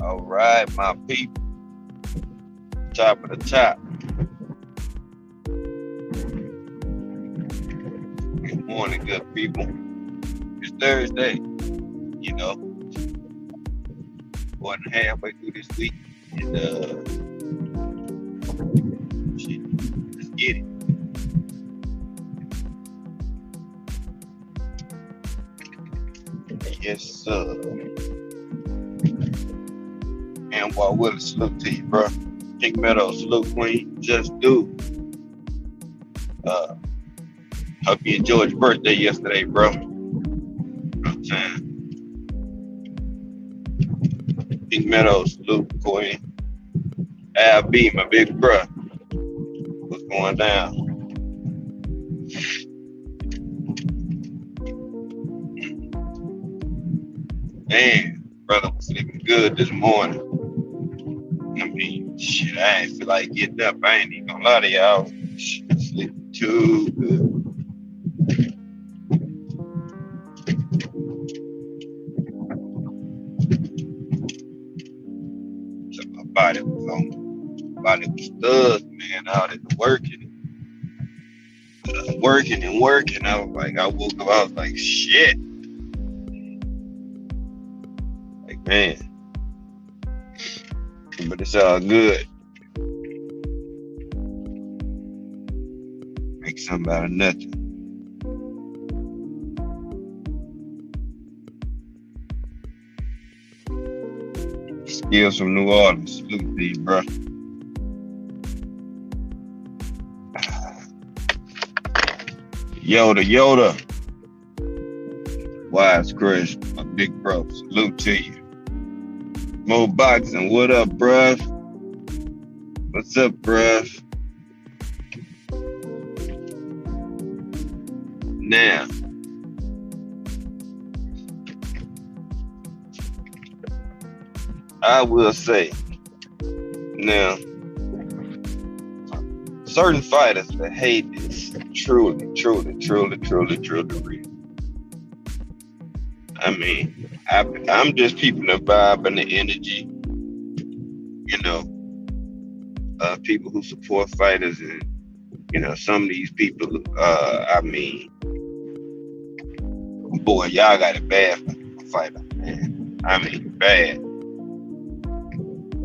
All right, my people. Top of the top. Good morning, good people. It's Thursday. You know, more than halfway through this week. And shit, let's get it. Yes, sir. And while Willis, salute to you, bro. Pink Meadow, salute Queen. Just do. Hope you enjoyed your birthday yesterday, bro. I'm saying. Pink Meadow, salute Queen. Al B, my big bro. What's going down? Man, brother was sleeping good this morning. I mean, shit, I ain't feel like getting up. I ain't even gonna lie to y'all. Shit, sleeping too good. So my body was on. My body was stuck, man. Out at working. Working and working. I was like, I woke up, I was like, shit. Like, man. But it's all good. Make something out of nothing. Skills from New Orleans. Salute to you, bro. Yoda. Wise Chris, my big bro. Salute to you. Mo Boxing, what up, bruh? What's up, bruh? Now, I will say, now, certain fighters that hate this truly real. I mean, I'm just keeping the vibe and the energy, you know, people who support fighters and, you know, some of these people, I mean, boy, y'all got it bad for fighter, man. I mean, bad. I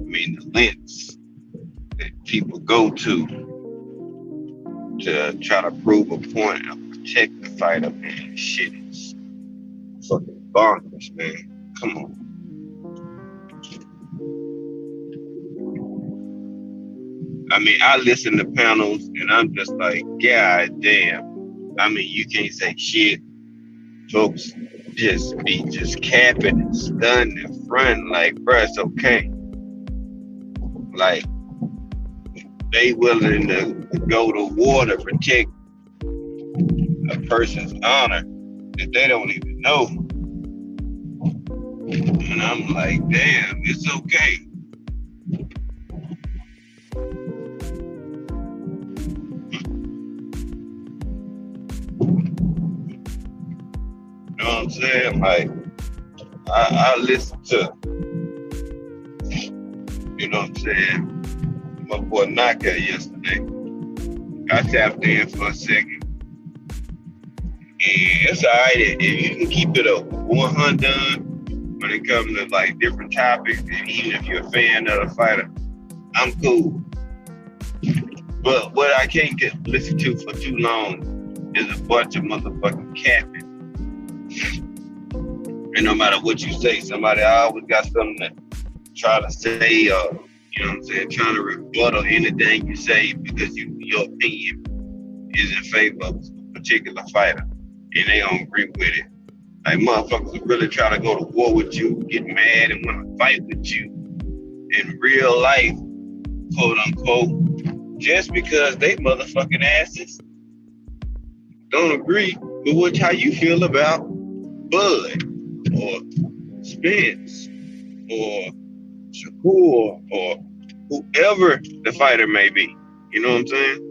mean, the lengths that people go to try to prove a point and protect the fighter, man, shit is fucking bonkers, man. Come on. I mean, I listen to panels and I'm just like, God damn. I mean, you can't say shit. Folks just be capping and stunning in front, like, bruh, it's okay. Like, they willing to go to war to protect a person's honor that they don't even know. And I'm like, damn, it's okay. You know what I'm saying? Like, I listen to, you know what I'm saying, my boy Naka yesterday. I tapped in for a second. And it's alright if you can keep it a 100 when it comes to like different topics, and even if you're a fan of the fighter, I'm cool. But what I can't listen to for too long is a bunch of motherfucking capping. And no matter what you say, somebody always got something to try to say, you know what I'm saying, trying to rebuttal anything you say because your opinion is in favor of a particular fighter and they don't agree with it. Like, motherfuckers are really trying to go to war with you, get mad and want to fight with you in real life, quote unquote, just because they motherfucking asses don't agree with how you feel about Bud or Spence or Shakur or whoever the fighter may be. You know what I'm saying?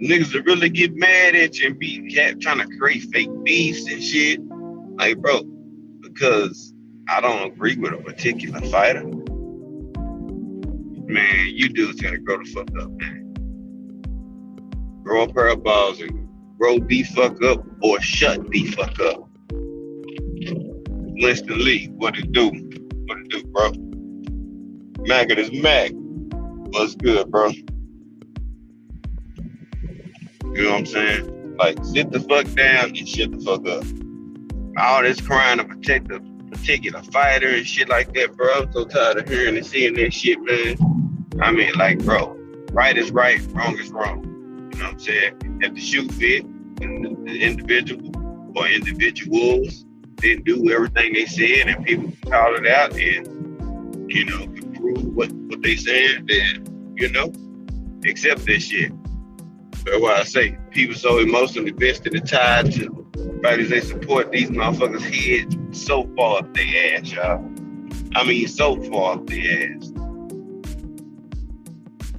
Niggas that really get mad at you and be trying to create fake beefs and shit. Like, bro, because I don't agree with a particular fighter, man, you dudes gotta grow the fuck up, man. Grow a pair of balls and grow the fuck up or shut the fuck up. Winston Lee, what it do? What it do, bro? Maggot is Mac. What's good, bro? You know what I'm saying? Like, sit the fuck down and shut the fuck up. All this crying to protect a particular fighter and shit like that, bro. I'm so tired of hearing and seeing that shit, man. I mean, like, bro, right is right, wrong is wrong. You know what I'm saying? If the shoe fit and the individual or individuals didn't do everything they said and people call it out and, you know, can prove what they said, then, you know, accept that shit. That's why I say people so emotionally invested and tied to fighters they support, these motherfuckers' heads so far up their ass, y'all. I mean, so far up their ass.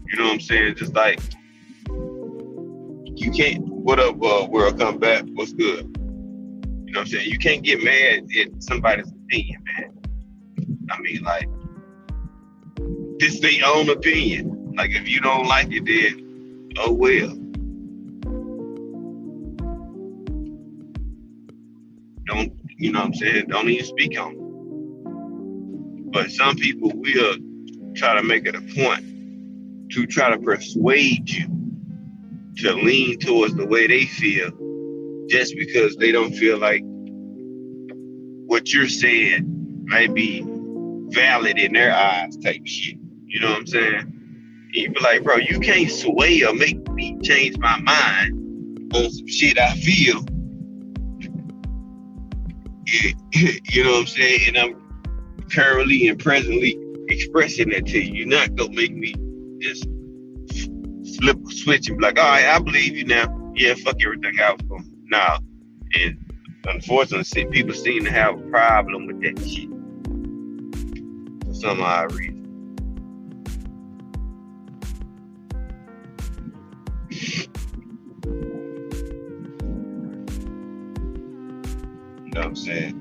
You know what I'm saying? Just like, you can't, what up, world, come back, what's good? You know what I'm saying? You can't get mad at somebody's opinion, man. I mean, like, this is their own opinion. Like, if you don't like it, then, oh well. Don't, you know what I'm saying? Don't even speak on it. But some people will try to make it a point to try to persuade you to lean towards the way they feel just because they don't feel like what you're saying may be valid in their eyes type shit. You know what I'm saying? And you be like, bro, you can't sway or make me change my mind on some shit I feel. You know what I'm saying? And I'm currently and presently expressing that to you. You're not gonna make me just flip a switch and be like, all right, I believe you now. Yeah, fuck everything I was going. Nah. And unfortunately, people seem to have a problem with that shit for some odd reason. You know what I'm saying?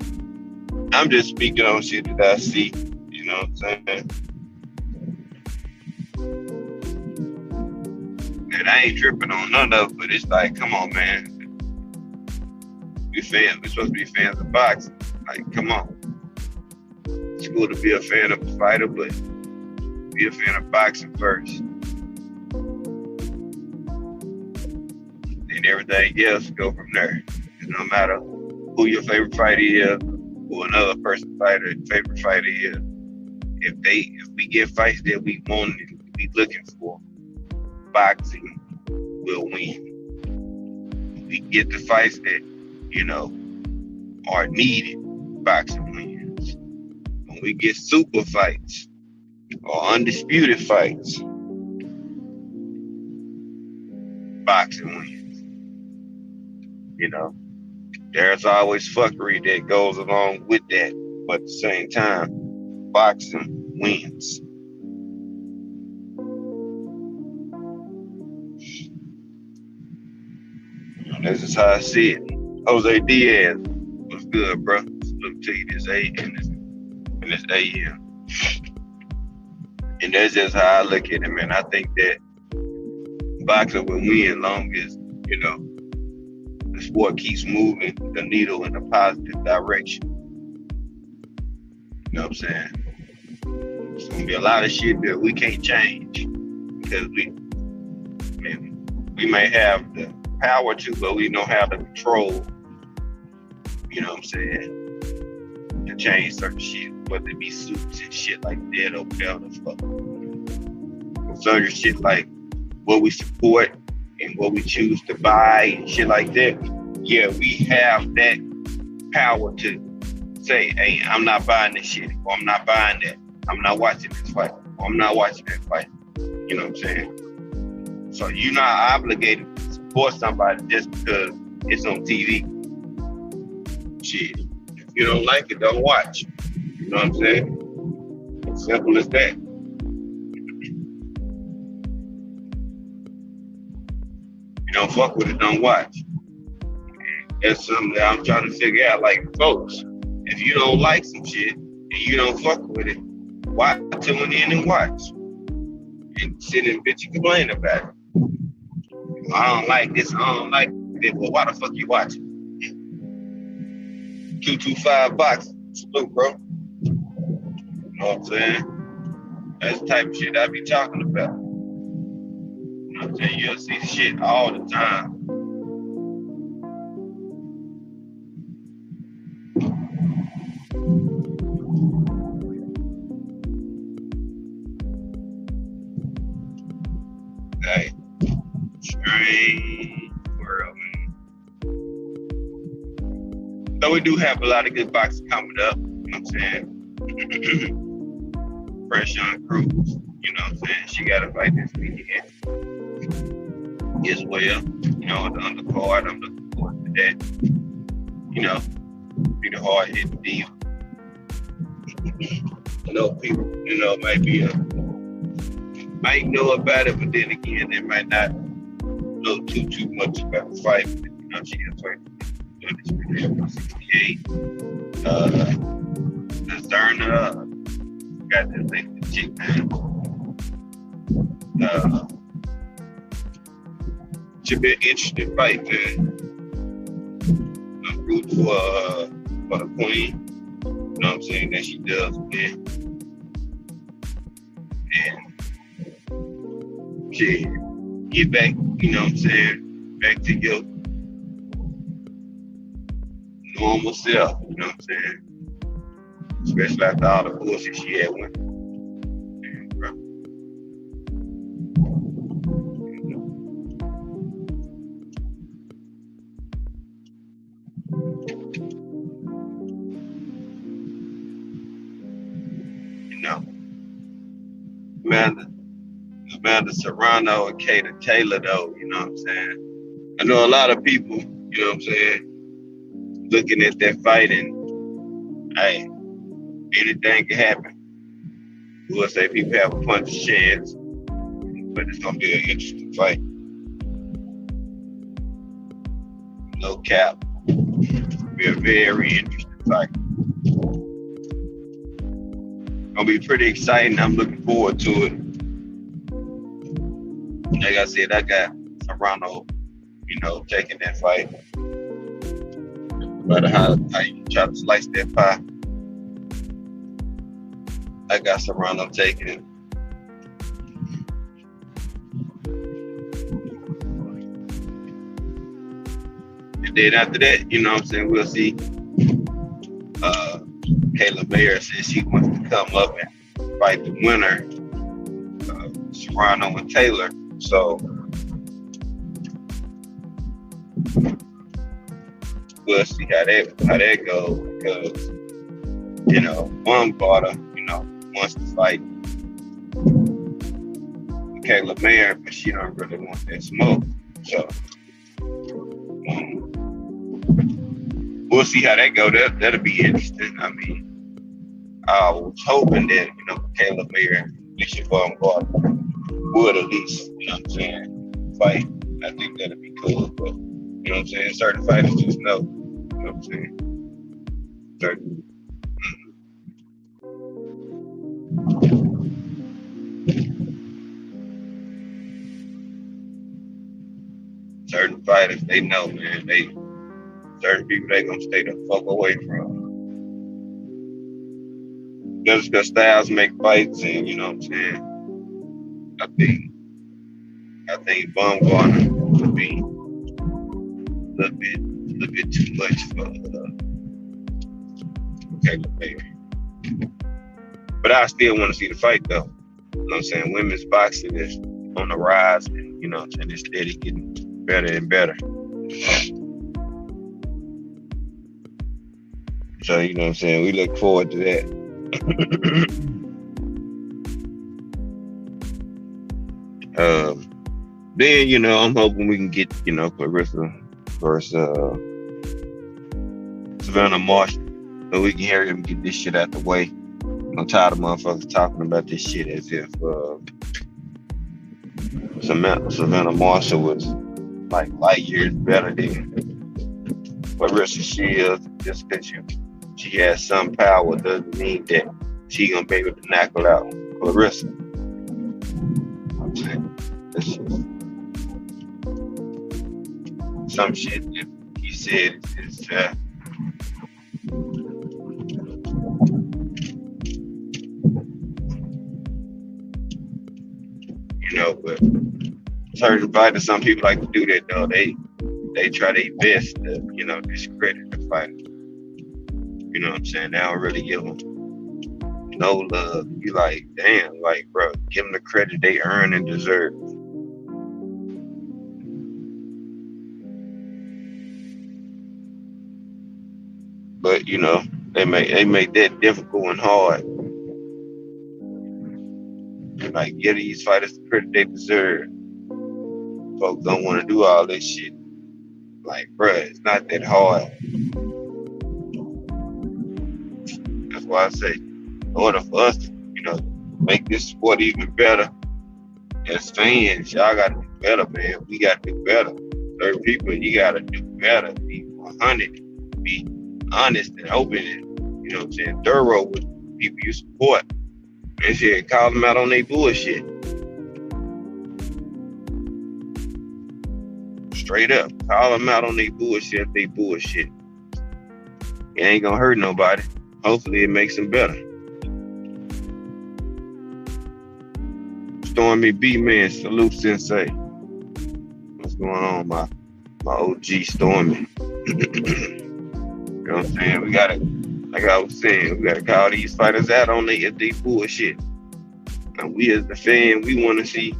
I'm just speaking on shit that I see. You know what I'm saying? And I ain't tripping on none of it, but it's like, come on, man. We're supposed to be fans of boxing. Like, come on. It's cool to be a fan of a fighter, but be a fan of boxing first. And everything else go from there. No matter who your favorite fighter is, who another person's favorite fighter is, if we get fights that we want and we looking for, boxing will win. We get the fights that, you know, are needed, boxing wins. When we get super fights or undisputed fights, boxing wins. You know, there's always fuckery that goes along with that, but at the same time, boxing wins. That's just how I see it. Jose Diaz was good, bro. Look to you this AM. And that's just how I look at it, man. I think that boxing will win long as, you know, the sport keeps moving the needle in a positive direction. You know what I'm saying? There's gonna be a lot of shit that we can't change because we may have the power to, but we don't have the control, you know what I'm saying, to change certain shit, whether it be suits and shit like that or whatever the fuck. Certain shit like what we support and what we choose to buy and shit like that. Yeah, we have that power to say, hey, I'm not buying this shit, or I'm not buying that. I'm not watching this fight, or I'm not watching that fight. You know what I'm saying? So you're not obligated to support somebody just because it's on TV. Shit. If you don't like it, don't watch. You know what I'm saying? As simple as that. You don't fuck with it, don't watch. That's something that I'm trying to figure out. Like, folks, if you don't like some shit, you don't fuck with it, why tune in and watch? And sit and bitch and complain about it. I don't like this, I don't like this. Well, why the fuck you watching? 225 box, salute, bro. You know what I'm saying? That's the type of shit I be talking about. You know what I'm saying? You'll see shit all the time. Like, strange world, man. So we do have a lot of good boxes coming up, you know what I'm saying? Fresh on Cruz, you know what I'm saying? She got to fight this weekend as well. You know, the undercard, I'm looking forward to that. You know, be the hard hitting deal. I know people, you know, might know about it, but then again, they might not know too much about the fight. You know, she got fight on this video 168. Zerna got this thing, the chick, man. Should be an interesting fight, man. I'm rooting for the queen. You know what I'm saying? That she does, man. And shit, get back, you know what I'm saying? Back to your normal self, you know what I'm saying? Especially after all the bullshit she had went. You know, Amanda Serrano and Kata Taylor, though, you know what I'm saying? I know a lot of people, you know what I'm saying, looking at that fight and, hey, anything can happen. We'll say people have a punch chance, but it's gonna be an interesting fight. No cap. It'll be a very interesting fight. Gonna be pretty exciting. I'm looking forward to it. Like I said, I got Serrano, you know, taking that fight. No matter how you try to slice that pie, I got Serrano taking it. And then after that, you know what I'm saying, we'll see Kayla Mayer says she wants to come up and fight the winner, Serrano and Taylor. So we'll see how that goes, because, you know, Baumgartner, you know, wants to fight Kayla Mayer, but she don't really want that smoke. So we'll see how that goes. That'll be interesting. I mean, I was hoping that, you know, Kayla Mayer and Alicia Baumgartner would at least, you know what I'm saying, fight. I think that'd be cool. But, you know what I'm saying, certain fighters just know. You know what I'm saying? Certain fighters, they know, man. Certain people they gonna stay the fuck away from. Just because styles make fights, and you know what I'm saying. I think Baumgartner would be a little bit too much for Kayla Mayer. But I still want to see the fight, though. You know what I'm saying? Women's boxing is on the rise, and you know what I'm saying, it's steady getting better and better. So, you know what I'm saying, we look forward to that. Then, you know, I'm hoping we can get, you know, Clarissa versus Savannah Marshall, so we can hurry up and get this shit out the way. I'm tired of motherfuckers talking about this shit as if Savannah Marshall was like light years better than Clarissa Shields, just because you she has some power doesn't mean that she gonna be able to knock her out. Clarissa. I'm saying this is some shit that he said is but certain fighters, some people like to do that though. They try their best to, discredit the fighter. You know what I'm saying? They don't really give them no love. You like, damn, like, bro, give them the credit they earn and deserve. But they make that difficult and hard. Like, give these fighters the credit they deserve. Folks don't want to do all this shit. Like, bro, it's not that hard. That's why I say, in order for us to, make this sport even better, as fans, y'all got to do better, man. We got to do better. Certain people, you got to do better. Be 100. Be honest and open and, you know what I'm saying, thorough with people you support. And shit, call them out on their bullshit. Straight up. Call them out on their bullshit if they bullshit. It ain't gonna hurt nobody. Hopefully it makes them better. Stormy B, man, salute Sensei. What's going on, my OG Stormy? You know what I'm saying? We gotta, like I was saying, we gotta call these fighters out on they bullshit. And we as the fan, we wanna see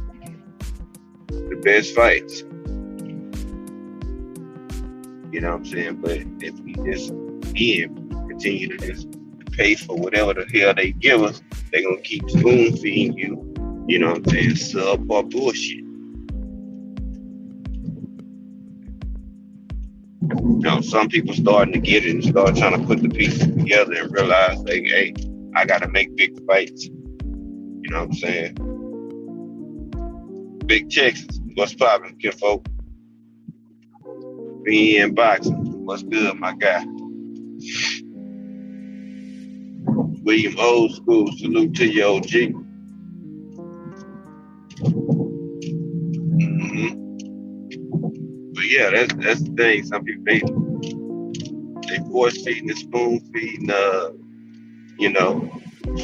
the best fights. You know what I'm saying? But if we just continue to just pay for whatever the hell they give us, they're gonna keep spoon feeding you, you know what I'm saying, subpar bullshit. Some people starting to get it and start trying to put the pieces together and realize, like, hey, I gotta make big fights. You know what I'm saying? Big Texas, what's poppin', kinfolk? Be in boxing, what's good, my guy? William Old School, salute to you, OG. But yeah, that's the thing. Some people they force feeding and spoon feeding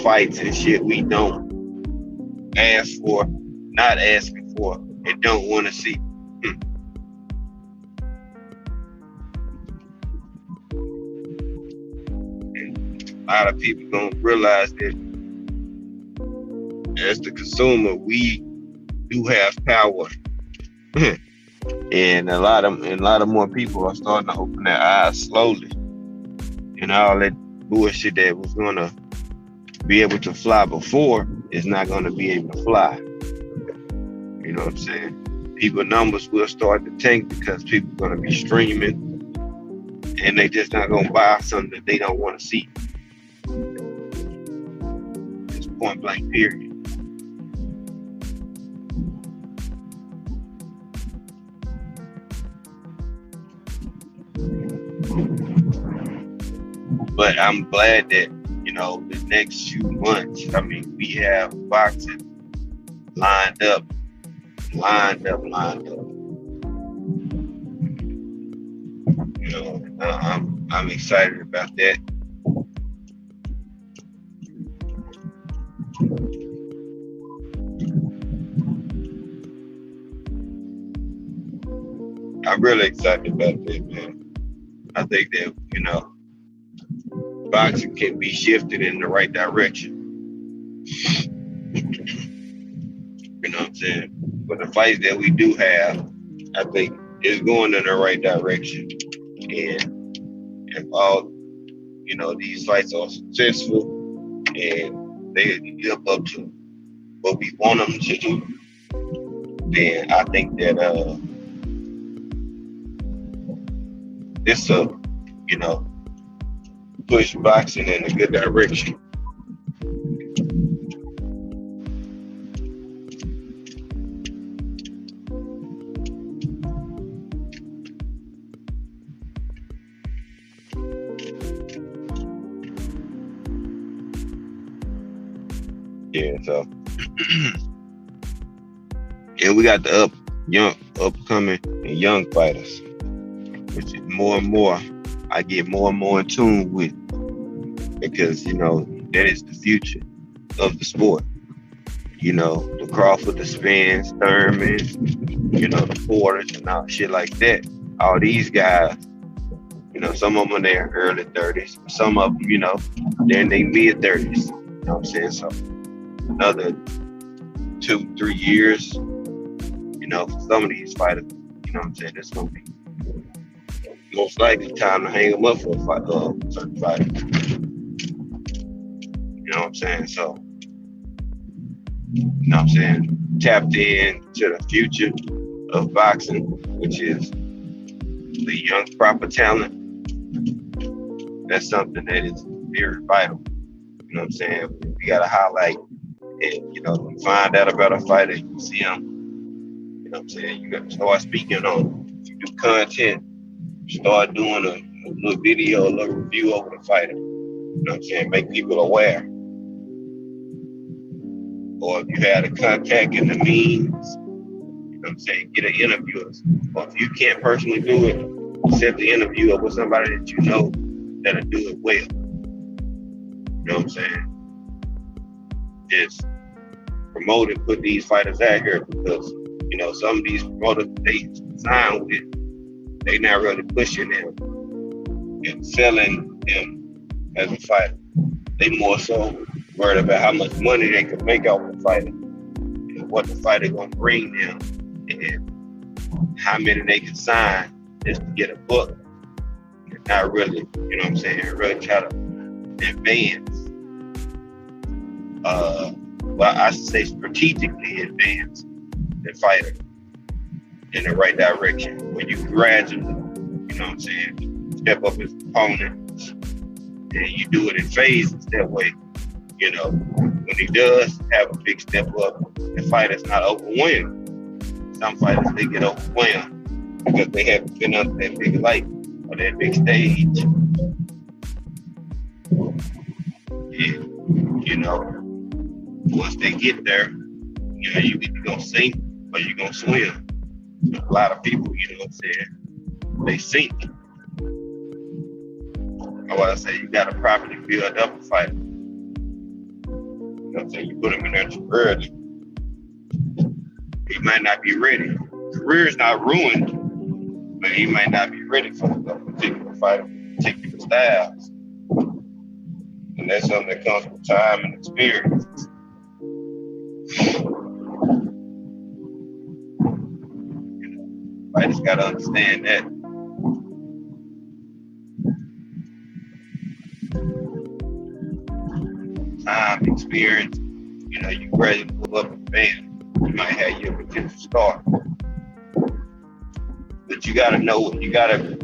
fights and shit we don't ask for, not asking for, and don't want to see. And a lot of people don't realize that as the consumer, we do have power. And a lot of more people are starting to open their eyes slowly. And all that bullshit that was gonna be able to fly before is not gonna be able to fly. You know what I'm saying? People numbers will start to tank because people are gonna be streaming, and they just not gonna buy something that they don't want to see. It's point blank period. But I'm glad that, the next few months, we have boxing lined up. I'm excited about that. I'm really excited about that, man. I think that, boxing can be shifted in the right direction. You know what I'm saying? But the fights that we do have, I think is going in the right direction. And if all, these fights are successful and they live up to what we want them to do, then I think that this will, push boxing in a good direction. Yeah, so and we got the upcoming and young fighters, which is more and more I get more and more in tune with because that is the future of the sport. The Crawford, the Spence, Thurman, the Porters and all shit like that. All these guys, some of them in their early 30s, some of them, they're in their mid 30s. You know what I'm saying? So another 2-3 years, for some of these fighters, you know what I'm saying, it's gonna be most likely time to hang them up for a fight, certain fighter. You know what I'm saying? So, tapped in to the future of boxing, which is the young proper talent. That's something that is very vital. You know what I'm saying? We gotta highlight and you find out about a fighter, you see him, you know what I'm saying, you gotta start speaking on him. If you do content, start doing a little video, a little review over the fighter. You know what I'm saying? Make people aware. Or if you had a contact in the means, you know what I'm saying, get an interviewer. Or if you can't personally do it, set the interview up with somebody that you know that'll do it well. You know what I'm saying? Just promote and put these fighters out here because, some of these promoters they sign with, they not really pushing them and selling them as a fighter. They more so worried about how much money they can make off the fighter and what the fighter gonna bring them and how many they can sign just to get a book. And not really, really try to advance. Well, I should say strategically advance the fighter in the right direction. When you gradually, step up his opponent and you do it in phases that way. When he does have a big step up, the fighter's not overwhelmed. Some fighters, they get overwhelmed because they haven't been up that big light or that big stage. And, once they get there, you either gonna sink or you gonna swim. A lot of people, they sink. Or what I say, you gotta properly build up a fighter. You put him in there too early, he might not be ready. Career's not ruined, but he might not be ready for a particular fighter, particular styles. And that's something that comes with time and experience. Fighters gotta understand that. Time, experience, you gradually pull up a band, you might have your potential star. But you gotta know, you gotta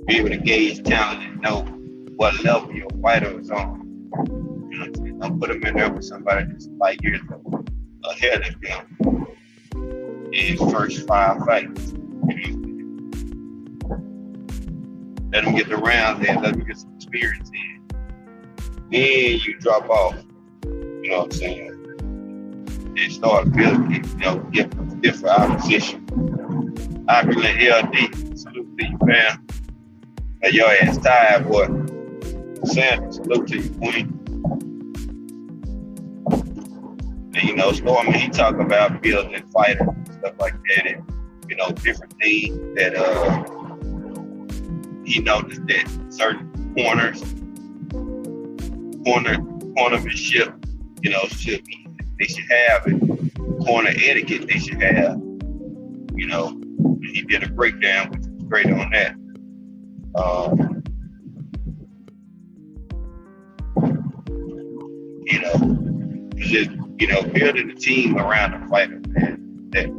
be able to gauge talent and know what level your fighter is on. Don't put him in there with somebody that's like years ahead of him in his first 5 fights. Let him get the rounds in, let him get some experience in. Then you drop off, you know what I'm saying? And start building, get different opposition. I can let LD, salute to you, fam. And your ass tired, boy. Sanders, salute to you, queen. And Stormy, he talk about building fighters and stuff like that, and different things that he noticed that certain cornermanship, they should have it. Corner etiquette they should have. He did a breakdown, which was great on that. Just building a team around a fighter, man. That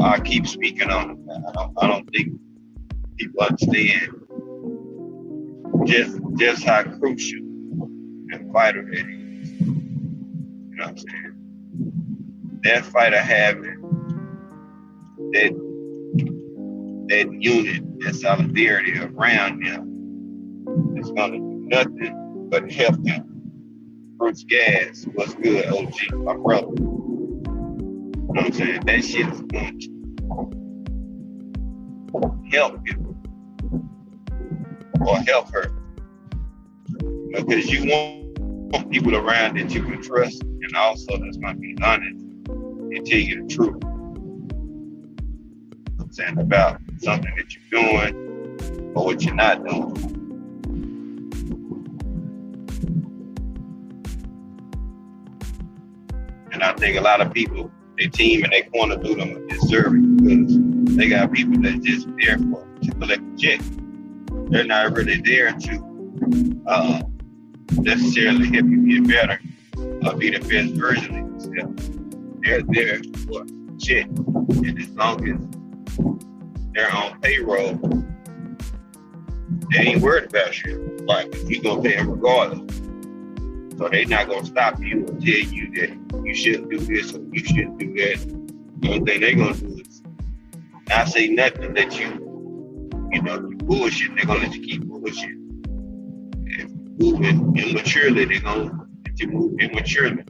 I keep speaking on it, man. I don't think people understand just how crucial and vital that is. You know what I'm saying? That fighter having that unit, that solidarity around him is gonna do nothing but help him. Bruce Gas, what's good, OG, my brother. You know what I'm saying? That shit is going to help you or help her. Because you want people around that you can trust and also that's going to be honest and tell you the truth. I'm saying about something that you're doing or what you're not doing. And I think a lot of people, their team and their corner do them a disservice because they got people that's just there to collect a check. They're not really there to necessarily help you get better or be the best version of yourself. They're there for a check. And as long as they're on payroll, they ain't worried about you. Like, you're going to pay them regardless. So they're not going to stop you and tell you that you shouldn't do this or you shouldn't do that. The only thing they're going to do is not say nothing that you bullshit. They're going to let you keep bullshit. If you move immaturely, they're going to let you move immaturely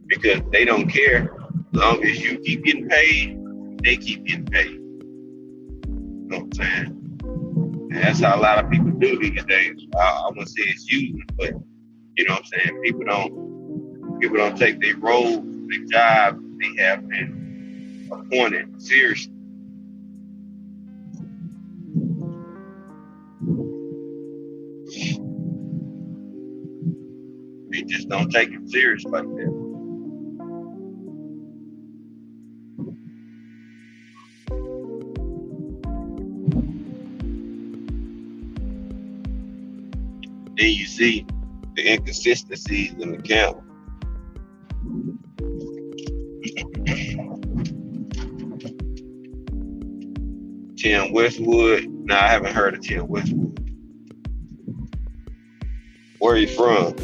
because they don't care. As long as you keep getting paid, they keep getting paid. You know what I'm saying? And that's how a lot of people do these days. I wouldn't say it's using, but you know what I'm saying? People don't take their roles, their jobs they have been appointed seriously. They just don't take it serious like that. Then you see the inconsistencies in the camp. Tim Westwood. Nah, I haven't heard of Tim Westwood. Where are you from?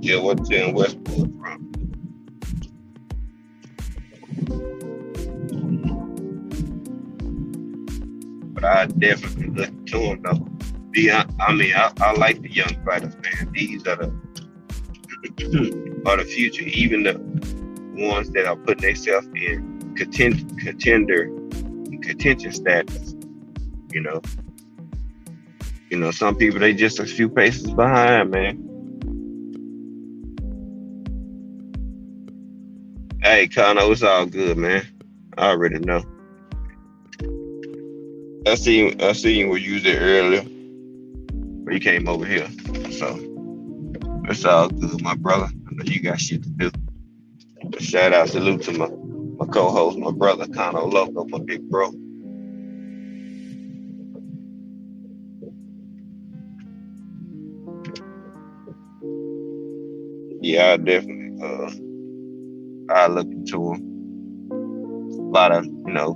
Yeah, what's Tim Westwood from? But I definitely listen to him though. I like the young fighters, man. These are the future. Even the ones that are putting themselves in contention status. You know, some people they just a few paces behind, man. Hey, Kano, it's all good, man. I already know. I seen you where you was there earlier, but you came over here, so it's all good, my brother. I know you got shit to do. Shout out, salute to my co-host, my brother, Kano Loco, my big bro. Yeah, I definitely I look into him. A lot of, the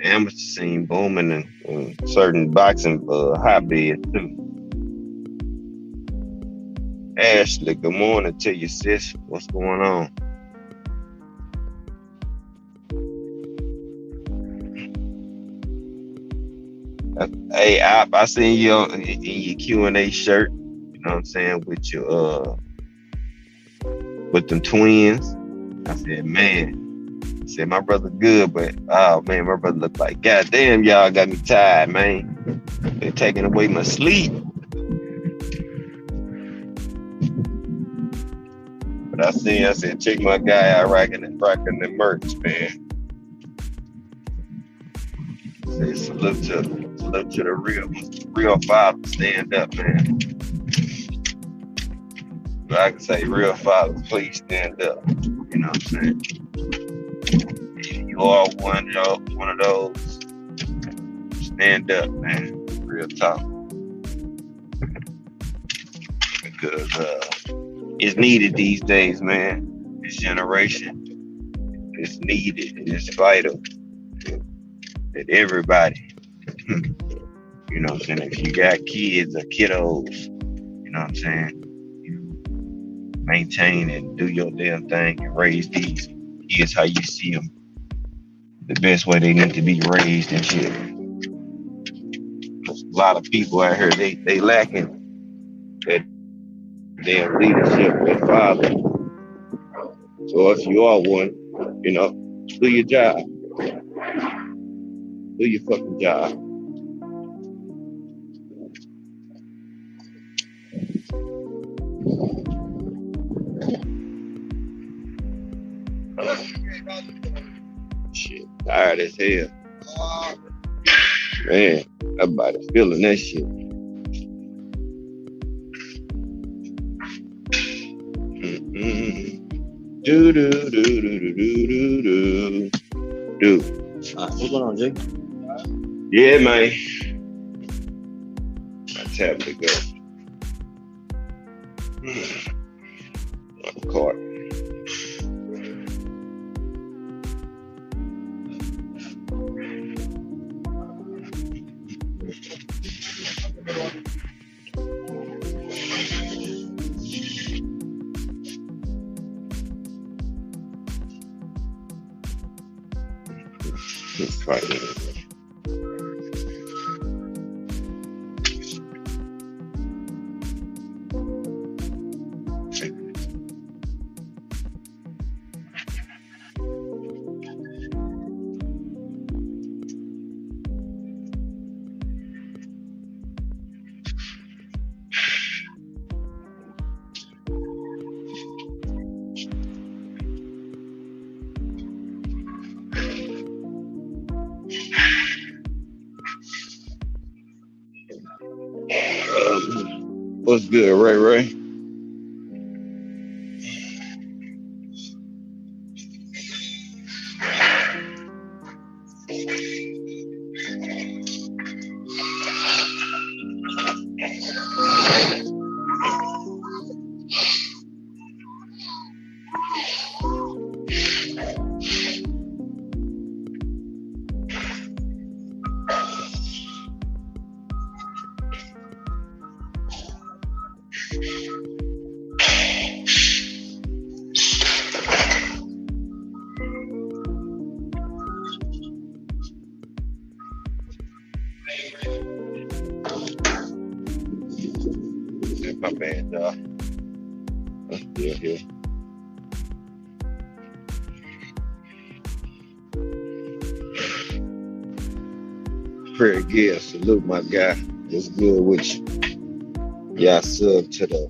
amateur scene booming and certain boxing hotbeds too. Ashley, good morning to you, sis. What's going on? Hey, I seen you in your Q&A shirt. You know what I'm saying, with your with them twins. I said, man. I said, my brother good, but oh man, my brother look like, goddamn, y'all got me tired, man. They're taking away my sleep. But I said, check my guy out rocking the merch, man. I said, salute to the real father, stand up, man. But I can say, real fathers, please stand up. You know what I'm saying? You are one of those. Stand up, man. Real talk. Because it's needed these days, man. This generation, it's needed and it's vital that everybody, you know what I'm saying? If you got kids or kiddos, you know what I'm saying? maintain and do your damn thing and raise these kids how you see them, the best way they need to be raised and shit. A lot of people out here, they lacking that damn leadership, that father. So if you are one, you know, do your job. Do your fucking job. Shit, tired as hell. Man, everybody feeling that shit. Do do do do do do do do. What's going on, Jay? Yeah, man. My tablet go. I'm caught. What's good, Ray? My bad, dog. I'm still here. Prayer Gill, salute my guy. What's good with you? Y'all sub to the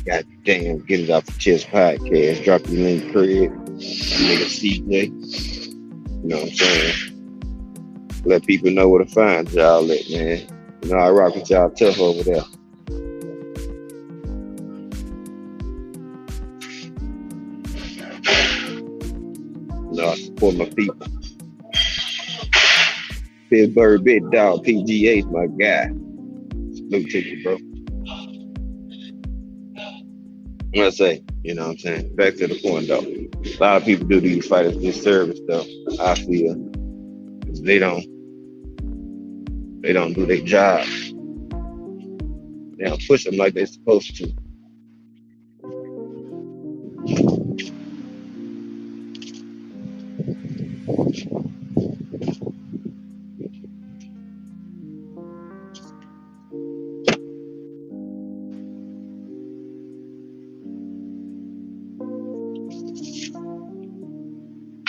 goddamn Get It Off the Chest podcast. Drop your link, Craig. Nigga CJ. You know what I'm saying? Let people know where to find y'all at, man. You know, I rock with y'all tough over there. I support my people. Pittsburgh Big Dog, PGA's my guy. Salute to you, bro. What I say, you know what I'm saying? Back to the point, though. A lot of people do these fighters disservice, though. I feel they don't do their job. They don't push them like they're supposed to.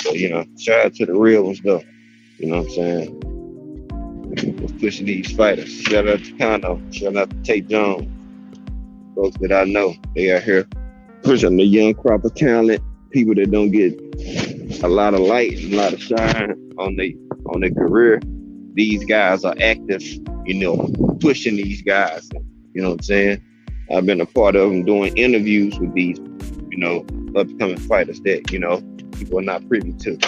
So, you know, shout out to the real ones, though. You know what I'm saying? Let's push these fighters. Shout out to Kano. Shout out to Tate Jones. Folks that I know, they are here pushing the young crop of talent. People that don't get a lot of light and a lot of shine on their career. These guys are active, you know, pushing these guys. You know what I'm saying? I've been a part of them doing interviews with these, you know, upcoming fighters that, you know, people are not privy to.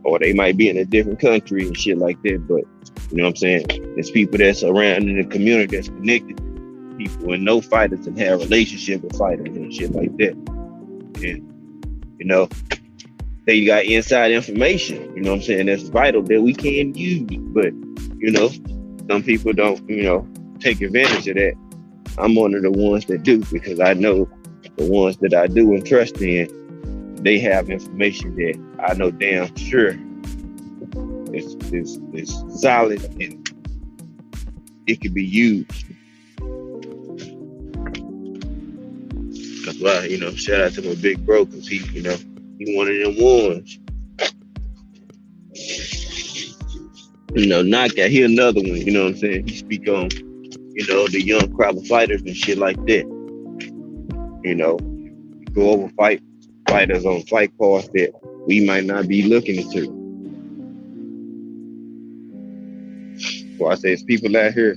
Or they might be in a different country and shit like that, but you know what I'm saying? There's people that's around in the community that's connected to people and know fighters and have relationship with fighters and shit like that. And, you know, they got inside information, you know what I'm saying? That's vital that we can use, but, you know, some people don't, you know, take advantage of that. I'm one of the ones that do because I know the ones that I do and trust in, they have information that I know damn sure is solid and it can be used. That's why, shout out to my big bro, because he one of them ones. Knock out, he another one, you know what I'm saying? He speak on, the young crop of fighters and shit like that. Go over fighters on fight cards that we might not be looking into. So I say it's people out here,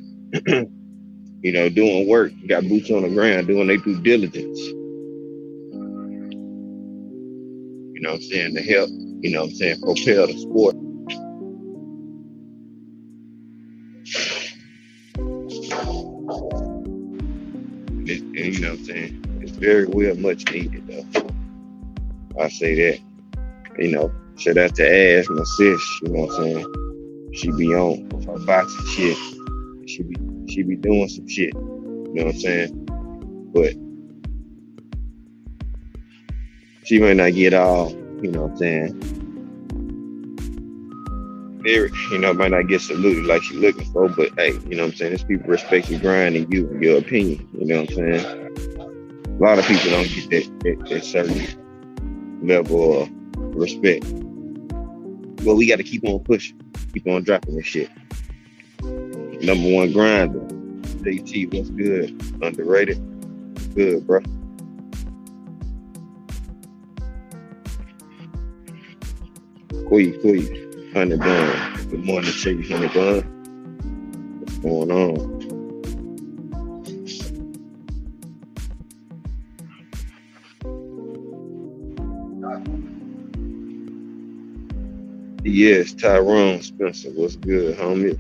doing work, got boots on the ground, doing their due diligence. You know what I'm saying, to help, propel the sport. And you know what I'm saying, it's very well much needed though. I say that. Shout out to Ash, my sis, you know what I'm saying? She be on her boxing shit. She be doing some shit. You know what I'm saying? But she might not get all, you know what I'm saying? Might not get saluted like she looking for, but hey, you know what I'm saying? There's people respect your grind and you and your opinion. You know what I'm saying? A lot of people don't get that certain level of respect. But we got to keep on pushing, keep on dropping this shit. Number one grinder, JT, what's good? Underrated, good, bro. Quee, Honey Bun. Good morning to you, Honey Bun. What's going on? Yes, Tyrone Spencer, what's good, homie?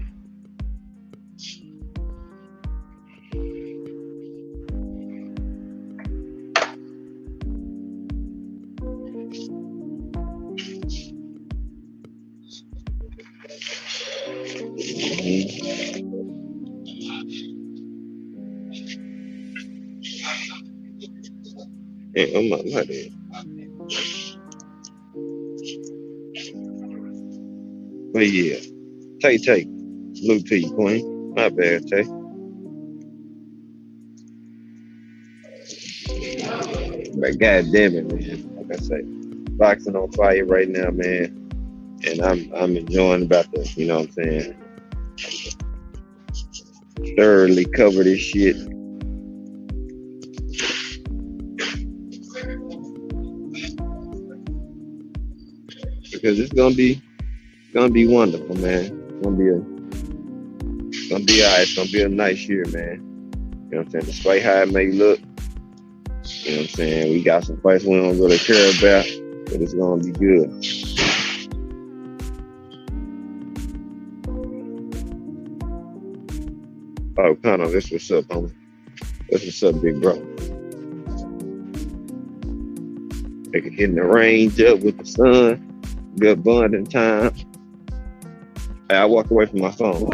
Hey, I'm not there. But yeah, Tay, salute to you, Queen. My bad, Tay. But god damn it, man. Like I say, boxing on fire right now, man. And I'm enjoying about the, you know what I'm saying, thoroughly cover this shit. Because it's gonna be wonderful, man. It's gonna be alright. It's gonna be a nice year, man. You know what I'm saying? Despite how it may look, you know what I'm saying, we got some fights we don't really care about, but it's gonna be good. Oh, Connor, this what's up, homie. This what's up, big bro. They can hit the range up with the sun. Good bonding time. I walked away from my phone.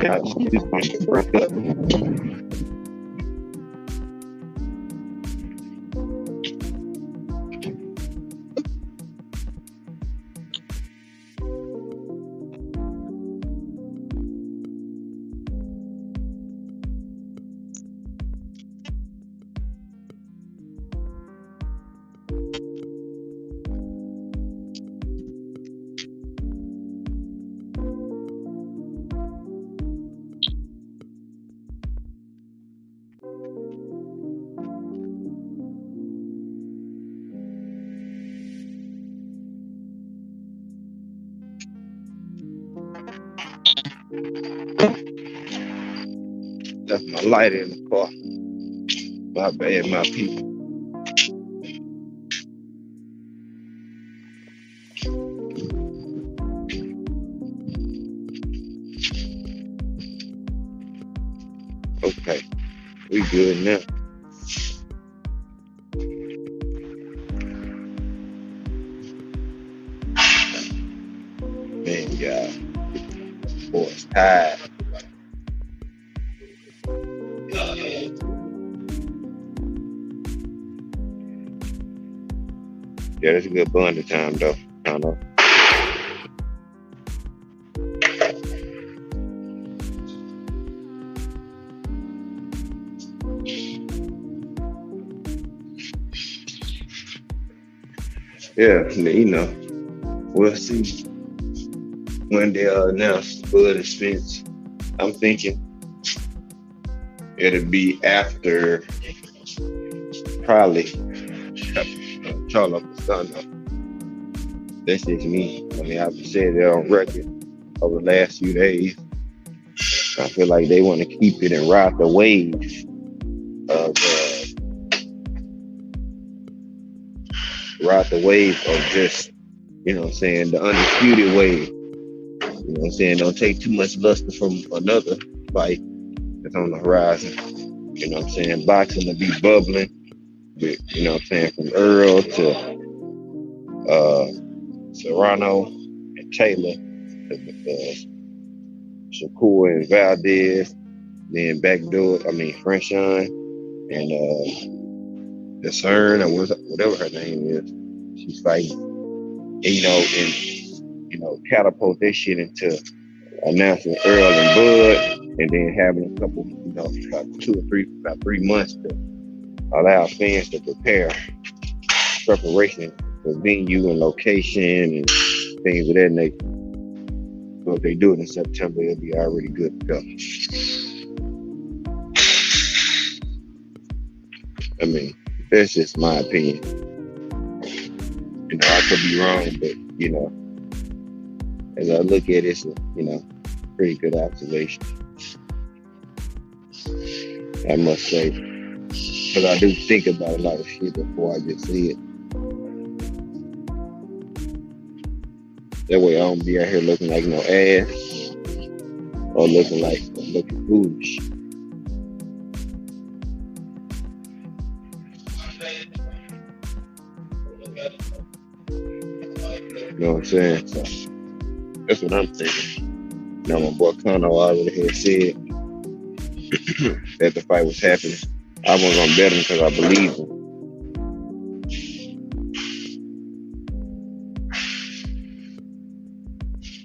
That's my light in the car. My bad, my people. Okay, we good now. Man, y'all, boy's tired. Yeah, that's a good bonding time though. Kind of. Yeah, we'll see when they announce Bud and Spence. I'm thinking it'll be after probably Charlotte Thunder. That's just me. I mean, I've said it on record over the last few days. I feel like they want to keep it and ride the wave of just, the undisputed wave. Don't take too much luster from another fight that's on the horizon. Boxing will be bubbling with, from Earl to Serrano and Taylor, Shakur and Valdez, then Franchon and the CERN or whatever her name is. She's fighting. And catapult this shit into announcing Earl and Bud, and then having a couple, about 3 months to allow fans to prepare preparation for venue and location and things of that nature. So if they do it in September, it'll be already good to go. I mean, that's just my opinion. I could be wrong, but as I look at it, it's a pretty good observation, I must say, because I do think about a lot of shit before I just see it. That way I don't be out here looking like no ass or looking foolish. You know what I'm saying? So that's what I'm thinking. My boy Conor already had said that the fight was happening. I wasn't gonna bet him because I believe him.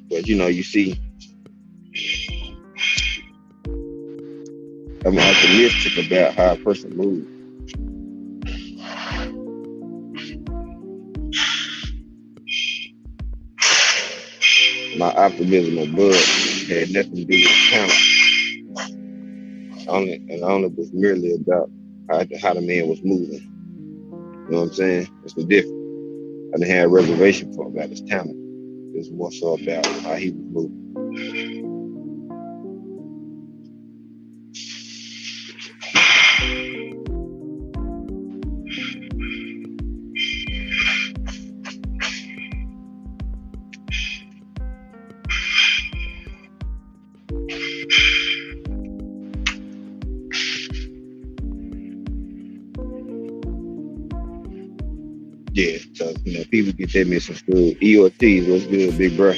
But you see, I'm optimistic about how a person moves. My optimism of Bud had nothing to do with talent. Only was merely about how the man was moving. You know what I'm saying? That's the difference. I didn't have a reservation for about his talent. It was more so about how he was moving. Yeah, so people get that misconstrued. EOTs, what's good, big bro?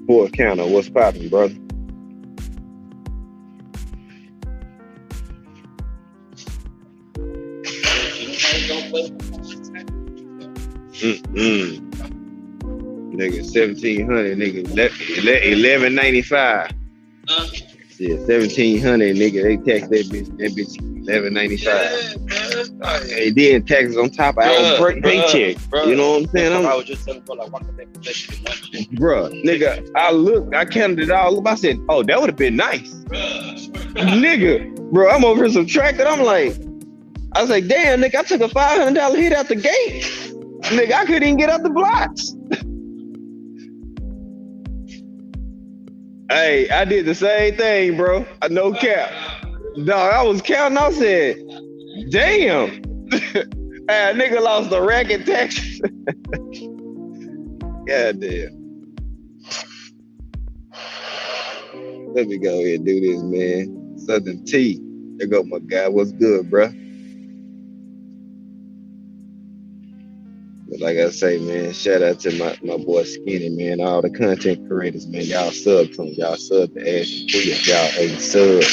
Fourth counter, what's popping, brother? Nigga, 1,700, nigga, 11.95. Yeah, 1,700, nigga. They tax that bitch 11.95. And then taxes on top of our paycheck. You know what I'm saying? I was just telling bro, like, why could they protect you in one check? Bruh, nigga, I counted it all up. I said, oh, that would have been nice. Nigga, bro, I'm over here subtracted. I was like, damn, nigga, I took a $500 hit out the gate. Nigga, I couldn't even get out the blocks. Hey, I did the same thing, bro. No cap. Dog, I was counting. I said, damn. Hey, nigga lost the rack in Texas. God damn. Let me go ahead and do this, man. Southern T. There go my guy. What's good, bro? But like I say, man, shout out to my boy Skinny, man. All the content creators, man. Y'all sub to him. Y'all sub to Ashley Queen. Y'all ain't sub.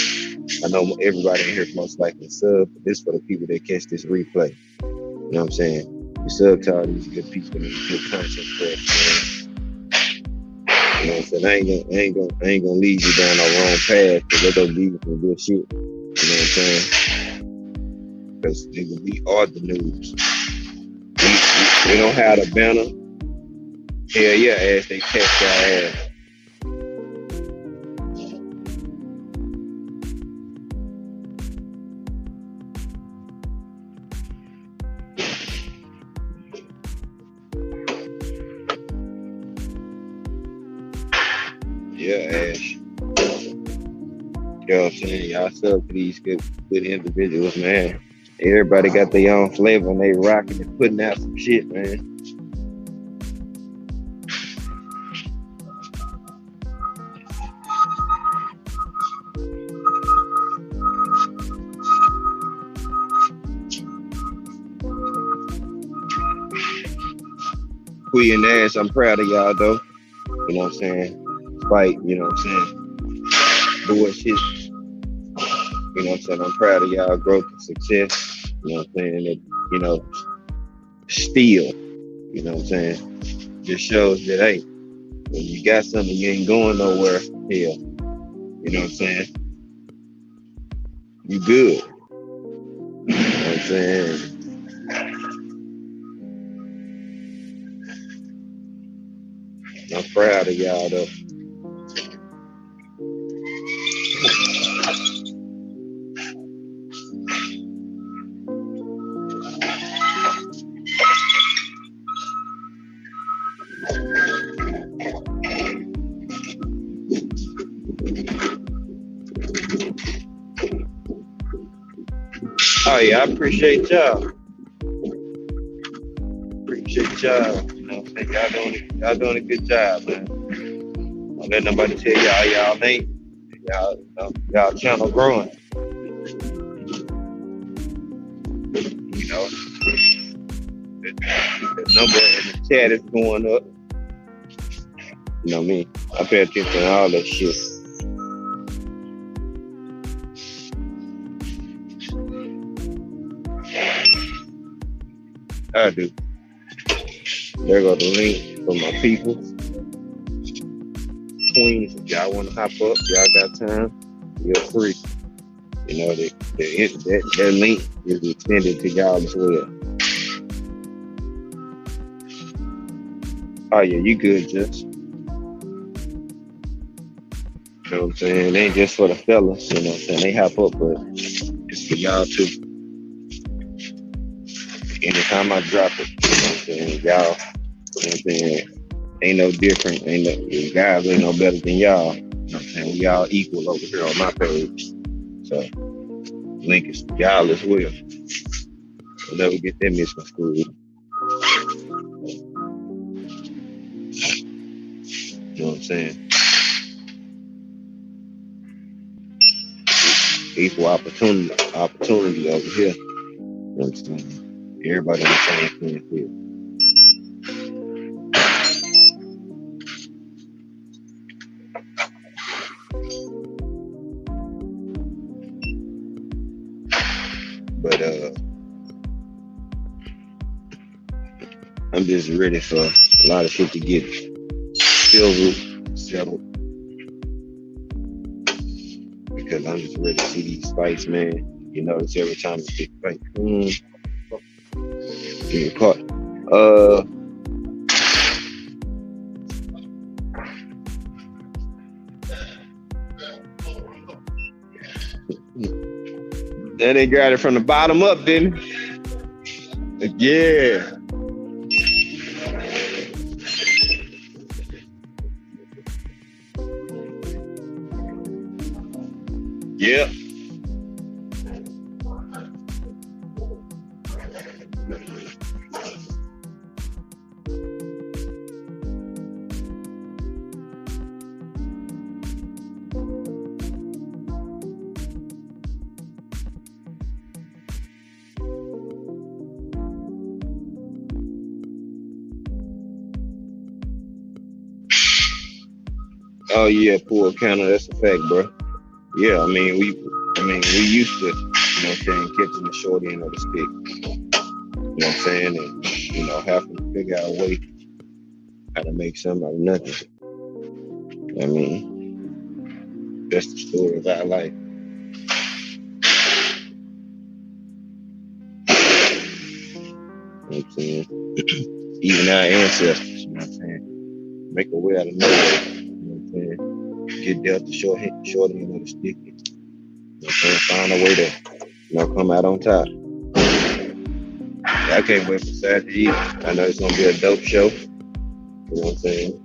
I know everybody in here most likely sub, but this for the people that catch this replay. You know what I'm saying? You sub to all these good people and good content creators, man. You know what I'm saying? I ain't gonna lead you down the wrong path because they're gonna lead you some good shit. You know what I'm saying? Because nigga, we are the news. We don't have a banner. Hell yeah, ass they catch our ass. Yeah, Ash. You know what I'm saying? Y'all sub to these good individuals, man. Everybody got their own flavor and they rocking and putting out some shit, man. Queen Ash, I'm proud of y'all though. You know what I'm saying? Despite, you know what I'm saying, doing shit. You know what I'm saying? I'm proud of y'all growth and success. You know what I'm saying? That, you know, still, you know what I'm saying? Just shows that, hey, when you got something, you ain't going nowhere. Hell, you know what I'm saying? You good. You know what I'm saying? I'm proud of y'all though. Oh yeah, I appreciate y'all. Appreciate y'all. You know what I'm saying? Y'all doing a good job, man. Don't let nobody tell y'all ain't. Y'all channel growing. You know, the number in the chat is going up. You know me. I pay attention to all that shit. I do. There go the link for my people. Queens, if y'all want to hop up, y'all got time, you're free. You know, that link is extended to y'all as well. Oh yeah, you good, just. You know what I'm saying? It ain't just for the fellas, you know what I'm saying? They hop up, but it's for y'all too. Anytime I drop it, you know what I'm saying? Y'all, you know what I'm saying? Ain't no different. Guys ain't no better than y'all. You know what I'm saying? We all equal over here on my page. So, link is for y'all as well. We'll never get them misconstrued. You know what I'm saying? Equal opportunity over here. You know what I'm saying? Everybody on the same playing field. But I'm just ready for a lot of shit to get settled. Because I'm just ready to see these fights, man. You notice every time it's a big fight. Get caught. Then they got it from the bottom up, didn't it? Yeah. Yep. Oh yeah, poor counter. That's a fact, bro. Yeah, I mean we used to, you know what I'm saying, catching the short end of the stick. You know what I'm saying? And, having to figure out a way how to make something out of nothing. I mean, that's the story of our life. You know what I'm saying? Even our ancestors, you know what I'm saying? Make a way out of nowhere. You know what I'm saying? Get dealt the short end of the stick. You know what I'm saying? Find a way to, come out on top. I can't wait for Saturday. I know it's gonna be a dope show. You know what I'm saying?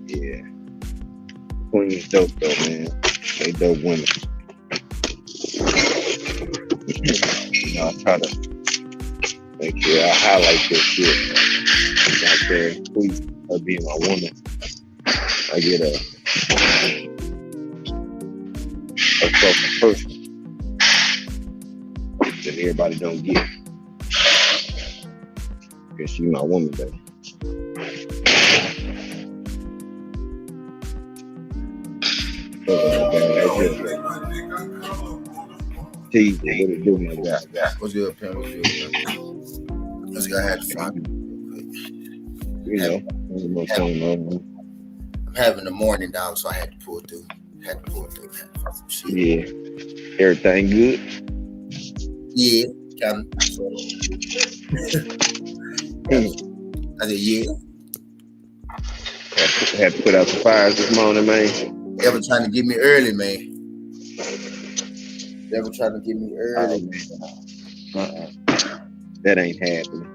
Yeah. Queen's dope though, man. They dope women. I try to make sure I highlight this shit. Out there, please, her being my woman. I get a fucking person that everybody don't get. Because she my woman, though. Tease, what it do, my guy? What's good, Pam? What's good, man? Let's go ahead and find it. I'm having the morning down, so I had to pull through. Yeah. Everything good? Yeah, kind of. I said, yeah. Had to put out the fires this morning, man. They were trying to get me early, man. That ain't happening.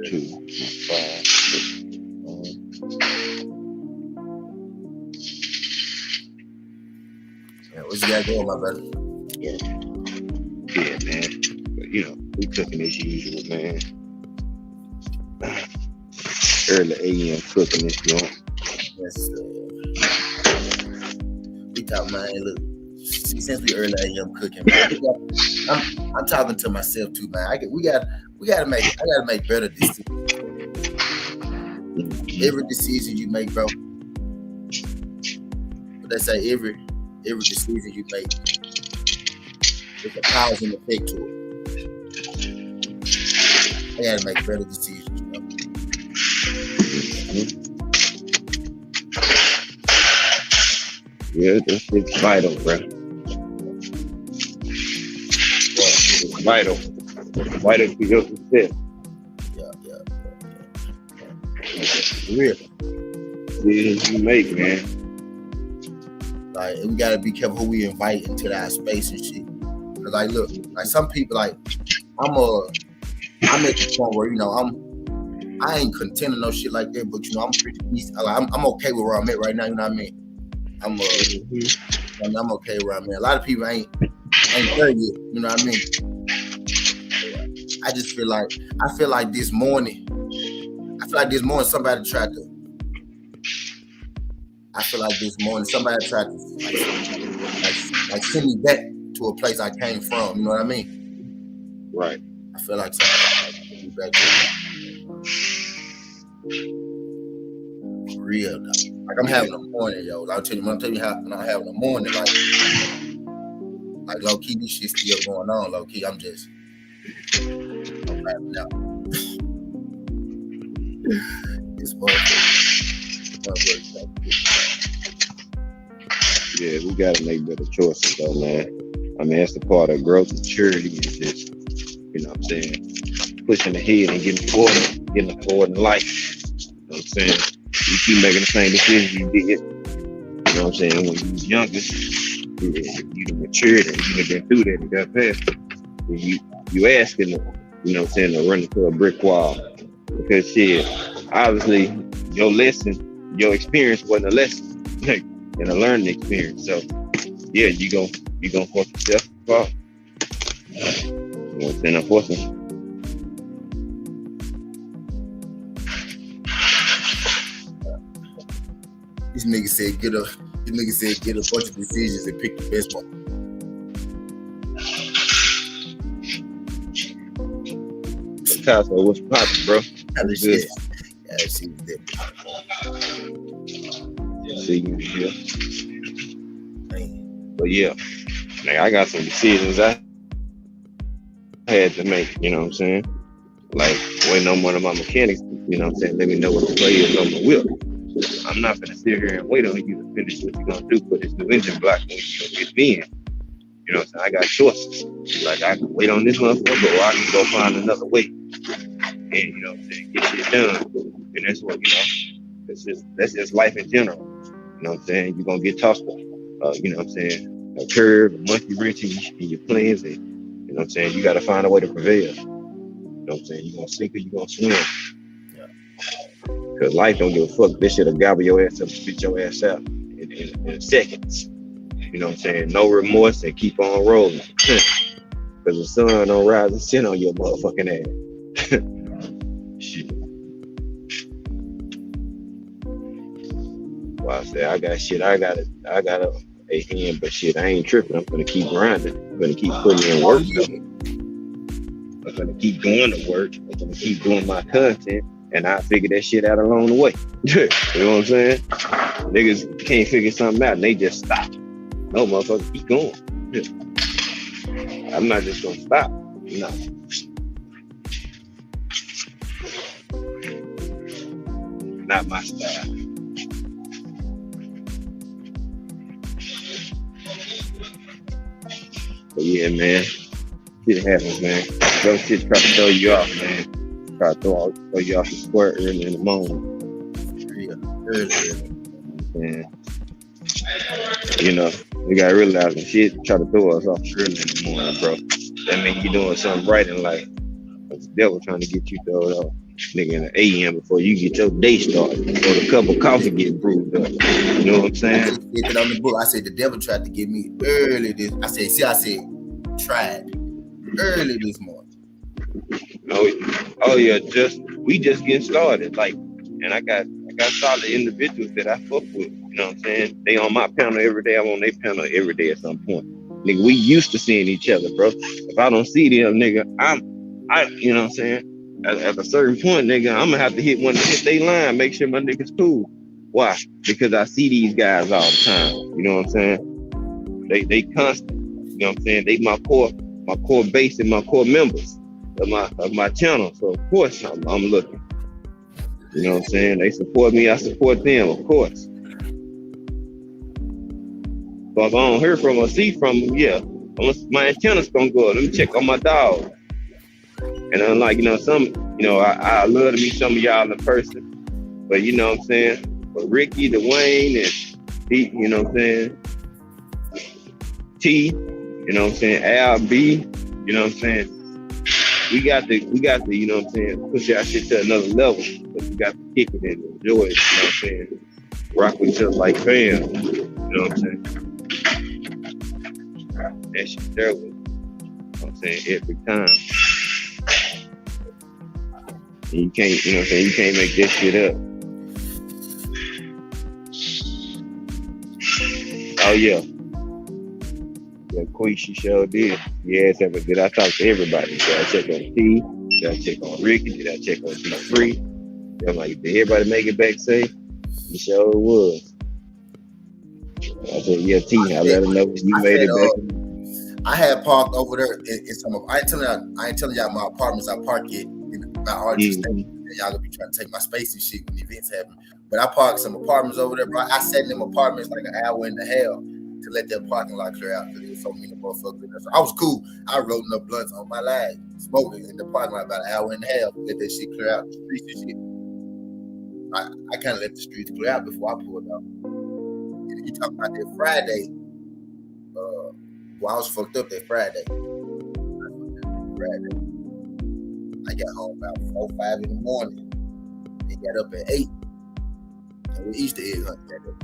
2, 5, 6, 7. What you got going, my brother? Yeah, man. But we cooking as usual, man. Early A.M cooking this joint. Yes, sir. We talking, man. Look, since we early A.M cooking, man, I'm talking to myself too, man. I gotta make better decisions. Every decision you make, bro. But they say every decision you make, there's a cause and effect to it. I gotta make better decisions, bro. Yeah, it's vital, bro. It's vital. It's vital for your success. Yeah. Real. Yeah, you make, man. Like, we gotta be careful who we invite into that space and shit. Cause like, look, like some people, like, I'm at the point where I ain't content or no shit like that, but I'm pretty decent. Like, I'm okay with where I'm at right now. You know what I mean? I'm okay where I'm at. A lot of people ain't there yet. You know what I mean? I just feel like this morning somebody tried to. I feel like this morning somebody tried to like send me back to a place I came from. You know what I mean? Right. I feel like somebody tried to send me back to for real though. Like I'm having a morning, yo. I'll tell you how I'm having a morning. Like low key, this shit still going on. Low key, I'm wrapping out. This motherfucker. Yeah, we gotta make better choices, though, man. I mean, that's the part of growth and maturity, is just, what I'm saying, pushing ahead and getting forward in life. You know what I'm saying? You keep making the same decisions you did. You know what I'm saying? When you was younger, you matured and you have been through that and got past it. And you asking them, to run into a brick wall. Because shit, obviously your experience wasn't a lesson. And a learning experience. So yeah, you gonna force yourself to fall. You know what I'm saying? Unfortunately. This nigga said get a bunch of decisions and pick the best one. So what's poppin', bro? That shit. Yeah, that shit was See you here. But yeah, man, I got some decisions I had to make, you know what I'm saying? Like waiting on one of my mechanics, you know what I'm saying, let me know what the play is on the wheel. I'm not gonna sit here and wait on you to finish what you're gonna do for this new engine block when you get in. You know what I'm saying? I got choices. Like I can wait on this motherfucker, or I can go find another way. And you know what I'm saying, get shit done. And that's what, you know, that's just life in general. You know what I'm saying? You're gonna get tossed up, you know what I'm saying, a curve, a monkey wrench in your plans, and you know what I'm saying, you gotta find a way to prevail. You know what I'm saying? You're gonna sink or you're gonna swim. Because life don't give a fuck. This shit'll gobble your ass up and spit your ass out in seconds. You know what I'm saying? No remorse and keep on rolling. Because the sun don't rise and sit on your motherfucking ass. Shit. Well, I say I got shit. I got a hand, but shit, I ain't tripping. I'm gonna keep grinding. I'm gonna keep putting in work. I'm gonna keep doing the work. I'm gonna keep doing my content. And I figure that shit out along the way. You know what I'm saying? Niggas can't figure something out and they just stop. No, motherfucker, keep going. I'm not just gonna stop. No. Not my style. But yeah, man. Shit happens, man. Those shit try to throw you off, man. Try to throw you off the square early in the morning. Yeah. You know, we gotta realize when shit try to throw us off early in the morning, bro. That means you're doing something right in life. It's the devil trying to get you thrown off, nigga, in the AM before you get your day started, before the cup of coffee get brewed up. You know what I'm saying? I said on the book, I said the devil tried to get me early this. I said tried early this morning. Oh yeah, we just getting started. Like, and I got solid individuals that I fuck with. You know what I'm saying? They on my panel every day. I'm on their panel every day at some point. Nigga, we used to seeing each other, bro. If I don't see them, nigga, you know what I'm saying? At a certain point, nigga, I'm gonna have to hit their line, make sure my niggas cool. Why? Because I see these guys all the time. You know what I'm saying? They constant. You know what I'm saying? They my core base and my core members of my channel. So of course I'm looking. You know what I'm saying? They support me, I support them, of course. So if I don't hear from or see from them, yeah, my antenna's gonna go up. Let me check on my dog. And unlike, you know, I love to meet some of y'all in person. But you know what I'm saying? But Ricky, Dwayne, and Pete, you know what I'm saying? T, you know what I'm saying? Al B, you know what I'm saying? We got to, you know what I'm saying, push our shit to another level. But we got to kick it and enjoy it, you know what I'm saying? Rock with each other like fam, you know what I'm saying? That shit there with, you know what I'm saying, every time. And you can't, you know what I'm saying, you can't make this shit up. Oh yeah. Queen, she sure did. Yes, but did I talk to everybody? Did I check on T? Did I check on Ricky? Did I check on T3? I'm like, did everybody make it back safe? He sure was. I said, yeah, T, I let her know you made it back. I had parked over there in some of. I ain't telling y'all my apartments. I park it in my RG station. Y'all gonna be trying to take my space and shit when events happen. But I parked some apartments over there, bro. I sat in them apartments like an hour and a half to let that parking lot clear out because there was so many motherfuckers in there. So I was cool. I rolling up blunts on my lag, smoking in the parking lot about an hour and a half to let that shit clear out the streets and shit. I kind of let the streets clear out before I pulled up. And you talking about that Friday? Well, I was fucked up that Friday. I got home about 4, 5 in the morning. And got up at 8. And we Easter egg hunting that day.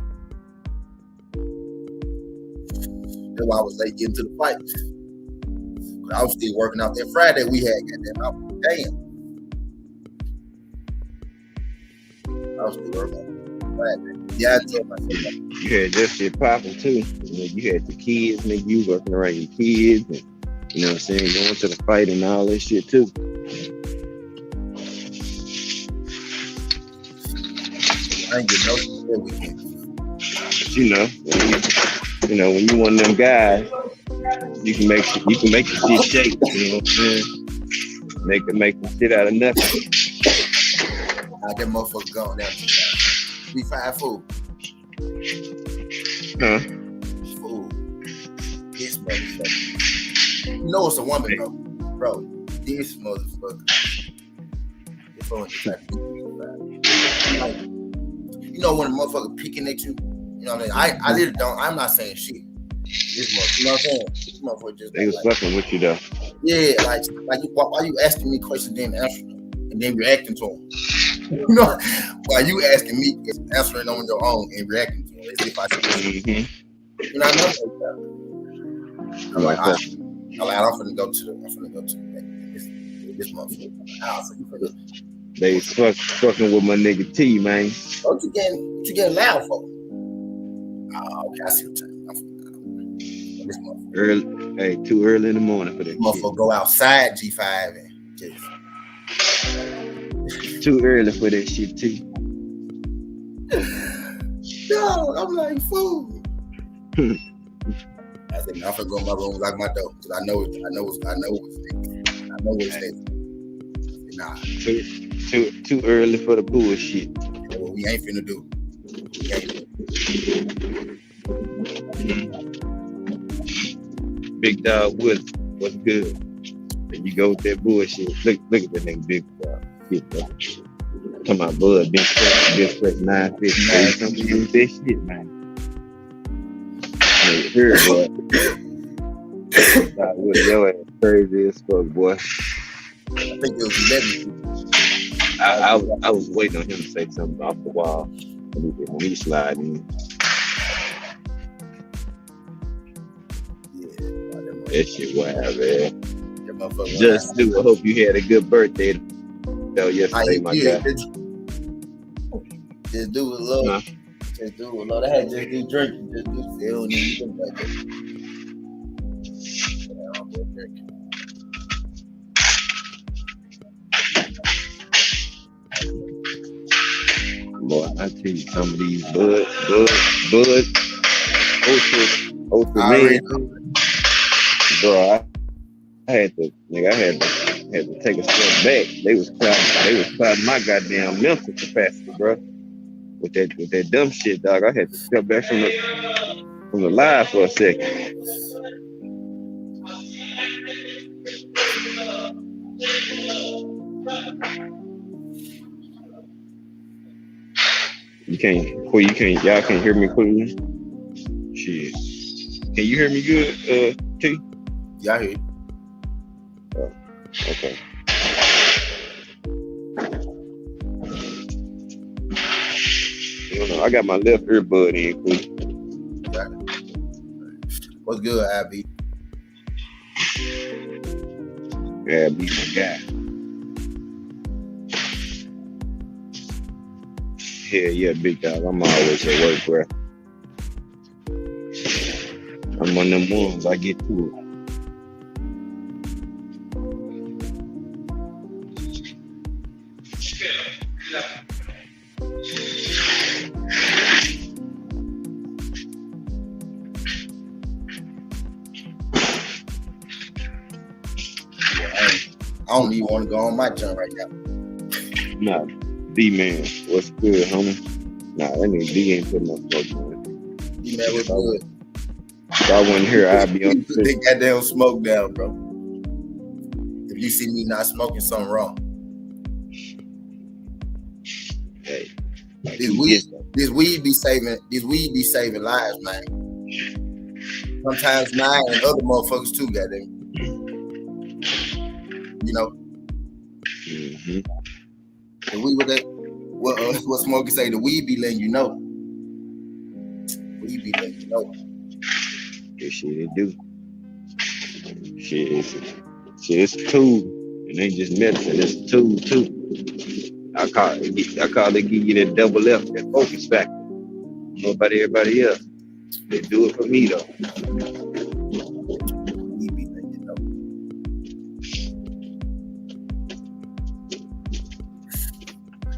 That's why I was late getting to the fight. But I was still working out that Friday we had. Goddamn, damn. I was still working on Friday. Yeah, I enjoy myself. You had that shit popping too. You had the kids, nigga. You working around your kids, and you know what I'm saying, going to the fight and all that shit too. I ain't getting no shit that weekend. But when you one of them guys, you can make the shit shake. You know what I'm saying? Make the shit out of nothing. I get motherfucker going down. We find food. Huh? Food. This motherfucker. You know it's a woman though, bro. This motherfucker. This one is like, you know when a motherfucker picking at you. You know what I mean? I literally don't. I'm not saying shit. This motherfucker. You know what I'm saying? This motherfucker just. They was fucking with you though. Yeah, like why you asking me questions then answering them and then reacting to them? You know, why you asking me answering on your own and reacting to them as if I should. Mm-hmm. You know what I mean? I'm like, I'm finna go to this motherfucker. So you finna. They fucking with my nigga T, man. What you getting loud for? Oh, okay, I see what you're saying. This motherfucker. Early, hey, too early in the morning for that Motherfucker shit. go outside G5 and just. Too early for that shit too. Yo, I'm like, fool. I said, I'm finna go in my room, lock my door, because I know what's next. Nah. Too early for the bullshit. What we ain't finna do. Big Dog Woods, what's good? And you go with that bullshit. Look at that nigga Big Dog. Shit, bro. Come on, bud. Bench press 950. Come use that shit, man. Here, boy. With your ass crazy as fuck, boy. I think it was 11. I was waiting on him to say something off the wall when he slide in. Yeah, that shit wild, man. That Just do. I hope you had a good birthday. Yesterday, my guy. Just do a little. Huh? Just do a little. They had just do drinking. Just do. They don't need to like that. Boy, I tell you, some of these bud, ultra men, bro. I had to take a step back. They was clouding my goddamn mental capacity, bro. With that dumb shit, dog. I had to step back from the live for a second. Y'all can't hear me clearly? Shit. Can you hear me good, T? Yeah, I hear you. Okay. I got my left earbud in, please. What's good, Abby? Yeah, be my guy. Yeah, big dog. I'm always at work, bro. I'm one of them ones. I get to it. I don't even want to go on my jump right now. Nah, D-Man. What's good, homie? Nah, that nigga D ain't putting no smoke on it. D-Man, what's good? If I wasn't here, I'd be on the big goddamn smoke down, bro. If you see me not smoking, something wrong. Hey, this weed be saving lives, man. Sometimes mine and other motherfuckers too, goddamn. You know. Mm-hmm. And we with that. What Smokey say? The weed be letting you know. Weed be letting you know. This shit it do. Shit, it's a tool. It ain't just medicine. It's a tool too. I call it give you that double F, that focus factor. know about everybody else. They do it for me though. We be thinking, though.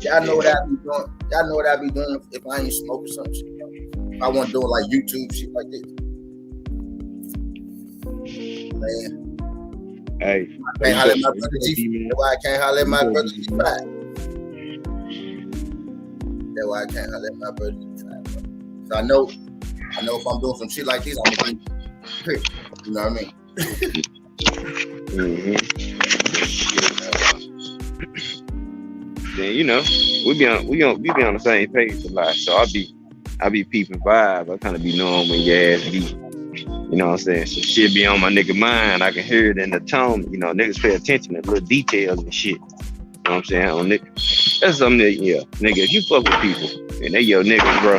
Y'all know what I be doing. Y'all know what I be doing if I ain't smoking some shit. If I want to do like YouTube shit like this. Man. Hey, I can't holler at my brother G. That's why I can't holler at my brother G5. That's why I can't holler at my brother G5. So I know if I'm doing some shit like this, I'm gonna be quick. You know what I mean? Then you know we be on the same page a lot. So I be peeping vibe. I kind of be knowing when your ass be. You know what I'm saying? So shit be on my nigga mind. I can hear it in the tone. You know, niggas pay attention to little details and shit. You know what I'm saying? That's something that, yeah, nigga, if you fuck with people and they your niggas, bro,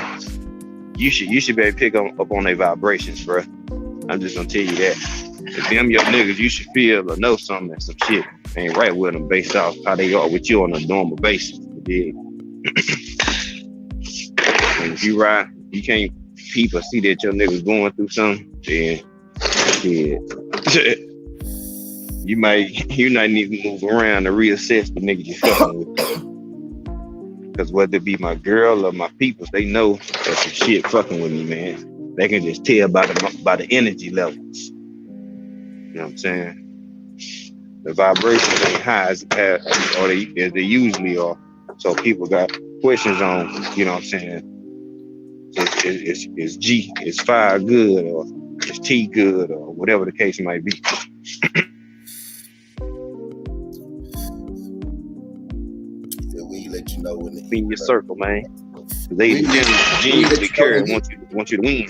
you should be able to pick up on their vibrations, bro. I'm just gonna tell you that. If them your niggas, you should feel or know something and some shit ain't right with them based off how they are with you on a normal basis. You dig? And if you ride, you can't people see that your niggas going through something, then shit. you might need to move around to reassess the niggas you fucking with. Because whether it be my girl or my peoples, they know that some shit fucking with me, man. They can just tell by the energy levels. You know what I'm saying? The vibrations ain't high as they usually are. So people got questions on, you know what I'm saying? Is fire good or is tea good or whatever the case might be. We let you know when Be in your circle, man. They genuinely care and want you to win.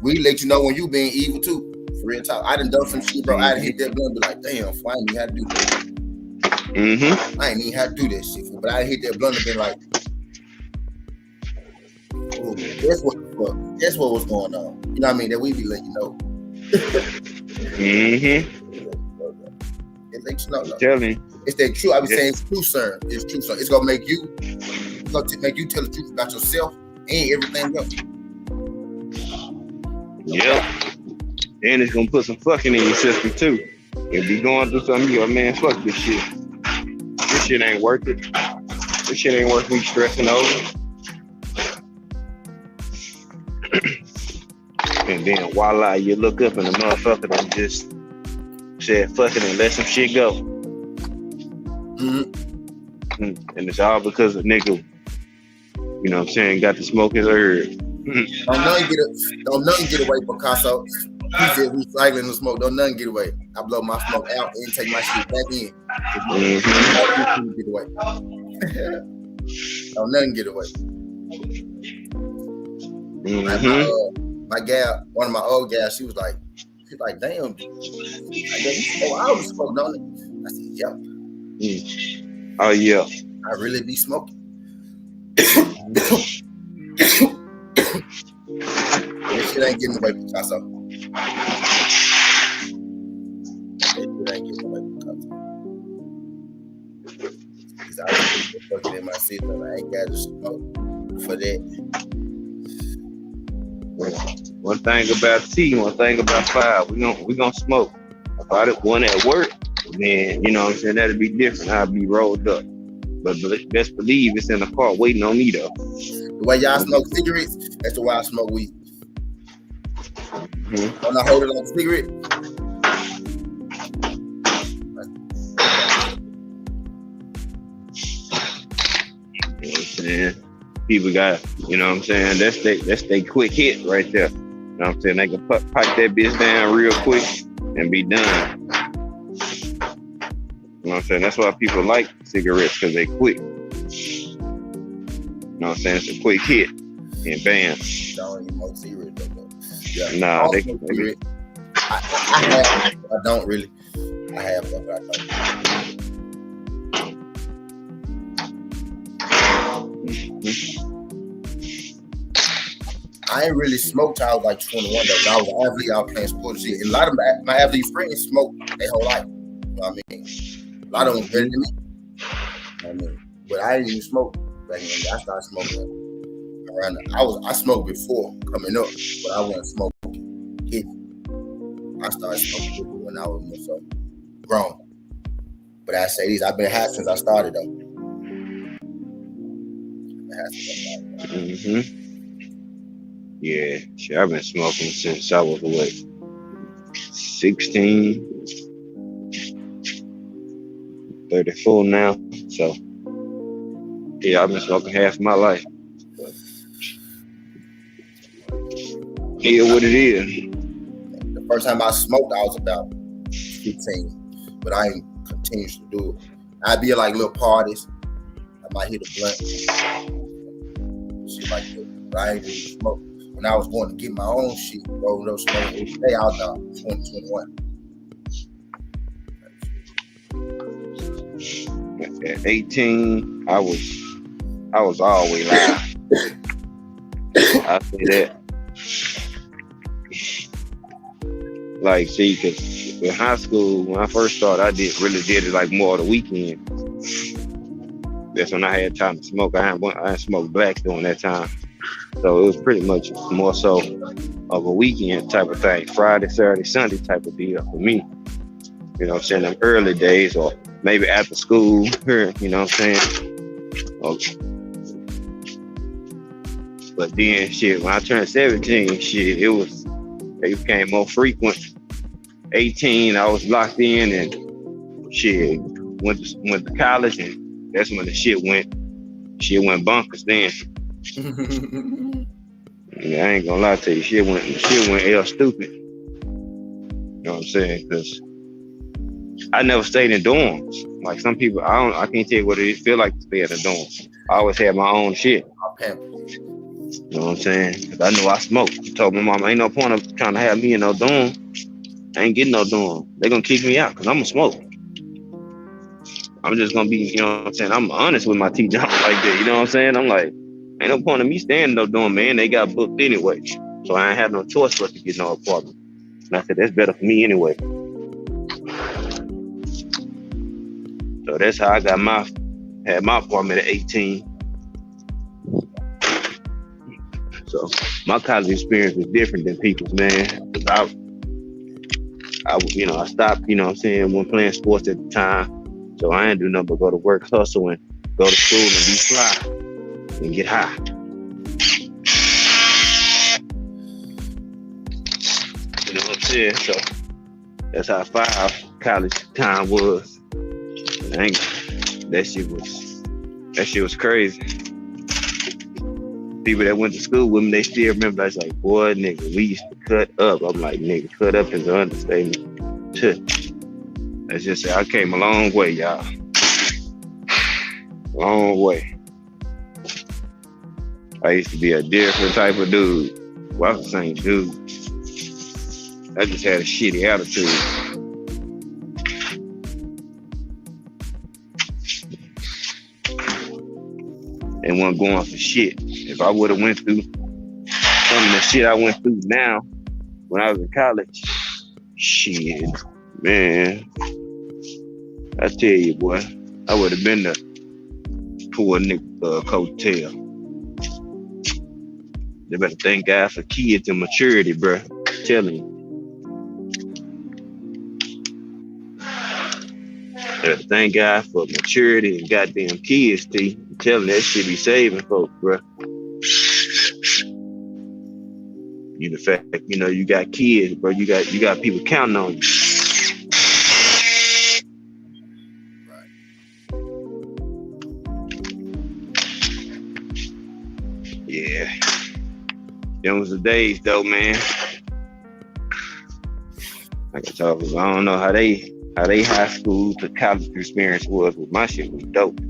We let you know when you being evil too. For real talk. I done some shit, bro. I done hit that blunt and be like, damn, I ain't even had to do that. I ain't even had to do that shit. But I done hit that blunt and been like, oh, that's what was going on. You know what I mean? That we be letting you know. It lets you know. Telling. It's that true. I be saying it's true, sir. It's true, sir. It's gonna make you tell the truth about yourself and everything else. Yep. And it's gonna put some fucking in your system too. If you going through something, you go, man, fuck this shit. This shit ain't worth it. This shit ain't worth me stressing over. And then voila, you look up and the motherfucker done just said fuck it and let some shit go. And it's all because a nigga, you know what I'm saying, got to smoke his herb. Don't nothing get away from Picasso. He said recycling the smoke. Don't nothing get away. I blow my smoke out and take my shit back in. Get away. Don't nothing get away. My gal, one of my old gals, she's like, damn, I guess you smoke. I always smoke, don't it? I said, yep. Oh yeah. I really be smoking. This shit ain't getting away from Picasso. Cause I was fucking in my system. I ain't got to smoke for that. One thing about tea, one thing about fire, we gonna smoke. If I did one at work, then you know what I'm saying, that'd be different. I'd be rolled up. But best believe it's in the car waiting on me though. The way y'all smoke cigarettes, that's the way I smoke weed. When I hold it like a cigarette. You know what I'm saying? People got, you know what I'm saying, that's they quick hit right there. You know what I'm saying? They can pipe that bitch down real quick and be done. You know what I'm saying? That's why people like cigarettes, because they quick. You know what I'm saying? It's a quick hit and bam. I don't even smoke cigarettes though. Yeah. Nah, I don't really. I have though, but I don't. I ain't really smoked till I was like 21 though. I was an athlete, I was playing sports and shit. And a lot of my athlete friends smoke their whole life. You know what I mean? A lot of them better than me. You know what I mean? But I didn't even smoke back then. I started smoking around. I smoked before coming up, but I wasn't smoking. I started smoking when I was more so grown. But I say these, I've been high since I started though. Mm-hmm. Yeah, shit, I've been smoking since I was 16, 34 now. So yeah, I've been smoking half my life. Yeah, what it is. The first time I smoked, I was about 15, but I ain't continued to do it. I'd be at like little parties. I might hit a blunt, shit like that. But I ain't really smoke. When I was going to get my own shit, rolled up smoking every day, I was about 2021. At 18, I was always loud. I say that. Like, see, because in high school, when I first started, I did it like more of the weekend. That's when I had time to smoke. I didn't smoke blacks during that time. So it was pretty much more so of a weekend type of thing. Friday, Saturday, Sunday type of deal for me. You know what I'm saying? Them early days or maybe after school here, you know what I'm saying? Okay. But then shit, when I turned 17, shit, it became more frequent. 18, I was locked in and shit, went to college, and that's when the shit went bonkers then. Yeah, I ain't gonna lie to you, shit went L stupid. You know what I'm saying? Because I never stayed in dorms. Like some people, I can't tell you what it feel like to stay in a dorm. I always had my own shit. You know what I'm saying? Cause I knew I smoked. I told my mama, ain't no point of trying to have me in no dorm. I ain't getting no dorm. They gonna kick me out because I'm gonna smoke. I'm just gonna be, you know what I'm saying? I'm honest with my teacher like that. You know what I'm saying? I'm like, ain't no point of me staying in no dorm, man. They got booked anyway. So I ain't have no choice but to get no apartment. And I said, that's better for me anyway. So that's how I had my apartment at 18. So my college experience was different than people's, man. Cause I stopped, you know what I'm saying, when playing sports at the time. So I didn't do nothing but go to work, hustle, and go to school and be fly and get high. You know what I'm saying? So that's how 5 college time was. That shit was crazy. People that went to school with me, they still remember. I was like, boy, nigga, we used to cut up. I'm like, nigga, cut up is an understatement. Let's just say I came a long way, y'all. Long way. I used to be a different type of dude. Well, I was the same dude. I just had a shitty attitude. And wasn't going for shit. If I would have went through some of the shit I went through now when I was in college, shit, man, I tell you, boy, I would have been the poor nigga coattail. They better thank God for kids and maturity, bro. I'm telling you. Thank God for maturity and goddamn kids, T. I'm telling you, that shit be saving folks, bro. You the fact, you know, you got kids, bro. You got people counting on you. Right. Yeah. Them was the days, though, man. I can talk. I don't know how they high school to college experience was, but my shit was dope.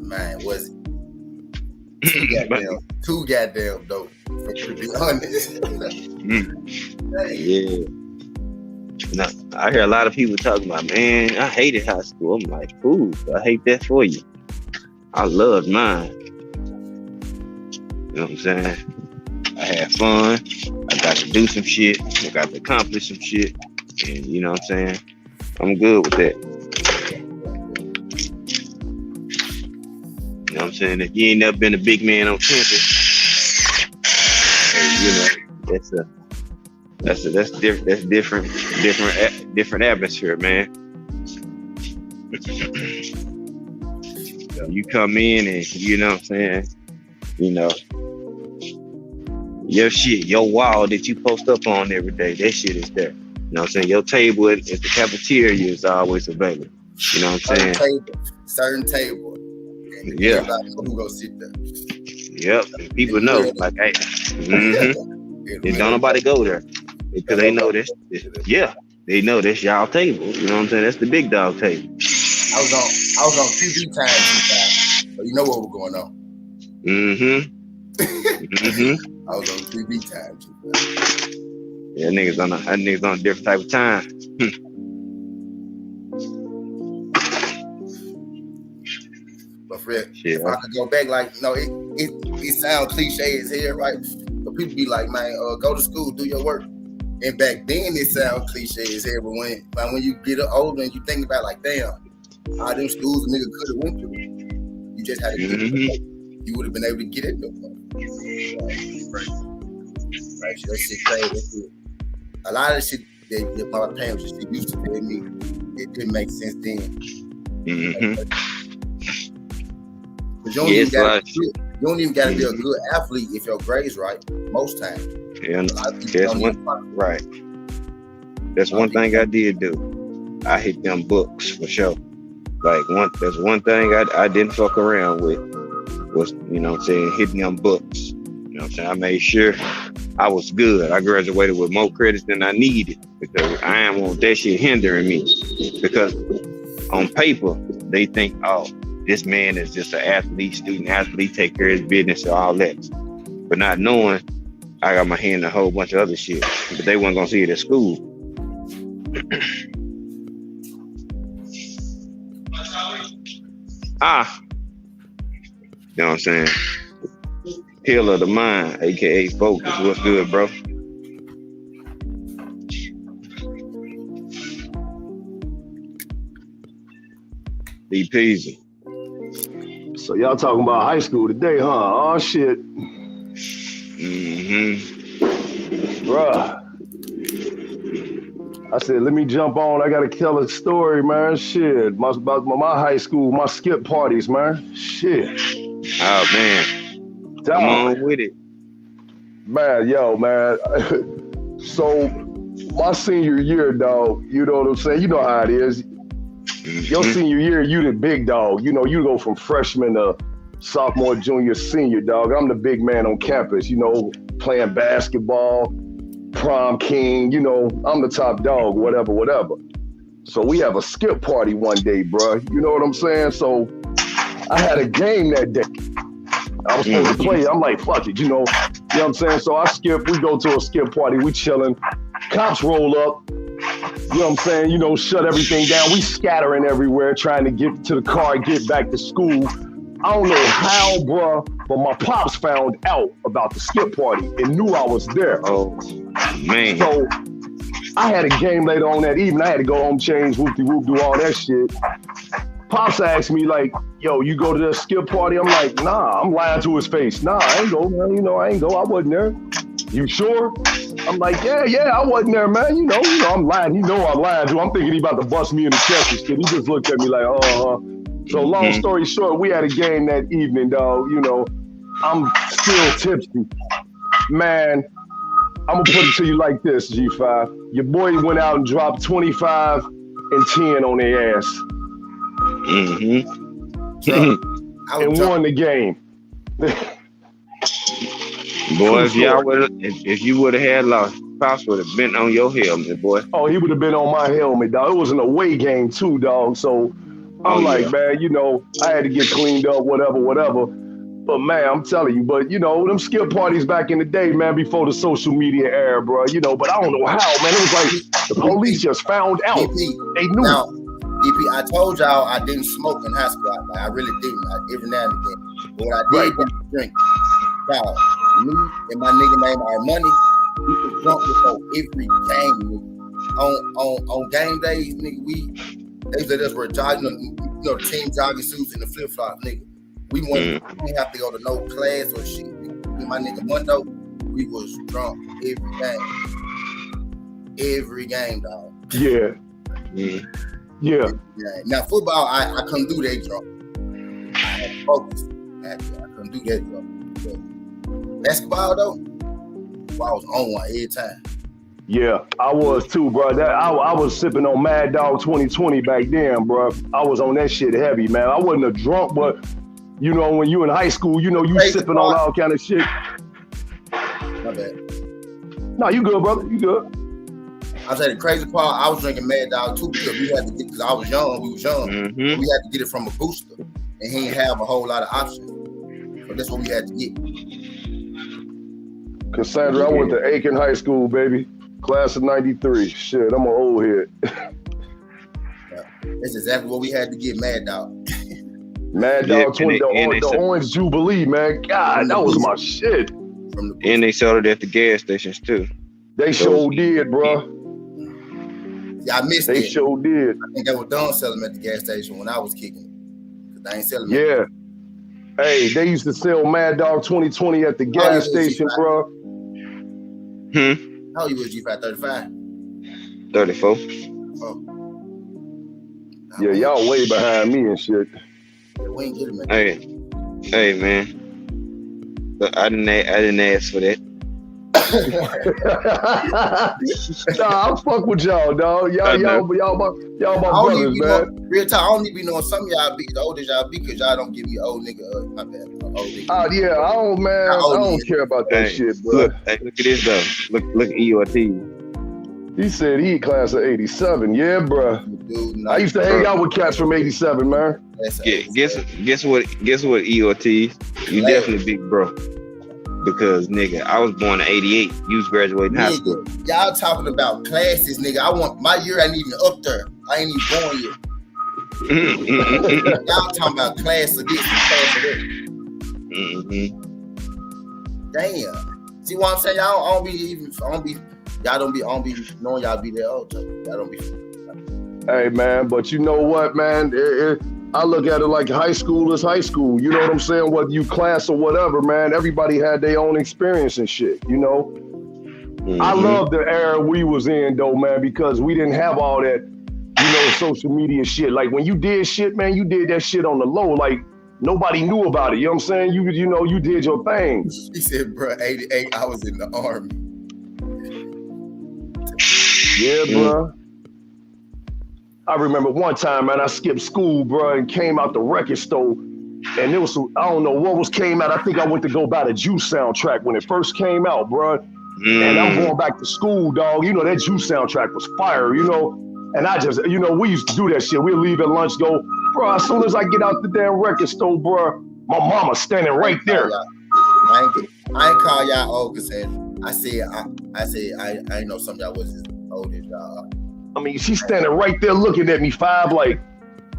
Man, was it? Too goddamn dope, to be honest. Yeah. Now, I hear a lot of people talking about, man, I hated high school. I'm like, ooh, I hate that for you. I loved mine. You know what I'm saying? I had fun. I got to do some shit. I got to accomplish some shit. And you know what I'm saying? I'm good with that. You know what I'm saying? If you ain't never been a big man on campus, you know, that's different atmosphere, man. You come in and you know what I'm saying, you know, your shit, your wall that you post up on every day, that shit is there. You know what I'm saying? Your table at the cafeteria is always available. You know what I'm saying? Certain table. Yeah. Everybody know who gonna sit there. Yep. And people know, like, hey, and don't nobody go there because they know this. Yeah, they know that's y'all table. You know what I'm saying? That's the big dog table. I was on QB time, so you know what was going on. I was on QB time. Yeah, niggas on a different type of time. But for real, if I could go back, like, no, it sounds cliche as hell, right? But people be like, man, go to school, do your work. And back then it sounds cliche as hell, but when you get older and you think about, like, damn, all them schools a nigga could have went through, you just had to get it. You would have been able to get it. Right, that shit crazy. A lot of shit that my parents used to tell me, it didn't make sense then. But you don't even gotta be a good athlete if your grades right most times. Yeah, that's one thing I did do. I hit them books for sure. Like there's one thing I didn't fuck around with was, you know what I'm saying, hitting them books. You know what I'm saying? I made sure I was good. I graduated with more credits than I needed because I didn't want that shit hindering me. Because on paper, they think, oh, this man is just an athlete, student athlete, take care of his business and all that. But not knowing I got my hand in a whole bunch of other shit. But they weren't gonna see it at school. You know what I'm saying? Hill of the mind, aka focus. What's good, bro? Be peasy. So y'all talking about high school today, huh? Oh shit. Bruh. I said, let me jump on. I gotta tell a story, man. Shit. About my high school, my skip parties, man. Shit. Oh man. Come on with it. Man, man. So my senior year, dog, you know what I'm saying? You know how it is. Your senior year, you the big dog. You know, you go from freshman to sophomore, junior, senior, dog. I'm the big man on campus, you know, playing basketball, prom king, you know, I'm the top dog, whatever. So we have a skip party one day, bro. You know what I'm saying? So I had a game that day. I was supposed to play. I'm like, fuck it, you know what I'm saying? So I skip, we go to a skip party, we chilling. Cops roll up, you know what I'm saying? You know, shut everything down. We scattering everywhere, trying to get to the car, get back to school. I don't know how, bruh, but my pops found out about the skip party and knew I was there. Oh, man. So I had a game later on that evening. I had to go home, change, whoop-de-whoop, do all that shit. Pops asked me, like, yo, you go to the skip party? I'm like, nah, I'm lying to his face. Nah, I ain't go, man. You know, I ain't go. I wasn't there. You sure? I'm like, yeah, I wasn't there, man. You know, I'm lying. You know I'm lying to him. I'm thinking he about to bust me in the chest and shit. He just looked at me like, So long story short, we had a game that evening, dog. You know, I'm still tipsy. Man, I'm gonna put it to you like this, G5. Your boy went out and dropped 25 and 10 on their ass. And won the game. Boy, if you would have had lost, Pops would have been on your helmet, boy. Oh, he would have been on my helmet, dog. It was an away game too, dog. So I'm man, you know, I had to get cleaned up, whatever. But man, I'm telling you, but you know, them skip parties back in the day, man, before the social media era, bro, you know, but I don't know how, man. It was like the police just found out. They knew. Now, DP, I told y'all I didn't smoke in high school. I really didn't. Every now and again. But what I did was drink. Now, me and my nigga named Our Money, we was drunk before every game. On game days, nigga, they let us wear jogging, you know, the team jogging suits and the flip-flop, nigga. We didn't have to go to no class or shit. Me and my nigga Mundo, we was drunk every game, dog. Yeah. Now football, I couldn't do that drunk. I had to focus. I couldn't do that drunk. But basketball though, I was on one every time. Yeah, I was too, bro. I was sipping on Mad Dog 2020 back then, bro. I was on that shit heavy, man. I wasn't a drunk, but you know, when you in high school, you know, you sipping on all kind of shit. My bad. No, you good, brother. You good. I said the crazy part, I was drinking Mad Dog too because we had to get, because I was young, we was young. Mm-hmm. We had to get it from a booster, and he didn't have a whole lot of options. So that's what we had to get. Cassandra, I went to Aiken High School, baby. Class of 93. Shit, I'm an old head. That's exactly what we had to get, Mad Dog. Mad Dog 20, the Orange Jubilee, man. God, that was my shit. And they sold it at the gas stations too. They sure did, bro. Yeah, I missed it. They sure did. I think they were done selling them at the gas station when I was kicking it. They ain't selling them. Yeah. Hey, they used to sell Mad Dog 2020 at the gas station, bro. How old you was, G5? 35? 34. Oh. Yeah, y'all way behind me and shit. Yeah, we ain't getting it. Hey, man. But I didn't ask for that. Nah, I fuck with y'all, dog. Y'all my brothers, man. Real talk, I don't need to be knowing some of y'all be the oldest y'all be because y'all don't give me old nigga. My bad. Old nigga. Yeah, I don't, man. I don't care about that shit, bro. Look at this though. Look at EOT. He said he class of 87. Yeah, bro. Dude, I used to hang out with cats from 87, man. Guess what EOT? You definitely big bro. Because nigga, I was born in 88. You was graduating high school. Y'all talking about classes, nigga. I want my year ain't even up there. I ain't even born yet. Y'all talking about class of this and class of that. Damn. See what I'm saying? I don't be knowing y'all be there all the time. Y'all don't be. Hey man, but you know what, man? I look at it like high school is high school. You know what I'm saying? Whether you class or whatever, man, everybody had their own experience and shit, you know? I love the era we was in though, man, because we didn't have all that, you know, social media shit. Like when you did shit, man, you did that shit on the low. Like nobody knew about it. You know what I'm saying? You know, you did your thing. He said, bro, 88, I was in the army. Yeah, bro. I remember one time, man, I skipped school, bro, and came out the record store, and there was some, I don't know what came out. I think I went to go buy the Juice soundtrack when it first came out, bro. And I'm going back to school, dog. You know, that Juice soundtrack was fire, you know? And I just, you know, we used to do that shit. We'd leave at lunch, go, bro, as soon as I get out the damn record store, bro, my mama standing right there. I ain't call y'all old, because I said I know some of y'all was as old as y'all. I mean, she's standing right there looking at me, Five, like,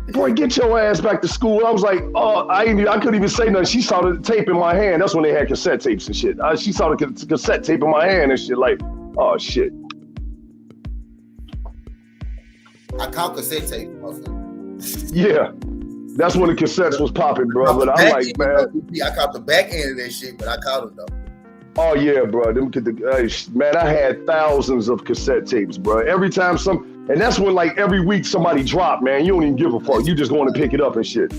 boy, get your ass back to school. I was like, oh, I couldn't even say nothing. She saw the tape in my hand. That's when they had cassette tapes and shit. She saw the cassette tape in my hand and shit, like, oh, shit. I caught cassette tape. Yeah. That's when the cassettes was popping, bro. But I'm like, man. I caught the back end of that shit, but I caught them, though. Oh yeah, bro. Man, I had thousands of cassette tapes, bro. Every time and that's when like every week somebody dropped, man. You don't even give a fuck. You just going to pick it up and shit.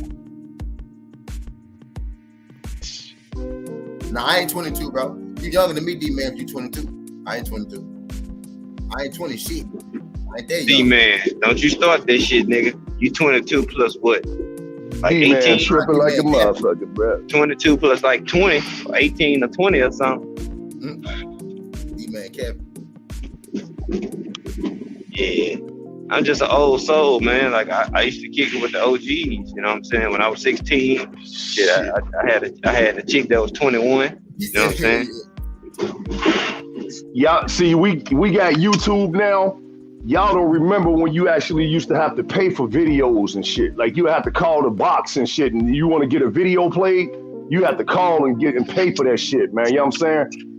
Nah, I ain't 22, bro. You younger than me, D-man. You 22. I ain't 22. I ain't 20 shit. I ain't that young. D-man, don't you start that shit, nigga. You 22 plus what? Like 18, tripping like a motherfucker, bro. 22 plus like 20, or 18 or 20 or something. D-man, Kevin. Yeah, I'm just an old soul, man. Like I used to kick it with the OGs. You know what I'm saying? When I was 16, shit, I had a chick that was 21. You know what I'm saying? Y'all see, we got YouTube now. Y'all don't remember when you actually used to have to pay for videos and shit. Like you have to call the box and shit, and you want to get a video played, you have to call and pay for that shit, man. You know what I'm saying?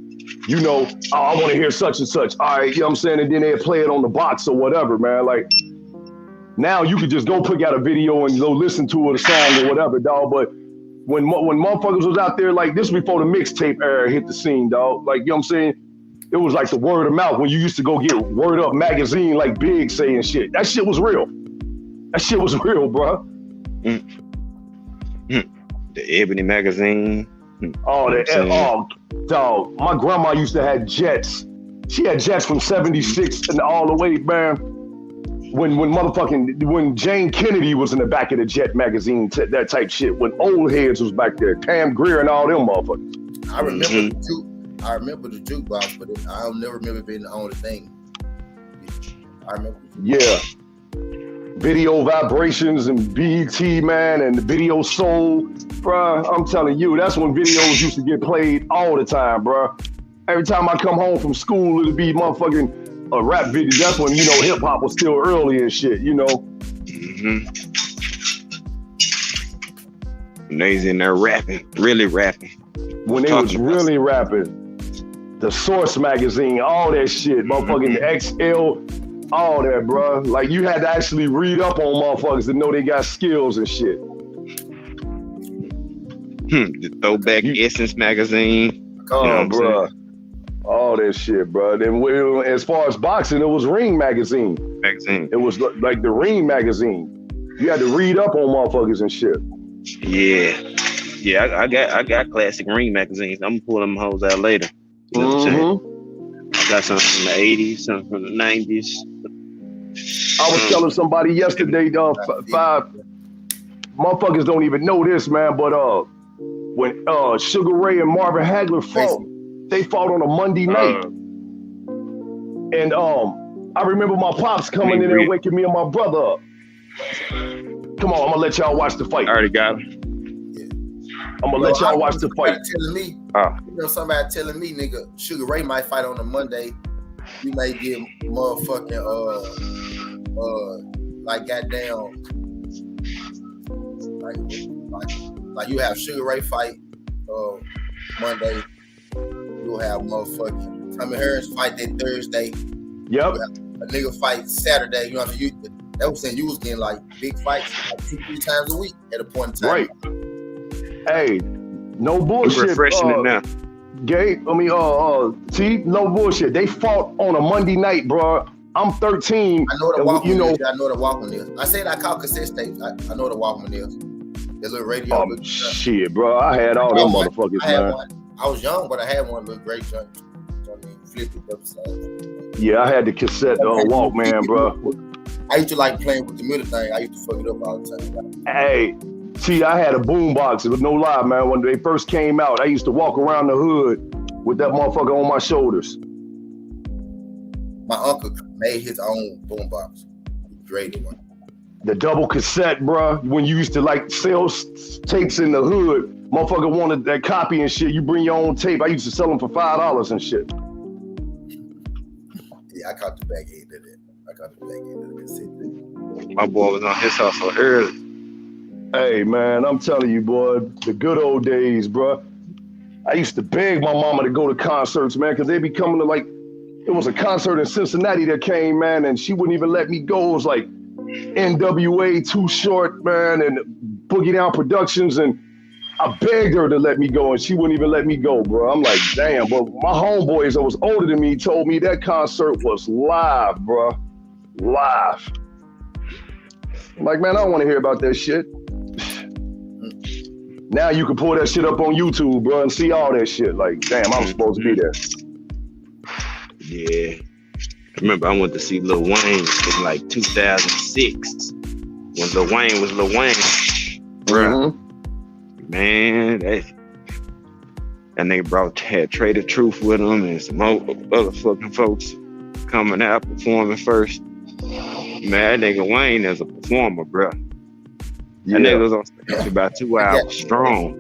You know, oh, I want to hear such and such. All right, you know what I'm saying? And then they'll play it on the box or whatever, man. Like now you could just go pick out a video and go listen to it, a song or whatever, dog. But when motherfuckers was out there, like this before the mixtape era hit the scene, dog. Like, you know what I'm saying? It was like the word of mouth when you used to go get Word Up magazine, like Big saying shit. That shit was real. That shit was real, bro. The Ebony magazine. Oh, dog. My grandma used to have Jets. She had Jets from 76 and all the way, man. When Jane Kennedy was in the back of the Jet magazine, that type shit. When old heads was back there, Pam Grier and all them motherfuckers. I remember the jukebox, but I don't never remember being the only thing. I remember. Yeah. Video Vibrations and BET, man, and the Video Soul, bruh. I'm telling you, that's when videos used to get played all the time, bruh. Every time I come home from school, it'd be motherfucking a rap video. That's when, you know, hip hop was still early and shit, you know. When they was in there rapping, really rapping. When they was really rapping. The Source magazine, all that shit, motherfucking XL. All that, bro. Like, you had to actually read up on motherfuckers to know they got skills and shit. The Throwback Essence magazine. Oh, bro. All that shit, bro. Then, as far as boxing, it was Ring magazine. It was like the Ring magazine. You had to read up on motherfuckers and shit. Yeah. I got classic Ring magazines. I'm gonna pull them hoes out later. You know what I'm saying? I got some from the 80s, some from the 90s. I was telling somebody yesterday, five motherfuckers don't even know this, man, but when Sugar Ray and Marvin Hagler fought, they fought on a Monday night. And I remember my pops coming in there and waking me and my brother up. Come on, I'm gonna let y'all watch the fight. I already got him. I'm gonna let y'all watch the fight. Somebody telling me, nigga, Sugar Ray might fight on a Monday. You may get motherfucking like goddamn like you have Sugar Ray fight Monday. You'll have motherfucking Tommy Harris fight that Thursday. Yep. A nigga fight Saturday. You know what I mean? That was saying you was getting like big fights like 2-3 times a week at a point in time. Right. Hey, no bullshit. Refreshing it now. T, no bullshit. They fought on a Monday night, bro. I'm 13. I know what a Walkman is. I know what a Walkman is. I said I call cassette tapes. I know what a Walkman is. That little radio. Shit, bro. I had all them motherfuckers, man. I was young, but I had one little great junk. Flipped it upside. Yeah, I had the cassette Walkman, bro. I used to like playing with the middle thing. I used to fuck it up all the time. Hey, see, I had a boombox. It was no lie, man. When they first came out, I used to walk around the hood with that motherfucker on my shoulders. My uncle made his own boombox. He created one. The double cassette, bro. When you used to like sell tapes in the hood, motherfucker wanted that copy and shit. You bring your own tape. I used to sell them for $5 and shit. Yeah, I caught the back end of it. I caught the back end of the cassette. My boy was on his hustle early. Hey, man, I'm telling you, boy, the good old days, bro. I used to beg my mama to go to concerts, man, because they be coming to like, it was a concert in Cincinnati that came, man, and she wouldn't even let me go. It was like NWA, Too Short, man, and Boogie Down Productions, and I begged her to let me go, and she wouldn't even let me go, bro. I'm like, damn, but my homeboys that was older than me told me that concert was live, bro. Live. I'm like, man, I don't want to hear about that shit. Now you can pull that shit up on YouTube, bro, and see all that shit. Like, damn, I was supposed to be there. Yeah. I remember I went to see Lil Wayne in like 2006. When Lil Wayne was Lil Wayne. Bruh. Mm-hmm. Man, that nigga had Trade of Truth with him and some other fucking folks coming out performing first. Man, that nigga Wayne is a performer, bro. That nigga was on stage for about 2 hours strong.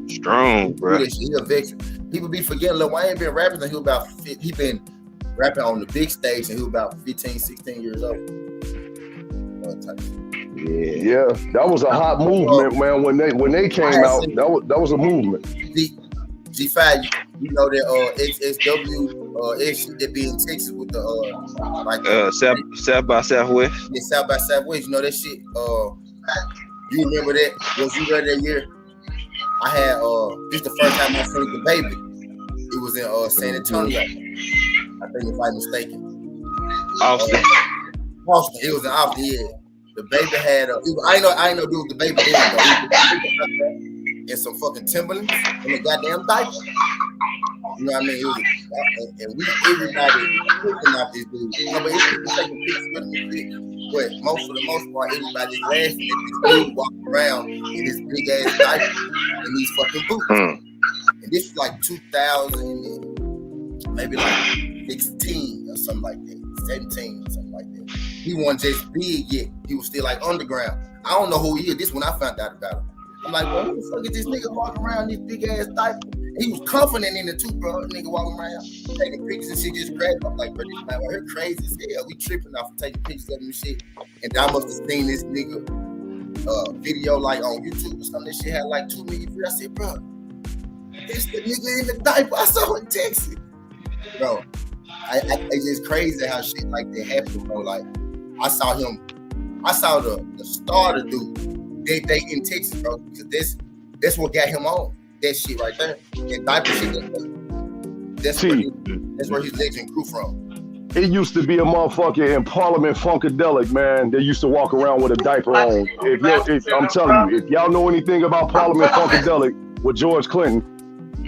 Strong, bro. He a veteran. People be forgetting Lil Wayne been rapping and he been rapping on the big stage and he was about 15, 16 years old. Yeah, that was a hot movement, man. When they came out, that was a movement. G5, you know that XSW that be in Texas with the South by Southwest. Yeah, South by Southwest. You know that shit. You remember that? Was you there that year? I had this the first time I seen the baby. It was in San Antonio. I think if I'm mistaken. Austin. Austin. It was in Austin, yeah. The baby had I ain't know dude the baby did and some fucking Timberlands and a goddamn diaper. You know what I mean? It was, and we everybody looking at this dude. You know, but it's people taking pictures with him and shit. But for the most part, everybody's laughing at this dude walking around in this big ass diaper and these fucking boots. And this is like 2000, maybe like 16 or something like that, 17 or something like that. He wasn't just big yet. He was still like underground. I don't know who he is. This when I found out about him. I'm like, well, who the fuck is this nigga walking around this big ass diaper? He was confident in it too, bro. Nigga walking around taking pictures and shit, just crazy. I'm like, bro, this man, we're crazy as hell. We tripping off of taking pictures of him and shit. And I must have seen this nigga video like on YouTube or something. This shit had like 2 million views. I said, bro, it's the nigga in the diaper I saw in Texas, bro. It's just crazy how shit like that happened, bro. Like I saw the starter dude that day in Texas, bro, because that's what got him on. That shit right there. That diaper shit. That's where his legend grew from. It used to be a motherfucker in Parliament Funkadelic, man. They used to walk around with a diaper on. I'm telling you, if y'all know anything about Parliament Funkadelic with George Clinton,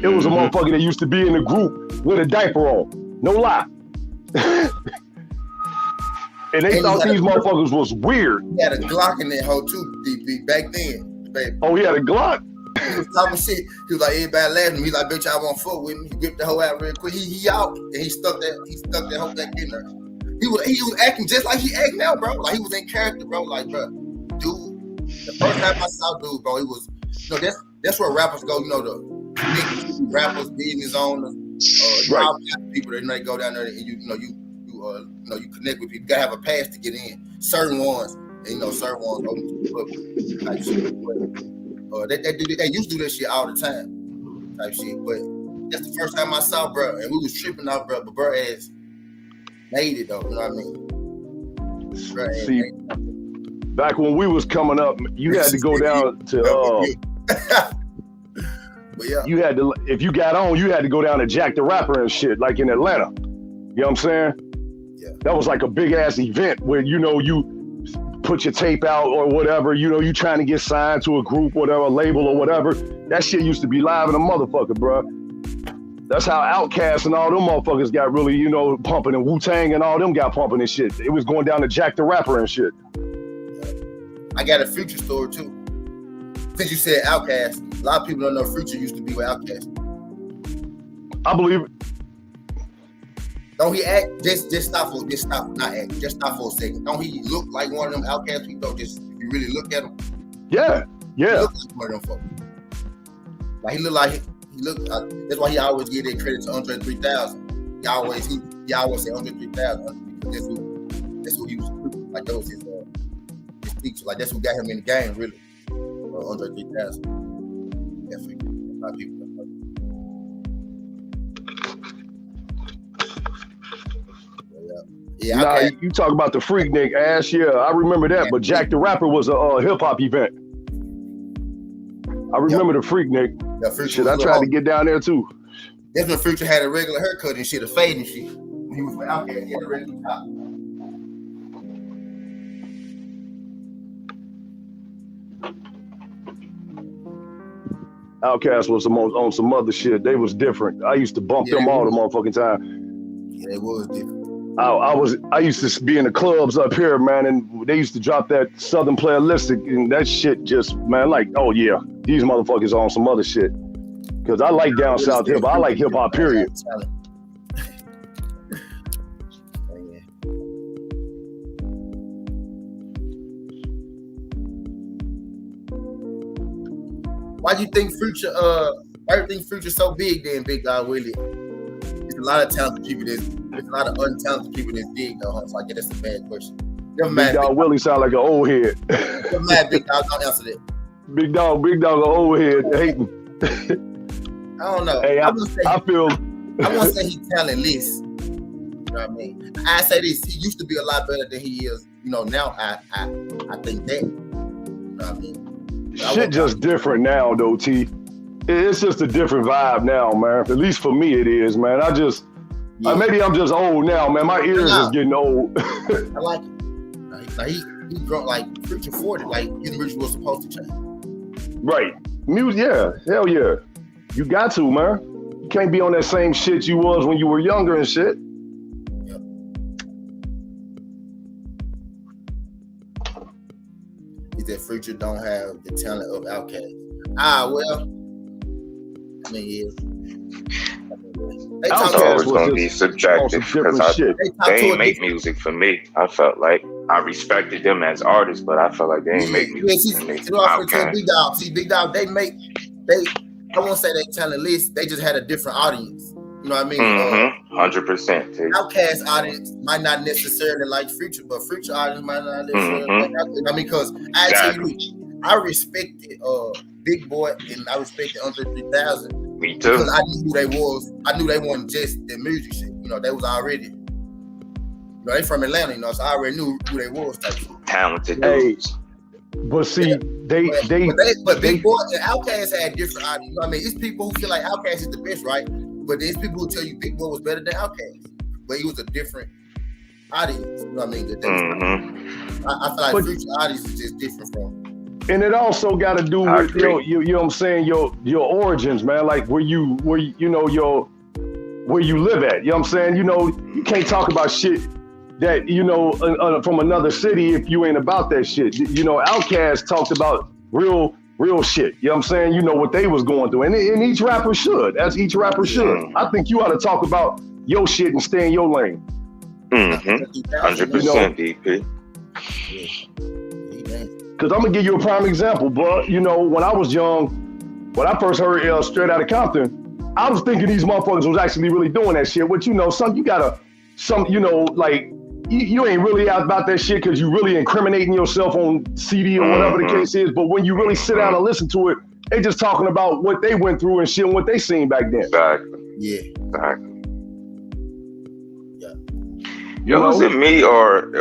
it was a motherfucker that used to be in the group with a diaper on. No lie. And they thought these motherfuckers was weird. He had a Glock in that hoe too, DP, back then, baby. Oh, he had a Glock? He was talking shit. He was like, everybody laughing. He's like, bitch, I won't fuck with me. He whipped the hoe out real quick. He out and he stuck that hoe back in there. He was acting just like he act now, bro. Like he was in character, bro. Like, bro, dude. The first time I saw dude, bro, it was, you know, that's where rappers go. You know, the rappers, business owners, right. People that they go down there and you connect with people. You gotta have a pass to get in. Certain ones, certain ones open to the public type shit. They used to do that shit all the time, type shit. But that's the first time I saw bro, and we was tripping out, bro. But bro ass made it though. You know what I mean? See, back when we was coming up, you had to go down to. But yeah, you had to. If you got on, you had to go down to Jack the Rapper and shit, like in Atlanta. You know what I'm saying? Yeah. That was like a big ass event where you put your tape out or whatever, you trying to get signed to a group, whatever, label or whatever. That shit used to be live in a motherfucker, bro. That's how Outkast and all them motherfuckers got really, pumping, and Wu-Tang and all them got pumping and shit. It was going down to Jack the Rapper and shit. I got a Future story too. Since you said Outkast, a lot of people don't know Future used to be with Outkast. I believe it. Don't he act? Just stop for a second. Don't he look like one of them Outkast people? Just if you really look at him. Yeah. He look like one of them folks. Like he look. That's why he always give that credit to Andre 3000. He always say Andre 3000 because that's who he was like. That was his teacher. Like that's who got him in the game, really. Andre 3000. Definitely. A lot of people. Yeah, nah, you talk about the Freaknik ass, yeah, I remember that. But Jack the Rapper was a hip hop event. I remember the Freaknik. Shit, I tried to get down there too. That's when Future had a regular haircut and shit, a fade and shit. When he was out there, he had a regular top. Outkast was on some other shit. They was different. I used to bump them all the motherfucking time. Yeah, it was different. I used to be in the clubs up here, man, and they used to drop that Southern Playalistic, and that shit just, man, like, oh yeah, these motherfuckers on some other shit. Cause I like down south hip hop. I like hip hop, period. Why do you think Future? Everything Future's so big, then, Big Dog Willie? There's a lot of talented people. There's a lot of untalented people that's big, though. Huh? So I guess that's a bad question. Big Dog Willie sound like an old head. You're mad, Big Dog. Don't answer that. Big Dog, an old head hating. I don't know. Hey, I feel. I won't say he's talentless. You know what I mean? I say this. He used to be a lot better than he is. Now I think that. You know what I mean? Shit just different now, though, T. It's just a different vibe now, man. At least for me, it is, man. Maybe I'm just old now, man. My ears is getting old. I like it. Like he grown like preaching 40, like his music was supposed to change. Right. Music, yeah. Hell yeah. You got to, man. You can't be on that same shit you was when you were younger and shit. Yep. Is that Future don't have the talent of Outkast? Well, I mean, yeah. It's always going to be subjective because they ain't make music for me. I felt like I respected them as artists, but I felt like they ain't make music for me. Big Dog, I won't say they talentless, they just had a different audience. You know what I mean? 100%. Outkast audience might not necessarily like Future, but Future audience might not necessarily like Outkast. I mean, because I respected Big Boy and I respected Under 3000. Me too. Because I knew who they was. I knew they wasn't just the music shit. You know, they was already. You know, they from Atlanta. You know, so I already knew who they was. Type shit. Talented dudes. But see, but Big Boy and Outkast had different audience. You know what I mean? It's people who feel like Outkast is the best, right? But there's people who tell you Big Boy was better than Outkast, but he was a different audience. You know what I mean? I feel like Future audience is just different from. And it also got to do with you know what I'm saying, your origins, man. Like where you live at. You know what I'm saying? You know, you can't talk about shit that, you know, from another city if you ain't about that shit. You know, Outkast talked about real shit. You know what I'm saying? You know what they was going through. And each rapper should, as each rapper should. I think you ought to talk about your shit and stay in your lane. 100% DP. Because I'm going to give you a prime example, bro. You know, when I was young, when I first heard Straight Outta Compton, I was thinking these motherfuckers was actually really doing that shit. But, you know, you know, like, you ain't really out about that shit because you really incriminating yourself on CD or whatever the case is. But when you really sit down and listen to it, they just talking about what they went through and shit and what they seen back then. Exactly. Yeah. Exactly. Yeah. Was it me or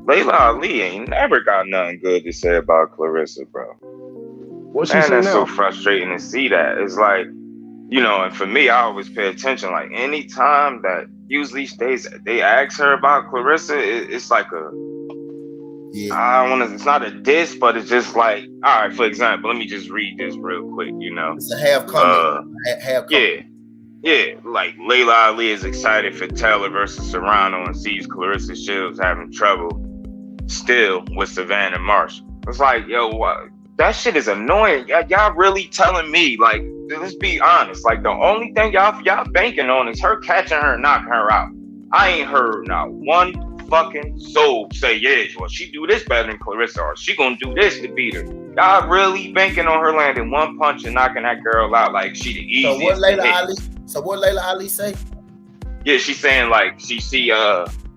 Layla Ali ain't never got nothing good to say about Clarissa, bro. What's she saying now? So frustrating to see that. It's like, you know, and for me, I always pay attention. Like any time that usually they ask her about Clarissa, it's like I don't want to. It's not a diss, but it's just like, all right. For example, let me just read this real quick. You know, it's a half comment. Yeah. Like Layla Ali is excited for Taylor versus Serrano and sees Clarissa Shields having trouble still with Savannah Marsh. It's like, yo, that shit is annoying. Y'all really telling me, like, let's be honest. Like, the only thing y'all banking on is her catching her and knocking her out. I ain't heard not one fucking soul say, yeah, well, she do this better than Clarissa, or she gonna do this to beat her. Y'all really banking on her landing one punch and knocking that girl out like she the easiest. So what Layla Ali say? Yeah, she's saying like she see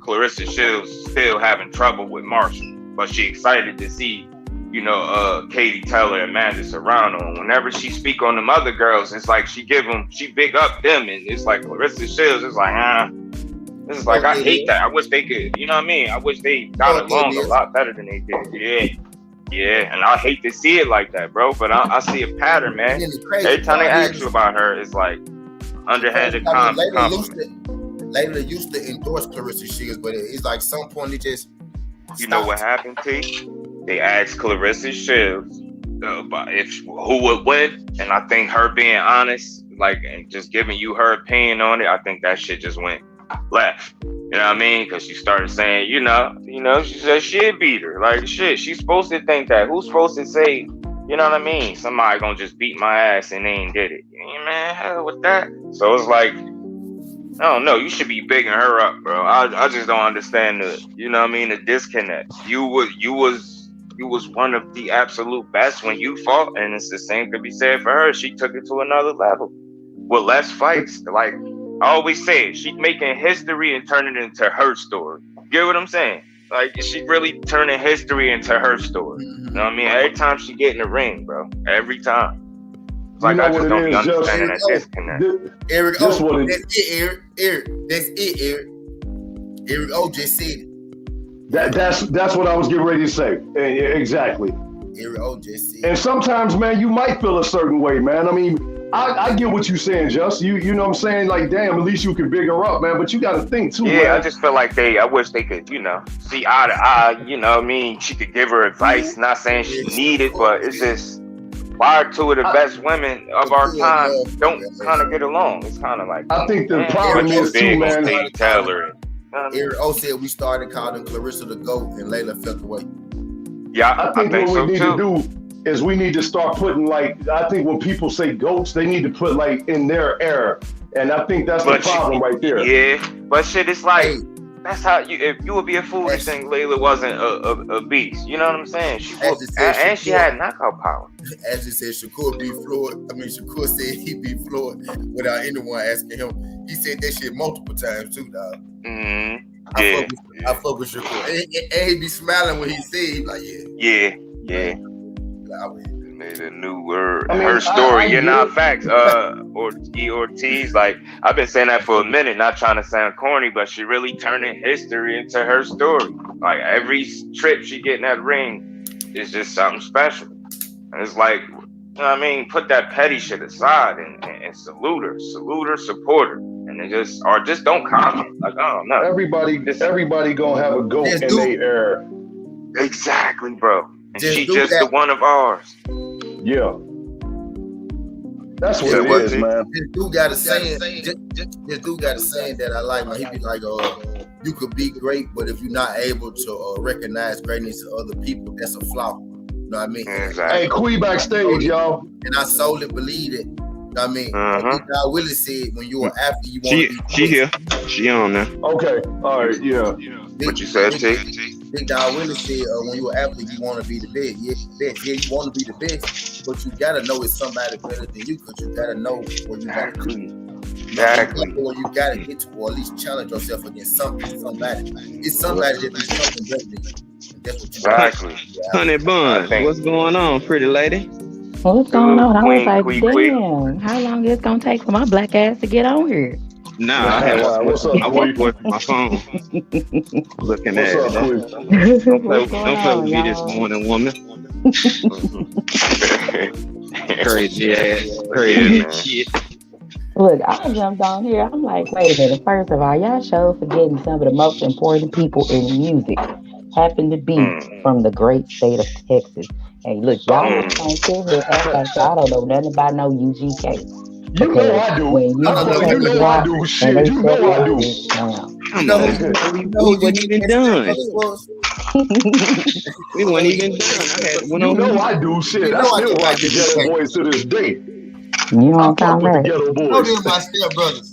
Clarissa Shields still having trouble with Marshall, but she excited to see, you know, Katie Taylor and Amanda Serrano. And whenever she speak on them other girls, it's like she big up them, and it's like Clarissa Shields is like, this is like, I hate that. I wish they could, you know what I mean? I wish they got along a lot better than they did. Yeah, and I hate to see it like that, bro, but I see a pattern, man. Every time they ask you about her, it's like underhanded compliment. Layla used to endorse Clarissa Shields, but it's like some point it just stopped. You know what happened, T? They asked Clarissa Shields about who would win, and I think her being honest, like, and just giving you her opinion on it, I think that shit just went left. You know what I mean? Because she started saying, you know, she said she'd beat her. Like, shit, she's supposed to think that. Who's supposed to say, you know what I mean? Somebody gonna just beat my ass and they ain't did it. Yeah, man, hell with that. So it's like, I don't know. You should be bigging her up, bro. I just don't understand the, you know what I mean, the disconnect. You was one of the absolute best when you fought, and it's the same could be said for her. She took it to another level with less fights. Like I always say, she's making history and turning it into her story. Get what I'm saying? Like, she really turning history into her story. You know what I mean? Every time she get in the ring, bro. Every time. It's like, I just don't be understanding that disconnect. Eric, that's it, Eric. That's it, Eric. Eric O just said it. That's what I was getting ready to say. Exactly. Eric O just said. And sometimes, man, you might feel a certain way, man. I mean, I get what you're saying, Just. You know what I'm saying? Like, damn, at least you can big her up, man. But you got to think too, Yeah, man. I just feel like I wish they could, see eye to eye. You know what I mean? She could give her advice. Not saying she needed, but it's just why are two of the best women of our time don't kind of get along? It's kind of like I think the problem is too, man. Taylor. Eric O said we started calling Clarissa the GOAT and Layla felt away. Yeah, I think what we need to do is we need to start putting I think when people say goats, they need to put in their era. And I think that's the problem right there. Yeah, but shit, it's like, that's how if you would be a fool to think Layla wasn't a beast. You know what I'm saying? She had knockout power. As he said, Shakur said he'd be floored without anyone asking him. He said that shit multiple times too, dog. Mm-hmm. I fuck with Shakur. And he be smiling when he said, like, yeah. Made a new word. I mean, her story, not facts. Ortiz, like, I've been saying that for a minute, not trying to sound corny, but she really turning history into her story. Like, every trip she get in that ring is just something special. And it's like, you know what I mean? Put that petty shit aside and salute her, support her. And they just don't comment. Like, I don't know. Everybody gonna have a goat in their era. Exactly, bro. And she's just the one of ours. Yeah. That's what it is, man. This dude got a saying. This dude got a saying that I like, man. He be like, you could be great, but if you're not able to recognize greatness in other people, that's a flaw. You know what I mean? Exactly. Hey, Quee backstage, y'all. And I solely believe it. You know what I mean? Like Willie said, when you're an athlete, you want to be She here. She on now. Okay. All right. Yeah. What you said, T? Big Dog Willie said, when you're an athlete, you want to be the best. Yeah, you want to be the best, but you gotta know it's somebody better than you, because you gotta know where you gotta be. Exactly. Where you gotta get to, or at least challenge yourself against somebody. It's somebody that does something better than you. That's what you Exactly. Honey Bun, what's going on, pretty lady? What's going on? I was like, Queen. damn, how long is it gonna take for my black ass to get on here? Nah, I work with my phone. Looking at it. Don't play with me this morning, woman. Crazy shit. Look, I jumped on here. I'm like, wait a minute. First of all, y'all show forgetting some of the most important people in music happen to be from the great state of Texas. Hey, look, y'all can't sit here act like I don't know nothing about no UGK. You know I do. You know I do. Shit, you know I do. We wasn't even done. We weren't even done. You know I do. Shit, I still like the Ghetto Boys to this day. You know what I'm talking about? No, they're my stepbrothers.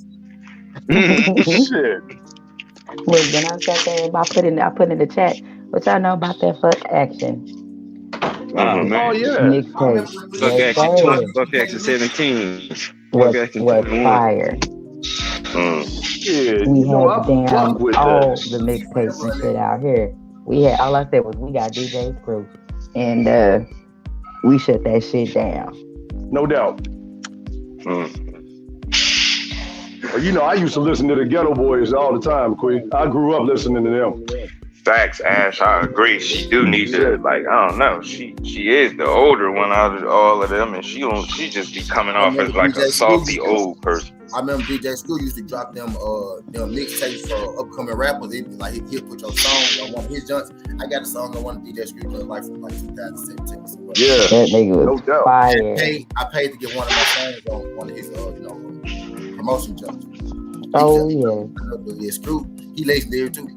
Shit. Look, then I sat there and I put in the chat, what y'all know about that fuck action? Oh, man. Oh, yeah. Mixtape. Fuck Action 17. Was fire. Yeah, we had damn all the mixtapes and shit out here. We had, all I said was we got DJ's crew. And we shut that shit down. No doubt. You know, I used to listen to the Ghetto Boys all the time, Queen. I grew up listening to them. Facts, Ash. I agree. She do need to, like, I don't know. She is the older one out of all of them, and she just be coming off as like a salty old person. I remember DJ Screw used to drop them mixtapes for upcoming rappers. He'd put your song on one of his joints. I got a song on one of DJ Screw joints like from like 2017. So, yeah, that nigga was fire. I paid to get one of my songs on one of his promotion joints. Oh yeah. Yeah, Screw. He lays there too.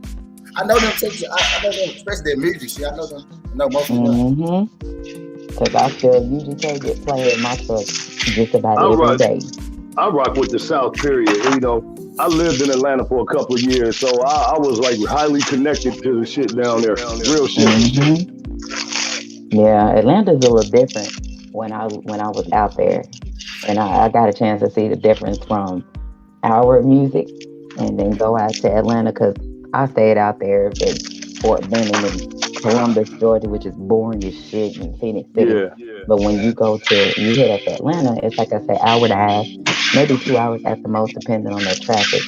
I know them Texas. I know them, especially their music shit. I know them. I know most of them. Because I feel UGK get played in my truck just about every day. I rock with the South period. You know, I lived in Atlanta for a couple of years, so I was like highly connected to the shit down there. Real shit. Yeah, Atlanta's a little different when I was out there. And I got a chance to see the difference from our music and then go out to Atlanta, because I stayed out there at Fort Benning and Columbus, Georgia, which is boring as shit, in Phoenix City. Yeah. But when you hit up Atlanta, it's like I said, hour and a half, maybe 2 hours at the most, depending on the traffic.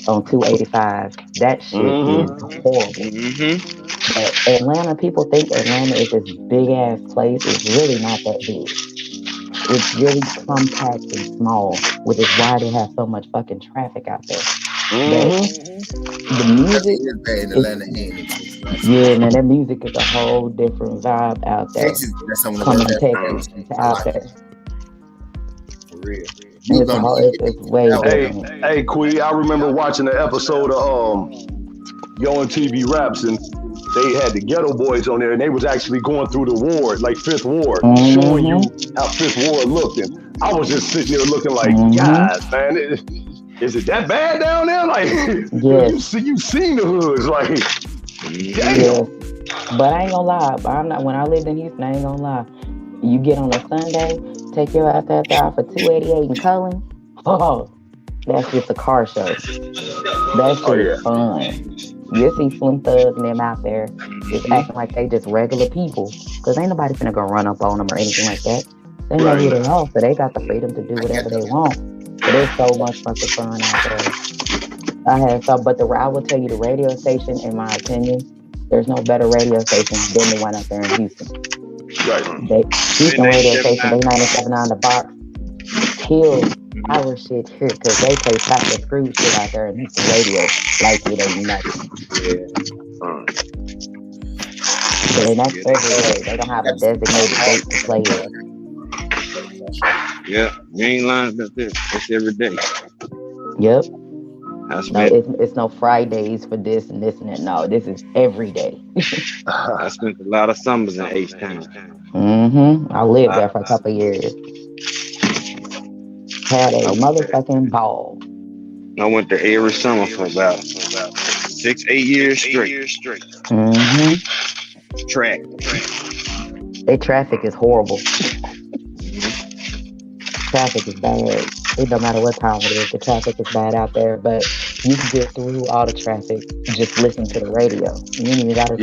On 285, that shit is horrible. But Atlanta, people think Atlanta is this big ass place. It's really not that big. It's really compact and small, which is why they have so much fucking traffic out there. But the music Is bad in Atlanta and in Texas. yeah, man, that music is a whole different vibe out there. Texas, that's some of the Coming best to areas Texas to out there. for real. It's way Hey, different. hey, Quee, I remember watching the episode of Yo on TV Raps, and they had the Ghetto Boys on there, and they was actually going through the ward, like Fifth Ward, showing you how Fifth Ward looked. And I was just sitting there looking like, God, man, is it that bad down there? Like, Yes. you seen the hoods, like, damn. Yes. But I ain't gonna lie. But I'm not. When I lived in Houston, I ain't gonna lie. You get on a Sunday, take your ass out there for 288 and Cullen. Oh, that's just a car show. That shit is fun. You see Slim Thugs and them out there just acting like they just regular people. Because ain't nobody finna go run up on them or anything like that. They know who they are, so they got the freedom to do whatever they want. But there's so much fucking fun out there. But I will tell you, the radio station, in my opinion, there's no better radio station than the one out there in Houston. Houston radio station, they 97.9 The Box, kills our shit here because they play Papa Screw shit out there in Houston radio like it ain't nothing. And that's every day. They don't have a designated date to play it. Yeah, you ain't lying about this. It's every day. Yep. No, it's no Fridays for this and this and that. No, this is every day. I spent a lot of summers in H-Town. I lived there for a couple of years. Had a motherfucking ball. I went there every summer for about 6-8 years straight. Track. Their traffic is horrible. Traffic is bad. It don't matter what time it is. The traffic is bad out there, but you can get through all the traffic just listen to the radio. You ain't even gotta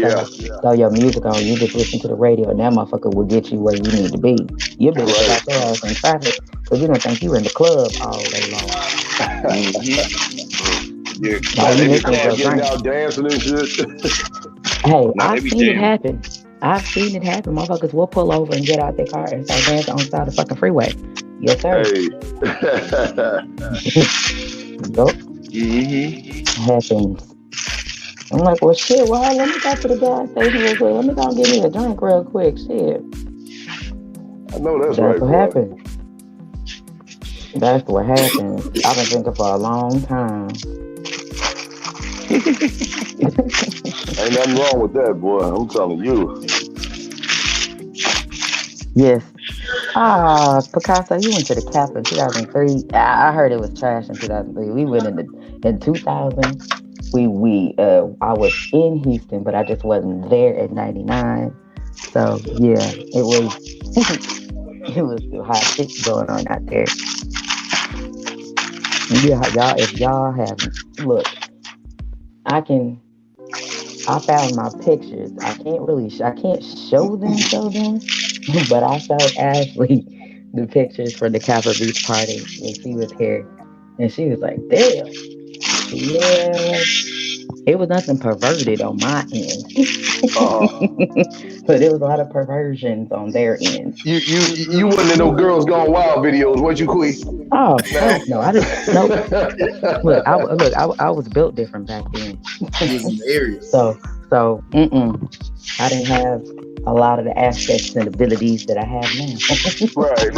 throw your music on. You just listen to the radio, and that motherfucker will get you where you need to be. You'll be out there in traffic because you don't think you in the club all day long. Getting out dancing and shit. Hey, I've seen it happen. Motherfuckers will pull over and get out their car and start dancing on the side of the fucking freeway. Yes, sir. Yup. Happens. I'm like, well, shit, let me go to the gas station real quick. Let me go get me a drink real quick. Shit. I know that's right. What happened. That's what happened. I've been drinking for a long time. Ain't nothing wrong with that, boy. I'm telling you. Yes. Picasso, you went to the Cap in 2003. I heard it was trash in 2003. We went in 2000. I was in Houston, but I just wasn't there at 99. So yeah, it was hot shit going on out there. Yeah, if y'all haven't, look, I found my pictures. I can't show them, but I showed Ashley the pictures for the Kappa Beach party when she was here, and she was like, "Damn, yeah." It was nothing perverted on my end, but it was a lot of perversions on their end. You wasn't in no Girls Gone Wild videos, was you, Queen? Oh no, I didn't. No, I was built different back then. So I didn't have a lot of the aspects and abilities that I have now. Right.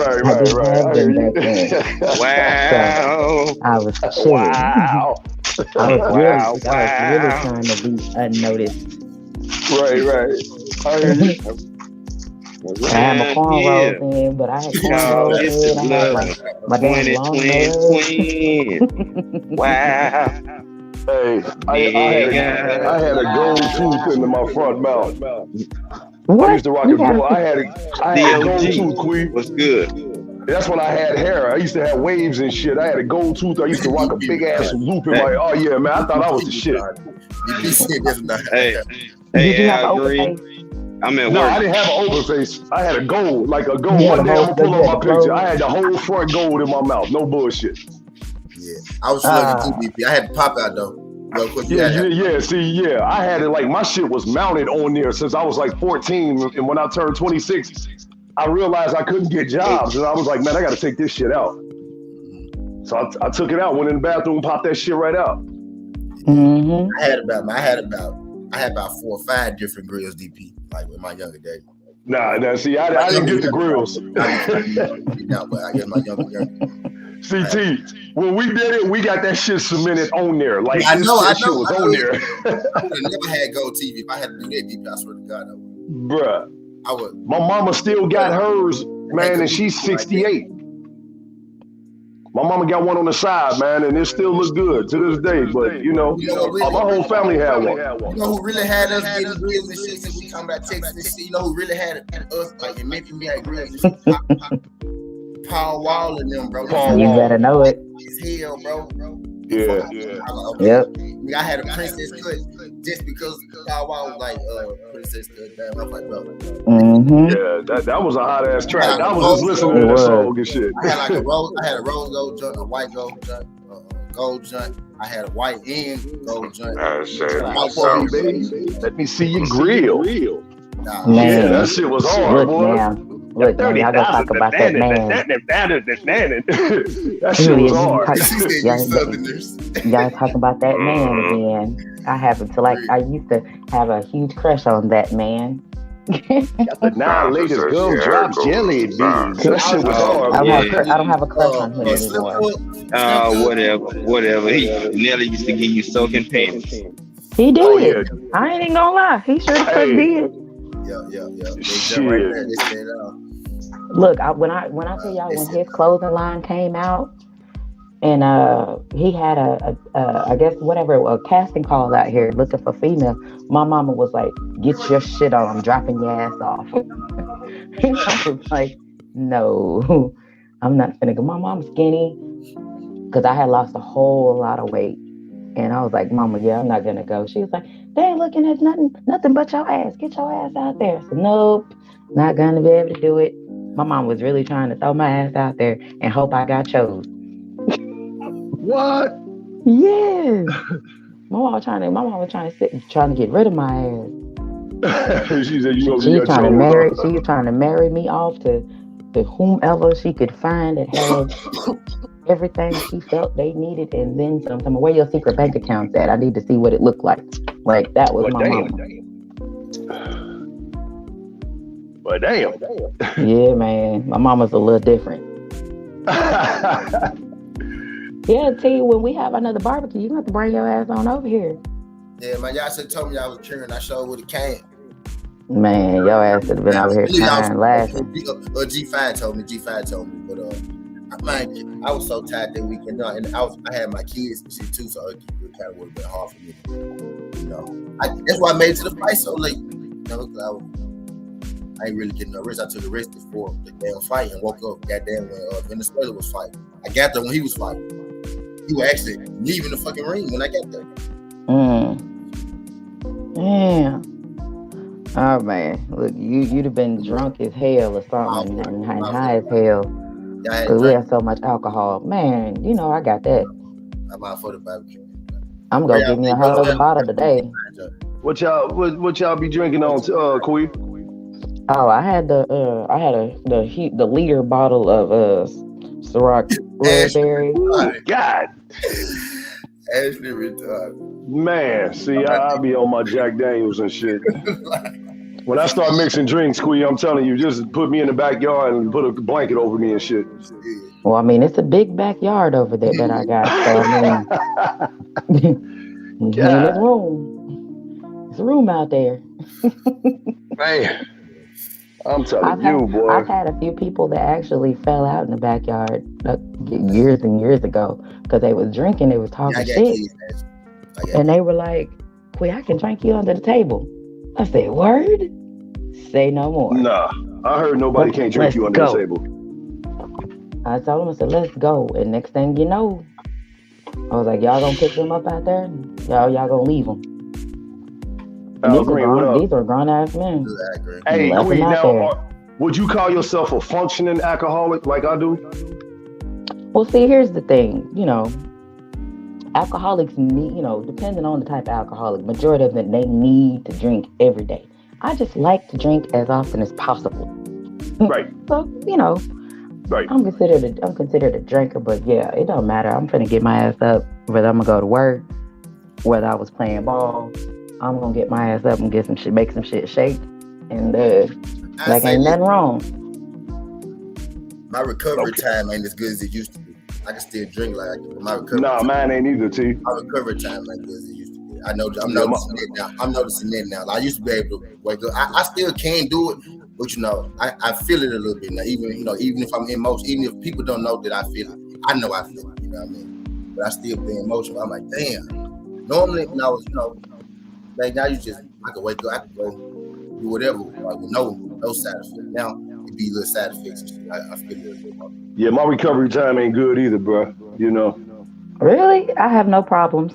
Wow. So I was chilling. Wow. I was really trying to be unnoticed. Right. I hear you. I had my cornrows in, but I had cornrows in. I had my damn long nails. Wow. Hey, I had a gold tooth into my front mouth. What? I used to rock a gold. I had a gold tooth, Queen. What's good? That's when I had hair. I used to have waves and shit. I had a gold tooth. I used to rock a big ass loop in my. Oh yeah, man. I thought I was the shit. Hey, did you have an open face? I'm at work. No, I didn't have an open face. I had a gold, like a gold. One day I'm gonna pull up my picture. I had the whole front gold in my mouth. No bullshit. Yeah, I was slugging TBP. I had to pop out though. No, of course you Yeah, had yeah. I had it like my shit was mounted on there since I was like 14, and when I turned 26, I realized I couldn't get jobs, and I was like, man, I got to take this shit out. So I took it out, went in the bathroom, popped that shit right out. Mm-hmm. I had about 4 or 5 different grills, DP, like in my younger days. Nah, see, I didn't get the grills. No, but I guess my younger. CT, when we did it, we got that shit cemented on there. Like I know, shit was on there. I would have never had Gold TV if I had to do that, DP. I swear to God, I would. Bruh. I would. My mama still got hers, man, and she's 68. My mama got one on the side, man, and it still looks good to this day. But you know my whole family had one. You know who really had us getting grills and shit since we come back Texas and shit? You know who really had us, like in Memphis, we had grills and shit? Paul Wall and them, bro. You better know it. It's hell, bro. Yeah. Yep. I had a princess cut just because Paul Wall was like princess cut. Damn, I was like, bro. Mm-hmm. Yeah, that was a hot ass track. I was just listening to that song and shit. I had like I had a rose gold joint, a white gold joint, gold joint. I had a white and gold joint. Let me see your grill. Man. Yeah, that shit was hard, boy. Look, man, y'all gonna talk about that man. That shit was hard. Y'all talking about that man again. I used to have a huge crush on that man. Got the now latest gumdrop jelly beans. That shit was hard. I don't have a crush on him anymore. Whatever. Nelly used to give you soaking panties. He did. Oh, yeah. I ain't even gonna lie. He sure did. Yeah. Shit. Right there, look, when I tell y'all when his clothing line came out, and he had I guess a casting call out here looking for female. My mama was like, "Get your shit on! I'm dropping your ass off." I was like, "No, I'm not finna go." My mom's skinny because I had lost a whole lot of weight, and I was like, "Mama, yeah, I'm not gonna go." She was like, "They ain't looking at nothing but your ass. Get your ass out there." So nope, not gonna be able to do it. My mom was really trying to throw my ass out there and hope I got chose. What? Yes. My mom was trying to get rid of my ass. She said, she was trying to marry me off to whomever she could find that had everything she felt they needed, and then some. Where your secret bank account's at? I need to see what it looked like. Like that was my mama. But damn. Yeah, man. My mama's a little different. Yeah, tell you, when we have another barbecue, you have to bring your ass on over here. Yeah, man, y'all should told me I was cheering. I showed with a can. Man, your ass should have been over here crying laughing. G5 told me, but man, I was so tired that weekend, and I had my kids and shit too, so it kind of would have been hard for me. You know, that's why I made it to the fight so late. You know, I ain't really getting no rest. I took a rest before the damn fight and woke up goddamn when Venezuela was fighting. I got there when he was fighting. He was actually leaving the fucking ring when I got there. Yeah. Oh man, look, you'd have been drunk as hell or something, and high as hell. Because we have so much alcohol. Man, you know I got that. I'm out for the barbecue. I'm gonna give me a whole other bottle today. What y'all be drinking on, Queen? Oh, I had the liter bottle of Ciroc Red Berry. God. Ashley retarded. Man, see, I be on my Jack Daniels and shit. When I start mixing drinks, Queen, I'm telling you, just put me in the backyard and put a blanket over me and shit. Well, I mean, it's a big backyard over there that I got. So, I mean, there's room. There's room out there. Man. I'm telling you, boy. I've had a few people that actually fell out in the backyard years and years ago because they was drinking, they was talking shit, and they were like, "Quit, I can drink you under the table." I said, "Word? Say no more." Nah, I heard nobody can't drink you under the table. I told them, I said, "Let's go." And next thing you know, I was like, "Y'all gonna pick them up out there? Y'all gonna leave them?" These are grown ass men. Hey, Queen, now, would you call yourself a functioning alcoholic like I do? Well, see, here's the thing. You know, alcoholics need, depending on the type of alcoholic, majority of them, they need to drink every day. I just like to drink as often as possible. Right. So, Right. I'm considered a drinker, but yeah, it don't matter. I'm finna get my ass up, whether I'm gonna go to work, whether I was playing ball. I'm gonna get my ass up and get some shit, make some shit shake, and like ain't nothing wrong. My recovery time ain't as good as it used to be. I can still drink like my recovery. Nah, mine ain't either, T. My recovery time ain't good as it used to be. I'm noticing it now. I'm noticing it now. Like, I used to be able to wake up. I still can do it, but I feel it a little bit now. Even if I'm emotional, even if people don't know that I feel it, I know I feel it. You know what I mean? But I still be emotional. I'm like, damn. Normally, when I was, like now I could wake up, I could go do whatever, like with no side effects. Now it be little side effects and shit. I feel it a little bit more. Yeah, my recovery time ain't good either, bro. Really, I have no problems.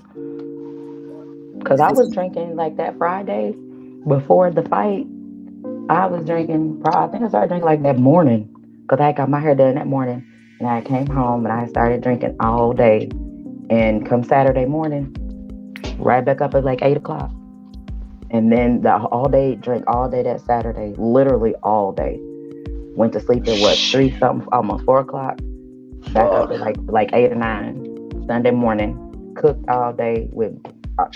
Cause I was drinking like that Friday before the fight. I was drinking. I think I started drinking like that morning. Cause I got my hair done that morning, and I came home and I started drinking all day. And come Saturday morning, right back up at like 8:00. And then drank all day that Saturday, literally all day. Went to sleep at 3 something, almost 4 o'clock. Back up at like 8 or 9. Sunday morning, cooked all day with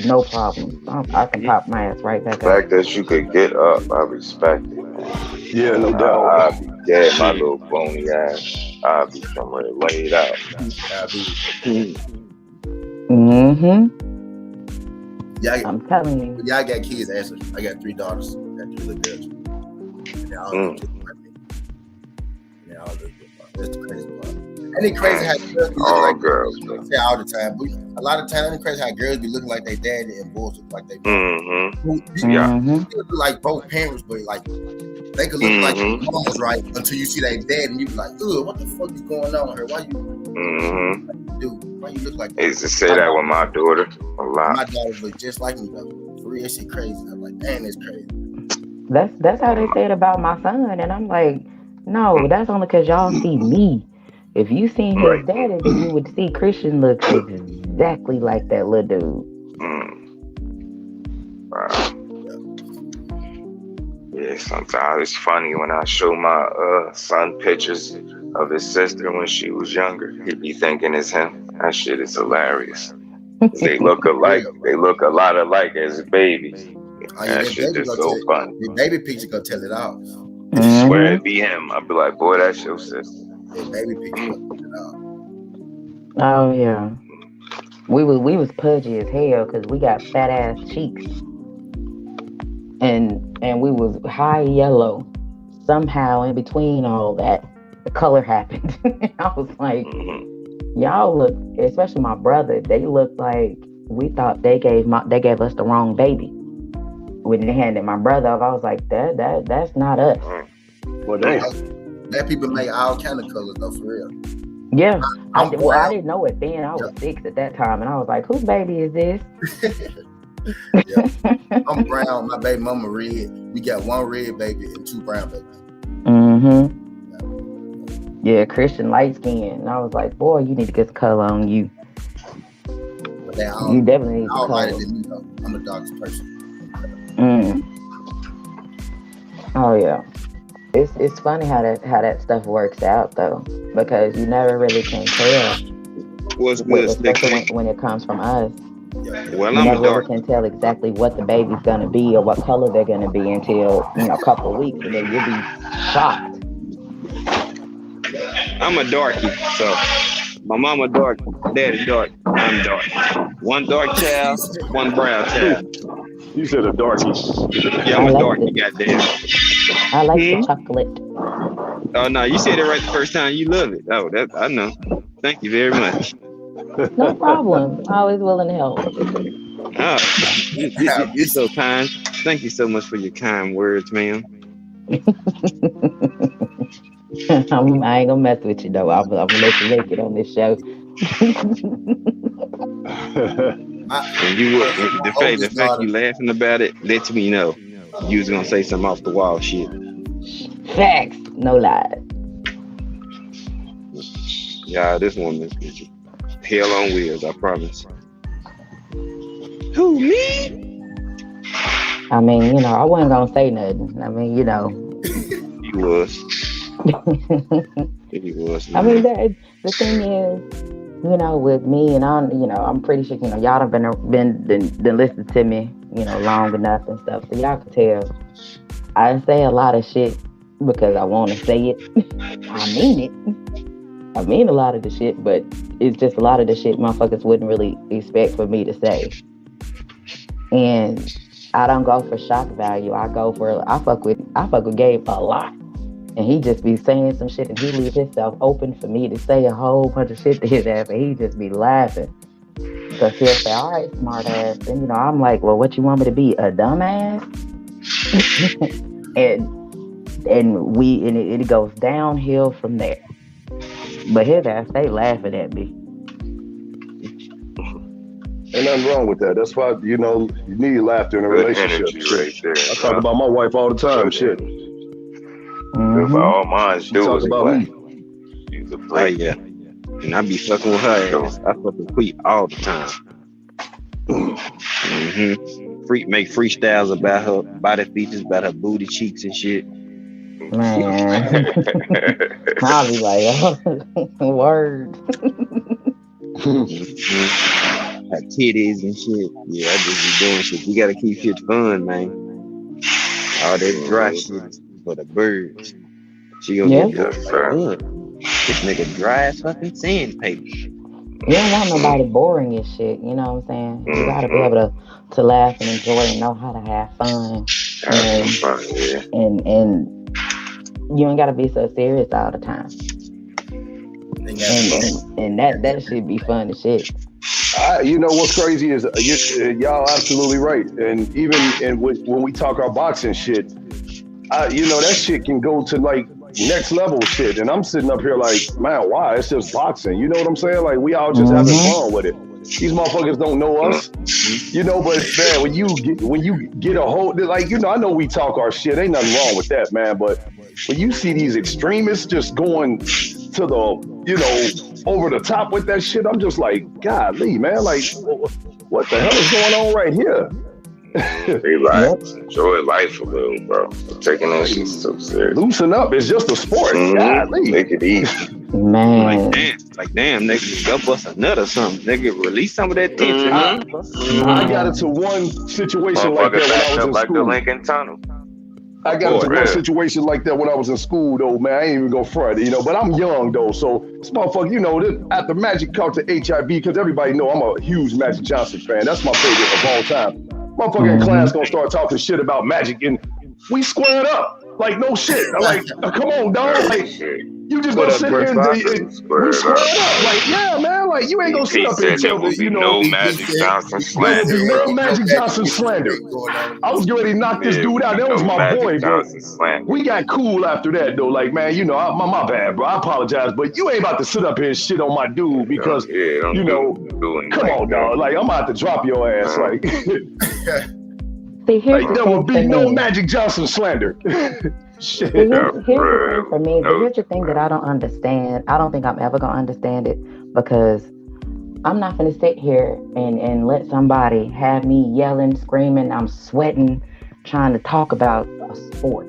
no problem. I can pop my ass right back up. The fact that you could get up, I respect it, man. Yeah, no doubt. I'll be dead, my little bony ass. I'll be somewhere laid out. Yeah, I'm telling you. Yeah, I got kids. Actually, I got 3 daughters. I got 3 little girls. They all look just like me. They all look just like me. That's the crazy part. And it's crazy how girls be looking like girls. Say all the time, but a lot of times it's crazy how girls be looking like they daddy and boys look like they mom. They look like both parents, but like they could look like mamas, right? Until you see their dad, and you be like, "Ugh, what the fuck is going on here? Why you, dude? Why you look like that?" I used to say that with my daughter a lot. My daughters look just like me though. For real, shit crazy. I'm like, man, it's crazy. That's how they said about my son, and I'm like, no, that's only because y'all see me. If you seen his daddy, then you would see Christian looks exactly like that little dude. Wow. Yeah, sometimes it's funny when I show my son pictures of his sister when she was younger. He be thinking it's him. That shit is hilarious. They look alike. They look a lot alike as babies. That shit just so funny. The baby picture gonna tell it all. I swear it be him. I'll be like, boy, that's your sister. The baby picture gonna tell it all. Oh yeah. We was pudgy as hell because we got fat ass cheeks. And we was high yellow. Somehow in between all that, the color happened. I was like, y'all look, especially my brother, they looked like we thought they gave us the wrong baby. When they handed my brother off, I was like, that's not us. Well, that people make all kind of colors though, for real. Yeah. I didn't know it then. I was 6 at that time, and I was like, whose baby is this? Yeah. I'm brown, my baby mama red. We got 1 red baby and 2 brown babies. Yeah, Christian light skin. And I was like, boy, you need to get some color on you. You definitely need some color. Than me, though. I'm the darkest person. Oh yeah. It's funny how that stuff works out though, because you never really can tell. What's good, especially when it comes from us. Well, you never really can tell exactly what the baby's gonna be or what color they're gonna be until a couple of weeks, and then you'll be shocked. I'm a darkie, so my mama dark, daddy dark, I'm dark. 1 dark child, 1 brown child. You said a darkie. Yeah, I'm a darkie, goddamn. I like the chocolate. Oh no, you said it right the first time. You love it. Oh, that I know. Thank you very much. No problem. Always willing to help. Oh, you're so kind. Thank you so much for your kind words, ma'am. I ain't gonna mess with you though. I'm gonna let you make it on this show. And the fact you laughing about it lets me know you was gonna say some off the wall shit. Facts, no lies. Yeah, this one is hell on wheels, I promise. Who, me? I mean, I wasn't gonna say nothing. I mean, He was. He was, I mean, man. the thing is, with me and I'm pretty sure, y'all done been listening to me, long enough and stuff. So y'all can tell I say a lot of shit because I want to say it. I mean it. I mean a lot of the shit, but it's just a lot of the shit motherfuckers wouldn't really expect for me to say. And I don't go for shock value. I fuck with Gabe a lot. And he just be saying some shit and he leave himself open for me to say a whole bunch of shit to his ass and he just be laughing. Because he'll say, all right, smart ass. And I'm like, well, what you want me to be? A dumbass? and it goes downhill from there. But his ass stay laughing at me. Ain't nothing wrong with that. That's why, you need laughter in a Good relationship. energy right there. I talk about my wife all the time. Shit. If all mine She do talk is about play. me. She's a Oh play. yeah. And I be fucking with her ass. I fucking Queep all the time. Make freestyles about her body features, about her booty cheeks and shit. Man. I'll be like, oh, word. Her titties and shit. Yeah, I just be doing shit. You gotta keep shit fun, man. All that dry shit is for the birds. She gonna Yeah. get bored. Yes, Like, sir. look, this nigga dry as fucking sandpaper. You don't want nobody boring as shit, you know what I'm saying? You gotta be able to laugh and enjoy and know how to have fun. Have some fun, yeah. And you ain't gotta be so serious all the time. And that should be fun as shit. You know what's crazy is y'all absolutely right. And even when we talk our boxing shit, that shit can go to like next level shit. And I'm sitting up here like, man, why? It's just boxing. You know what I'm saying? Like we all just having fun with it. These motherfuckers don't know us, but man, when you get a hold, like, I know we talk our shit. Ain't nothing wrong with that, man. But when you see these extremists just going to the, over the top with that shit, I'm just like, golly, man, like, what the hell is going on right here? Relax. Enjoy life a little, bro. Taking that shit so serious. Loosen up. It's just a sport. Golly. Make it easy. Man. Like damn, nigga, go bust a nut or something. Nigga, release some of that tension. I got into one situation like that when I was in like the school. Lincoln Tunnel. I got into one situation like that when I was in school, though, man. I ain't even go front, but I'm young, though. So this motherfucker, after Magic caught the HIV, because everybody know I'm a huge Magic Johnson fan. That's my favorite of all time. Motherfucker in class gonna start talking shit about Magic, and we squared up. Like, no shit. I'm like, come on, dog. Like, you just gonna sit here and we squared up. Like, yeah, man. Like, you ain't gonna sit up here and tell me, no Magic Johnson slander. There will be no Magic Johnson slander. I was getting ready to knock this dude out. That was my boy, bro. We got cool after that, though. Like, man, my bad, bro. I apologize, but you ain't about to sit up here and shit on my dude because, come on, dog. Like, I'm about to drop your ass. Like, see, here's there will be no Magic Johnson slander. Shit. Here's the thing for me. But here's the thing that I don't understand. I don't think I'm ever gonna understand it because I'm not gonna sit here and let somebody have me yelling, screaming, I'm sweating, trying to talk about a sport.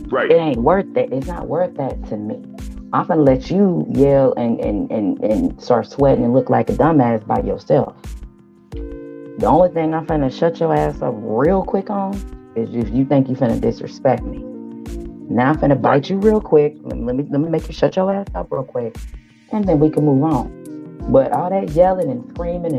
Right. It ain't worth that. It's not worth that to me. I'm gonna let you yell and start sweating and look like a dumbass by yourself. The only thing I'm finna shut your ass up real quick on is if you think you finna disrespect me. Now I'm finna bite you real quick. Let me make you shut your ass up real quick, and then we can move on. But all that yelling and screaming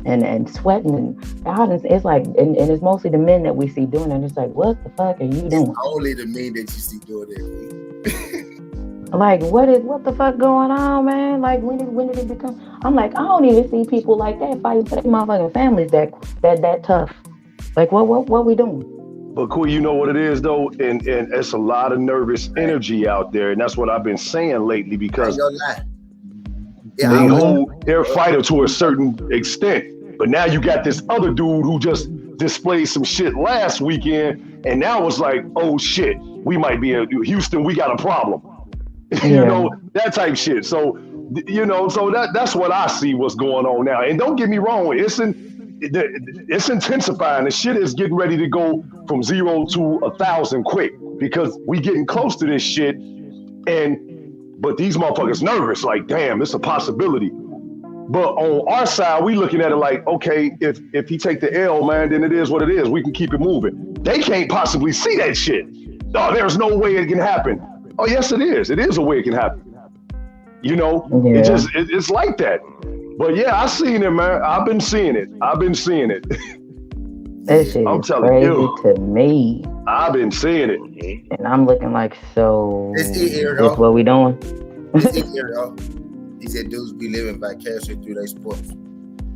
and sweating and all this, it's like, and it's mostly the men that we see doing it. And it's like, what the fuck are you doing? It's only the men that you see doing it. Like, what the fuck going on, man? Like, when did it become? I'm like, I don't even see people like that fighting for their motherfucking families that tough. Like, what we doing? But cool, you know what it is though, and it's a lot of nervous energy out there, and that's what I've been saying lately because they're fighter to a certain extent. But now you got this other dude who just displayed some shit last weekend, and now it's like, oh shit, we might be in Houston, we got a problem. Yeah. That type shit. So, so that's what I see what's going on now. And don't get me wrong, it's intensifying. The shit is getting ready to go from 0 to 1,000 quick because we getting close to this shit. But these motherfuckers nervous. Like, damn, it's a possibility. But on our side, we looking at it like, okay, if he take the L, man, then it is what it is. We can keep it moving. They can't possibly see that shit. Oh, there's no way it can happen. Oh, yes, it is. It is a way it can happen. You know, it's like that. But yeah, I seen it, man. I've been seeing it. That shit I'm is telling crazy you. to me. I've been seeing it. And I'm looking like, so It's it here, this though. what we doing? It's it here, though. He said dudes be living vicariously through their sports.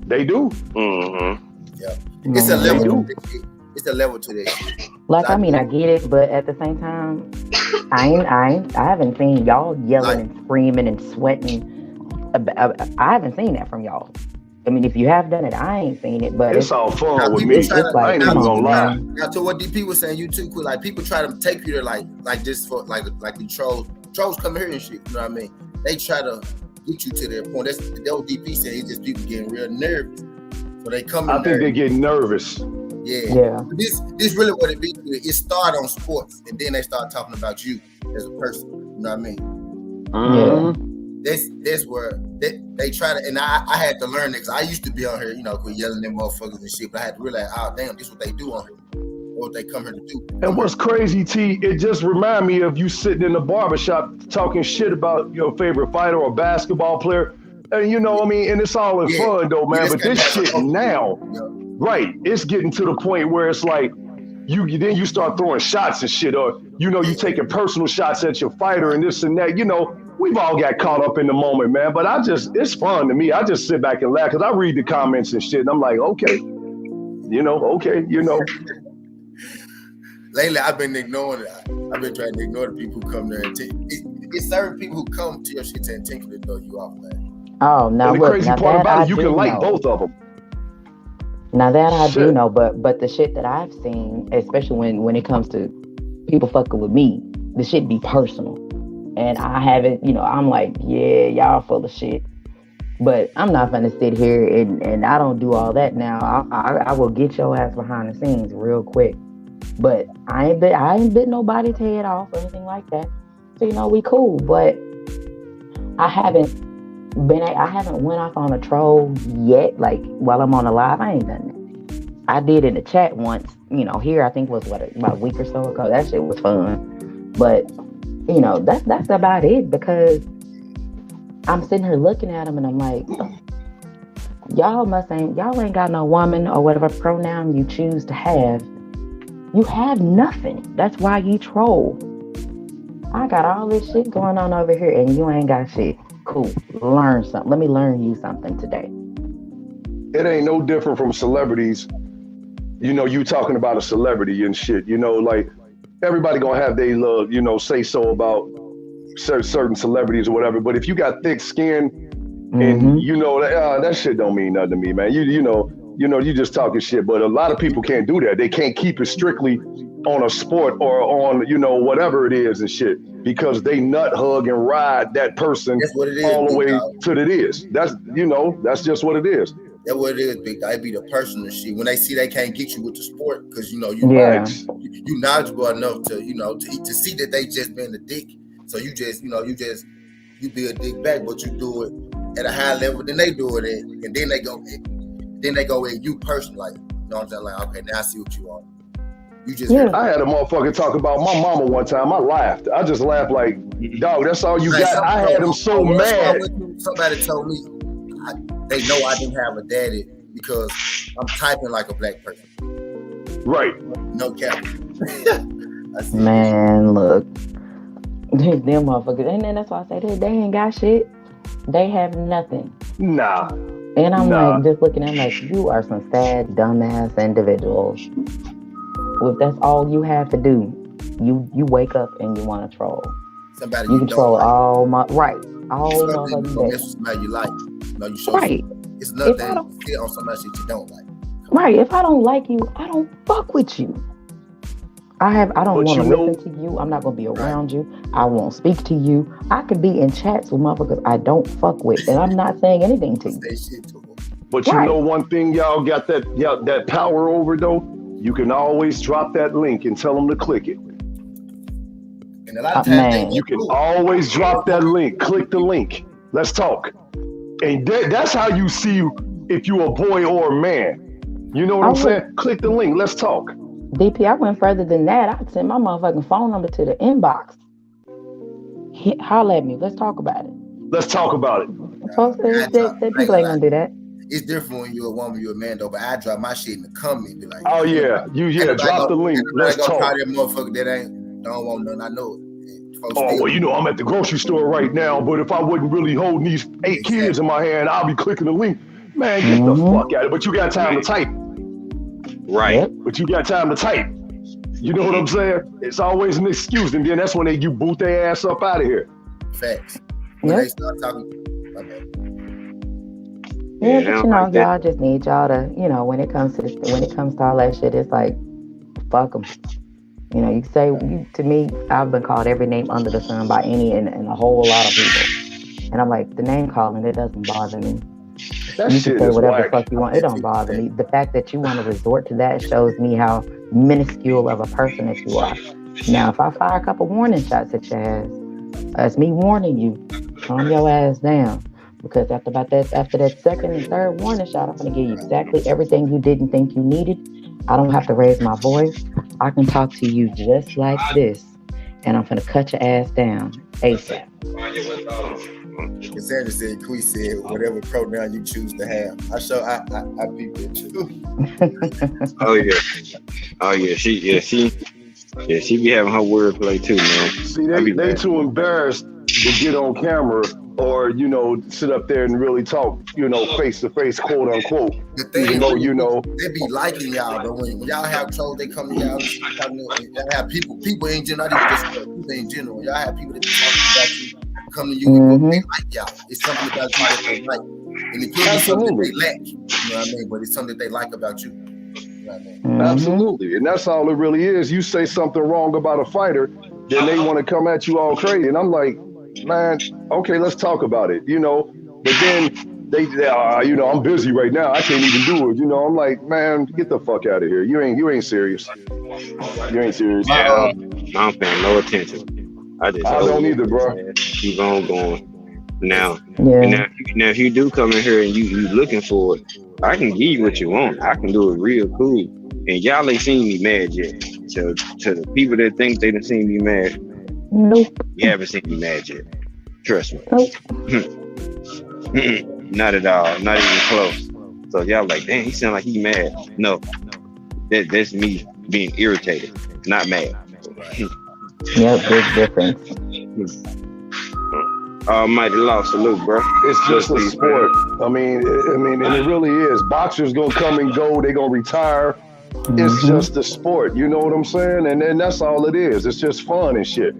They do. Mm-hmm. Yeah. It's a Man. level. It's a level to this shit. Like, I mean, I get it, but at the same time, I haven't seen y'all yelling and screaming and sweating. I haven't seen that from y'all. I mean, if you have done it, I ain't seen it. But It's all fun Now, with people me. try to- I ain't even gonna lie. Now, to what DP was saying, you too quick. Like people try to take you there, like just for like the trolls. Trolls come here and shit. You know what I mean? They try to get you to their point. That's the old DP saying. It's just people getting real nervous, so they come. I think they get nervous. Yeah. This really what it be. It start on sports, and then they start talking about you as a person. You know what I mean? Mm-hmm. That's where they try to, and I had to learn it because I used to be on here, you know, quit yelling at motherfuckers and shit. But I had to realize, oh damn, this is what they do on here, or what they come here to do. And what's crazy, T, it just remind me of you sitting in the barbershop talking shit about your favorite fighter or basketball player. And you know what I mean? And it's all in fun though, man. But this shit now, right, it's getting to the point where it's like, you start throwing shots and shit, or you taking personal shots at your fighter and this and that. We've all got caught up in the moment, man. But it's fun to me. I just sit back and laugh because I read the comments and shit, and I'm like, okay. Lately, I've been ignoring it. I've been trying to ignore the people who come there. It's certain people who come to your shit to intentionally throw you off, man. Oh, now and the look, crazy now part that about I it, you do can like know. both of them. Now that I do Shit. know, but the shit that I've seen, especially when it comes to people fucking with me, the shit be personal. And I haven't, I'm like, yeah, y'all full of shit. But I'm not gonna sit here and I don't do all that now. I will get your ass behind the scenes real quick. But I ain't bit nobody's head off or anything like that. So we cool. But I haven't went off on a troll yet. Like while I'm on the live, I ain't done that. I did in the chat once. Here I think was about a week or so ago. That shit was fun. But that's about it because I'm sitting here looking at them and I'm like, y'all ain't got no woman or whatever pronoun you choose to have. You have nothing. That's why you troll. I got all this shit going on over here and you ain't got shit. Cool. Learn something. Let me learn you something today. It ain't no different from celebrities. You talking about a celebrity and shit. Like everybody gonna have their little, say so about certain celebrities or whatever. But if you got thick skin and that shit don't mean nothing to me, man. You just talking shit. But a lot of people can't do that. They can't keep it strictly on a sport or on whatever it is and shit because they nut hug and ride that person all the way to it is. That's just what it is. That's what it is, big guy. It be the personal shit. When they see they can't get you with the sport, because you knowledgeable enough to to see that they just been a dick. So you be a dick back, but you do it at a high level than they do it at, and then they go at you personally. Like, you know what I'm saying? Like, okay, now I see what you are. You just I had a motherfucker talk about my mama one time. I laughed. I just laughed like, dog, that's all you got. I had him so mad. Somebody told me they know I didn't have a daddy because I'm typing like a black person. Right. No cap. Man, look. Them motherfuckers. And then that's why I say they ain't got shit. They have nothing. Nah. And I'm like, just looking at them like, you are some sad, dumbass individuals. If that's all you have to do, you wake up and you want to troll. Somebody you can troll like. all motherfucking day. Somebody you like. You show right. It's nothing to sit on somebody shit you don't like. Right. If I don't like you, I don't fuck with you. I don't want to listen to you. I'm not going to be around you. I won't speak to you. I could be in chats with motherfuckers I don't fuck with, and I'm not saying anything to you. Say shit to them. But you know one thing y'all got that power over though? You can always drop that link and tell them to click it. And a lot of times you can always drop that link. Click the link. Let's talk. And that's how you see if you a boy or a man. You know what I'm saying? Click the link. Let's talk. DP, I went further than that. I sent my motherfucking phone number to the inbox. Holler at me. Let's talk about it. Let's talk about it. Folks, people ain't gonna do that. It's different when you're a woman, you're a man, though. But I drop my shit in the comment, be like, "Oh yeah, drop the link. Let's talk." Try that motherfucker that don't want nothing. I know it. Oh well, I'm at the grocery store right now. But if I wasn't really holding these 8 kids in my hand, I'll be clicking the link. Man, get the fuck out of it. But you got time to type. Right. But you got time to type. You know what I'm saying? It's always an excuse, and then that's when you boot their ass up out of here. Facts. When they start talking. Yeah, but y'all just need y'all to, when it comes to all that shit, it's like, fuck them. You say to me, I've been called every name under the sun by any and a whole lot of people, and I'm like, the name calling, it doesn't bother me. That you shit can say is whatever whack. the fuck you want. It don't bother me. The fact that you want to resort to that shows me how minuscule of a person that you are. Now, if I fire a couple warning shots at your ass, that's me warning you. Calm your ass down. Because after that second and third warning shot, I'm going to give you exactly everything you didn't think you needed. I don't have to raise my voice. I can talk to you just like this, and I'm going to cut your ass down ASAP. Cassandra said, Quee said, whatever pronoun you choose to have. I peeped it too. Oh yeah. She be having her wordplay too, man. See, they too embarrassed to get on camera or, sit up there and really talk, face to face, quote unquote. The thing they be liking y'all, but when y'all have trolls, they come to y'all. Y'all have people in general, not even just people in general. Y'all have people that talk about you, come to you, they like y'all. It's something about you that they like. And it could be something that they lack, you know what I mean? But it's something that they like about you. You know what I mean? Absolutely. And that's all it really is. You say something wrong about a fighter, then they want to come at you all crazy. And I'm like, man, okay, let's talk about it, But then they I'm busy right now. I can't even do it. I'm like, man, get the fuck out of here. You ain't serious. You ain't serious. Yeah, I'm paying no attention. I don't either, bro. Keep on going. Now, if you do come in here and you looking for it, I can give you what you want. I can do it real cool. And y'all ain't seen me mad yet. So to the people that think they done seen me mad, nope. You haven't seen me mad yet. Trust me. Nope. Not at all. Not even close. So y'all like, damn, he sound like he mad. No. That's me being irritated, not mad. Yep, big difference. Almighty law, salute, bro. It's just a sport. I mean, and it really is. Boxers gonna come and go. They gonna retire. It's just a sport. You know what I'm saying? And then that's all it is. It's just fun and shit.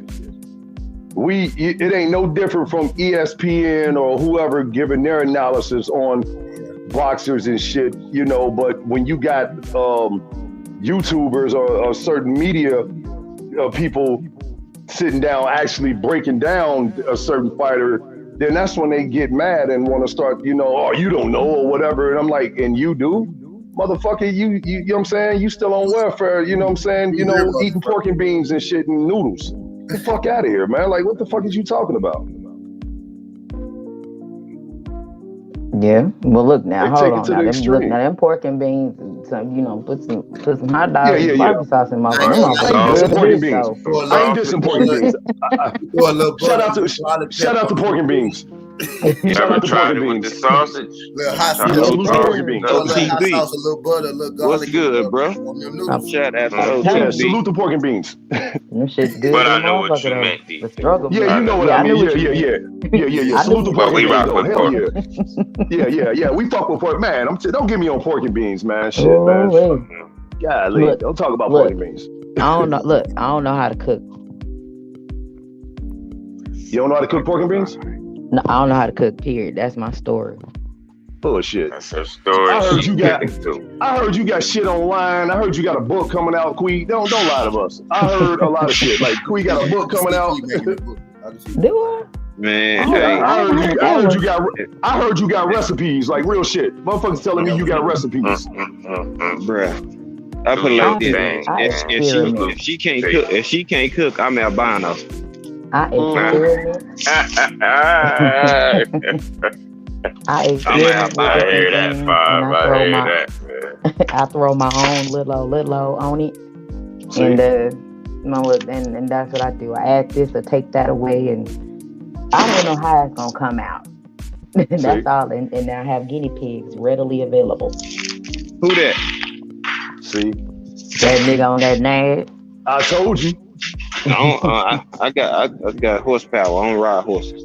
It ain't no different from ESPN or whoever giving their analysis on boxers and shit. But when you got YouTubers or certain media people sitting down actually breaking down a certain fighter, then that's when they get mad and want to start, oh, you don't know or whatever. And I'm like, and you do? Motherfucker, you know what I'm saying? You still on welfare, you know what I'm saying? Eating pork and beans and shit and noodles. Get the fuck out of here, man. Like, what the fuck is you talking about? Yeah. Well, look now. They Hold on. Now them pork and beans. Put some hot dogs and barbecue sauce in my mouth. Pork and beans. I ain't dissing pork and beans. Shout out to pork and beans. You ever tried it with the sausage? Little hot sauce, a little butter, a little garlic. What's good, bro? Shout out to salute the pork and beans. But I know what you meant, D. Yeah, you know what I mean. Yeah. Salute the pork and beans. Hell yeah. We fuck with pork, man. Don't get me on pork and beans, man. Shit, man. Golly, don't talk about pork and beans. I don't know how to cook. You don't know how to cook pork and beans? No, I don't know how to cook, period. That's my story. Bullshit. That's her story. I heard you got shit online. I heard you got a book coming out, Quee. Don't lie to us. I heard a lot of shit. Like, Quee got a book coming out. Do I? Man, Oh, hey, I heard you got recipes, like real shit. Motherfuckers telling me you got recipes. bruh. I put it like this: if she can't cook, I'm albino. I experiment. I experiment with different things, and I throw my own little on it, and and that's what I do. I add this or take that away, and I don't know how it's gonna come out. That's all, and I have guinea pigs readily available. Who that? See, that nigga on that nag. I told you. I got horsepower. I don't ride horses.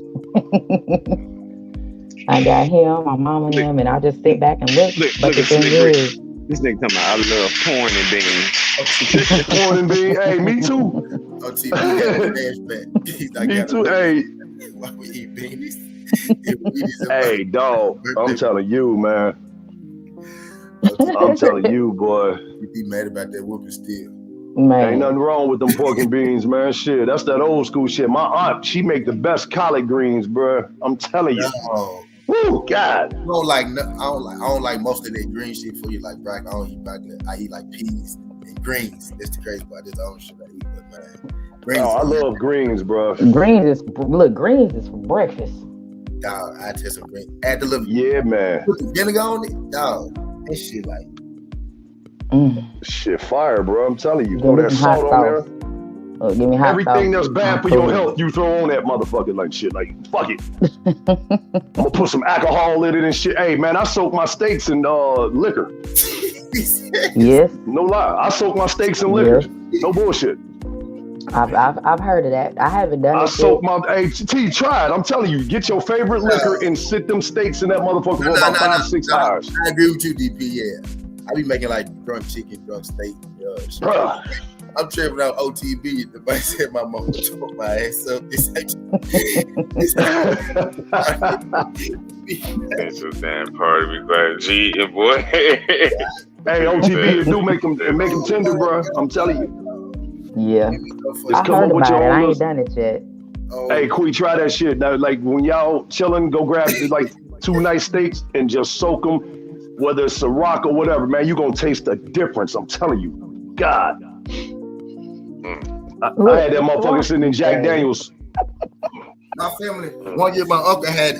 I got him, my mama, and him, and I just sit back and look. But the thing is, this nigga talking about I love corn and beans. Corn and beans. Hey, me too. Me too. Hey. Why we eat beanies? Hey, dog. I'm telling you, man. I'm telling you, boy. You be mad about that whooping still. Man. Ain't nothing wrong with them pork and beans, man. Shit, that's that old school shit. My aunt, she make the best collard greens, bro. I'm telling you. No. Woo, God. I don't like most of that green shit for you. Like broccoli, I don't eat broccoli. I eat like peas and greens. That's the crazy part. That's the only shit I eat. But man, greens. Oh, I love greens, bro. Greens is for breakfast. Dog, I taste some greens. Add the little man. Put the vinegar on it, dog. That shit like. Shit, fire, bro. I'm telling you. Throw that salt on there. Oh, give me hot Everything sauce. that's bad for your health, you throw on that motherfucker like shit. Like, fuck it. I'm gonna put some alcohol in it and shit. Hey, man, I soak my steaks in liquor. Yes. No lie. I soak my steaks in liquor. Yes. No bullshit. I've heard of that. I haven't done it. I soak my try it. I'm telling you, get your favorite liquor and sit them steaks in that motherfucker for about 5-6 hours. I agree with you, DP. Yeah. I be making like drunk chicken, drunk steak. I'm tripping out OTB. The bike said my mama tore my ass up. It's a damn party. We glad G, your boy. Hey, OTB, do make them tender, bro. I'm telling you. Yeah. I heard about it. I ain't done it yet. Hey, Quee, try that shit. Now, like when y'all chilling, go grab like 2 nice steaks and just soak them. Whether it's a rock or whatever, man, you're going to taste the difference. I'm telling you. God. I had that motherfucker sitting in Jack Daniels. My family, one year my uncle had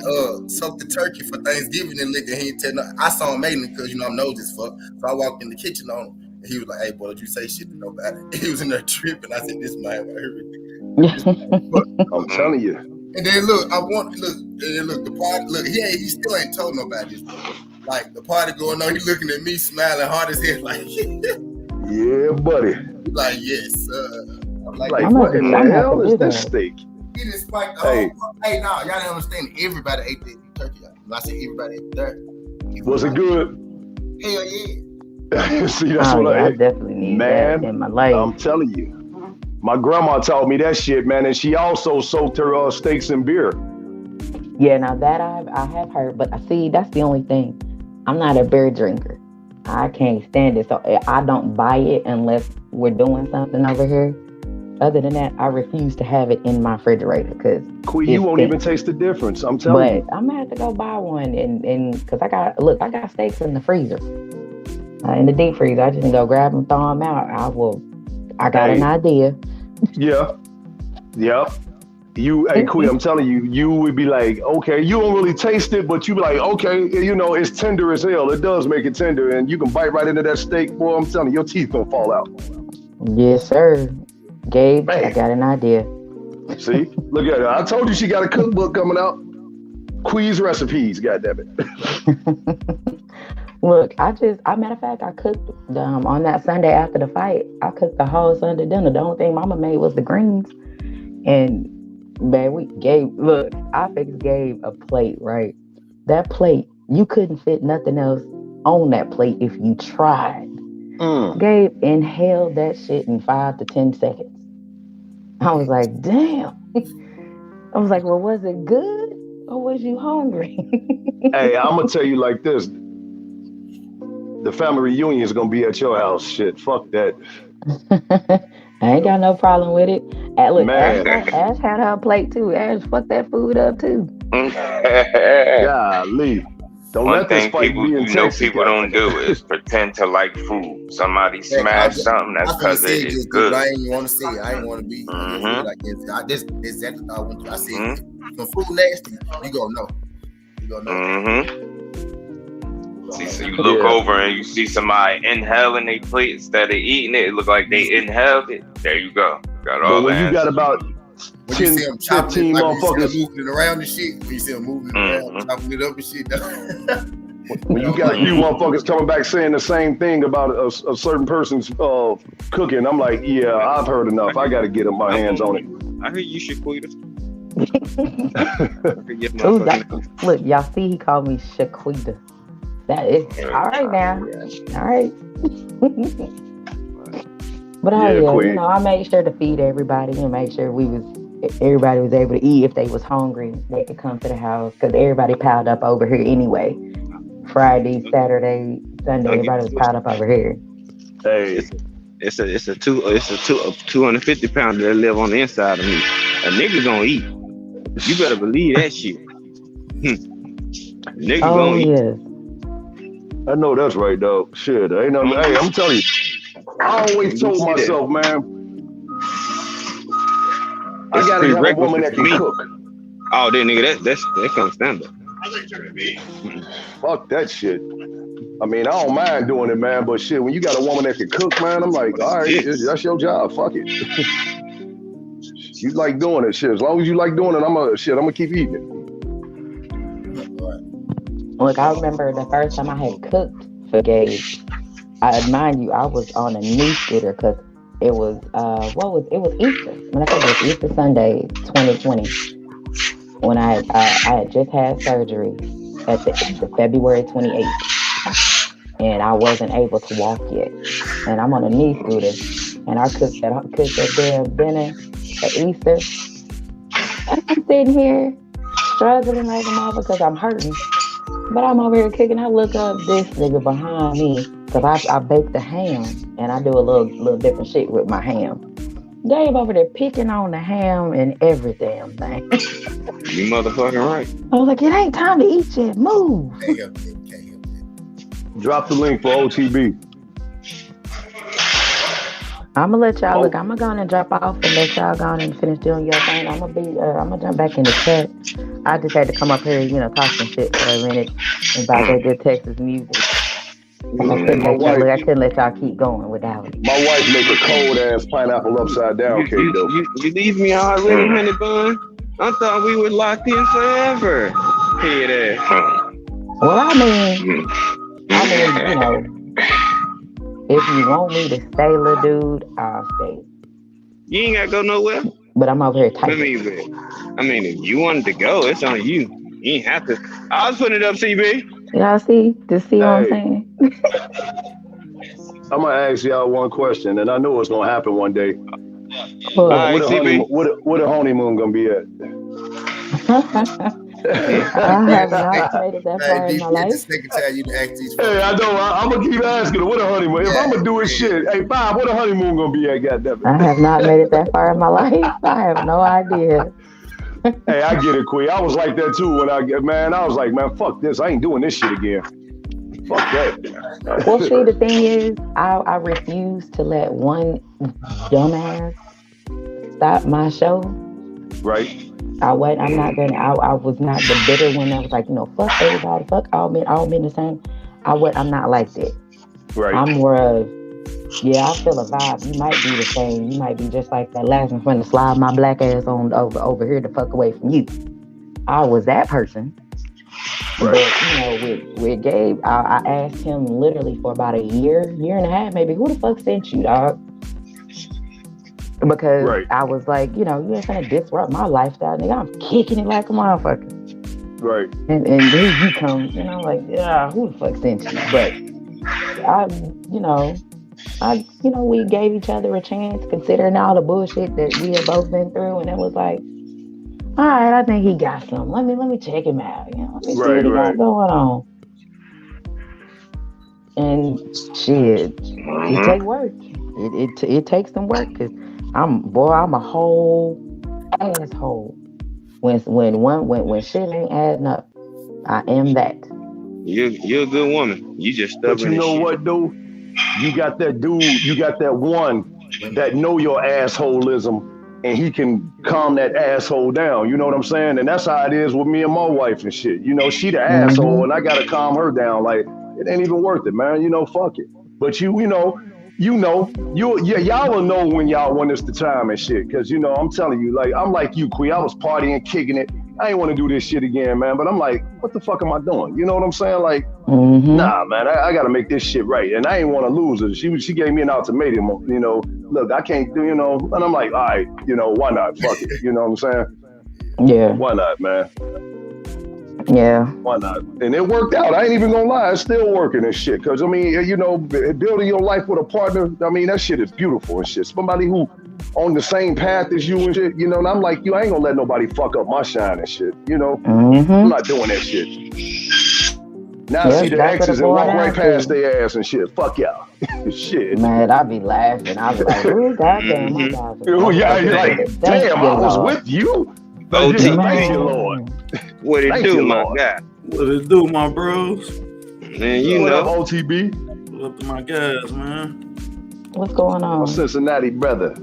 soaked the turkey for Thanksgiving and liquor. He didn't tell no. I saw him making it because, I'm nosy as fuck. So I walked in the kitchen on him. And he was like, hey, boy, did you say shit to nobody? He was in there tripping. I said, this man right here. I'm telling you. And then look, the party, look, he still ain't told nobody this. Like the party going on, he looking at me, smiling hard as hell, like, yeah, buddy. Like, yes, I'm like what in the hell is this steak? He didn't spike the whole. Hey, no, y'all didn't understand. Everybody ate that turkey. I said everybody ate that. Was it good? Hell yeah. See, that's what I definitely need that in my life. I'm telling you. My grandma taught me that shit, man, and she also soaked her steaks in beer. Yeah, now that I have heard, but see, that's the only thing. I'm not a beer drinker. I can't stand it, so I don't buy it unless we're doing something over here. Other than that, I refuse to have it in my refrigerator because you won't even taste the difference. I'm telling you. But I'm gonna have to go buy one, and because I got steaks in the freezer, in the deep freezer. I just can go grab them, throw them out. I got an idea. Yeah. Yep. Hey, Queen, I'm telling you, you would be like, okay, you don't really taste it, but you be like, okay, it's tender as hell. It does make it tender, and you can bite right into that steak. Boy, I'm telling you, your teeth gonna fall out. Yes, sir. Gabe, man. I got an idea. See? Look at her. I told you she got a cookbook coming out. Queen's recipes, goddammit. Look, matter of fact, I cooked on that Sunday after the fight. I cooked the whole Sunday dinner. The only thing Mama made was the greens. And man, I fixed Gabe a plate, right? That plate, you couldn't fit nothing else on that plate if you tried. Gabe inhaled that shit in 5 to 10 seconds. I was like, damn. I was like, well, was it good or was you hungry? Hey, I'm going to tell you like this. The family reunion is going to be at your house. Shit, fuck that. I ain't got no problem with it. Look, Man, Ash had her plate too. Ash fucked that food up too. golly. Don't One let this thing fight people, be in Texas, people don't goddamn. do is pretend to like food. Somebody Heck, I smash something, I that's was gonna because say it it is just do, but good. I ain't want to say it. I ain't want to be like this. This exactly what I went through. I said, if food nasty, you go no. You go no. See, so you look over and you see somebody inhaling their plate instead of eating it. It look like they inhaled it. There you go. Got all But when you got about when you 10, see them chopping 15 it, like when you see motherfuckers, them moving it around and shit, when you see them moving it around, chopping it up and shit. when you got a few motherfuckers coming back saying the same thing about a certain person's cooking, I'm like, yeah, I've heard enough. I got to get my hands on it. I heard you Shaquita. Look, y'all see he called me Shaquita. That is all right now. All right. But I made sure to feed everybody and make sure everybody was able to eat. If they was hungry, they could come to the house because everybody piled up over here anyway. Friday, Saturday, Sunday, everybody was piled up over here. Hey, it's a 250 pounder that live on the inside of me. A nigga gonna eat. You better believe that shit. Nigga gonna eat. I know that's right, dog. Shit, ain't nothing. Hey, I'm telling you, I always told myself, man, I gotta have a woman that can cook. Oh, that nigga, that comes standard. Fuck that shit. I mean, I don't mind doing it, man, but shit, when you got a woman that can cook, man, I'm like, all right, that's your job. Fuck it. You like doing it, shit. As long as you like doing it, I'm gonna keep eating it. Look, I remember the first time I had cooked for Gabe. Mind you, I was on a knee scooter because it was it was Easter. When I think it was Easter Sunday, 2020, when I had just had surgery at the February 28th, and I wasn't able to walk yet, and I'm on a knee scooter, and I cooked that damn dinner for Easter, and I'm sitting here struggling like a mother because I'm hurting. But I'm over here cooking. I look up this nigga behind me because I bake the ham and I do a little different shit with my ham. Gabe over there picking on the ham and every damn thing. You motherfucking right. I was like, it ain't time to eat yet. Move. Drop the link for OTB. I'm gonna let y'all look. I'm gonna go on and drop off and let y'all go on and finish doing your thing. I'm gonna jump back in the chat. I just had to come up here, talk some shit for a minute about that good Texas music. I couldn't let y'all keep going without it. My wife make a cold ass pineapple upside down cake though. You leave me already, honey bun. I thought we were locked in forever. Hear that? Well, I mean, if you want me to stay, little dude, I'll stay. You ain't gotta go nowhere. But I'm over here typing. I mean, if you wanted to go, it's on you. You ain't have to. I was putting it up, CB. Y'all see? Just see what I'm saying? I'm gonna ask y'all one question, and I know it's gonna happen one day. Where the honeymoon gonna be at? I have not made it that far in my life. Hey, I know. I'm gonna keep asking her, what a honeymoon. If I'm gonna do it, shit. Hey, Bob, what a honeymoon gonna be at? Goddamn it. I have not made it that far in my life. I have no idea. Hey, I get it, Queen. I was like that too when I was like, man, fuck this. I ain't doing this shit again. Fuck that. Well, see, the thing is, I refuse to let one dumbass stop my show. Right. I was not the bitter one that was like, fuck everybody, fuck all men the same. I'm not like that. Right. I'm more of, I feel a vibe. You might be the same. You might be just like that last one trying to slide my black ass on over here to fuck away from you. I was that person. Right. But, with Gabe, I asked him literally for about a year and a half, maybe, who the fuck sent you, dog? Because I was like, you ain't gonna disrupt my lifestyle, nigga. I'm kicking it like a motherfucker. Right. And here you come, like, who the fuck sent you? But we gave each other a chance, considering all the bullshit that we had both been through, and it was like, all right, I think he got something. Let me check him out. Let me see what he got going on. And shit, it take work. It takes some work because I'm a whole asshole. When shit ain't adding up, I am that. You're a good woman. You just But stubborn you as know shit. what, dude? You got that dude. You got that one that know your assholeism, and he can calm that asshole down. You know what I'm saying? And that's how it is with me and my wife and shit. You know, she the asshole, and I gotta calm her down. Like it ain't even worth it, man. You know, fuck it. But y'all will know when it's the time and shit. Cause I'm telling you, like I'm like you, Quee. I was partying, kicking it. I ain't want to do this shit again, man. But I'm like, what the fuck am I doing? You know what I'm saying? Like, nah, man, I got to make this shit right. And I ain't want to lose her. She gave me an ultimatum. Look, I can't do. And I'm like, all right, why not? Fuck it. You know what I'm saying? Yeah. Why not, man? Yeah. Why not? And it worked out. I ain't even gonna lie. It's still working and shit. Cause I mean, building your life with a partner, I mean, that shit is beautiful and shit. Somebody who on the same path as you and shit, and I'm like, I ain't gonna let nobody fuck up my shine and shit, I'm not doing that shit. Now I see the exes and walk right past their ass and shit. Fuck y'all. Shit. Man, I be laughing. I be like, oh, goddamn, my God. Yeah, you're like, damn, I was with you. OT, thank you, Lord. What it do, my guy? What it do, my bros? Man, what up, OTB? What up to my guys, man? What's going on? My Cincinnati brother.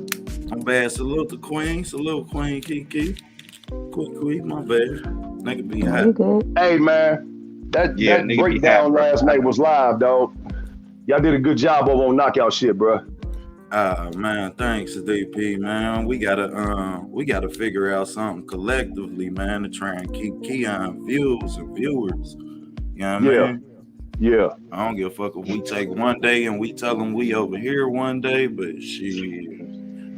My bad. Salute to Queen. Salute Queen Kiki. Quick, my bad. Nigga be hot. Hey, man. That breakdown last night was live, dog. Y'all did a good job over on knockout shit, bro. Man, thanks, DP, man. We gotta figure out something collectively, man, to try and keep Keon views and viewers. You know what I mean? Yeah. I don't give a fuck if we take one day and we tell them we over here one day, but shit,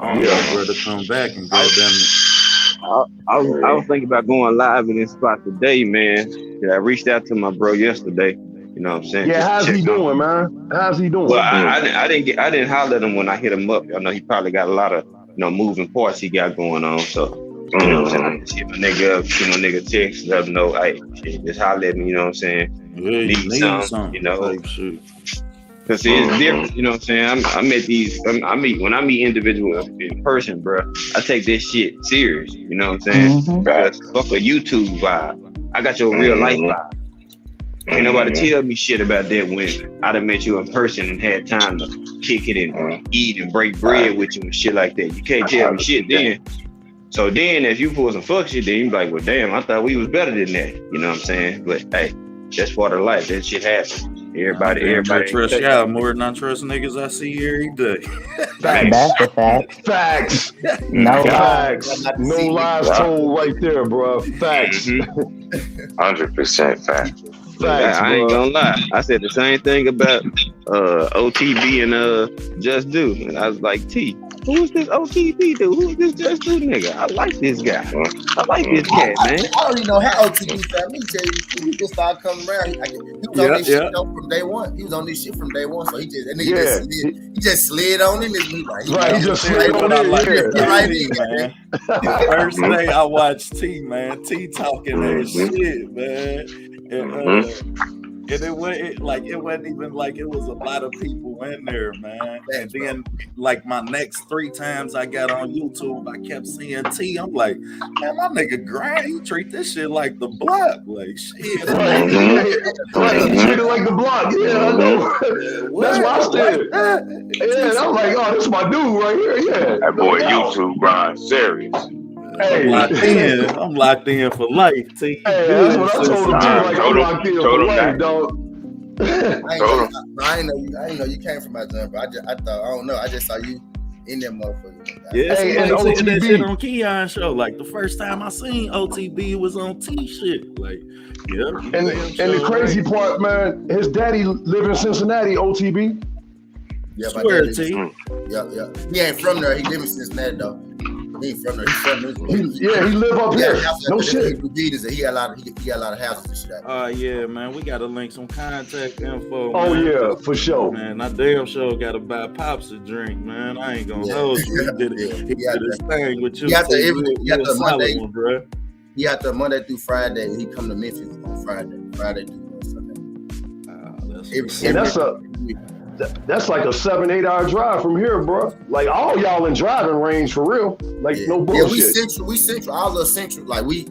I don't know where to come back and go down there. I was thinking about going live in this spot today, man. I reached out to my bro yesterday. You know what I'm saying? Yeah, how's he doing, man? How's he doing? Well, I didn't holler at him when I hit him up. I know he probably got a lot of moving parts he got going on. So you know what I'm saying? I just hit my nigga up, shoot my nigga text, let him know, hey, shit, just holler at me. You know what I'm saying? Need something, because it's different. You know what I'm saying? When I meet individuals in person, bro, I take this shit serious. You know what I'm saying? Because fuck a YouTube vibe. I got your real life vibe. Ain't nobody tell me shit about that when I done met you in person and had time to kick it and eat and break bread with you and shit like that. You can't tell me shit then. So then if you pull some fuck shit, then you be like, well, damn, I thought we was better than that. You know what I'm saying? But hey, that's part of life. That shit happens. Everybody trust y'all more than I trust niggas I see every day. That's a fact. Facts. No facts. No lies told right there, bro. Facts. 100% fact. Facts, I ain't gonna lie. I said the same thing about OTB and Just Do. And I was like, T, who is this OTB dude? Who is this Just Do nigga? I like this guy. I like this cat, man. I don't even know how OTB found me. Tell you, he just started coming around. He was on this shit from day one. He was on this shit from day one. So he just slid on in this movie. He just slid on in. Man. The first day I watched T, man. T talking that shit, man. And it wasn't even like it was a lot of people in there, man. And then like my next 3 times I got on YouTube, I kept seeing T. I'm like, man, my nigga grind, he treat this shit like the block. Like shit. Treat it like the block. Yeah, I know. That's why I said. Yeah, I'm like, oh, this is my dude right here. Yeah. That boy YouTube grind serious. Hey. I'm locked in for life. T. Hey, that's what I told him. Like, I'm locked in for life, dog. I ain't know you came from my jump, bro. I thought, I don't know. I just saw you in that motherfucker. Yeah, and OTB that shit on Keon show. Like the first time I seen OTB was on T shit. Like, yeah. And the crazy part, man, his daddy live in Cincinnati. OTB. Yeah, swear T. Yeah. He ain't from there. He live in Cincinnati though. He ain't from there. He's from New he live up here. No shit. He got a lot of houses and shit. Yeah, man. We gotta link some contact info. Oh man. Yeah, for sure. Man, I damn sure gotta buy Pops a drink, man. I ain't gonna hold you. He did his thing with you. He got the Monday, one, bro. He got the Monday through Friday. He come to Memphis on Friday through Sunday. That's like a 7-8 hour drive from here, bro. Like all y'all in driving range for real. Like no bullshit. Yeah, we central. I love central. Like we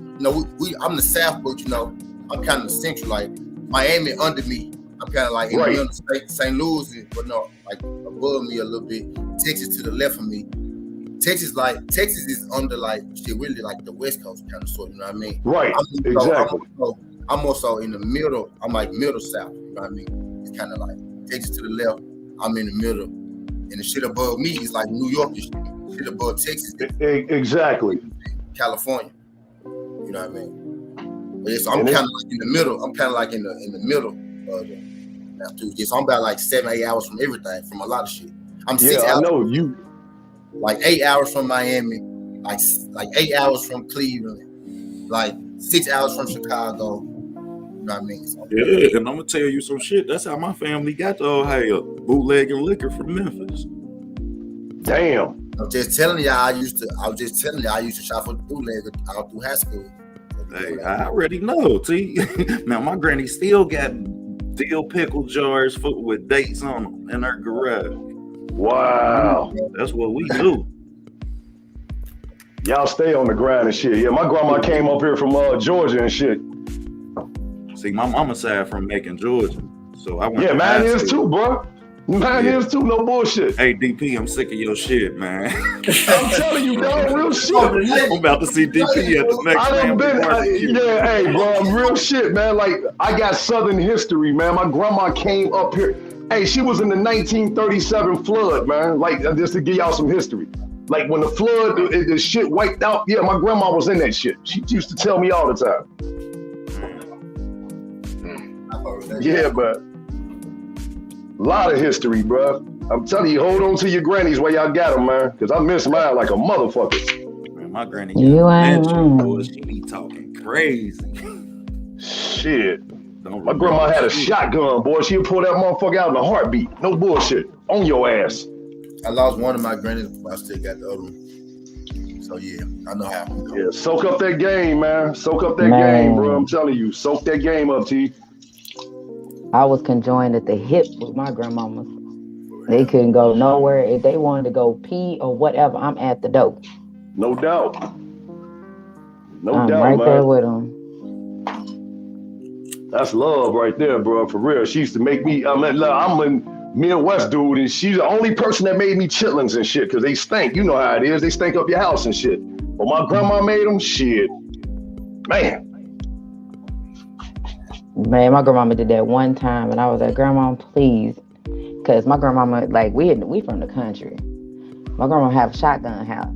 I'm the South, but I'm kind of central. Like Miami under me. I'm kind of like in the middle of St. Louis, but no, like above me a little bit. Texas to the left of me. Texas is under like shit, really like the West Coast kind of sort. You know what I mean? Right. Exactly. I'm also in the middle. I'm like middle South. You know what I mean? It's kind of like Texas to the left. I'm in the middle, and the shit above me is like New York. Shit above Texas. Exactly. California. You know what I mean? But yeah, so I'm kind of like in the middle. I'm kind of like in the middle of the. Yeah, so I'm about like 7-8 hours from everything, from a lot of shit. I'm 6 hours. I know you. Like 8 hours from Miami, like 8 hours from Cleveland, like 6 hours from Chicago. You know what I mean? So, yeah, and I'm gonna tell you some shit. That's how my family got to Ohio, bootlegging liquor from Memphis. Damn. I was just telling you, I used to shop for bootlegger all through high school. Hey, I already know. See, now my granny still got dill pickle jars with dates on them in her garage. Wow. That's what we do. Y'all stay on the grind and shit. Yeah, my grandma came up here from Georgia and shit. See, my mama's side from Macon, Georgia. So I went. Yeah, mine is too, bro. Mine is too, no bullshit. Hey, DP, I'm sick of your shit, man. I'm telling you, dog, real shit. I'm about to see DP at the next yeah, hey, bro, real shit, man. Like, I got Southern history, man. My grandma came up here. Hey, she was in the 1937 flood, man. Like, just to give y'all some history. Like, when the flood, the shit wiped out, yeah, my grandma was in that shit. She used to tell me all the time. Yeah, but a lot of history, bro. I'm telling you, hold on to your grannies while y'all got them, man. Because I miss mine like a motherfucker. Man, my granny she be talking crazy. Shit. My grandma had a shotgun, boy. She'll pull that motherfucker out in a heartbeat. No bullshit. On your ass. I lost one of my grannies, but I still got the other one. So yeah, I know how. Yeah, soak up that game, man. Soak up that game, bro. I'm telling you, soak that game up, T. I was conjoined at the hip with my grandmama. They couldn't go nowhere. If they wanted to go pee or whatever, I'm at the door. No doubt. I'm right there with them. That's love right there, bro. For real. She used to make me, I'm a Midwest dude, and she's the only person that made me chitlins and shit, because they stink. You know how it is. They stink up your house and shit. But my grandma made them, shit. Man, my grandmama did that one time, and I was like, Grandma, please. Because my grandmama, like, we from the country. My grandma have a shotgun house.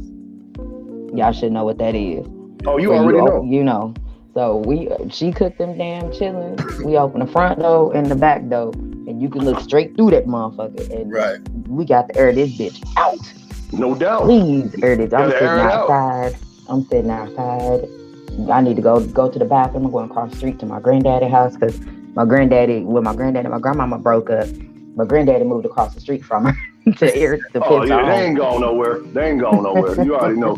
Y'all should know what that is. Oh, you already know. You know. So she cooked them damn chitlins. We opened the front door and the back door, and you can look straight through that motherfucker. And we got to air this bitch out. No doubt. Please air this. I'm sitting outside. I need to go to the bathroom. I'm going across the street to my granddaddy's house, because my granddaddy and my grandmama broke up. My granddaddy moved across the street from her to air the Oh yeah, they ain't going nowhere. You already know.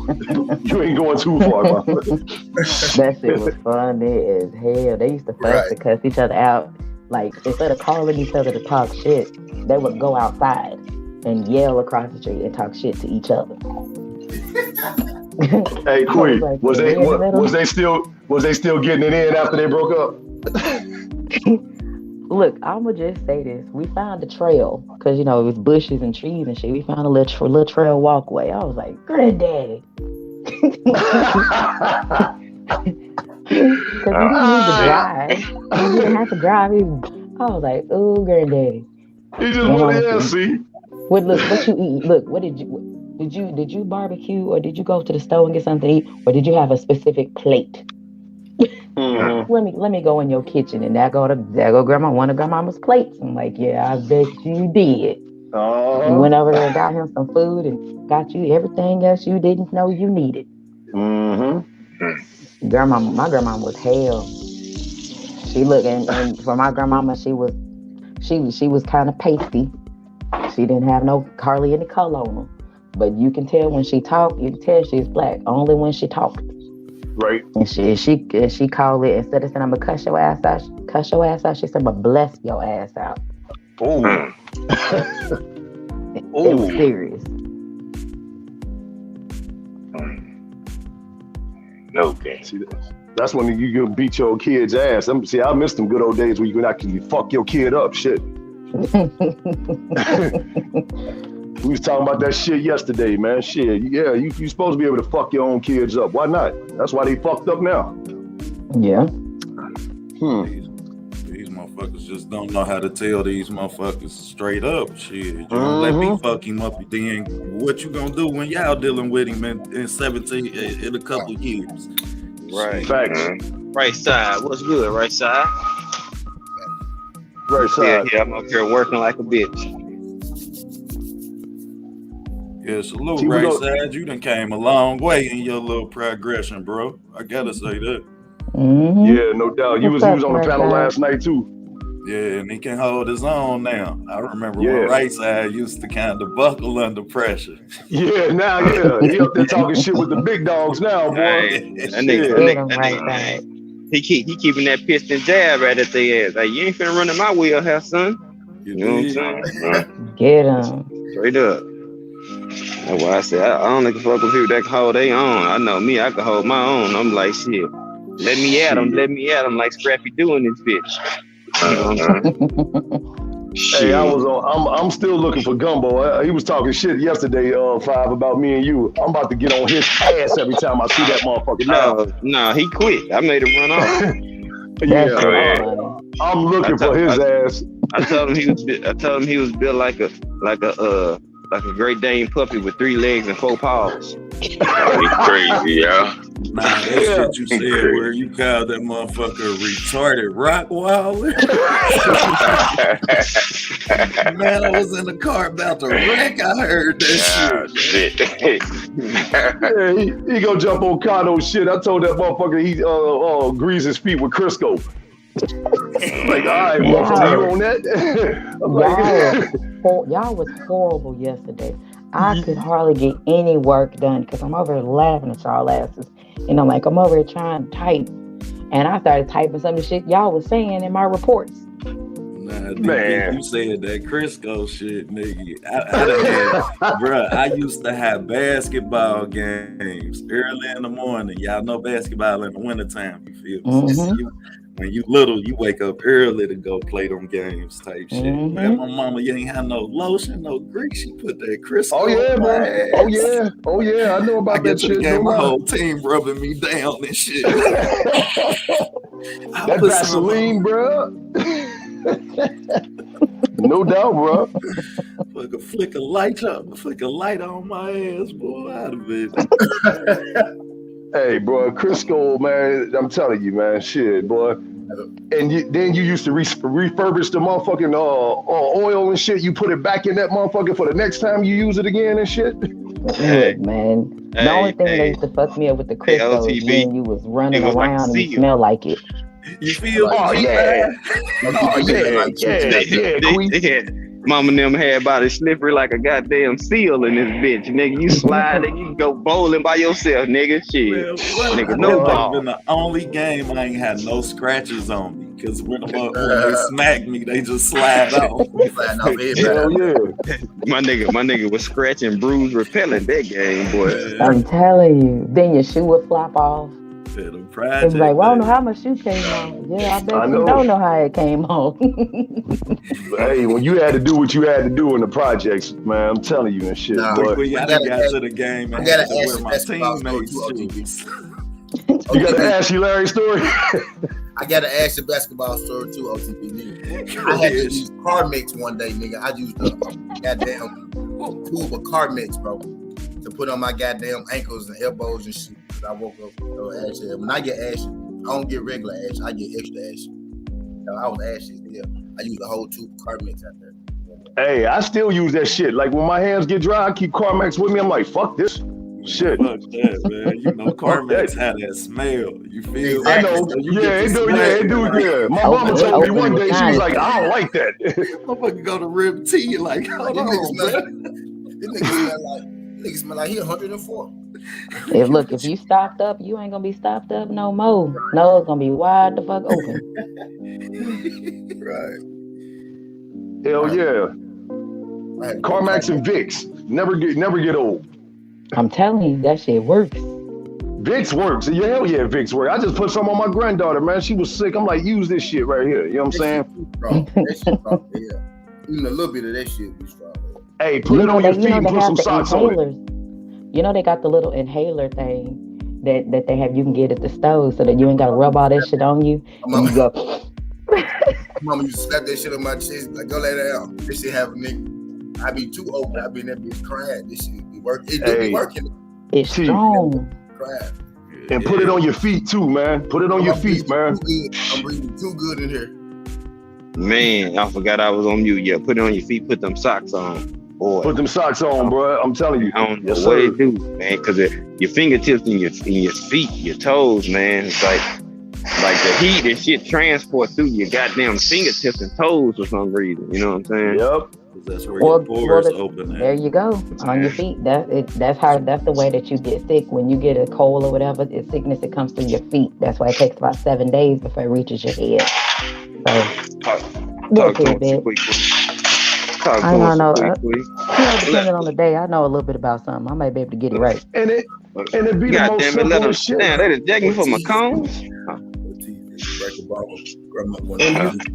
You ain't going too far, That shit was funny as hell. They used to fuss to cuss each other out. Like, instead of calling each other to talk shit, they would go outside and yell across the street and talk shit to each other. Hey, Queen, was they still getting it in after they broke up? Look, I'ma just say this. We found a trail, because, it was bushes and trees and shit. We found a little trail walkway. I was like, Granddaddy. Because we didn't need to drive. We didn't have to drive. I was like, oh, Granddaddy. He just wanted to see. What you eat? Look, what did you barbecue, or did you go to the store and get something to eat, or did you have a specific plate? Mm-hmm. Let me go in your kitchen, and there go grandma, one of grandmama's plates. I'm like, yeah, I bet you did. You went over there and got him some food and got you everything else you didn't know you needed. Mm-hmm. My grandmama was hell. She looked, and for my grandmama, she was kind of pasty. She didn't have hardly any color on her. But you can tell when she talked, you can tell she's black only when she talked. Right. And she called it, instead of saying I'm gonna cuss your ass out, she said I'm gonna bless your ass out. Oh. It was serious. No game. See, that's when you can beat your kid's ass. See, I miss them good old days where you can actually fuck your kid up. Shit. We was talking about that shit yesterday, man. Shit, yeah, you supposed to be able to fuck your own kids up. Why not? That's why they fucked up now. Yeah. These motherfuckers just don't know how to tell these motherfuckers straight up. Shit, you don't let me fuck him up. Then what you gonna do when y'all dealing with him in 17 in a couple of years? Right. Facts. Right side. What's good? Right side. Right side. Yeah, I'm up here working like a bitch. Yeah, salute, right side. You done came a long way in your little progression, bro. I gotta say that. Mm-hmm. Yeah, no doubt. You was on the panel last night too. Yeah, and he can hold his own now. I remember when right side used to kind of buckle under pressure. Yeah, now he up there talking shit with the big dogs now, boy. Hey, that nigga, he keeping that piston jab right at their ass. Like, you ain't finna run in my wheelhouse, son. You know what I'm saying? Get him. Straight up. That's why I said I don't like to fuck with people that can hold their own. I know me, I can hold my own. I'm like, shit. Let me at them like Scrappy doing this bitch. Hey, I'm still looking for Gumbo. He was talking shit yesterday, Five, about me and you. I'm about to get on his ass every time I see that motherfucker now. No, he quit. I made him run off. I'm looking for his ass. I told him he was built like a Great Dane puppy with 3 legs and 4 paws. That's crazy, yeah. Nah, that shit you said where you called that motherfucker retarded Rockwaller. Man, I was in the car about to wreck. I heard that shit. Yeah, he gonna jump on Kano's shit. I told that motherfucker he grease his feet with Crisco. Like, all right, motherfucker, you on that? Y'all was horrible yesterday. I could hardly get any work done because I'm over here laughing at y'all asses. And I'm like, I'm over here trying to type. And I started typing some of the shit y'all was saying in my reports. Nah, man, you said that Crisco shit, nigga. I used to have basketball games early in the morning. Y'all know basketball in the wintertime, you feel me? Mm-hmm. When you little, you wake up early to go play them games type shit. Mm-hmm. Man, my mama, you ain't had no lotion, no grease. She put that Crisco on my ass. Oh yeah, I know about that shit. Game, my whole team rubbing me down and shit. That Vaseline, bro. No doubt, bro. Fuck a flick of light on my ass, boy. Out of it. Hey, bro, Crisco, man, I'm telling you, man, shit, boy. And then you used to refurbish the motherfucking oil and shit. You put it back in that motherfucker for the next time you use it again and shit. Look, man. The only thing that used to fuck me up with the Crisco is when you was running around and you smell like it. You feel? Oh yeah. Mama and them had body slippery like a goddamn seal in this bitch, nigga. You slide and you can go bowling by yourself, nigga. Shit, nigga, no ball. Been the only game I ain't had no scratches on me because when they smack me, they just slide off. Hell yeah. My nigga was scratching, bruise, repellent that game, boy. I'm telling you. Then your shoe would flop off. It's like, well, I don't know how my shoe came off. Yeah, I bet you don't know how it came off. Hey, when you had to do what you had to do in the projects, man, I'm telling you and shit. I got to the game and had to wear my teammates' shoes. You got the Ashley Larry story? I got to ask the basketball story too, OTP nigga. I had to use car mix one day, nigga. I used a goddamn tube of car mix, bro, to put on my goddamn ankles and elbows and shit. I woke up ashy. When I get ashy, I don't get regular ash. I get extra ashy. I was ashy. Yeah, I use the whole tube of Carmex out there. Hey, I still use that shit. Like when my hands get dry, I keep Carmex with me. I'm like, fuck this shit. Fuck that, man. You know, Carmex had that smell. You feel? I know. It do. My mama told me one day, she was like, I don't like that. Motherfucker go to Rib T, like, hold on, This nigga smell like he 104. If you stopped up, you ain't gonna be stopped up no more. No, it's gonna be wide the fuck open. Right. Hell yeah. I had Carmax and Vicks never get old. I'm telling you, that shit works. Vicks works. Yeah, hell yeah, Vicks works. I just put some on my granddaughter, man. She was sick. I'm like, use this shit right here. You know what I'm saying? That shit strong. Yeah. Even a little bit of that shit be strong. Hey, put it on your feet and put some socks on it. You know they got the little inhaler thing that they have. You can get at the stove so that you ain't gotta rub all that shit on you. You go. Mama used to slap that shit on my chest. Like, go lay down. This shit have a nigga. I be too old. I be in that bitch crying. This shit be working. It do be working. It's strong. Crying. And put it on your feet too, man. Put it on your feet, man. I'm breathing too good in here. Man, I forgot I was on mute. Yeah, put it on your feet. Put them socks on. Boy. Put them socks on, bro. I'm telling you. I don't know what it do, man. Because your fingertips and your feet, your toes, man. It's like the heat and shit transport through your goddamn fingertips and toes for some reason. You know what I'm saying? Yep. That's where your pores open. There you go. On your feet. That's the way that you get sick. When you get a cold or whatever, it's sickness that comes through your feet. That's why it takes about 7 days before it reaches your head. So talk to me quick. I don't know. Depending on the day, I know a little bit about something. I might be able to get it right. And it be the most simple shit. Damn, they just jack me for my cones.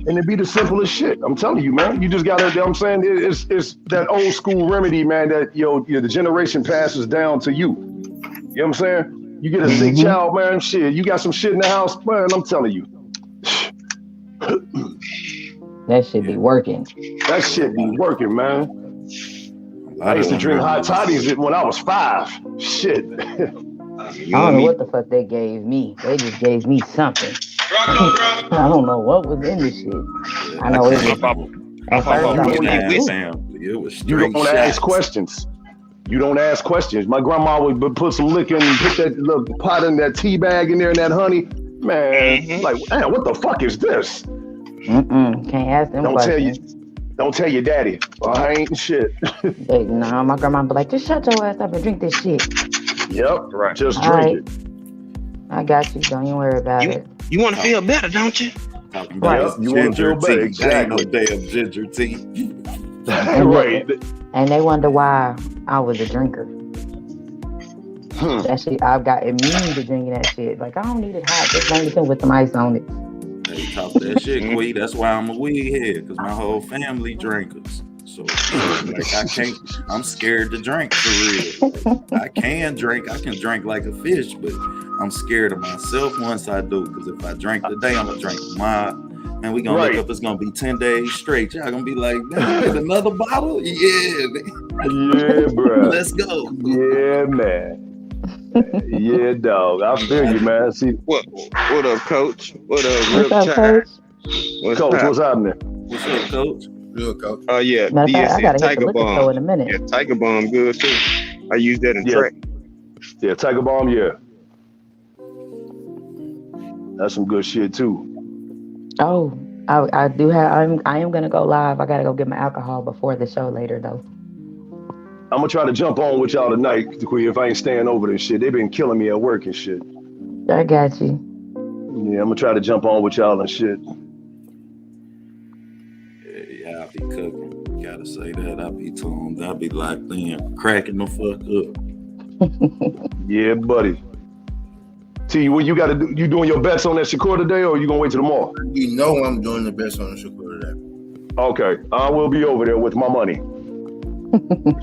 And it be the simplest shit. I'm telling you, man. You just gotta. I'm saying it's that old school remedy, man. That the generation passes down to you. You know what I'm saying? You get a sick child, man. Shit, you got some shit in the house, man. I'm telling you. That shit be working. That shit be working, man. I used to drink hot toddies when I was 5. Shit. I don't know what the fuck they gave me. They just gave me something. I don't know what was in this shit. I know it was. You don't ask questions. You don't ask questions. My grandma would put some liquor and put that little pot in that tea bag in there and that honey. Man, like, man, what the fuck is this? Can't ask them questions. Don't tell your daddy. I ain't shit. Nah, my grandma be like, just shut your ass up and drink this shit. Yep, right. Just drink it. I got you. Don't you worry about it. You want to feel better, don't you? Right. You want to feel better. Exactly. Ain't no damn ginger tea. Right. And they wonder why I was a drinker. That shit, I've got immune to drinking that shit. Like, I don't need it hot. Just bring it in with some ice on it. Hey, talk that shit, Quee. That's why I'm a weed head, because my whole family drinkers. So like, I'm scared to drink for real. I can drink like a fish, but I'm scared of myself once I do. Because if I drink today, I'm gonna drink tomorrow. And we gonna look up, it's gonna be 10 days straight. Y'all gonna be like, man, another bottle? Yeah, bro. Let's go. Yeah, man. Yeah, dog. I feel you, man. See what up, Coach? What up, Coach? Coach, what's happening? What's up, Coach? Good, Coach. Oh yeah, I gotta hit the liquor Bomb. store in a minute. Yeah, Tiger Bomb, good too. I use that in track. Yeah, Tiger Bomb. Yeah, that's some good shit too. Oh, I do have. I am gonna go live. I gotta go get my alcohol before the show later though. I'm gonna try to jump on with y'all tonight, if I ain't staying over this shit. They've been killing me at work and shit. I got you. Yeah, I'm gonna try to jump on with y'all and shit. Yeah, I be cooking. Gotta say that. I be tuned. I be locked in, cracking the fuck up. Yeah, buddy. T, what you gotta do? You doing your bets on that Shakur today, or you gonna wait till tomorrow? You know I'm doing the best on the Shakur today. Okay, I will be over there with my money.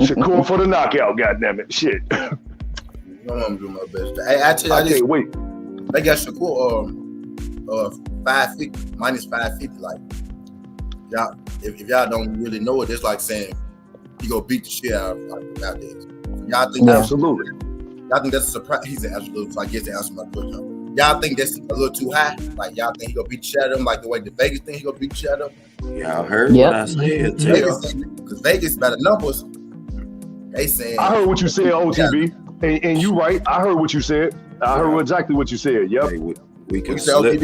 Shakur for the knockout, goddammit. Shit. You know I'm doing my best. I can't wait. They got Shakur 550 minus 550. Like, y'all, if y'all don't really know it, it's like saying he gonna beat the shit out of nowadays. Y'all think absolutely. Y'all think that's a surprise? He's an absolute. So I guess to answer my question. Y'all think that's a little too high? Like, y'all think he gonna beat the shit out of him? Like the way the Vegas think he gonna beat the shit out of him? Y'all heard what I said too. Because Vegas, by the numbers, they saying. I heard what you said, OTB, and you right. I heard what you said. I heard exactly what you said. Yep. Hey, we can slip.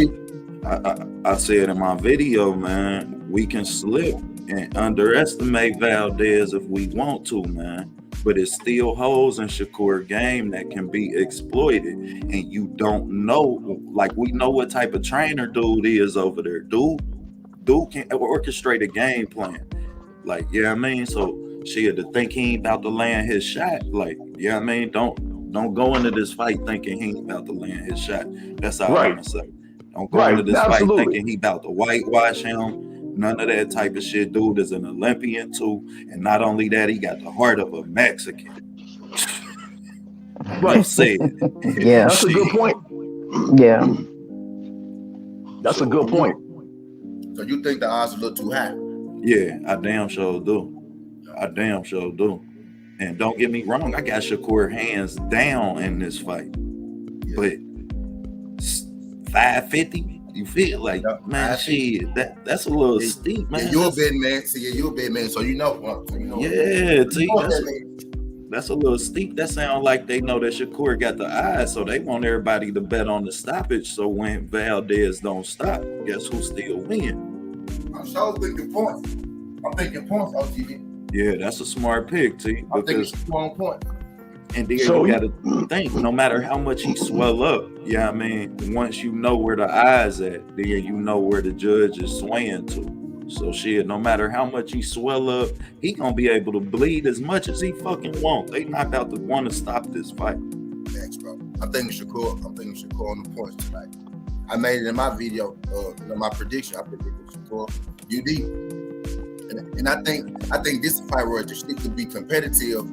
I said in my video, man, we can slip and underestimate Valdez if we want to, man. But it's still holes in Shakur game that can be exploited, and you don't know. Like, we know what type of trainer dude is over there. Dude can orchestrate a game plan. Like, you know what I mean? So she had to think he ain't about to land his shot. Like, you know what I mean? Don't go into this fight thinking he ain't about to land his shot. That's all I'm gonna say. Don't go into this fight thinking he about to whitewash him. None of that type of shit. Dude is an Olympian too. And not only that, he got the heart of a Mexican. Right. Said. Yeah. That's a good point. Yeah. That's a good point. So you think the odds are a little too high? Yeah, I damn sure do. I damn sure do. And don't get me wrong, I got Shakur hands down in this fight. Yeah. But 550, you feel like, man, shit, that's a little steep, man. Yeah, you're a big man. See, you're a big man, so you know. Yeah, that's a little steep. That sounds like they know that Shakur got the eyes, so they want everybody to bet on the stoppage. So when Valdez don't stop, guess who still win? I'm sure thinking points. I'm thinking points, OTV. Yeah, that's a smart pick, T. I'm thinking strong points. And then you gotta think, no matter how much he swell up, I mean, once you know where the eyes at, then you know where the judge is swaying to. So shit, no matter how much he swell up, he gonna be able to bleed as much as he fucking want. They not about to want to stop this fight. Thanks, bro. I'm thinking Shakur on the points tonight. I made it in my video, my prediction. I predicted Shakur UD. And I think this fight where the shit could be competitive,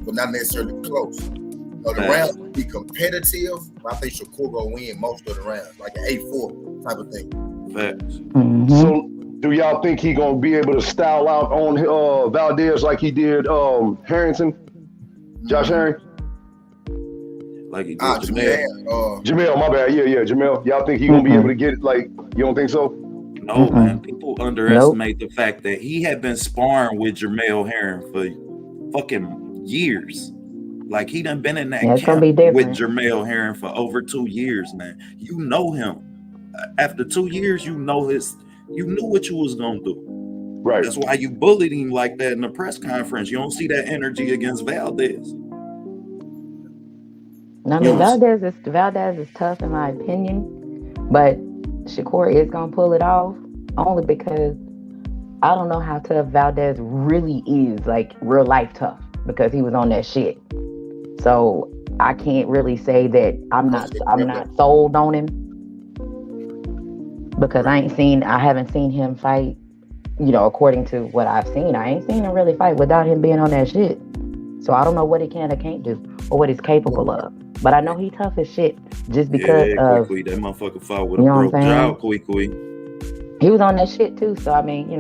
but not necessarily close. The rounds will be competitive, but I think Shakur gonna win most of the rounds, like an 8-4 type of thing. Facts. Mm-hmm. So do y'all think he gonna be able to style out on Valdez like he did Harrington, Josh Herring? Like he did Jamel, my bad. Yeah, Jamel. Y'all think he gonna be able to get it? Like, you don't think so? No, man. People underestimate the fact that he had been sparring with Jamel Herring for fucking years. Like, he done been in that camp with Jamel Herring for over 2 years, man. You know him. After 2 years, you knew what you was gonna do. Right. That's why you bullied him like that in the press conference. You don't see that energy against Valdez. I mean, Valdez is tough in my opinion, but Shakur is gonna pull it off only because I don't know how tough Valdez really is, like real life tough, because he was on that shit. So I can't really say that I'm not sold on him, because I haven't seen him fight, according to what I've seen. I ain't seen him really fight without him being on that shit. So I don't know what he can or can't do or what he's capable of. But I know he tough as shit just because of that motherfucker fought with a broke jaw, quick. He was on that shit too. So I mean,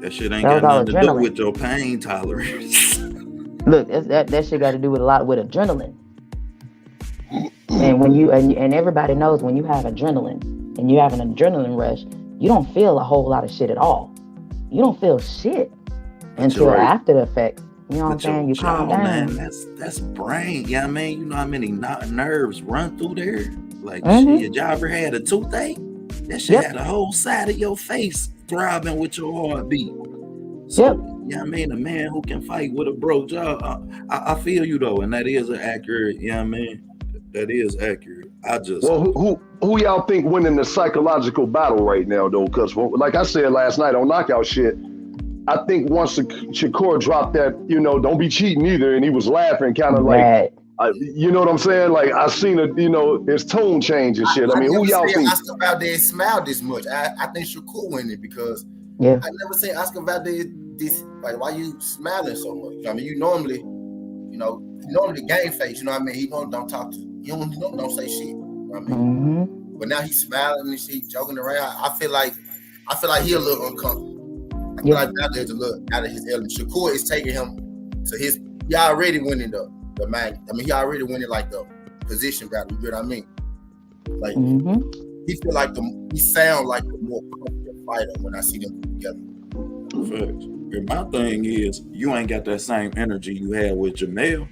that shit ain't got nothing to do with your pain tolerance. Look, that shit got to do with a lot with adrenaline. And when you and everybody knows when you have adrenaline and you have an adrenaline rush, you don't feel a whole lot of shit at all. You don't feel shit until after the effects. You know what I'm saying? You calm down. Man, that's brain. You know what I mean? You know how many nerves run through there? Like, shit, y'all ever had a toothache? That shit had a whole side of your face throbbing with your heartbeat. So, you know what I mean? A man who can fight with a broke jaw, I feel you though, and that is accurate, you know what I mean? That is accurate. Well, who y'all think winning the psychological battle right now though? Because like I said last night on Knockout Shit, I think once Shakur dropped that, don't be cheating either, and he was laughing, kind of like, you know what I'm saying? Like, I seen his tone change and shit. I mean, who y'all think? Oscar Valdez smiled this much. I think Shakur winning because I never seen Oscar Valdez this. Like, why you smiling so much? I mean, you normally game face. You know what I mean? He don't talk to you. Don't say shit. You know what I mean? Mm-hmm. But now he's smiling and he's joking around. I feel like he a little uncomfortable. I feel like Valdez a little out of his element. Shakur is taking him to his. He already winning the mag. I mean, he already winning like the position battle. You know what I mean? Like he feel like he sound like a more confident fighter when I see them together. Facts. And my thing is, you ain't got that same energy you had with Jamel.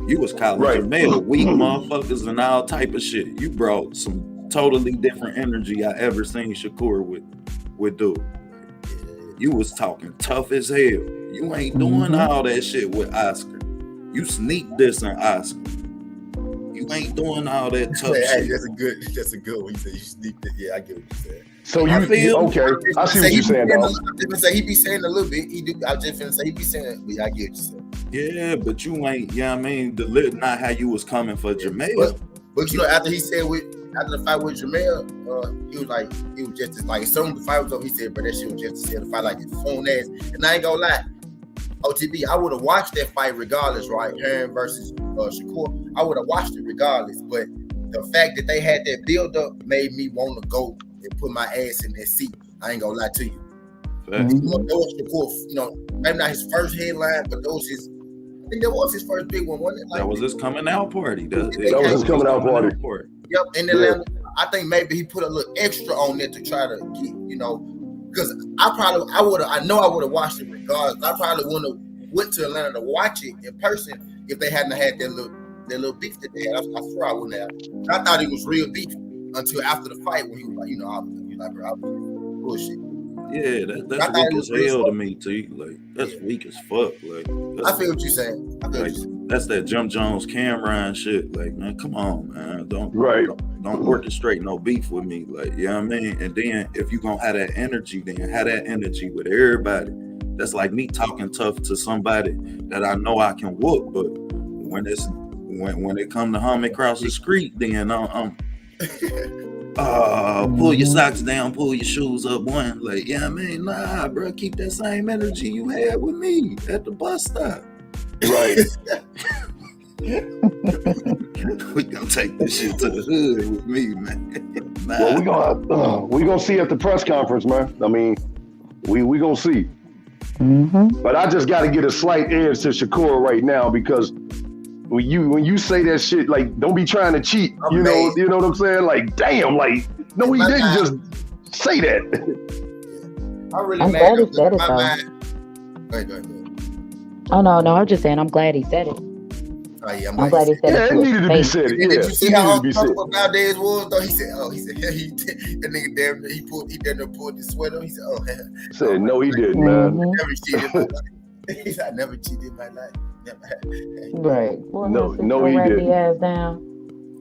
You was calling Jamel weak motherfuckers and all type of shit. You brought some totally different energy I ever seen Shakur with dude. You was talking tough as hell. You ain't doing all that shit with Oscar. You sneak dissing Oscar. You ain't doing all that tough Hey, shit. that's a good one. You said you sneaked it. Yeah, I get what you said. So I feel- okay? I see what you're saying, though. I just say he be saying a little bit. He do. I just finna say he be saying it, but I get what you saying. Yeah, but you ain't. Yeah, I mean, not how you was coming for Jamel. But you know, after the fight with Jamel, he was just as, like, as soon as the fight was over, he said, "But that shit was just to the fight like his phone ass." And I ain't gonna lie, OTB, I would have watched that fight regardless, right? Aaron versus Shakur, I would have watched it regardless. But the fact that they had that build up made me want to go and put my ass in that seat. I ain't gonna lie to you. Those Shakur, maybe not his first headline, but I think that was his first big one, wasn't it? Like, that was his coming out party. That was his coming out party. Yep, in Atlanta. I think maybe he put a little extra on it to try to get, because I would have watched it regardless. I probably wouldn't have went to Atlanta to watch it in person if they hadn't had that little beef that they had. I swear I wouldn't have. I thought it was real beef until after the fight when he was like, I was bullshit. Yeah, that's weak as hell to me, T. Like, that's weak as fuck. Like, I feel what you're saying. That's that Jim Jones Cameron shit. Like, man, come on, man. Don't orchestrate no beef with me. Like, you know what I mean? And then if you gonna have that energy, then have that energy with everybody. That's like me talking tough to somebody that I know I can whoop, but when it come to humming across the street, then I'm pull your socks down, pull your shoes up, one. Like, yeah, I mean, nah, bro, keep that same energy you had with me at the bus stop. Right. We gonna take this shit to the hood with me, man. Nah. Well, we gonna see at the press conference, man. I mean, we gonna see. Mm-hmm. But I just got to get a slight edge to Shakur right now, because when you say that shit, like, don't be trying to cheat. You know what I'm saying? Like, damn, like, no, he didn't just say that. I'm glad he said it, though. Go ahead. Oh, no, I'm just saying I'm glad he said it. Oh, yeah, I'm glad he said it. Yeah, it needed to be said. Did you see how uncomfortable Valdez was, though? He said, that nigga damn, he pulled his sweater. He said, said, no, he didn't, man. Never cheated in my life. He said, I never cheated in my life. Right. Well, no, he didn't. Ass down.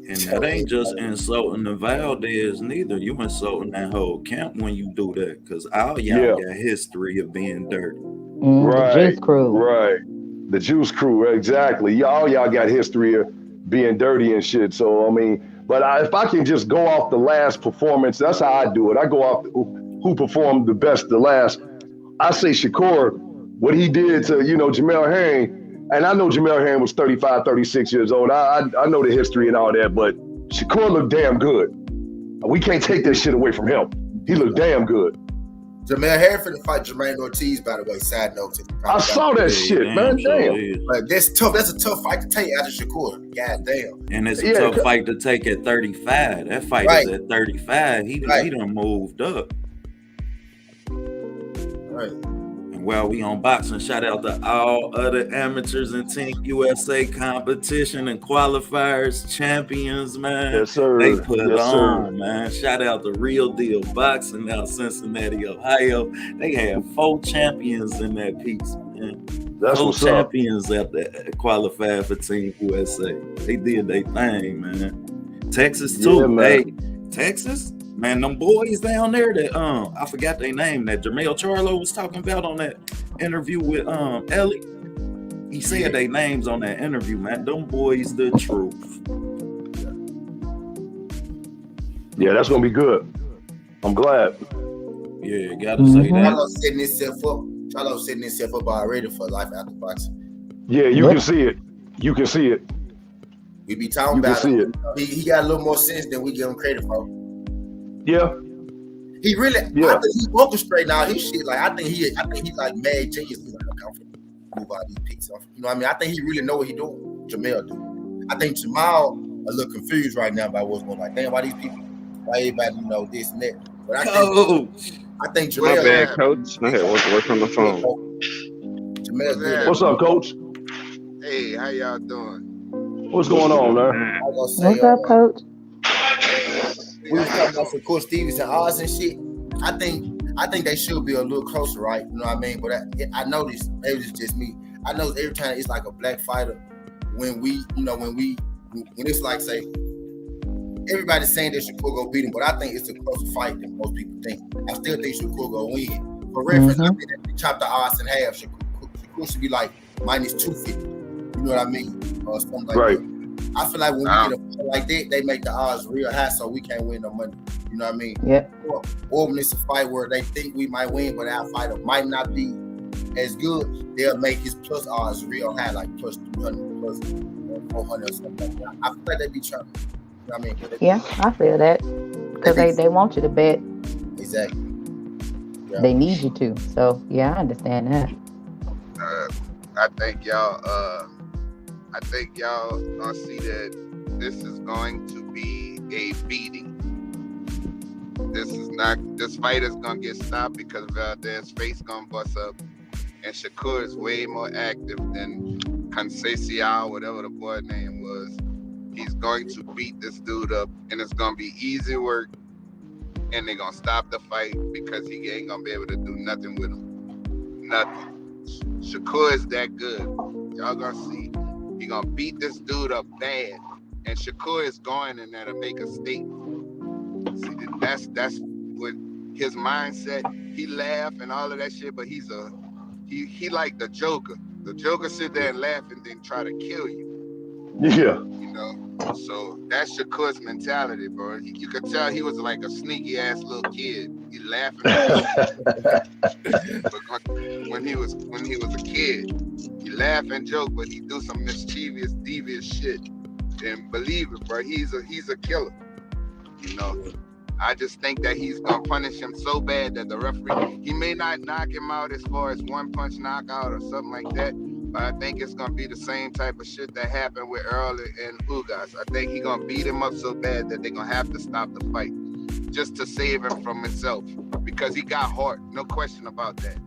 And that ain't just insulting the Valdez neither. You insulting that whole camp when you do that, because all y'all got history of being dirty. Right. The Juice Crew. Right. The Juice Crew, exactly. Y'all got history of being dirty and shit. So, I mean, but if I can just go off the last performance, that's how I do it. I go off who performed the best the last. I say Shakur, what he did to, Jamel Herring. And I know Jamel Herring was 35, 36 years old. I know the history and all that, but Shakur looked damn good. We can't take that shit away from him. He looked damn good. Jamel Herring for the fight Jermaine Ortiz, by the way, side note. I saw that shit, man. Damn. Like, that's tough. That's a tough fight to take after Shakur. God damn. And it's a tough fight to take at 35. That fight is at 35. He done moved up. Right. While we on boxing, shout out to all other amateurs and Team USA competition and qualifiers champions, man. Yes, sir. They put it on, sir. man. Shout out to Real Deal Boxing out of Cincinnati, Ohio. They had 4 champions in that piece, man. That's 4 what's champions at the qualified for Team USA. They did their thing, man. Texas too. Yeah, man. Hey, Texas? Man, them boys down there that I forgot their name, that Jermell Charlo was talking about on that interview with Ellie. He said their names on that interview, man. Them boys the truth. Yeah, that's gonna be good. I'm glad. Yeah, gotta say that. Charlo setting himself up already for life after boxing. Yeah, you can see it. You can see it. We be talking about it. He got a little more sense than we give him credit for. Yeah. He really, I think he orchestrating all his shit. Like, I think he like mad genius. He's like, I'm gonna move all these picks. You know what I mean? I think he really know what he doing. Jamel do. I think Jamal a little confused right now by what's going on. Like, damn, why these people, why everybody this and that. But I think Jamel. My bad, coach. I had work on the phone. Jamel, what's up, coach? Hey, how y'all doing? What's going on, man? What's up, coach? We was talking about some Coach Stevens and Oz and shit. I think they should be a little closer, right? You know what I mean? But I noticed, maybe it's just me. I know every time it's like a black fighter, when we when it's like, say, everybody's saying that Shakur gonna beat him, but I think it's a closer fight than most people think. I still think Shakur gonna win. For reference, I think that they chopped the odds in half. Shakur should be like minus 250. You know what I mean? Or something like that. I feel like when we get a fight like that, they make the odds real high, so we can't win no money. You know what I mean? Yeah. Or when it's a fight where they think we might win, but our fighter might not be as good, they'll make his plus odds real high, like plus 300, plus 400 or something like that. I feel like they be trying. You know what I mean? Yeah, I feel that. Because they want you to bet. Exactly. Yeah. They need you to. So, yeah, I understand that. I think y'all gonna see that this is going to be a beating. This fight is gonna get stopped because Valdez's face gonna bust up, and Shakur is way more active than Conceição, whatever the boy name was. He's going to beat this dude up, and it's gonna be easy work, and they're gonna stop the fight because he ain't gonna be able to do nothing with him. Nothing. Shakur is that good. Y'all gonna see. He gonna beat this dude up bad, and Shakur is going in there to make a statement. See, that's what his mindset. He laugh and all of that shit, but he like the Joker. The Joker sit there and laugh and then try to kill you. Yeah. You know, so that's Shakur's mentality, bro. You could tell he was like a sneaky ass little kid. He laughing but when he was a kid, he laugh and joke, but he do some mischievous, devious shit. And believe it, bro, he's a killer. You know, I just think that he's gonna punish him so bad that the referee, he may not knock him out as far as one punch knockout or something like that, but I think it's gonna be the same type of shit that happened with Earl and Ugas. I think he's gonna beat him up so bad that they're gonna have to stop the fight just to save him from himself, because he got heart, no question about that.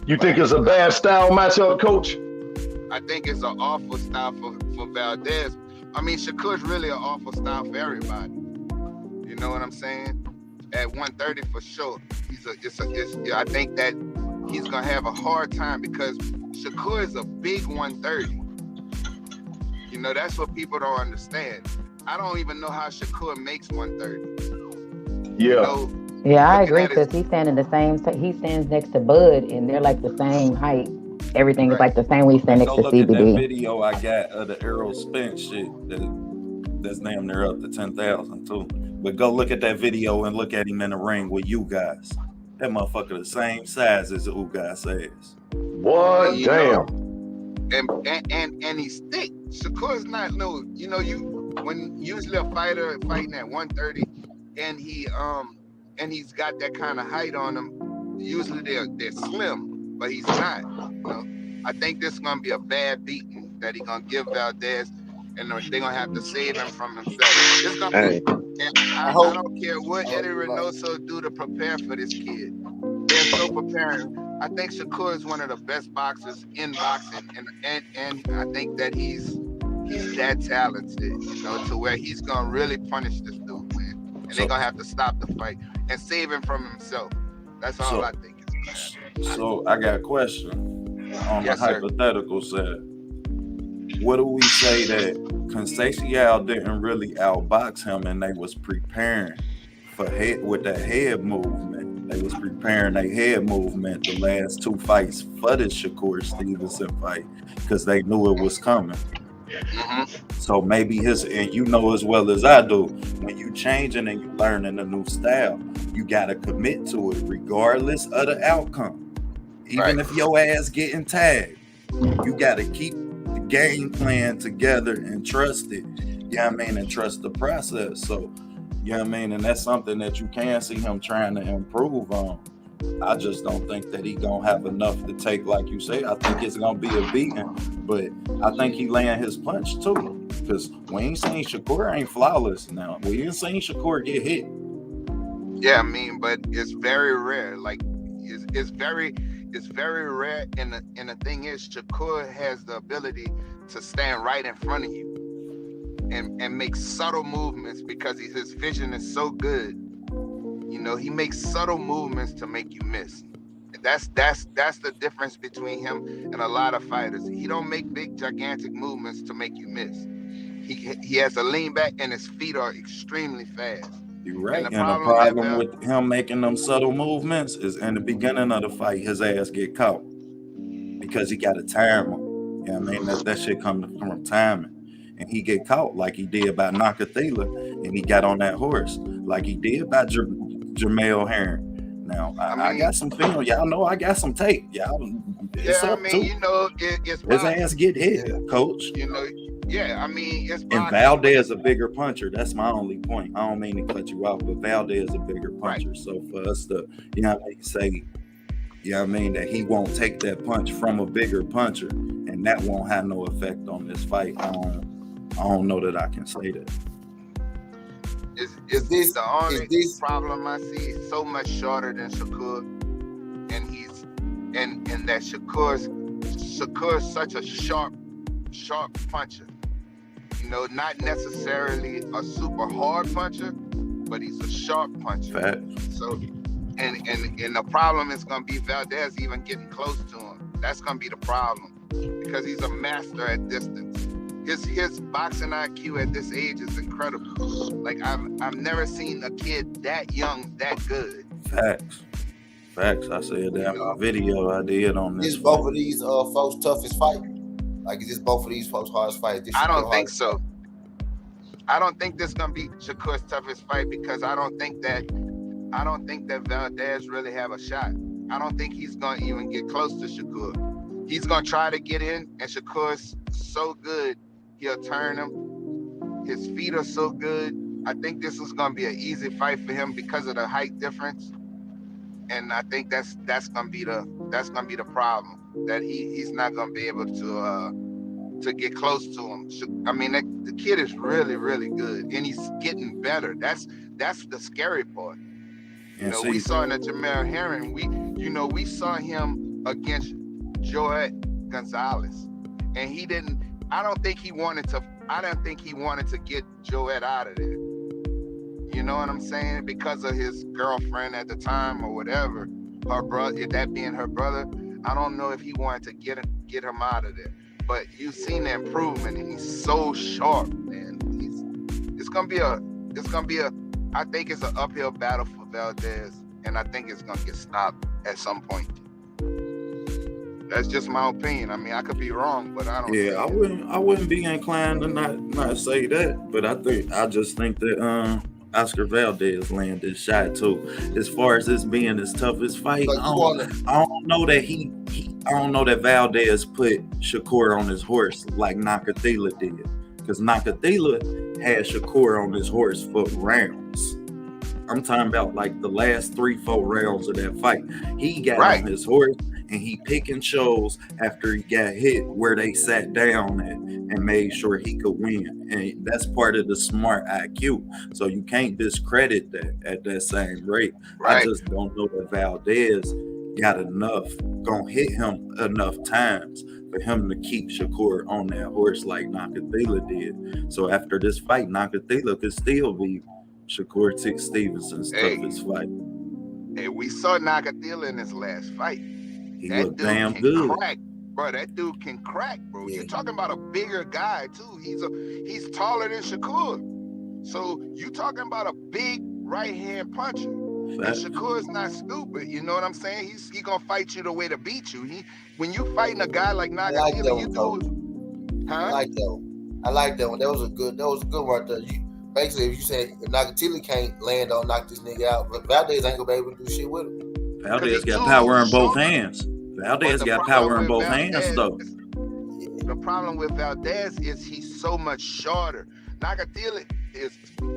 You think it's a bad style matchup, Coach? I think it's an awful style for Valdez. I mean, Shakur's really an awful style for everybody. You know what I'm saying? At 130 for sure. I think that he's gonna have a hard time because Shakur is a big 130. You know, that's what people don't understand. I don't even know how Shakur makes 130. Yeah. You know, yeah, I agree, because he stands next to Bud, and they're like the same height. Everything is like the same. We stand next to CBD. Look at that video I got of the Errol Spence shit. That's damn near up to 10,000 too. But go look at that video and look at him in the ring with you guys. That motherfucker the same size as the Ugas says. What? And, damn. And he's thick. Shakur's not no. You know, when usually a fighter fighting at 130, and he's got that kind of height on him. Usually they're slim, but he's not. You know? I think this is gonna be a bad beating that he's gonna give Valdez, and they're gonna have to save him from himself. It's gonna be, I don't care what Eddie Reynoso do to prepare for this kid. There's no preparing. I think Shakur is one of the best boxers in boxing, and I think that he's that talented, you know, to where he's gonna really punish this dude, man. And they're gonna have to stop the fight and save him from himself. That's all I think. So I got a question on the hypothetical side. What do we say that Conceição didn't really outbox him, and they was preparing with that head movement? They was preparing their head movement the last two fights for the Shakur Stevenson fight because they knew it was coming. Mm-hmm. So maybe and you know as well as I do, when you changing and you learning a new style, you gotta commit to it regardless of the outcome. Even if your ass getting tagged, you gotta keep the game plan together and trust it. You know what I mean? And trust the process. So, you know what I mean? And that's something that you can see him trying to improve on. I just don't think that he gonna have enough to take, like you say. I think it's gonna be a beating, but I think he laying his punch too. Because we ain't seen Shakur ain't flawless now. We ain't seen Shakur get hit. Yeah, I mean, but it's very rare. Like it's very rare. And the thing is, Shakur has the ability to stand right in front of you and make subtle movements because his vision is so good. You know, he makes subtle movements to make you miss. That's the difference between him and a lot of fighters. He don't make big, gigantic movements to make you miss. he has to lean back, and his feet are extremely fast. You're right. And And the problem with him making them subtle movements is in the beginning of the fight, his ass get caught because he got to time him. You know what I mean? That shit come from timing. And he get caught like he did by Nakathila, and he got on that horse like he did by Jamel Herring. Now, I got some film. Y'all know I got some tape. Y'all, it's up too. You know, it's his ass get hit, coach. You know, I mean, it's and Valdez a bigger puncher. That's my only point. I don't mean to cut you off, but Valdez a bigger puncher. Right. So for us to, you know what I mean, say, you know what I mean, that he won't take that punch from a bigger puncher, and that won't have no effect on this fight. I don't know that I can say that. Is this the only problem I see? He's so much shorter than Shakur, and he's and that Shakur's such a sharp puncher. You know, not necessarily a super hard puncher, but he's a sharp puncher. Fact. So, and the problem is going to be Valdez even getting close to him. That's going to be the problem because he's a master at distance. His boxing IQ at this age is incredible. Like I've never seen a kid that young that good. Facts. I said that in my video I did on this. Is both of these folks toughest fight? Like, is this both of these folks' hardest fight? I don't think so. I don't think this is gonna be Shakur's toughest fight because I don't think that Valdez really have a shot. I don't think he's gonna even get close to Shakur. He's gonna try to get in, and Shakur's so good, he'll turn him. His feet are so good. I think this is gonna be an easy fight for him because of the height difference. And I think that's gonna be the problem. That he's not gonna be able to get close to him. I mean, the kid is really, really good, and he's getting better. That's the scary part. You know, we saw in the Jamel Herring, we saw him against Joet Gonzalez, and he didn't. I don't think he wanted to get Joet out of there. You know what I'm saying? Because of his girlfriend at the time or whatever, her brother, that being her brother. I don't know if he wanted to get him out of there. But you've seen the improvement, and he's so sharp, man. It's gonna be a I think it's an uphill battle for Valdez, and I think it's gonna get stopped at some point. That's just my opinion. I mean, I could be wrong, but I don't. Yeah, I wouldn't be inclined to not say that, but I just think that Oscar Valdez landed this shot too. As far as this being his toughest fight, I don't know that Valdez put Shakur on his horse like Nakathila did, because Nakathila had Shakur on his horse for rounds. I'm talking about like the last 3-4 rounds of that fight. He got on his horse and he pick and chose after he got hit where they sat down at and made sure he could win. And that's part of the smart IQ. So you can't discredit that at that same rate. I just don't know that Valdez got gonna hit him enough times for him to keep Shakur on that horse like Nakathila did. So after this fight, Nakathila could still be Shakur Stevenson's toughest fight. Hey, we saw Nakathila in his last fight. He looked damn good. Bro, that dude can crack, bro. Yeah. You're talking about a bigger guy too. He's taller than Shakur. So you talking about a big right hand puncher. And Shakur's not stupid. You know what I'm saying? He gonna fight you the way to beat you. When you fighting a guy like Nakathila, I like that one. I like that one. That was a good one right there. Basically, if you say if Nakathila can't land on knock this nigga out, but Valdez ain't gonna be able to do shit with him. Valdez got power in both hands. Valdez got power in both hands, though. The problem with Valdez is he's so much shorter. Nakathila is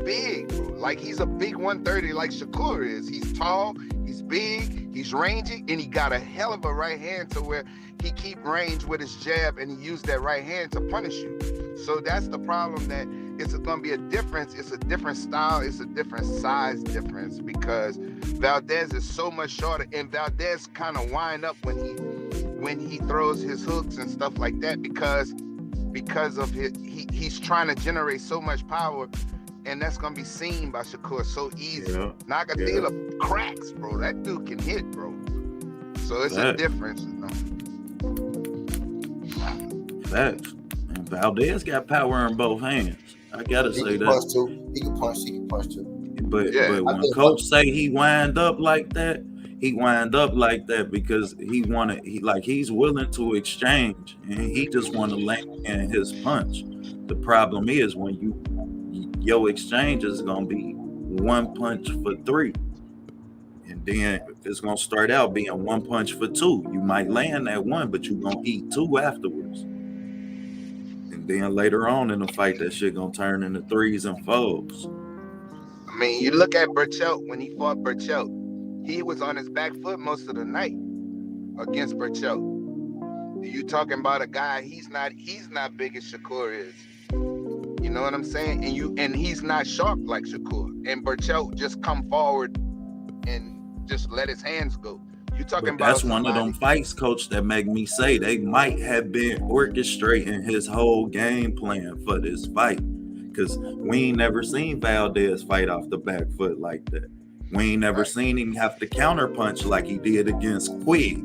big, bro. Like he's a big 130 like Shakur is. He's tall, he's big, he's rangy, and he got a hell of a right hand to where he keep range with his jab and he used that right hand to punish you. So that's the problem, that it's going to be a difference. It's a different style. It's a different size difference because Valdez is so much shorter, and Valdez kind of wind up when he throws his hooks and stuff like that because of he's trying to generate so much power, and that's going to be seen by Shakur so easy. Yeah. Nakathila cracks, bro. That dude can hit, bro. So it's a difference. Facts. Valdez got power in both hands. I gotta say that. He can punch too. But Yeah. when coach say he wind up like that, he wind up like that because he's willing to exchange and he just want to land in his punch. The problem is when your exchange is gonna be one punch for 3. And then it's gonna start out being one punch for 2. You might land that one, but you're gonna eat 2 afterwards. And then later on in the fight, that shit gonna turn into 3s and 4s. I mean, you look at Burchelt when he fought Burchelt. He was on his back foot most of the night against Burchelt. You talking about a guy? He's not big as Shakur is. You know what I'm saying? And he's not sharp like Shakur. And Burchelt just come forward and just let his hands go. You talking about that's one of them fights, coach, that make me say they might have been orchestrating his whole game plan for this fight. Because we ain't never seen Valdez fight off the back foot like that. We ain't never seen him have to counter punch like he did against Quigg.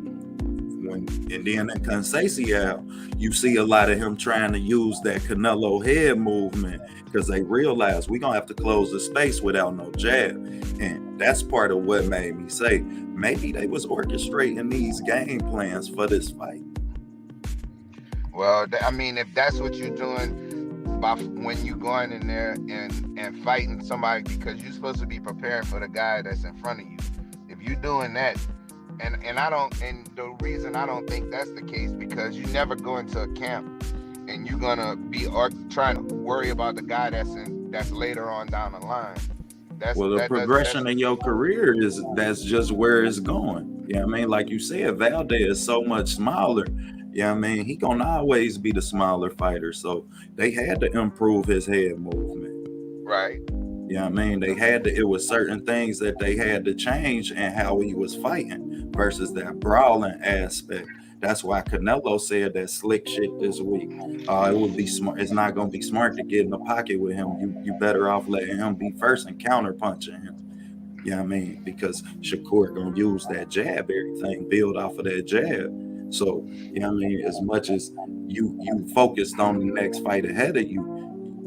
And then in Conceição, you see a lot of him trying to use that Canelo head movement because they realize we're going to have to close the space without no jab. And that's part of what made me say maybe they was orchestrating these game plans for this fight. Well, I mean, if that's what you're doing when you going in there and fighting somebody, because you're supposed to be preparing for the guy that's in front of you. If you're doing that, and the reason I don't think that's the case, because you never go into a camp and you're gonna be trying to worry about the guy that's later on down the line. The progression in your career that's just where it's going. Yeah, I mean, like you said, Valdez is so much smaller. Yeah, I mean, he gonna always be the smaller fighter. So they had to improve his head movement. Right. Yeah, I mean, it was certain things that they had to change and how he was fighting versus that brawling aspect. That's why Canelo said that slick shit this week. It would be smart. It's not gonna be smart to get in the pocket with him. You better off letting him be first and counter punching him. You know what I mean? Because Shakur gonna use that jab, everything build off of that jab. So, you know what I mean? As much as you focused on the next fight ahead of you,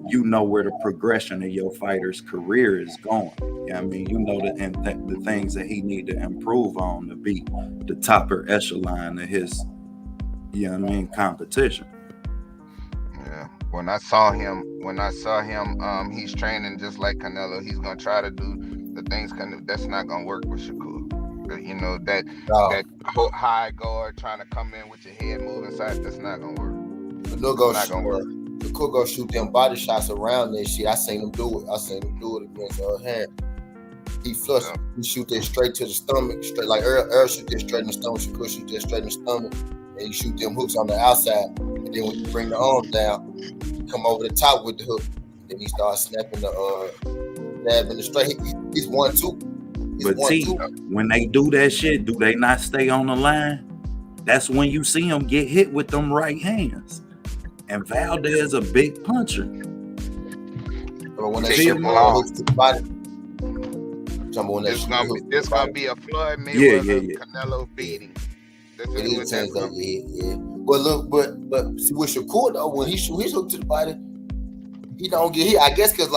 you know where the progression of your fighter's career is going. You know what I mean? You know the things that he need to improve on to be the topper echelon of his, you know what I mean, competition. Yeah. When I saw him, he's training just like Canelo. He's gonna try to do the things that's not gonna work with Shakur. You know, that high guard trying to come in with your head moving side, that's not gonna work. It's not gonna work. Shakur go shoot them body shots around that shit. I seen him do it against hand. He flush. Yeah. He shoot that straight to the stomach, straight like Earl shoot that straight in the stomach. Shakur shoot that straight in the stomach, and you shoot them hooks on the outside. And then when you bring the arms down, you come over the top with the hook. Then he starts snapping the jab in the straight. He's 1-2. But T, when they do that shit, do they not stay on the line? That's when you see them get hit with them right hands. And Valdez a big puncher. But when they shoot hits to the body, this gonna be a Floyd Mayweather Canelo beating. Yeah. But look, but see with Shakur though, when he shoot his hook to the body, he don't get hit. I guess because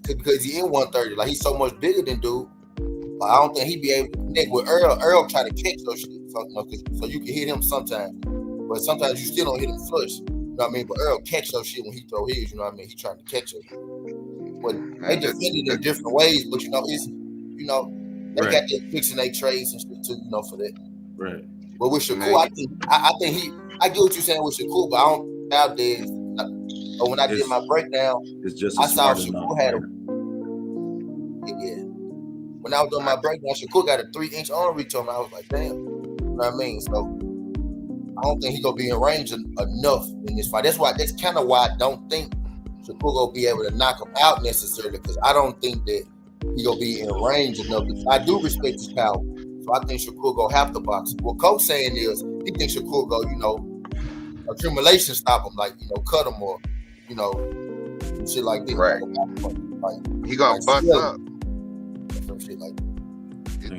because he in 130, like he's so much bigger than dude. I don't think he'd be able to connect with Earl. Earl try to catch those shit, so you can hit him sometimes, but sometimes you still don't hit him flush. You know what I mean? But Earl catch those shit when he throw his. You know what I mean? He trying to catch it. But they defend it in different ways. But they got their fixing their trades and shit too. For that. Right. But with Shakur, I think I get what you're saying with Shakur, but I don't nowadays. But when I did my breakdown, I saw Shakur had him. Yeah. When I was doing my breakdown, Shakur got a 3-inch arm reach on me. I was like, damn. You know what I mean? So I don't think he's gonna be in range enough in this fight. That's kind of why I don't think Shakur gonna be able to knock him out necessarily, because I don't think that he gonna be in range enough. I do respect his power, so I think Shakur gonna have to box. What Coach saying is he thinks Shakur go, accumulation stop him, like cut him or shit like this. Right. He gonna bust up. Shit like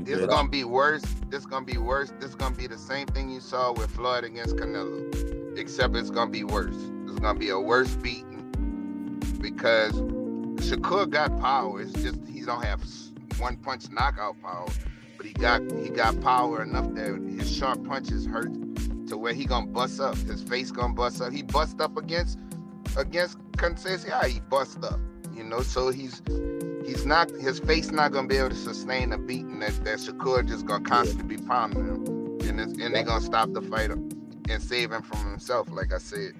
This gonna be worse. This gonna be worse. This gonna be the same thing you saw with Floyd against Canelo, except it's gonna be worse. It's gonna be a worse beating because Shakur got power. It's just he don't have one punch knockout power, but he got power enough that his sharp punches hurt to where he gonna bust up. His face gonna bust up. He bust up against Conceição. He bust up, you know. So he's not, his face not gonna be able to sustain a beating that Shakur just gonna constantly be pounding him, and they're gonna stop the fight and save him from himself. Like I said,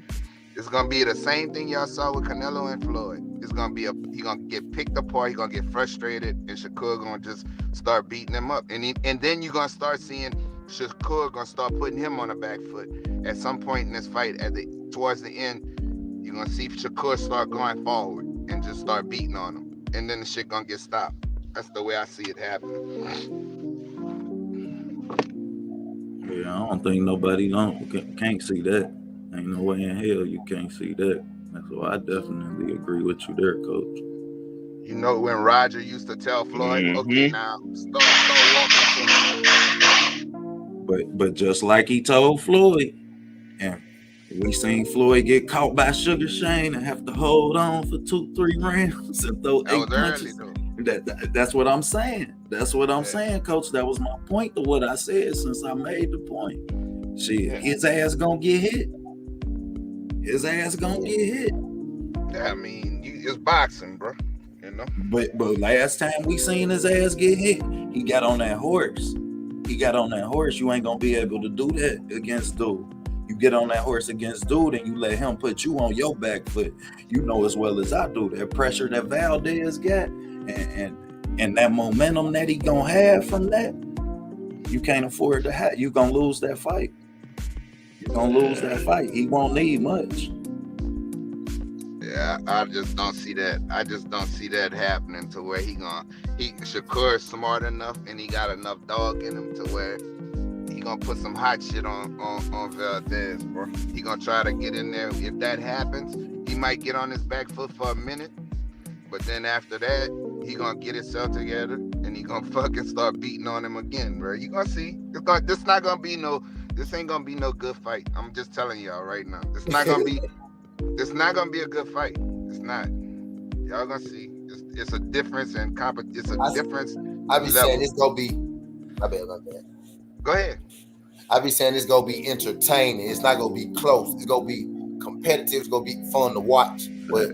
it's gonna be the same thing y'all saw with Canelo and Floyd. It's gonna be he gonna get picked apart. He gonna get frustrated, and Shakur gonna just start beating him up. And then you're gonna start seeing Shakur gonna start putting him on the back foot at some point in this fight. Towards the end, you're gonna see Shakur start going forward and just start beating on him, and then the shit gonna get stopped. That's the way I see it happening. Yeah, I don't think nobody can't see that. Ain't no way in hell you can't see that. So I definitely agree with you there, Coach. You know when Roger used to tell Floyd, okay, now start walking. But just like he told Floyd, and we seen Floyd get caught by Sugar Shane and have to hold on for 2-3 rounds and throw 8 punches. That's what I'm saying. That's what I'm saying, Coach. That was my point to what I said since I made the point. Shit, his ass gonna get hit. His ass gonna get hit. Yeah, I mean, it's boxing, bro. You know. But last time we seen his ass get hit, he got on that horse. You ain't gonna be able to do that against dude. You get on that horse against dude and you let him put you on your back foot. You know as well as I do that pressure that Valdez got and that momentum that he gonna have from that, you can't afford to have. You gonna lose that fight. You're gonna lose that fight. He won't need much. Yeah, I just don't see that. I just don't see that happening to where Shakur is smart enough and he got enough dog in him to where he gonna put some hot shit on Valdez, bro. He gonna try to get in there. If that happens, he might get on his back foot for a minute, but then after that, he gonna get himself together and he gonna fucking start beating on him again, bro. You gonna see? This ain't gonna be no good fight. I'm just telling y'all right now. This not gonna be a good fight. It's not. Y'all gonna see. It's a difference in it's a difference. I be saying it's gonna be. My bad. Go ahead. I be saying it's gonna be entertaining. It's not gonna be close. It's gonna be competitive. It's gonna be fun to watch. But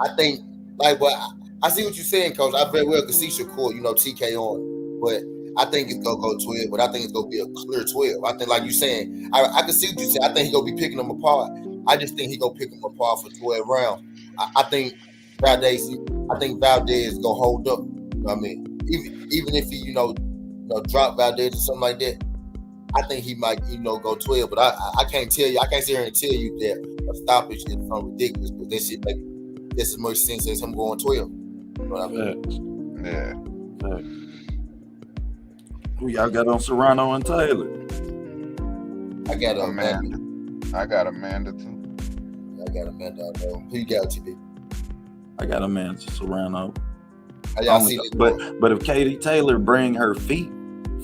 I think, I see what you're saying, Coach. I very well could see Shakur, TK on, but I think it's gonna go 12. But I think it's gonna be a clear 12. I think, like you saying, I can see what you saying. I think he's gonna be picking them apart. I just think he's gonna pick them apart for 12 rounds. I think Valdez gonna hold up. You know what I mean? Even if he, drop Valdez or something like that, I think he might, go 12. But I can't tell you. I can't sit here and tell you that a stoppage is something ridiculous. But that shit make just as much sense as him going 12. You know what I mean? Yeah. Who y'all got on Serrano and Taylor? I got Amanda. I got Amanda too. I got Amanda. Who you got, TB? I got Amanda Serrano. How y'all see this? But if Katie Taylor bring her feet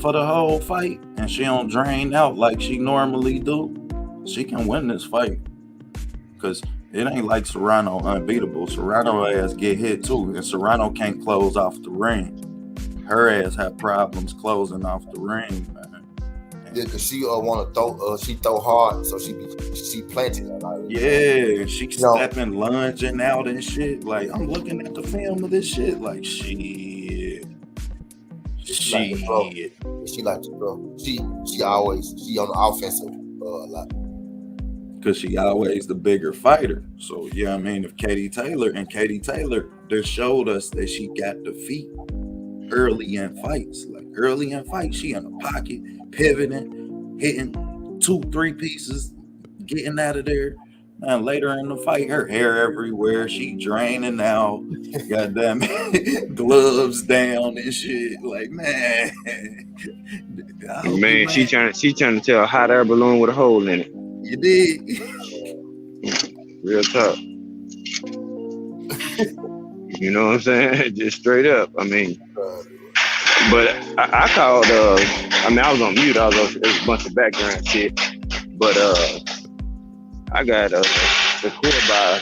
for the whole fight and she don't drain out like she normally do, she can win this fight. Because it ain't like Serrano unbeatable. Serrano ass get hit too, and Serrano can't close off the ring. Her ass have problems closing off the ring, man. Yeah, cause she want to throw. She throw hard, so she planted. Yeah, she stepping, lunging out and shit. Like, I'm looking at the film of this shit. Like, shit. She like to throw. She on the offensive a lot. Cause she always the bigger fighter. So yeah, I mean, if Katie Taylor just showed us that she got the feet early in fights. Like early in fights, she in the pocket, pivoting, hitting 2-3 pieces, getting out of there. Man, later in the fight, her hair everywhere. She draining out. Goddamn gloves down and shit. Like, man. Man, she trying to tell a hot air balloon with a hole in it. You did. Real talk. You know what I'm saying? Just straight up. I mean, but I called. I was on mute. There's a bunch of background shit. But I got Shakur by,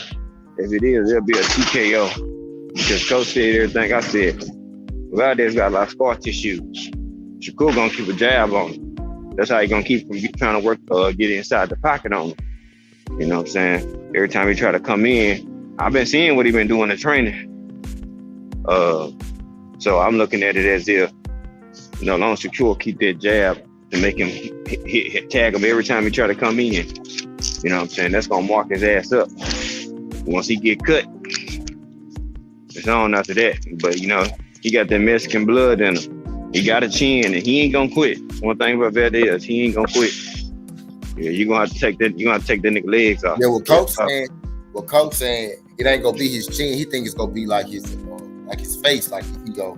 if it is, it'll be a TKO. Because Coach said everything I said. Valdez got a lot of scar tissue. Shakur gonna keep a jab on him. That's how he gonna keep from trying to work, get inside the pocket on him. You know what I'm saying? Every time he try to come in, I've been seeing what he been doing in training. So I'm looking at it as if, long as Shakur keep that jab to make him tag him every time he try to come in. You know what I'm saying? That's gonna mark his ass up. Once he get cut, it's on after that. But he got that Mexican blood in him. He got a chin, and he ain't gonna quit. One thing about that is he ain't gonna quit. Yeah, you gonna have to take that. You gonna have to take that nigga legs off. Yeah, Coach saying it ain't gonna be his chin. He think it's gonna be like his face, like if he go.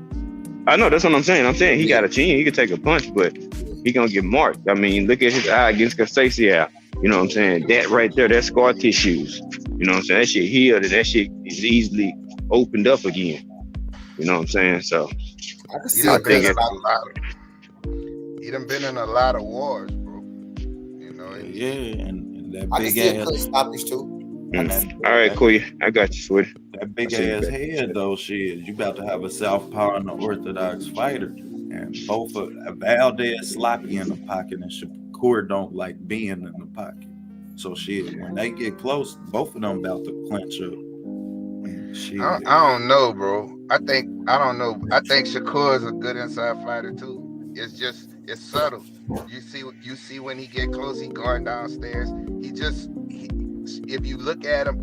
I know, that's what I'm saying. I'm saying he got a chin. He can take a punch, but he gonna get marked. I mean, look at his eye against Casaccia. You know what I'm saying? That right there, that's scar tissues. You know what I'm saying? That shit healed, and that shit is easily opened up again. You know what I'm saying? So I can see he done been in a lot of wars, bro. And that I big can ass see stoppage too. All right, cool. I got you, sweetie. That big ass head though, shit. You about to have a southpaw and an orthodox fighter, and both of Valdez sloppy in the pocket, and Shakur don't like being in the pocket. So shit, when they get close, both of them about to clinch up. Shit. I don't know, bro. I don't know. I think Shakur is a good inside fighter too. It's subtle. You see when he get close, he going downstairs. If you look at him,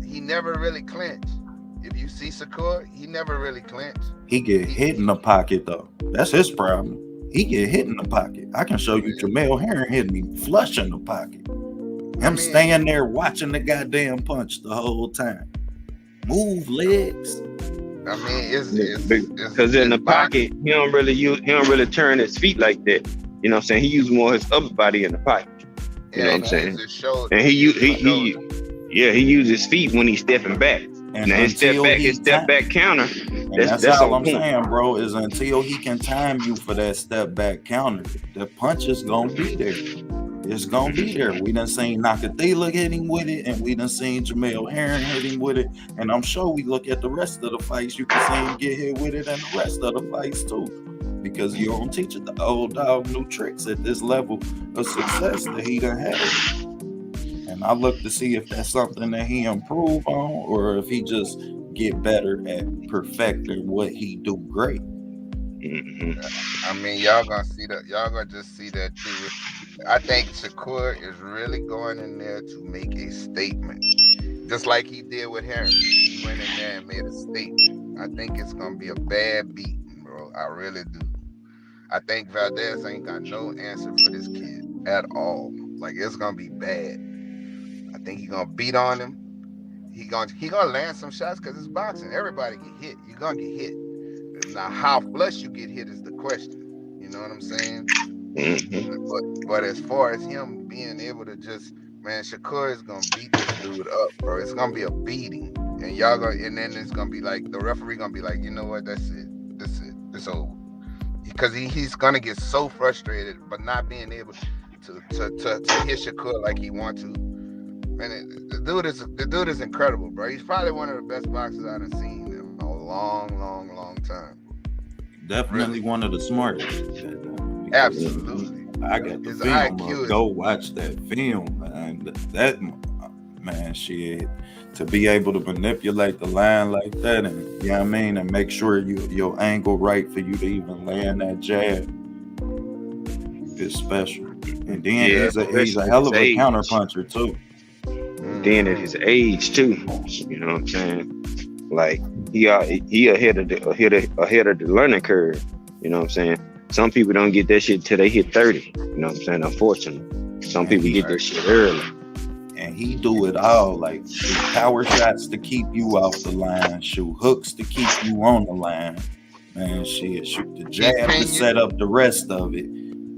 he never really clinch. If you see Shakur, he never really clinch. He get hit in the pocket though. That's his problem. He get hit in the pocket. I can show you Jamel Herring hitting me flush in the pocket. Staying there watching the goddamn punch the whole time. Move legs. I mean, it's because in the pocket, he don't really turn his feet like that. You know what I'm saying? He uses more of his upper body in the pocket. You know what I'm saying? And he uses his feet when he's stepping back. And his step back counter. That's all I'm saying, bro, is until he can time you for that step back counter, the punch is gonna be there. It's gonna be there. We done seen Nakathila hit him with it, and we done seen Jamel Herring hit him with it. And I'm sure we look at the rest of the fights, you can see him get hit with it and the rest of the fights too. Because you don't teach the old dog new tricks at this level of success that he done had. And I look to see if that's something that he improve on, or if he just get better at perfecting what he do great. I mean, y'all gonna just see that too. I think Shakur is really going in there to make a statement, just like he did with Herring. He went in there and made a statement. I think it's gonna be a bad beating, bro. I really do. I think Valdez ain't got no answer for this kid at all. Like, it's gonna be bad. I think he's gonna beat on him. He gonna land some shots because it's boxing. Everybody get hit. You're gonna get hit. Now, how flush you get hit is the question. You know what I'm saying? But as far as him being able to Shakur is gonna beat this dude up, bro. It's gonna be a beating, and then it's gonna be like the referee gonna be like, you know what? That's it. It's over. Because he's gonna get so frustrated, but not being able to hit Shakur like he wants to. Man, the dude is incredible, bro. He's probably one of the best boxers I've seen in a long time. Definitely one of the smartest. Absolutely. I got the film. Go watch that film, man. That man, shit. To be able to manipulate the line like that, and you know what I mean, and make sure your angle right for you to even land that jab is special. And then he's a hell of a counter puncher too. Then at his age too, you know what I'm saying? Like he ahead of the learning curve. You know what I'm saying? Some people don't get that shit till they hit 30. You know what I'm saying? Unfortunately, some people get that shit early. And he do it all, like shoot power shots to keep you off the line, shoot hooks to keep you on the line. Man, shit, shoot the jab to set up the rest of it.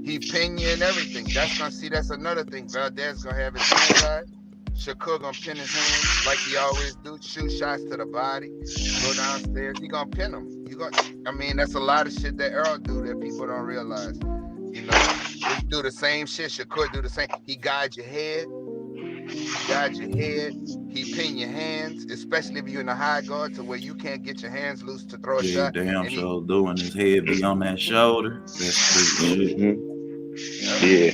He pin you and everything. That's another thing. Valdez gonna have his hand side. Shakur gonna pin his hand like he always do. Shoot shots to the body. Go downstairs. He gonna pin him. That's a lot of shit that Earl do that people don't realize. You know, he do the same shit. Shakur do the same. He guides your head. he guides your head, he pin your hands, especially if you're in a high guard to where you can't get your hands loose to throw a Yeah, shot. damn And sure doing his head be on that shoulder. That's street shit. Yeah.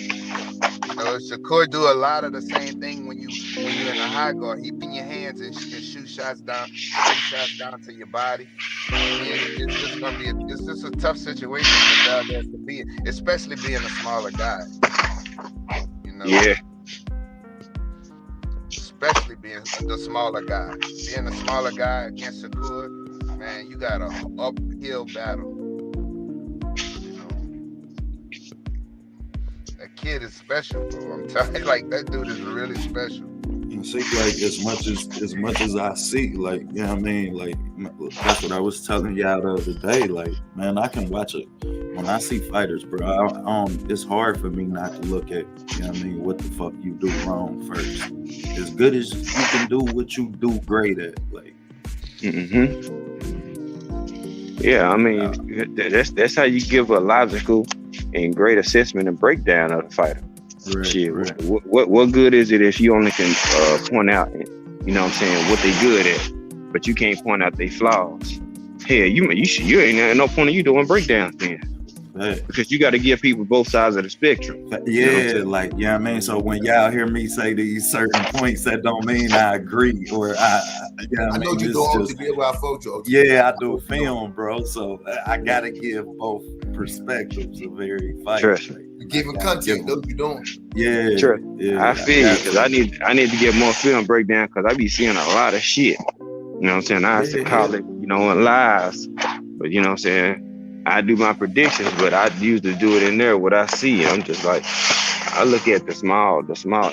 You know, Shakur do a lot of the same thing when you're in a high guard. He pin your hands and shoot shots down, send shots down to your body. It's just gonna be it's just a tough situation for Valdez to be in, especially being a smaller guy. You know. Yeah. Especially being the smaller guy. Being a smaller guy against Shakur, man, you got an uphill battle. You know. That kid is special, bro. I'm telling you, like, that dude is really special. And see, like, as much as I see, like, you know what I mean? Like, that's what I was telling y'all the other day. Like, man, I can watch it. When I see fighters, bro, it's hard for me not to look at, you know what I mean, what the fuck you do wrong first. As good as you can do what you do great at, like. Yeah, I mean, that's how you give a logical and great assessment and breakdown of the fighter. Right, Shit, right. What good is it if you only can point out, you know what I'm saying, what they good at, but you can't point out their flaws? Hell, you ain't at no point of you doing breakdowns then. Right. Because you got to give people both sides of the spectrum. Yeah, like, you know what I mean? So when y'all hear me say these certain points, that don't mean I agree or you know what I know mean? you doing to be where I fought you. Yeah, I do film, bro. So I gotta give both perspectives of every fight. Trust me. You giving content, know what you doing. Yeah, Sure. yeah. I feel you, because I need to get more film breakdown because I be seeing a lot of shit. You know what I'm saying? I have to call it, you know, in lies. But you know what I'm saying? I do my predictions, but I usually do it in there what I see. I'm just like, I look at the small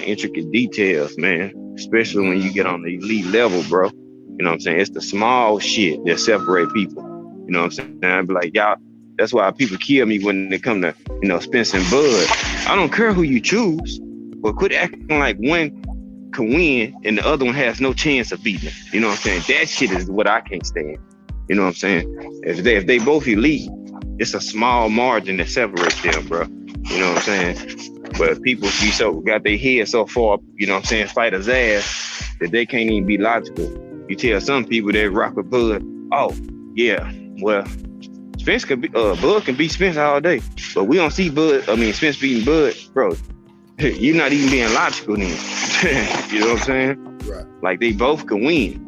intricate details, man. Especially when you get on the elite level, bro. You know what I'm saying? It's the small shit that separate people. You know what I'm saying? I be like, y'all, that's why people kill me when they come to, you know, Spence and Bud. I don't care who you choose, but quit acting like one can win and the other one has no chance of beating them. You know what I'm saying? That shit is what I can't stand. You know what I'm saying? If they both elite, it's a small margin that separates them, bro. You know what I'm saying? But people be got their head so far, you know what I'm saying, fighters' ass that they can't even be logical. You tell some people they rock with Bud, oh yeah, well, Spence can be Bud can beat Spence all day, but we don't see Spence beating Bud, bro. You're not even being logical then. You know what I'm saying? Right. Like they both can win,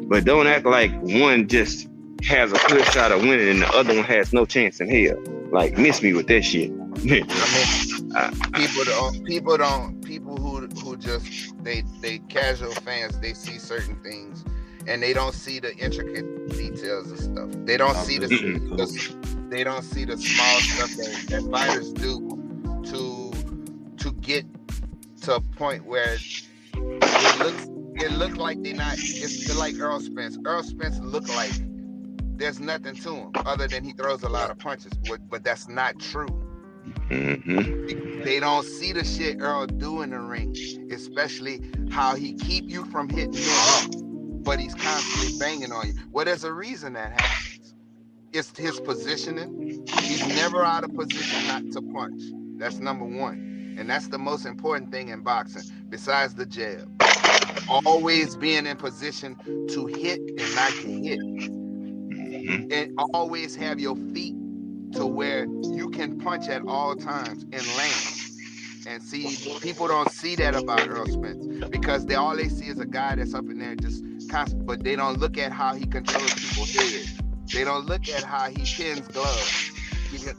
but don't act like one just has a clear shot of winning and the other one has no chance in hell. Like, miss me with that shit. I mean, people who just they casual fans, they see certain things and they don't see the intricate details of stuff. They don't see the small stuff that fighters do to get to a point where it looks like they're not. It's like Earl Spence. Earl Spence look like there's nothing to him other than he throws a lot of punches, but that's not true. They don't see the shit Earl do in the ring, especially how he keep you from hitting him, but he's constantly banging on you. Well, there's a reason that happens. It's his positioning. He's never out of position not to punch. That's number one. And that's the most important thing in boxing, besides the jab. Always being in position to hit and not get hit. And always have your feet to where you can punch at all times and land. And see, people don't see that about Earl Spence because all they see is a guy that's up in there just constant, but they don't look at how he controls people's heads. They don't look at how he pins gloves.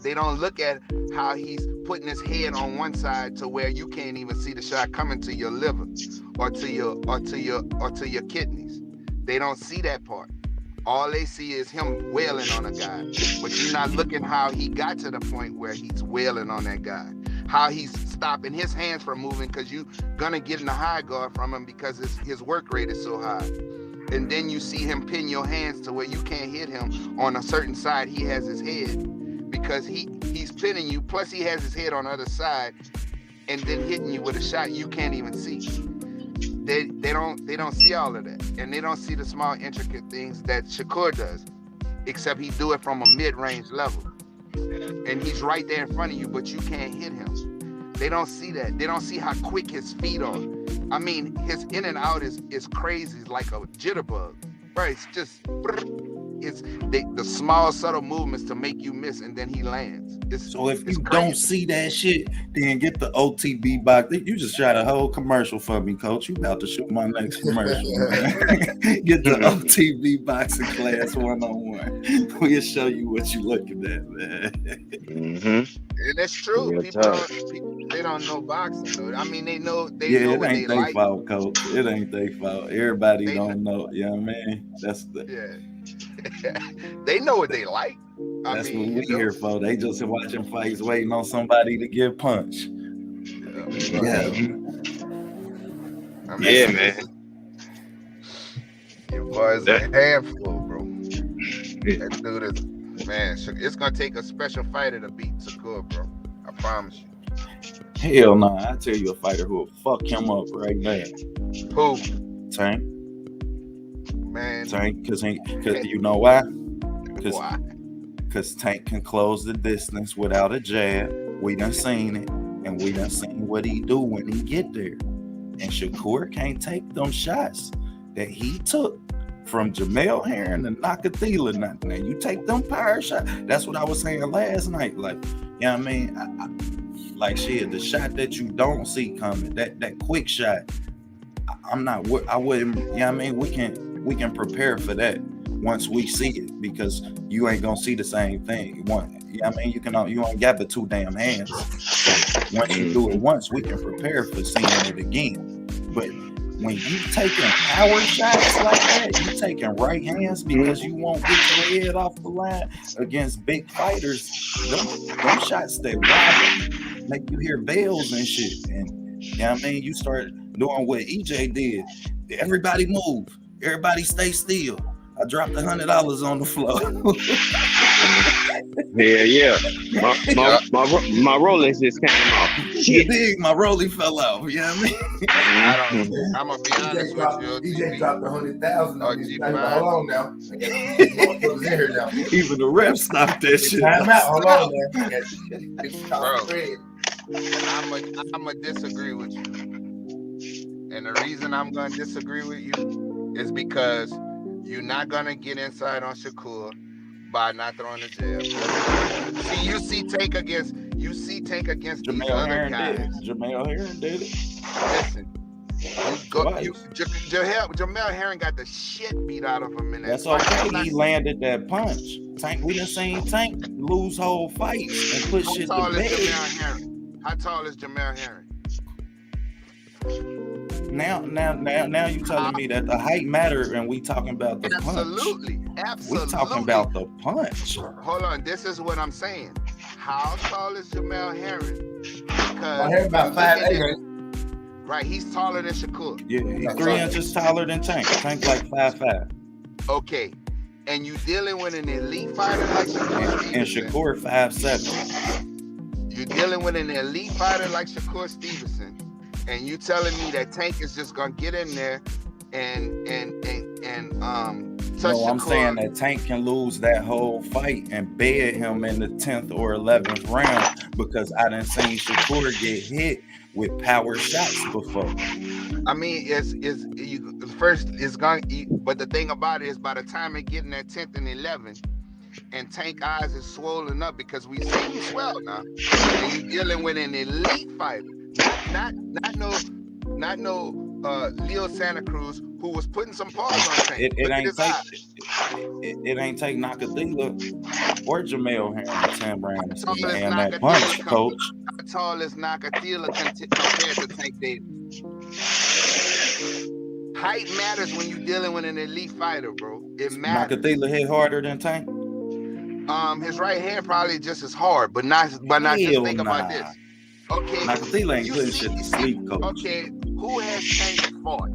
They don't look at how he's putting his head on one side to where you can't even see the shot coming to your liver or to your kidneys. They don't see that part. All they see is him wailing on a guy, but you're not looking how he got to the point where he's wailing on that guy. How he's stopping his hands from moving because you're gonna get in the high guard from him because his work rate is so high. And then you see him pin your hands to where you can't hit him on a certain side. He has his head because he's pinning you. Plus he has his head on the other side, and then hitting you with a shot you can't even see. They don't see all of that, and they don't see the small intricate things that Shakur does, except he do it from a mid-range level, and he's right there in front of you, but you can't hit him. They don't see that. They don't see how quick his feet are. I mean, his in and out is crazy. It's like a jitterbug, right? It's just the small subtle movements to make you miss, and then he lands. So if you don't see that shit, then get the OTB box. You just shot a whole commercial for me, Coach. You about to shoot my next commercial, man. Get the OTB boxing class 101. We'll show you what you looking at, man. And that's true. People they don't know boxing, though. I mean, they know what they like. It ain't their fault, Coach. It ain't their fault. Everybody don't know. You know what I mean? They know what they like. That's what we here for. They just watching fights, waiting on somebody to get punched. Man. Your boy's a handful, bro. That dude is, man. It's gonna take a special fighter to beat Shakur, bro. I promise you. Hell no! I tell you, a fighter who will fuck him up right now. Who? Tank. Man. Tank, because you know why? Because Tank can close the distance without a jab. We done seen it, and we done seen what he do when he get there. And Shakur can't take them shots that he took from Jamel Herring to Nakathila. Now you take them power shots. That's what I was saying last night. Like, you know what I mean? The shot that you don't see coming, that quick shot. I wouldn't. You know what I mean? We can prepare for that once we see it, because you ain't gonna see the same thing. You know what I mean? You only got the two damn hands. So once you do it once, we can prepare for seeing it again. But when you taking power shots like that, you taking right hands because you won't get your head off the line against big fighters. Them shots that wobble make you hear bells and shit. And you know what I mean? You start doing what EJ did. Everybody move. Everybody stay still. I dropped $100 on the floor. Yeah. My Rolex just came off. Shit. My Rollie fell off. You know what I mean? I'm gonna be honest with you. DJ dropped 100,000 on these. Hold on now. Even the ref stopped that shit. Time out. Hold on, man. I'm gonna disagree with you. And the reason I'm gonna disagree with you is because you're not gonna get inside on Shakur by not throwing the jab. See, you see Tank against these other guys. Jamel Herring did it. Listen, Jamel Herring got the shit beat out of him in that. That's okay. He landed that punch. Tank, we done seen Tank lose whole fights and put shit to bed. How tall is Jamel Herring? Now you telling me that the height matter, and we talking about the punch. Absolutely. We talking about the punch. Hold on, this is what I'm saying. How tall is Jamel Herring? Because Herring about 5'8". Right, he's taller than Shakur. Yeah, he's 3 inches taller than Tank. Tank like 5'5". Okay, and you dealing with an elite fighter like Shakur Stevenson. And Shakur 5'7". You're dealing with an elite fighter like Shakur Stevenson. And you telling me that Tank is just gonna get in there and touch I'm saying that Tank can lose that whole fight and bed him in the 10th or 11th round, because I done seen Shakur get hit with power shots before. I mean, but the thing about it is, by the time it get in that 10th and 11th, and Tank eyes is swollen up because we see him swell now, and you dealing with an elite fighter. Not no Leo Santa Cruz, who was putting some paws on Tank. It ain't take Nakathila or Jamel Herring 10 rounds and that punch, Coach. How tall is Nakathila compared to Tank Davis? Height matters when you're dealing with an elite fighter, bro. It matters. Nakathila hit harder than Tank. His right hand probably just as hard, but not just think about this. Okay, Nakathila ain't putting shit to sleep, Coach. Okay, who has Tank fought?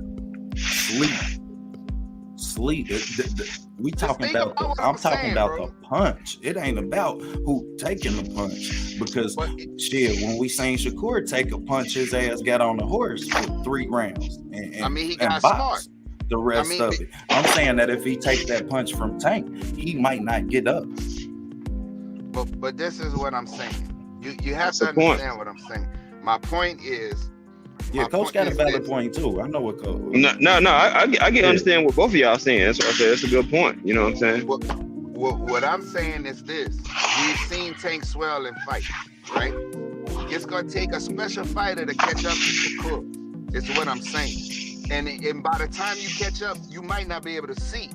Sleep. We talking about I'm talking about the punch. It ain't about who taking the punch, because when we seen Shakur take a punch, his ass got on the horse for 3 rounds. And he got smart. The rest of it. I'm saying that if he take that punch from Tank, he might not get up. But this is what I'm saying. You have to understand what I'm saying. My point is, Yeah, Coach got a valid point too. I know what Coach. No. I can understand what both of y'all saying. That's what I said. That's a good point. You know what I'm saying? What I'm saying is this: we've seen Tank swell and fight, right? It's gonna take a special fighter to catch up to Shakur. Is what I'm saying. And by the time you catch up, you might not be able to see.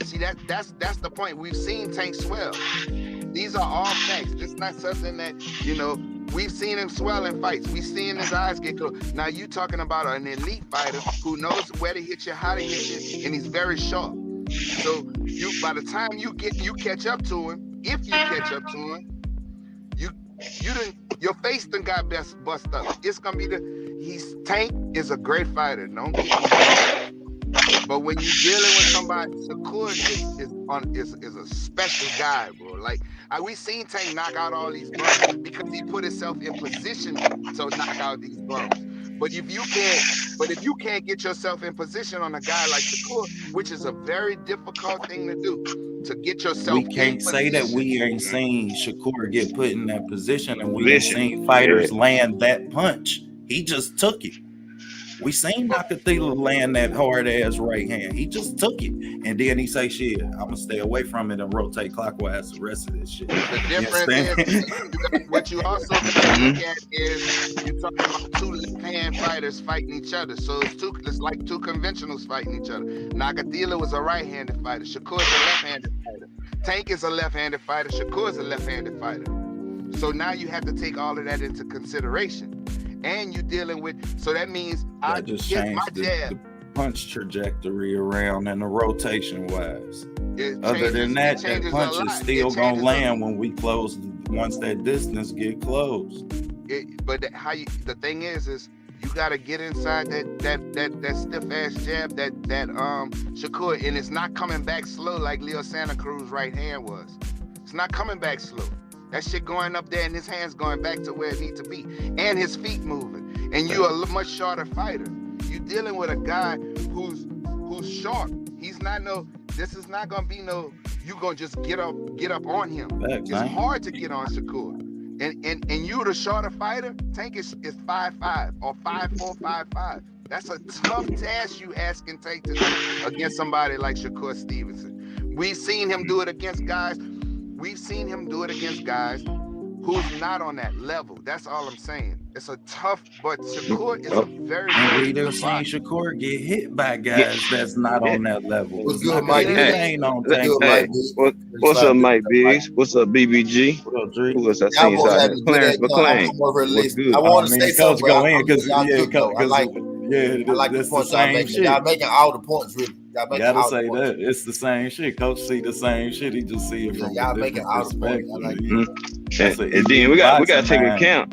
See that's the point. We've seen Tank swell. These are all facts. This is not something that, you know, we've seen him swell in fights. We've seen his eyes get closed. Now you talking about an elite fighter who knows where to hit you, how to hit you, and he's very sharp. So by the time you catch up to him, if you catch up to him, your face done got bust up. It's gonna be Tank is a great fighter. Don't get me wrong. But when you're dealing with somebody, Shakur is a special guy, bro. Like we seen Tank knock out all these bums because he put himself in position to knock out these bums. But if you can't get yourself in position on a guy like Shakur, which is a very difficult thing to do, to get yourself. We can't say that we ain't seen Shakur get put in that position, and we ain't seen fighters land that punch. He just took it. We seen Nakatila land that hard ass right hand. He just took it, and then he say, "Shit, I'm gonna stay away from it and rotate clockwise the rest of this shit." The difference is what you also look at is you're talking about two left-hand fighters fighting each other. So it's like two conventionals fighting each other. Nakatila was a right-handed fighter. Shakur is a left-handed fighter. Tank is a left-handed fighter. Shakur is a left-handed fighter. So now you have to take all of that into consideration. And you're dealing with, so that means I just get my changed jab. the punch trajectory around and the rotation wise. Other than that punch is still gonna land when we close. Once that distance get closed. The thing is you gotta get inside that stiff ass jab that Shakur, and it's not coming back slow like Leo Santa Cruz right hand was. It's not coming back slow. That shit going up there and his hands going back to where it needs to be. And his feet moving. And you're a much shorter fighter. You're dealing with a guy who's sharp. This is not gonna be you gonna just get up on him. It's hard to get on Shakur. And you're the shorter fighter, Tank is 5'5" or 5'4", 5'5". That's a tough task you asking Tank to do against somebody like Shakur Stevenson. We've seen him do it against guys. We've seen him do it against guys who's not on that level. That's all I'm saying. It's a tough, but Shakur is a very, and we done seen Shakur get hit by guys that's not on that level. What's good, Mike? What's up, Mike Biggs? What's up, BBG? What up, Drake? What's up, Clarence McClain? What's good? I want to say something. Go in because I like the points y'all making. Y'all making all the points, really. Gotta say that it's the same shit. Coach see the same shit. He just see it from y'all making all the points. And then we got to take account.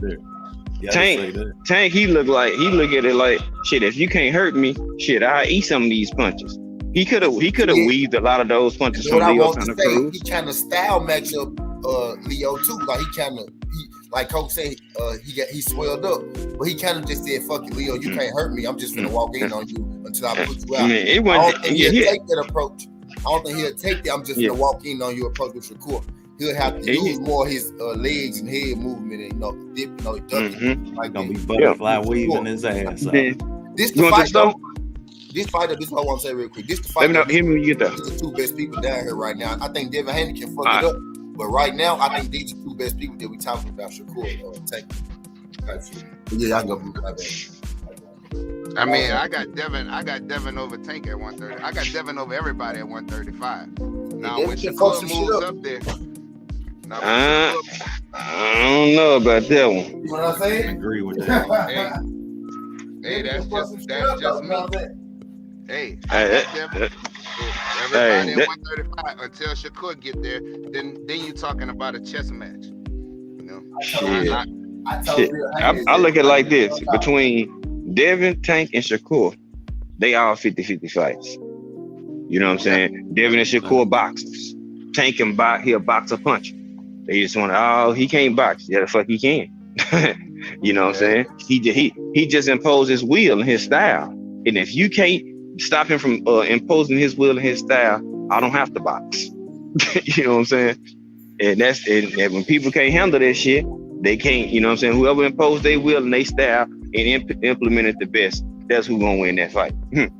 Tank, he look at it like shit. If you can't hurt me, shit, I'll eat some of these punches. He could have weaved a lot of those punches from Leo Santa Cruz. He kind of style match up Leo too. Like like Coach said, he swelled up, but he kind of just said, "Fuck you, Leo. You can't hurt me. I'm just gonna walk in on you until I put you out." I don't think he'll take that approach. I don't think he'll take that. I'm just gonna walk in on you approach with Shakur. He'll have to use more of his legs and head movement and dip, ducking. Like gonna be butterfly weaving his ass. This the fight though. This fighter, this is what I want to say real quick. This the fight. These are the two best people down here right now. I think Devin Haney can fuck it up. But right now, I think these are two best people that we talking about, Shakur or Tank. Yeah, I go. I mean, I got Devin over Tank at 130. I got Devin over everybody at 135. Now when Shakur moves up there, I don't know about that one. You know what I'm saying? I agree with that. Hey, that's just me. Hey, everybody at 135 until Shakur get there. Then you talking about a chess match. You know, I look at it like this: between Devin, Tank, and Shakur, they all 50-50 fights. You know what I'm saying? Devin and Shakur boxers. Tank can box. He'll box a punch. They just want he can't box. Yeah, the fuck he can. You know what I'm saying? He just imposed his will and his style. And if you can't stop him from imposing his will and his style, I don't have to box. You know what I'm saying? And when people can't handle that shit, They can't, you know what I'm saying? Whoever imposed their will and they style and implemented the best, that's who gonna win that fight. You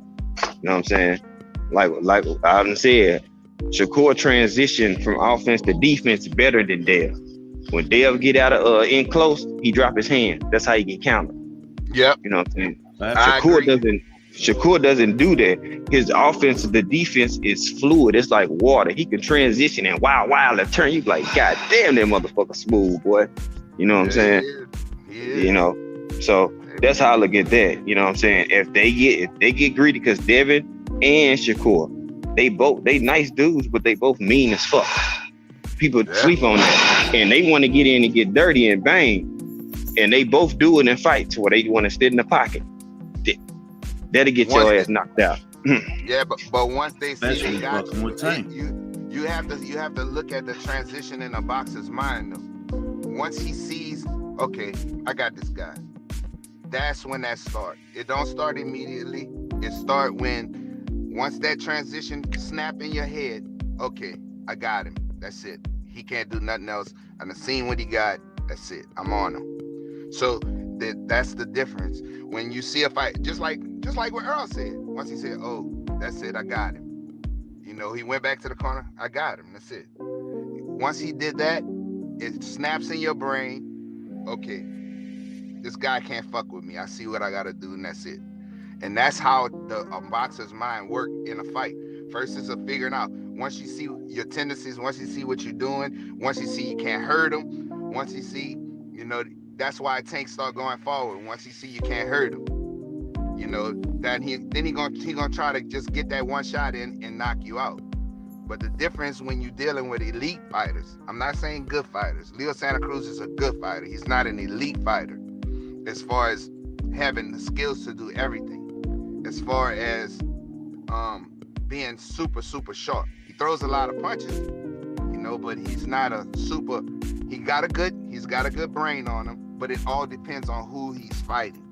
know what I'm saying? Like I done said, Shakur transitioned from offense to defense better than Dev. When Dev get out of in close, he drop his hand. That's how he get countered. Yep. You know what I'm saying? Shakur doesn't do that. His offense, the defense is fluid. It's like water. He can transition and wow, and turn. You like, God damn, that motherfucker smooth, boy. You know what I'm saying? Yeah. You know, so that's how I look at that. You know what I'm saying? If they get greedy, because Devin and Shakur, they nice dudes, but they both mean as fuck. People sleep on that, and they want to get in and get dirty and bang, and they both do it in fights where they want to sit in the pocket. That'll get your ass knocked out. Yeah, but once they see Especially they got fucking with Tank. you have to look at the transition in a boxer's mind though. Once he sees, okay, I got this guy. That's when that starts. It don't start immediately. It start when once that transition snap in your head, okay, I got him. That's it. He can't do nothing else. I done seen what he got. That's it. I'm on him. So that's the difference. When you see a fight, just like what Earl said. Once he said, oh, that's it, I got him. You know, he went back to the corner, I got him. That's it. Once he did that, it snaps in your brain, okay, this guy can't fuck with me. I see what I gotta do, and that's it. And that's how a boxer's mind work in a fight. First is a figuring out. Once you see your tendencies, once you see what you're doing, once you see you can't hurt him, once you see, you know, that's why Tank start going forward. Once you see you can't hurt him, you know, then he gonna try to just get that one shot in and knock you out. But the difference when you're dealing with elite fighters, I'm not saying good fighters. Leo Santa Cruz is a good fighter. He's not an elite fighter as far as having the skills to do everything. As far as being super, super sharp. He throws a lot of punches, you know, but he's not a super, he's got a good brain on him, but it all depends on who he's fighting.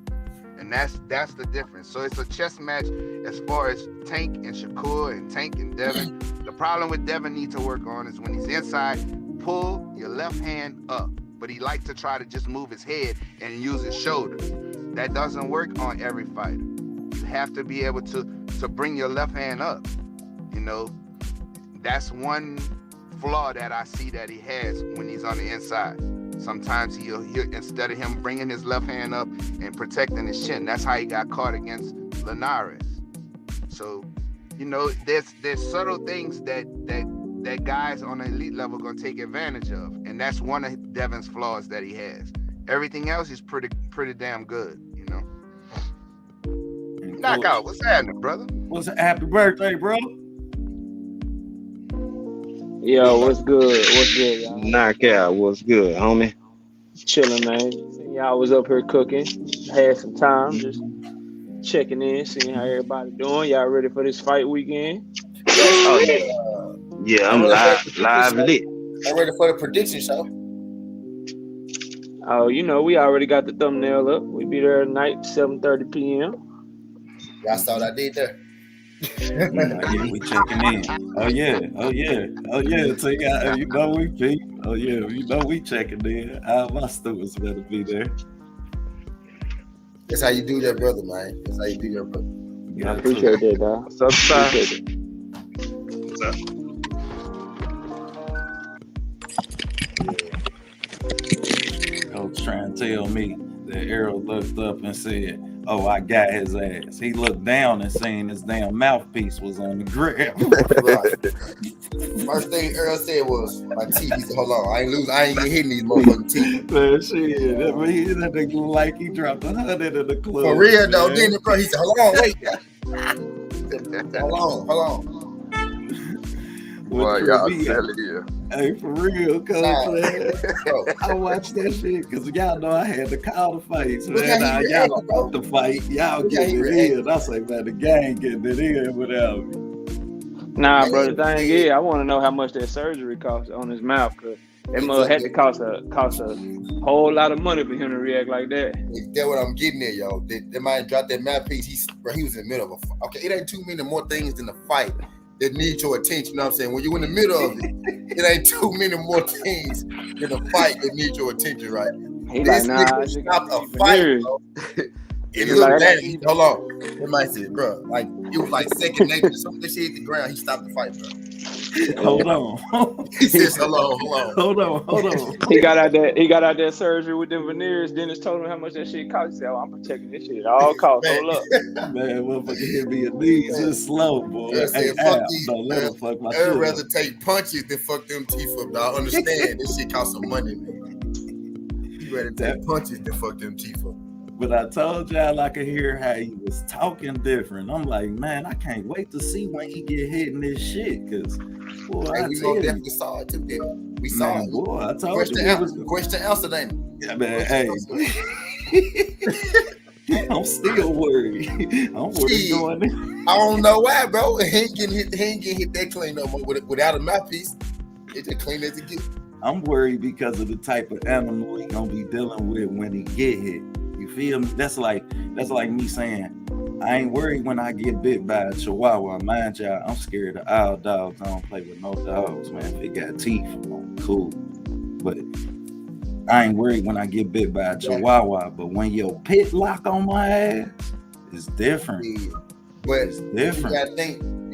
And that's the difference. So it's a chess match as far as Tank and Shakur and Tank and Devin. The problem with Devin needs to work on is when he's inside, pull your left hand up. But he likes to try to just move his head and use his shoulders. That doesn't work on every fighter. You have to be able to bring your left hand up. You know, that's one flaw that I see that he has when he's on the inside. Sometimes he'll instead of him bringing his left hand up and protecting his chin, that's how he got caught against Linares. So, you know, there's subtle things that guys on the elite level are gonna take advantage of, and that's one of Devin's flaws that he has. Everything else is pretty damn good, you know. Knockout, what's happening, brother? What's a happy birthday, bro? Yo, what's good? What's good, y'all? Knockout, what's good, homie? Chilling, man. Y'all was up here cooking. Had some time, just checking in, seeing how everybody doing. Y'all ready for this fight weekend? Oh yeah. Yeah, I'm live lit. I'm ready for the prediction show. Oh, you know, we already got the thumbnail up. We be there tonight, 7:30 p.m. Y'all saw what I did there. Yeah, we checking in. Oh yeah. So you know we peep. Oh yeah, you know we checking in. All my students better be there. That's how you do that, brother, man. That's how you do your brother. I appreciate that, dog. What's up, Si? What's up? Coach trying to tell me that Errol looked up and said, "Oh, I got his ass." He looked down and seen his damn mouthpiece was on the grill. Right. First thing Earl said was, "My teeth." He said, "Hold on, I ain't even hitting these motherfucking teeth." Man, shit, that nigga look like he dropped 100 in the club. For real man. though, then bro, he said, "Hold on, wait, hold on." Well, y'all telling you. Hey, for real, Coach, man. I watched that shit because y'all know I had to call the fights, man. Y'all want the fight. Y'all getting it in. I say, man, the gang getting it in without me. Nah, bro, the thing is, I want to know how much that surgery cost on his mouth, because it must had to cost a whole lot of money for him to react like that. That's what I'm getting at, yo. They might drop that mouthpiece. He was in the middle of a fight. Okay, it ain't too many more things than a fight. that need your attention. You know what I'm saying? When you're in the middle of it, it ain't too many more things in a fight that need your attention, right? He This like, nah, nigga stopped a fight, bro. He He looked like, at it. Hold on. It might say, bro, like it was like second nature. Some of this shit hit the ground. He stopped the fight, bro. Hold on. He says, hold on. He got out that surgery with them veneers. Dennis told him how much that shit cost. He said, I'm protecting this shit at all costs. Hold up. Man, motherfucker hit me in knees. It's slow, boy. I said, fuck these. Don't let him fuck my I'd shit rather up. take punches than fuck them teeth up, dog. Understand, this shit costs some money, man. You rather take punches than fuck them teeth up. But I told y'all I could hear how he was talking different. I'm like, man, I can't wait to see when he get hit in this shit. Cause, boy, Hey, I we tell you, definitely saw it too, there. We saw man, it. boy, I told you. Question answered, ain't it? Yeah, man, hey. I'm still worried. I'm worried going in. I don't know why, bro. He ain't getting hit that clean no more without a mouthpiece. It just clean as it get. I'm worried because of the type of animal he gonna be dealing with when he get hit. You feel me? That's like me saying, I ain't worried when I get bit by a chihuahua. Mind y'all, I'm scared of all dogs. I don't play with no dogs, man. If they got teeth, I'm cool. But I ain't worried when I get bit by a chihuahua. But when your pit lock on my ass, it's different. Yeah. But it's different. You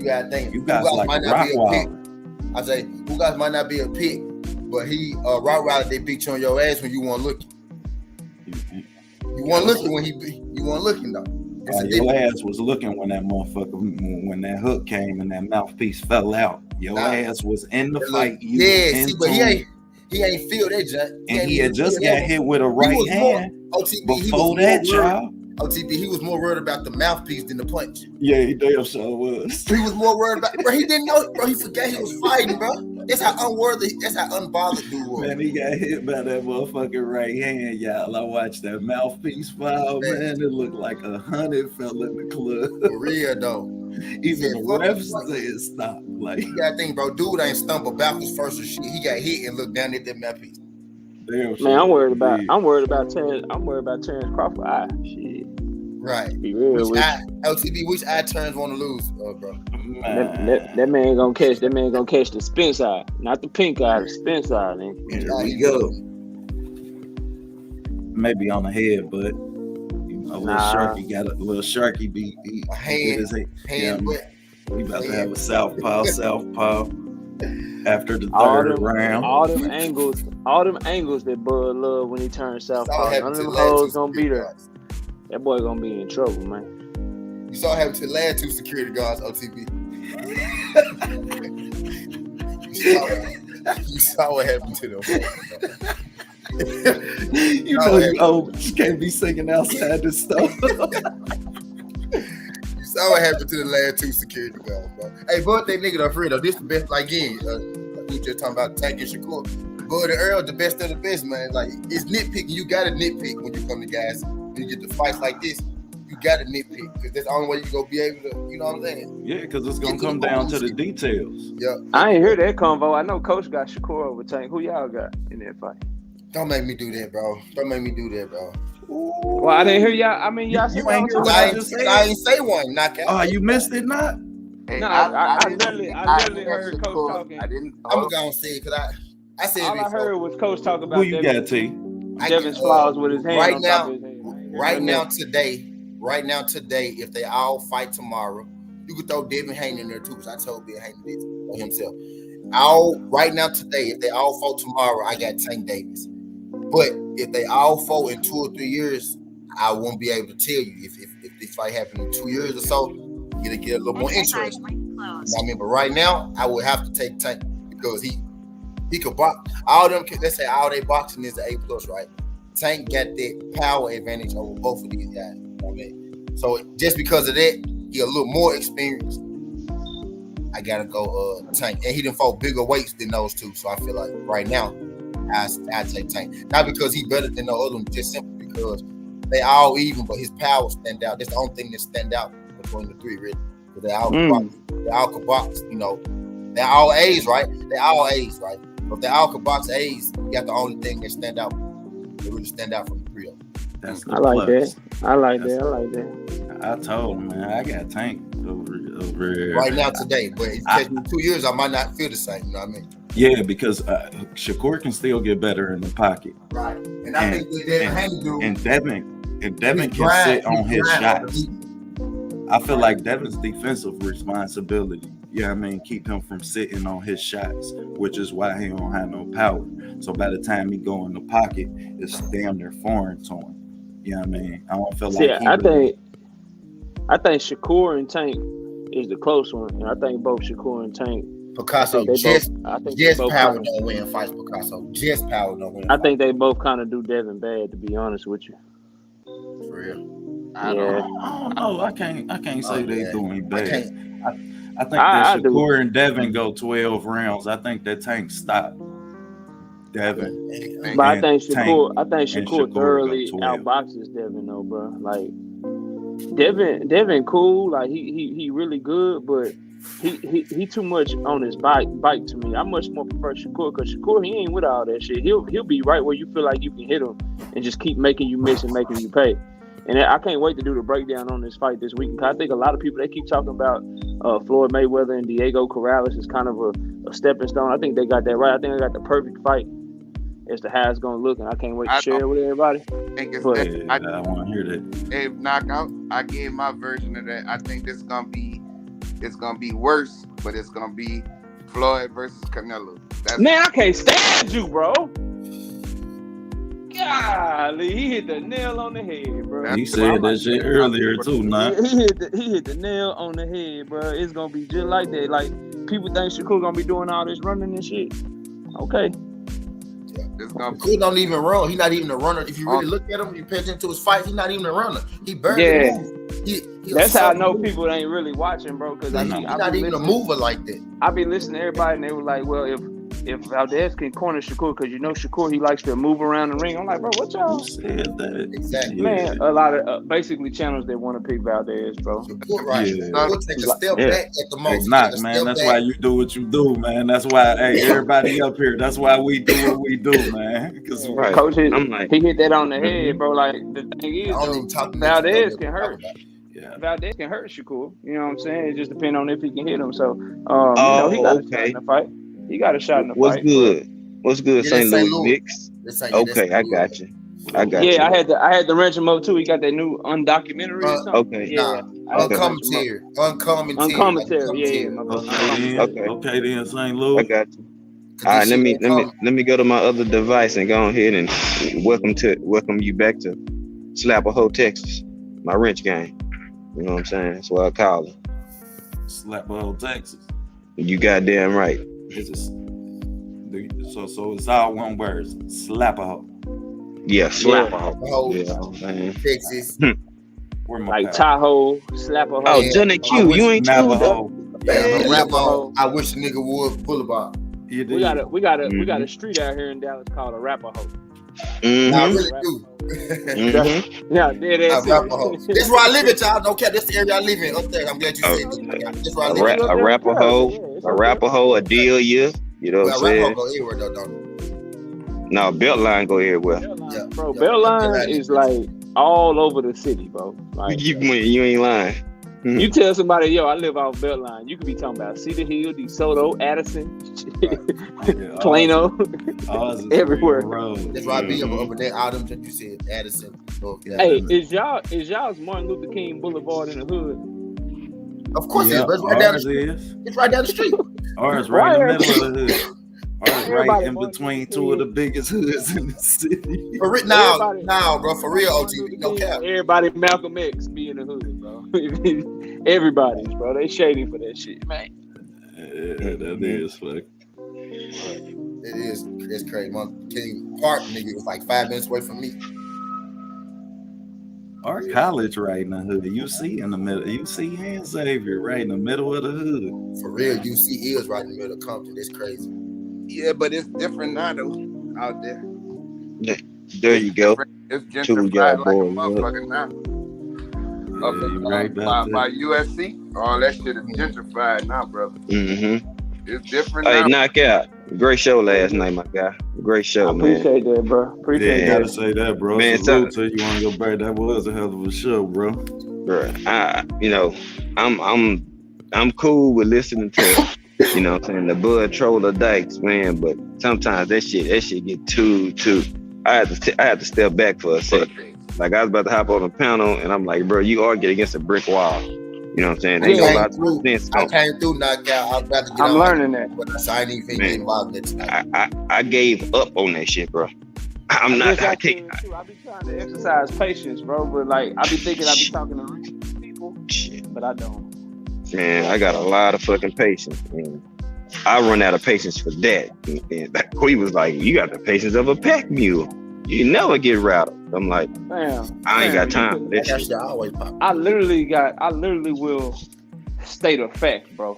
gotta think. You guys like a Rottweiler. I say, who guys might not be a pit, but he Rottweiler, they beat you on your ass when you weren't looking. You weren't looking when you weren't looking though. Your ass was looking when that motherfucker, when that hook came and that mouthpiece fell out. Your ass was in the fight. But he ain't feel that junk. And he had just got hit with a right hand. Before that, y'all. OTP, he was more worried about the mouthpiece than the punch. Yeah, he damn sure was. He was more worried about, bro. He didn't know, bro. He forgot he was fighting, bro. That's how unbothered dude was. Man, he got hit by that motherfucking right hand, y'all. I watched that mouthpiece fall, man. It looked like 100 fell in the club. For real, though. Even the refs said stop. Like, you gotta think, bro. Dude ain't stumbled backwards first or shit. He got hit and looked down at that mouthpiece. Damn, man, I'm worried about Terrence Crawford eye. Shit. Right. Be real with LTB, which eye turns want to lose, bro? That man gonna catch the spin side, not the pink eye, the spin side, man. Here we go. Maybe on the head, but little Sharky be a hand. We about to have a southpaw after the third round. All them angles that Bud love when he turns southpaw. None of them hoes gonna be there. That boy gonna be in trouble, man. You saw what happened to the last two security guards, OTB. you saw what happened to them. You can't be singing outside this stuff. You saw what happened to the last two security guards, bro. Hey, Bud, that nigga, though, this the best. Like, we just talking about Tank and Shakur. Bud and Earl, the best of the best, man. Like, it's nitpicking. You gotta nitpick when you come to guys. When you get to fights like this, you gotta nitpick because that's the only way you gonna be able to. You know what I'm saying? Yeah, because it's gonna come down to the details. Yeah. I ain't hear that convo. I know Coach got Shakur over Tank. Who y'all got in that fight? Don't make me do that, bro. Well, I didn't hear y'all. I mean, y'all you ain't hear what I ain't say one. Knock out. Oh, you missed it, not? Hey, no, I literally heard Coach talking. I'm gonna say it because I said all I heard was Coach talk about who you got, T? Devin's flaws with his hand right on now. Top of his hand. Right now, today, if they all fight tomorrow, you could throw Devin Haney in there too, because I told Devin Haney this for himself. Right now, today, if they all fought tomorrow, I got Tank Davis. But if they all fought in 2 or 3 years, I won't be able to tell you. If this fight happened in 2 years or so, it'll get a little more interesting. You know what I mean? But right now, I would have to take Tank because he could box. All them, let's say all they boxing is an A+, right? Tank got that power advantage over both of these guys. You know what I mean? So just because of that, he a little more experienced. I gotta go Tank. And he done fought bigger weights than those two. So I feel like right now, I take Tank. Not because he's better than the other one, just simply because they all even, but his power stand out. That's the only thing that stand out between the three, really. Because they all can box, you know. They're all A's, right? But if they all can box A's, you got the only thing that stand out. They really stand out from the three of them. I like that. I like that. I told him, man, I got Tank over right now today. But if you catch me in 2 years, I might not feel the same. You know what I mean? Yeah, because Shakur can still get better in the pocket. Right. And I think with Devin Haney do. And Devin can sit on his shots. I feel like Devin's defensive responsibility, I mean, keep him from sitting on his shots, which is why he don't have no power. So by the time he go in the pocket, it's damn near foreign to him. You know what I mean? I don't feel like I think Shakur and Tank is the close one, and I think both Shakur and Tank. Picasso just power don't win fights. Picasso just power don't win. I think they both kind of do Devin bad, to be honest with you. For real. I don't know. I can't say they doing bad. I think that Shakur and Devin go 12 rounds. I think that Tank stopped Devin. But I think Shakur thoroughly outboxes Devin though, bro. Like Devin cool, like he really good, but he too much on his bike to me. I much more prefer Shakur, because Shakur, he ain't with all that shit. He'll be right where you feel like you can hit him and just keep making you miss and making you pay. And I can't wait to do the breakdown on this fight this week. I think a lot of people, they keep talking about Floyd Mayweather and Diego Corrales is kind of a stepping stone. I think they got that right. I think they got the perfect fight as to how it's going to look, and I can't wait to share it with everybody. I want to hear that. Hey, Knockout, I gave my version of that. I think it's gonna be worse, but it's gonna be Floyd versus Canelo. Man, I can't stand you, bro. Golly, he hit the nail on the head, bro. He said that shit earlier too, man. He hit the nail on the head, bro. It's gonna be just like that. Like, people think Shakur gonna be doing all this running and shit. Okay. Shakur don't even run. He's not even a runner. If you really look at him, you pay attention to his fight, he's not even a runner. He barely moves. That's how I know people ain't really watching, bro. Because he's not even a mover like that. I be listening to everybody, and they were like, "Well, if Valdez can corner Shakur, because you know Shakur, he likes to move around the ring." I'm like, bro, what y'all said that? Exactly. Man, a lot of basically channels that want to pick Valdez, bro. Shakur, right? We'll take a step back at the most. It's not, man. That's why you do what you do, man. That's why, hey, everybody up here. That's why we do what we do, man. Because Coach, he hit that on the head, bro. Like, the thing is, Valdez can hurt. Yeah. Valdez can hurt Shakur. You know what I'm saying? It just depends on if he can hit him. So, he got a shot in the fight. He got a shot in the What's fight. What's good, St. Louis Knicks? Okay, I got you. Yeah, I had to wrench him up too. He got that new undocumentary or something. Okay. Yeah. Uncommentary. Yeah. Okay, then St. Louis. I got you. All right, let me go to my other device and go ahead and welcome you back to Slapahoe, Texas. My wrench game. You know what I'm saying? That's what I call it. Slapahoe, Texas. You goddamn right. So it's all one word. Slapahoe. Yeah, Slapahoe. Yeah, Texas. Like Tahoe, Slapahoe. Oh, Johnny Q, you ain't Navajo. Navajo. I wish a nigga would Boulevard. We got a street out here in Dallas called Arapahoe. I really do. Yeah, that's where I live at, y'all. No cap, that's the area I live in. Up there, I'm glad you said that. That's where I live. Arapahoe, Adelia. You know what I'm saying? Go everywhere, though, don't No, Beltline go everywhere. Bro, Beltline is like all over the city, bro. Like, you ain't lying. You tell somebody, yo, I live off Beltline. You could be talking about Cedar Hill, DeSoto, Addison, Plano, everywhere. That's why I be over there. Out of you said Addison. Hey, is y'all's Martin Luther King Boulevard in the hood? Of course it is. It's right down the street. It's right down the street. Ours right in the middle of the hood. Ours right in between two of the biggest hoods in the city. Now, bro, for real, OT, no cap. Everybody Malcolm X be in the hood, bro. Everybody's, bro. They shady for that shit, man. Yeah, that is fuck. It is. It's crazy. My King Park nigga was like 5 minutes away from me. Our college right in the hood. UC in the middle. UC and Xavier right in the middle of the hood. For real, UC is right in the middle of Compton. It's crazy. Yeah, but it's different now though out there. Yeah, there you go. It's gentrified like a motherfucker now. By USC, all that shit is gentrified now, brother. Mm-hmm. It's different. Hey, Knockout. Great show last night, my guy. Great show, man. Appreciate that, bro. Appreciate that. Gotta say that, bro. Man, salute to you on your birthday. That was a hell of a show, bro. Bro, I'm cool with listening to, you know what I'm saying, the Bud Troller Dykes, man, but sometimes that shit get too. I had to step back for a second. Like I was about to hop on the panel, and I'm like, bro, you argue against a brick wall. You know what I'm saying? Ain't no lot of sense. I came through knockout. I was about to get I'm on learning that. But I ain't even get involved in it tonight. I gave up on that shit, bro. I can't. I be trying to exercise patience, bro, but like I be thinking I be talking to real people, but I don't. Man, I got a lot of fucking patience, man. I run out of patience for that. And he was like, "You got the patience of a pack mule. You never get rattled." I'm like, damn, I ain't got time for that shit. I literally will state a fact, bro,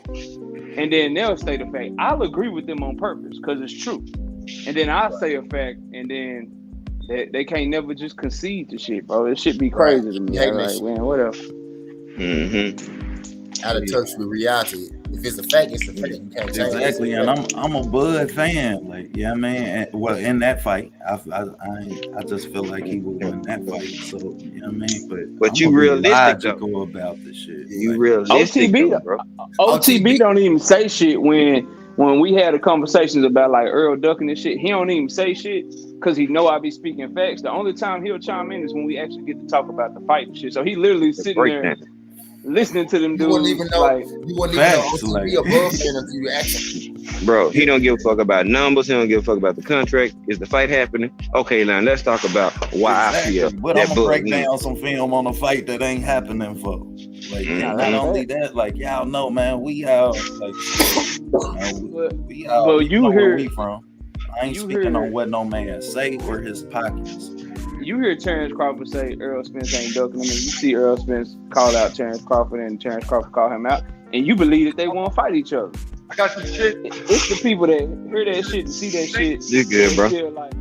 and then they'll state a fact. I'll agree with them on purpose because it's true. And then I say a fact, and then they can't never just concede to shit, bro. It should be crazy to me. Like, man, whatever. Out of touch with reality. If it's a fact, it's a fact. You can't change exactly, and I'm a Bud fan. Like, yeah, man. Well, in that fight, I just feel like he would win that fight. So, you know what I mean? But you realistic though about this shit. You like, realistic, OTB, bro. OTB don't even say shit when we had a conversations about like Earl ducking and shit. He don't even say shit because he know I be speaking facts. The only time he'll chime in is when we actually get to talk about the fight and shit. So he literally sitting there listening to them dudes. You wouldn't even know OTB above him until you ask him. Bro, he don't give a fuck about numbers. He don't give a fuck about the contract. Is the fight happening? Okay, now let's talk about why I feel. But I'm gonna break down some film on a fight that ain't happening for. Like, not only that, like y'all know, man, we out. Like, we out. Well, you hear where we from. I ain't speaking on what no man say or his pockets. You hear Terrence Crawford say Earl Spence ain't ducking him, and you see Earl Spence call out Terrence Crawford, and Terrence Crawford call him out, and you believe that they won't fight each other. I got some shit. It's the people that hear that shit and see that shit. You good, bro? Feel like,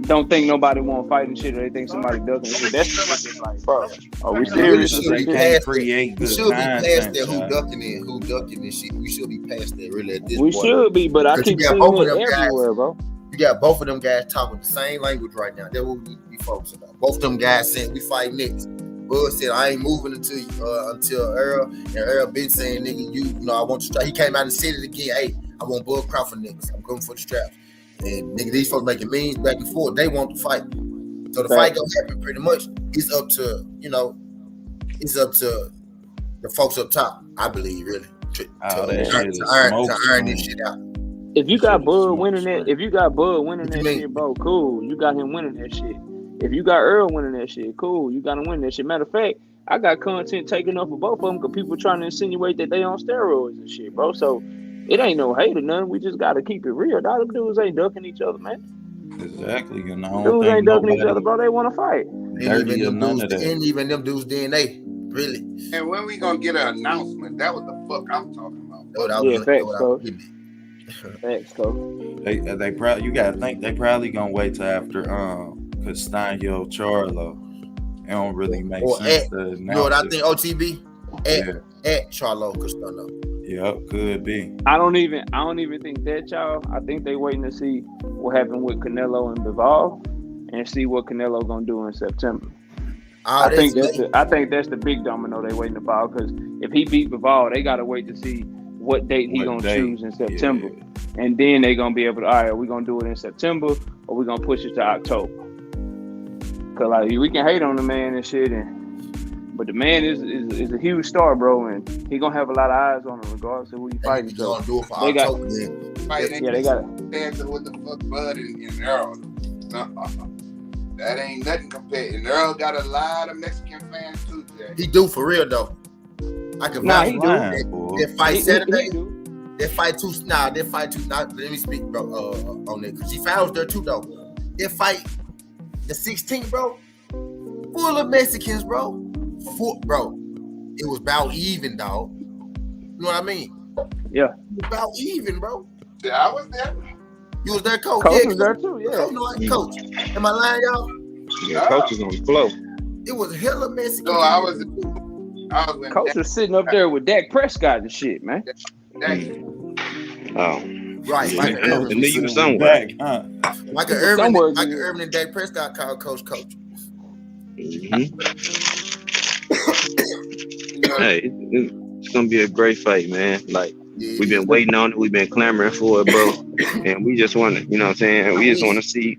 don't think nobody won't fight and shit, or they think somebody ducking shit. That's just like, bro, are we serious? We should be past that who ducking and shit. We should be past that really at this point. We should be, but I keep seeing it everywhere, bro. You got both of them guys talking the same language right now. That's what we need to be focusing on. Both of them guys saying we fight next. Bud said I ain't moving until Earl, and Earl been saying, nigga, you know, I want to strap. He came out and said it again. Hey, I want Bud Crawford next. I'm going for the straps. And nigga, these folks making means back and forth. They want to fight. So the fight gonna happen pretty much. It's up to, you know, the folks up top, I believe, really. To earn this shit out. If you got Bud winning that, shit, bro, cool. You got him winning that shit. If you got Earl winning that shit, cool. You got him winning that shit. Matter of fact, I got content taken up for both of them because people trying to insinuate that they on steroids and shit, bro. So it ain't no hate or nothing. We just got to keep it real. Them dudes ain't ducking each other, man. Exactly. You know, dudes ain't ducking each other, bro. They want to fight. And even them dudes DNA, really. And when we gonna get an announcement? That was the fuck I'm talking about. Facts, Coach. They probably, you gotta think they probably gonna wait till after cause Steinhill Charlo. It don't really make sense to announce. You know what I think? OTB at Charlo Castano. Yep, could be. I don't even think that, y'all. I think they waiting to see what happened with Canelo and Bivol and see what Canelo gonna do in September. I think that's the big domino they waiting to fall, because if he beat Bivol, they gotta wait to see what date he gonna choose in September. Yeah. And then they gonna be able to, all right, are we gonna do it in September or we gonna push it to October? Cause like we can hate on the man and shit, but the man is a huge star, bro, and he gonna have a lot of eyes on him regardless of who he fighting. So do it for October. They got it. What the fuck, Bud and Earl? That ain't nothing compared. And Earl got a lot of Mexican fans too. Jay. He do for real though. I can vouch for that fight Saturday. That fight too. Let me speak, bro, on it, because he fouls there too though. That fight, the 16th, bro, full of Mexicans, bro. Bro, it was about even, dog. You know what I mean? Yeah. It was about even, bro. Yeah, I was there. You was there, Coach? Coach was there too, yeah. Coach. Am I lying, y'all? Yeah, Coach was on the floor. It was hella Mexicans. No, I was Coach was sitting up there with Dak Prescott and shit, man. Oh. Right. Michael Irvin. I knew you were somewhere. Michael Irvin and Dak Prescott called Coach. Mm-hmm. Hey, It's gonna be a great fight, man. Like Yeah, we've been waiting on it, we've been clamoring for it, bro. And we just want to, you know what I'm saying? We just want to see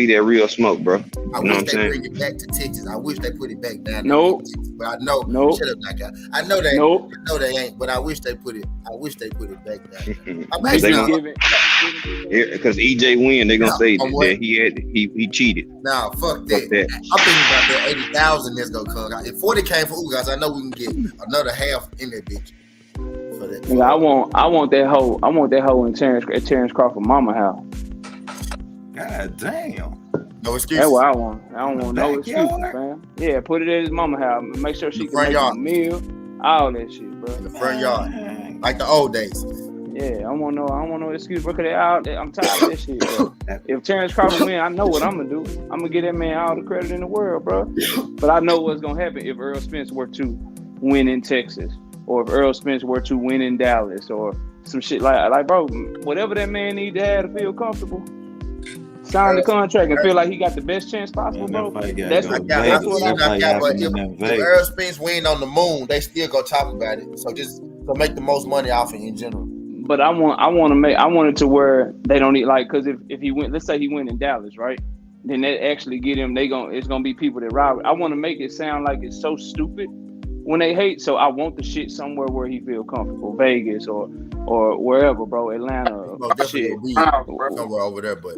that real smoke, bro. I You know wish what I'm they saying? bring it back to Texas. I wish they put it back down. Nope. But I know. Nope. Shut up, knockout. I know they. Nope. I know they ain't. But I wish they put it. I wish they put it back down. I'm Because actually because EJ win, they're gonna say what? that he cheated. Nah, fuck that. I'm thinking about that 80,000 that's gonna come. If 40 came for Ugas, I know we can get another half in that bitch. For that. Nigga, I want that hoe. I want that hoe in Terrence Crawford mama house. God damn. No excuses. That's what I want. I don't want no Backyard? excuses, fam. Yeah, put it at his mama house. Make sure she can front make yard. a meal. All that shit, bro. In the front yard, like the old days. Yeah, I want no excuse, bro. I'm tired of this shit, bro. If Terrence Crawford win, I know what I'm gonna do. I'm gonna give that man all the credit in the world, bro. But I know what's gonna happen if Earl Spence were to win in Texas, or if Earl Spence were to win in Dallas, or some shit like bro, whatever that man need to have to feel comfortable. Sign the contract and feel like he got the best chance possible, bro. That's what if Earl Spence win on the moon, they still gonna talk about it. So just to make the most money off it in general. But I want it to where they don't need, like, because if he went, let's say he went in Dallas, right? Then they actually get him. It's gonna be people that rob. I want to make it sound like it's so stupid when they hate. So I want the shit somewhere where he feel comfortable, Vegas or wherever, bro, Atlanta, shit, somewhere over there. But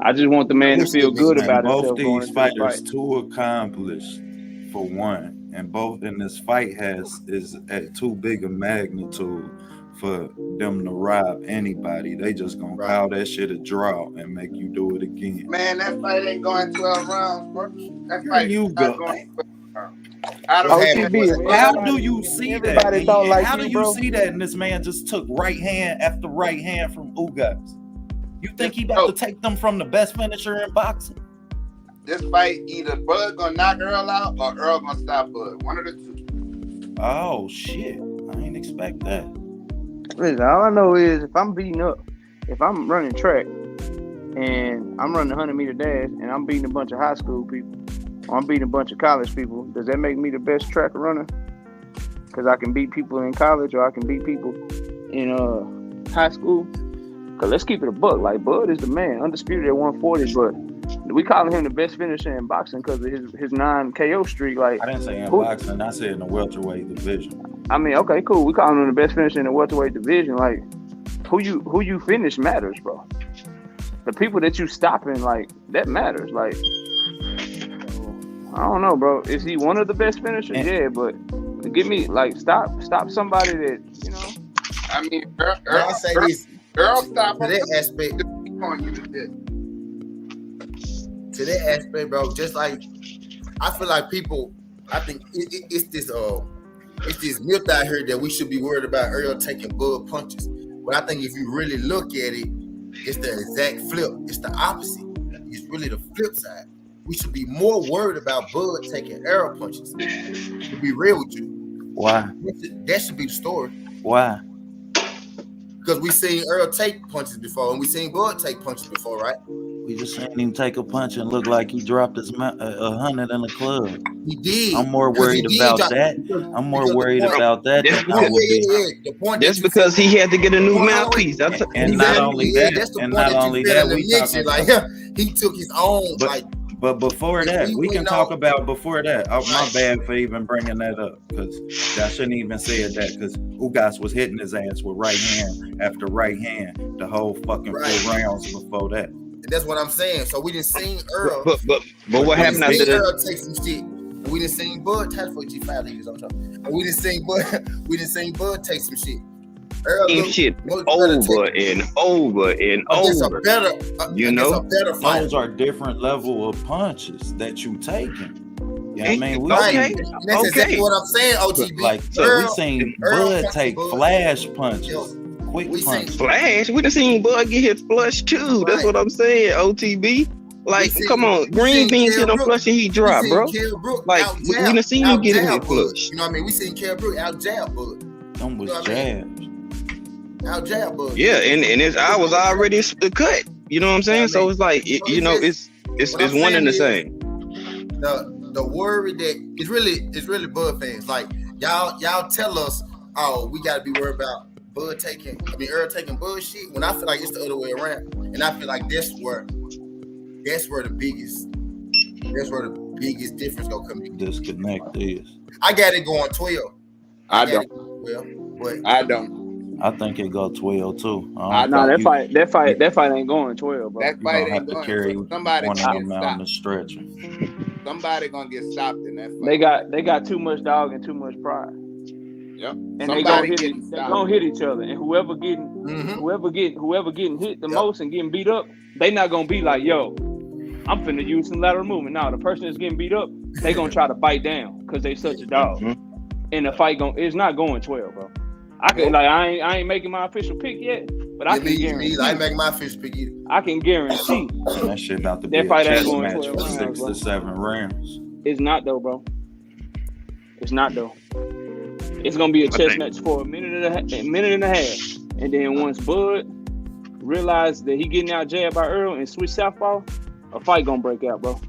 I just want the man to feel good about both himself. These fighters too accomplished for one, and both in this fight is at too big a magnitude for them to rob anybody. They just gonna call that shit a draw and make you do it again. Man, that fight ain't going 12 rounds, bro. That fight you go. How do you see that? How do you see that? And this man just took right hand after right hand from Ugas. You think he about to take them from the best finisher in boxing? This fight, either Bud gonna knock Earl out or Earl gonna stop Bud. One of the two. Oh shit! I ain't expect that. Listen, all I know is if I'm running track and I'm running 100-meter dash and I'm beating a bunch of high school people, or I'm beating a bunch of college people, does that make me the best track runner? Because I can beat people in college or I can beat people in high school. Because let's keep it a buck. Like, Bud is the man, undisputed at 140, but we calling him the best finisher in boxing because of his 9 KO streak. Like, I didn't say in boxing, I said in the welterweight division. I mean, okay, cool. We calling him the best finisher in the welterweight division. Like, who you finish matters, bro. The people that you stopping, like, that matters. Like, I don't know, bro. Is he one of the best finishers? Yeah, but give me, like, stop somebody that, you know. I mean, I'll say this. Earl stop to that aspect. To that aspect, bro. Just like I feel like people, I think it's this myth out here that we should be worried about Earl taking Bud punches. But I think if you really look at it, it's the exact flip. It's the opposite. It's really the flip side. We should be more worried about Bud taking Earl punches. To be real with you. Why? That should be the story. Why? Because we seen Earl take punches before, and we seen Bud take punches before, right? We just seen him take a punch and look like he dropped his 100 in the club. He did. I'm more worried about that. I'm more worried about that than I would be. That's because he had to get a new mouthpiece. And not only that, we talking like he took his own But before that, we can talk about before that. Oh, my bad for even bringing that up, because I shouldn't even said that, because Ugas was hitting his ass with right hand after right hand the whole fucking 4 rounds before that. And that's what I'm saying. So we didn't see Earl. But what happened after that? Earl take some shit. And we didn't see Bud touch for G5 leaders. And we didn't see Bud take some shit. Earl shit over and over and over. Those are different level of punches that you taking. You know what I mean? That's exactly what I'm saying, OTB. Like, so we seen Bud take flash punches. Quick punches. Flash? We done seen Bud get hit flush too. Right. That's what I'm saying, OTB. Like, come on, green beans hit him flush and he dropped, bro. Like, we done seen you get him flush. You know what I mean? We seen Kell Brook out jab Bud. Them was jabs. Out jab Bud. Yeah, and I was already cut. You know what I'm saying? So it's like, it's one and the same. The worry that it's really Bud fans. Like, y'all tell us oh, we gotta be worried about Earl taking Bud shit. When I feel like it's the other way around, and I feel like that's where the biggest difference gonna come in. Disconnect is. I got it going 12. I don't. But I don't. I think it go 12 too. That fight ain't going 12, bro. That fight ain't have to going. carry Somebody one gonna of them get out on stopped. the stretcher. Somebody gonna get stopped in that fight. They got too much dog and too much pride. Yep. And Somebody they getting stopped. gonna hit each other. And whoever getting hit the most and getting beat up, they not gonna be like, yo, I'm finna use some lateral movement. No, the person that's getting beat up, they gonna try to bite down because they such a dog. And the fight it's not going 12, bro. I ain't making my official pick yet, but I can guarantee. I ain't making my official pick either. I can guarantee that shit about to be that fight a ain't chess going match 12 for rounds, 6 bro. to 7 rounds. It's not though, bro. It's not though. It's gonna be a chess match for a minute and a half, and then once Bud realize that he getting out jabbed by Earl and switch southpaw, a fight gonna break out, bro.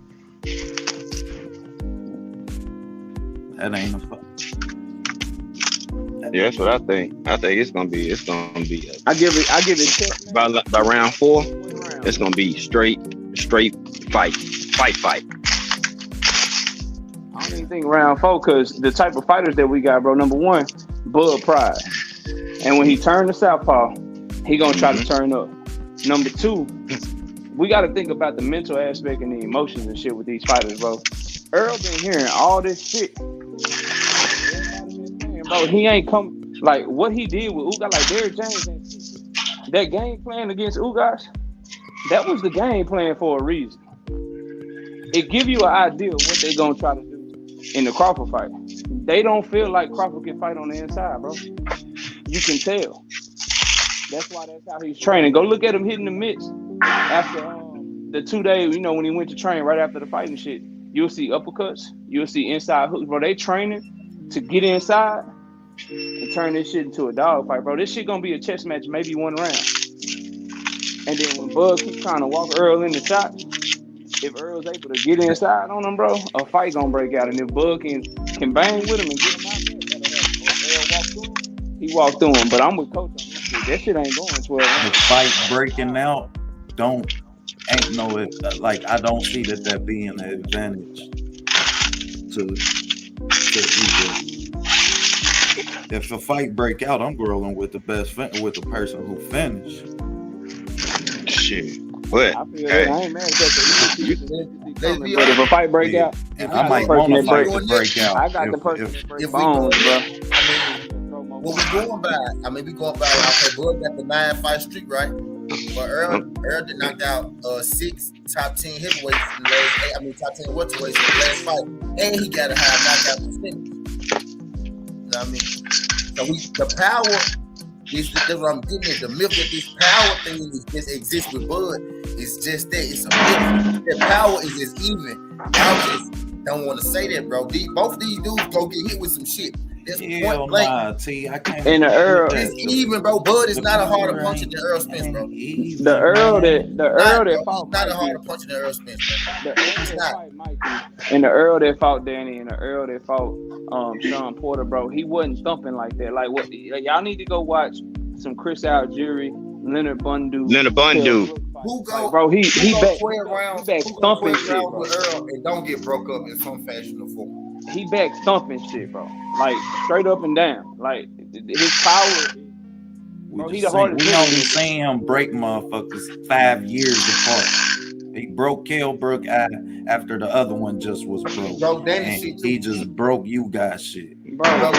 That ain't a fight. Yeah, that's what I think. I think it's gonna be. I give it by round 4. It's gonna be straight fight. I don't even think round 4 because the type of fighters that we got, bro. Number 1, Bud pride, and when he turn to southpaw, he gonna try to turn up. Number 2, we got to think about the mental aspect and the emotions and shit with these fighters, bro. Earl been hearing all this shit. Bro, he ain't come like what he did with Ugas, like Derrick James ain't that game plan against Ugas. That was the game plan for a reason. It give you an idea of what they gonna try to do in the Crawford fight. They don't feel like Crawford can fight on the inside, bro. You can tell. That's why that's how he's training. Go look at him hitting the mitts after the 2 days. You know when he went to train right after the fight and shit. You'll see uppercuts. You'll see inside hooks, bro. They training to get inside and turn this shit into a dog fight, bro. This shit gonna be a chess match, maybe 1 round. And then when Bud keeps trying to walk Earl in the shot, if Earl's able to get inside on him, bro, a fight gonna break out. And if Bud can bang with him and get him out there, that'll happen. Earl he walked through him. But I'm with Coach on this shit. That shit ain't going 12 rounds. The fight breaking out ain't no like I don't see that being an advantage to either. If a fight break out, I'm grilling with the person who finished. Shit. What? I feel that I ain't mad at that. But if a fight break out, I might want a fight to break out. I got the person that break bones, bro. What we going by? I mean, we going by. Okay, Bud got the 9-fight streak, right? But Earl did knock out 6 top 10 heavyweights in the last. Top 10 welterweights in the last fight, and he got a high knockout percentage. You know what I mean? So the power is that's what I'm getting at. The myth that this power thing just exists with Bud is just that. It's a myth. That power is just even. I just don't want to say that, bro. Both these dudes go get hit with some shit. Hell nah, T. I can't. In the Earl, it's even, bro. Bud is not a harder puncher than Earl Spence, bro. The Earl that fought not a harder puncher than Earl Spence. And the Earl that fought Danny and the Earl that fought Sean Porter, bro, he wasn't thumping like that. Like what? Y'all need to go watch some Chris Algieri, Leonard Bundu. Who go, bro? He back 12 rounds, he back thumping shit, bro. With Earl and don't get broke up in some fashion or form. He back thumping shit, bro. Like straight up and down. Like his power. Bro, he the hardest. We only seen him break motherfuckers 5 years apart. He broke Kell Brook after the other one just was broke. He just broke you guys shit. Bro,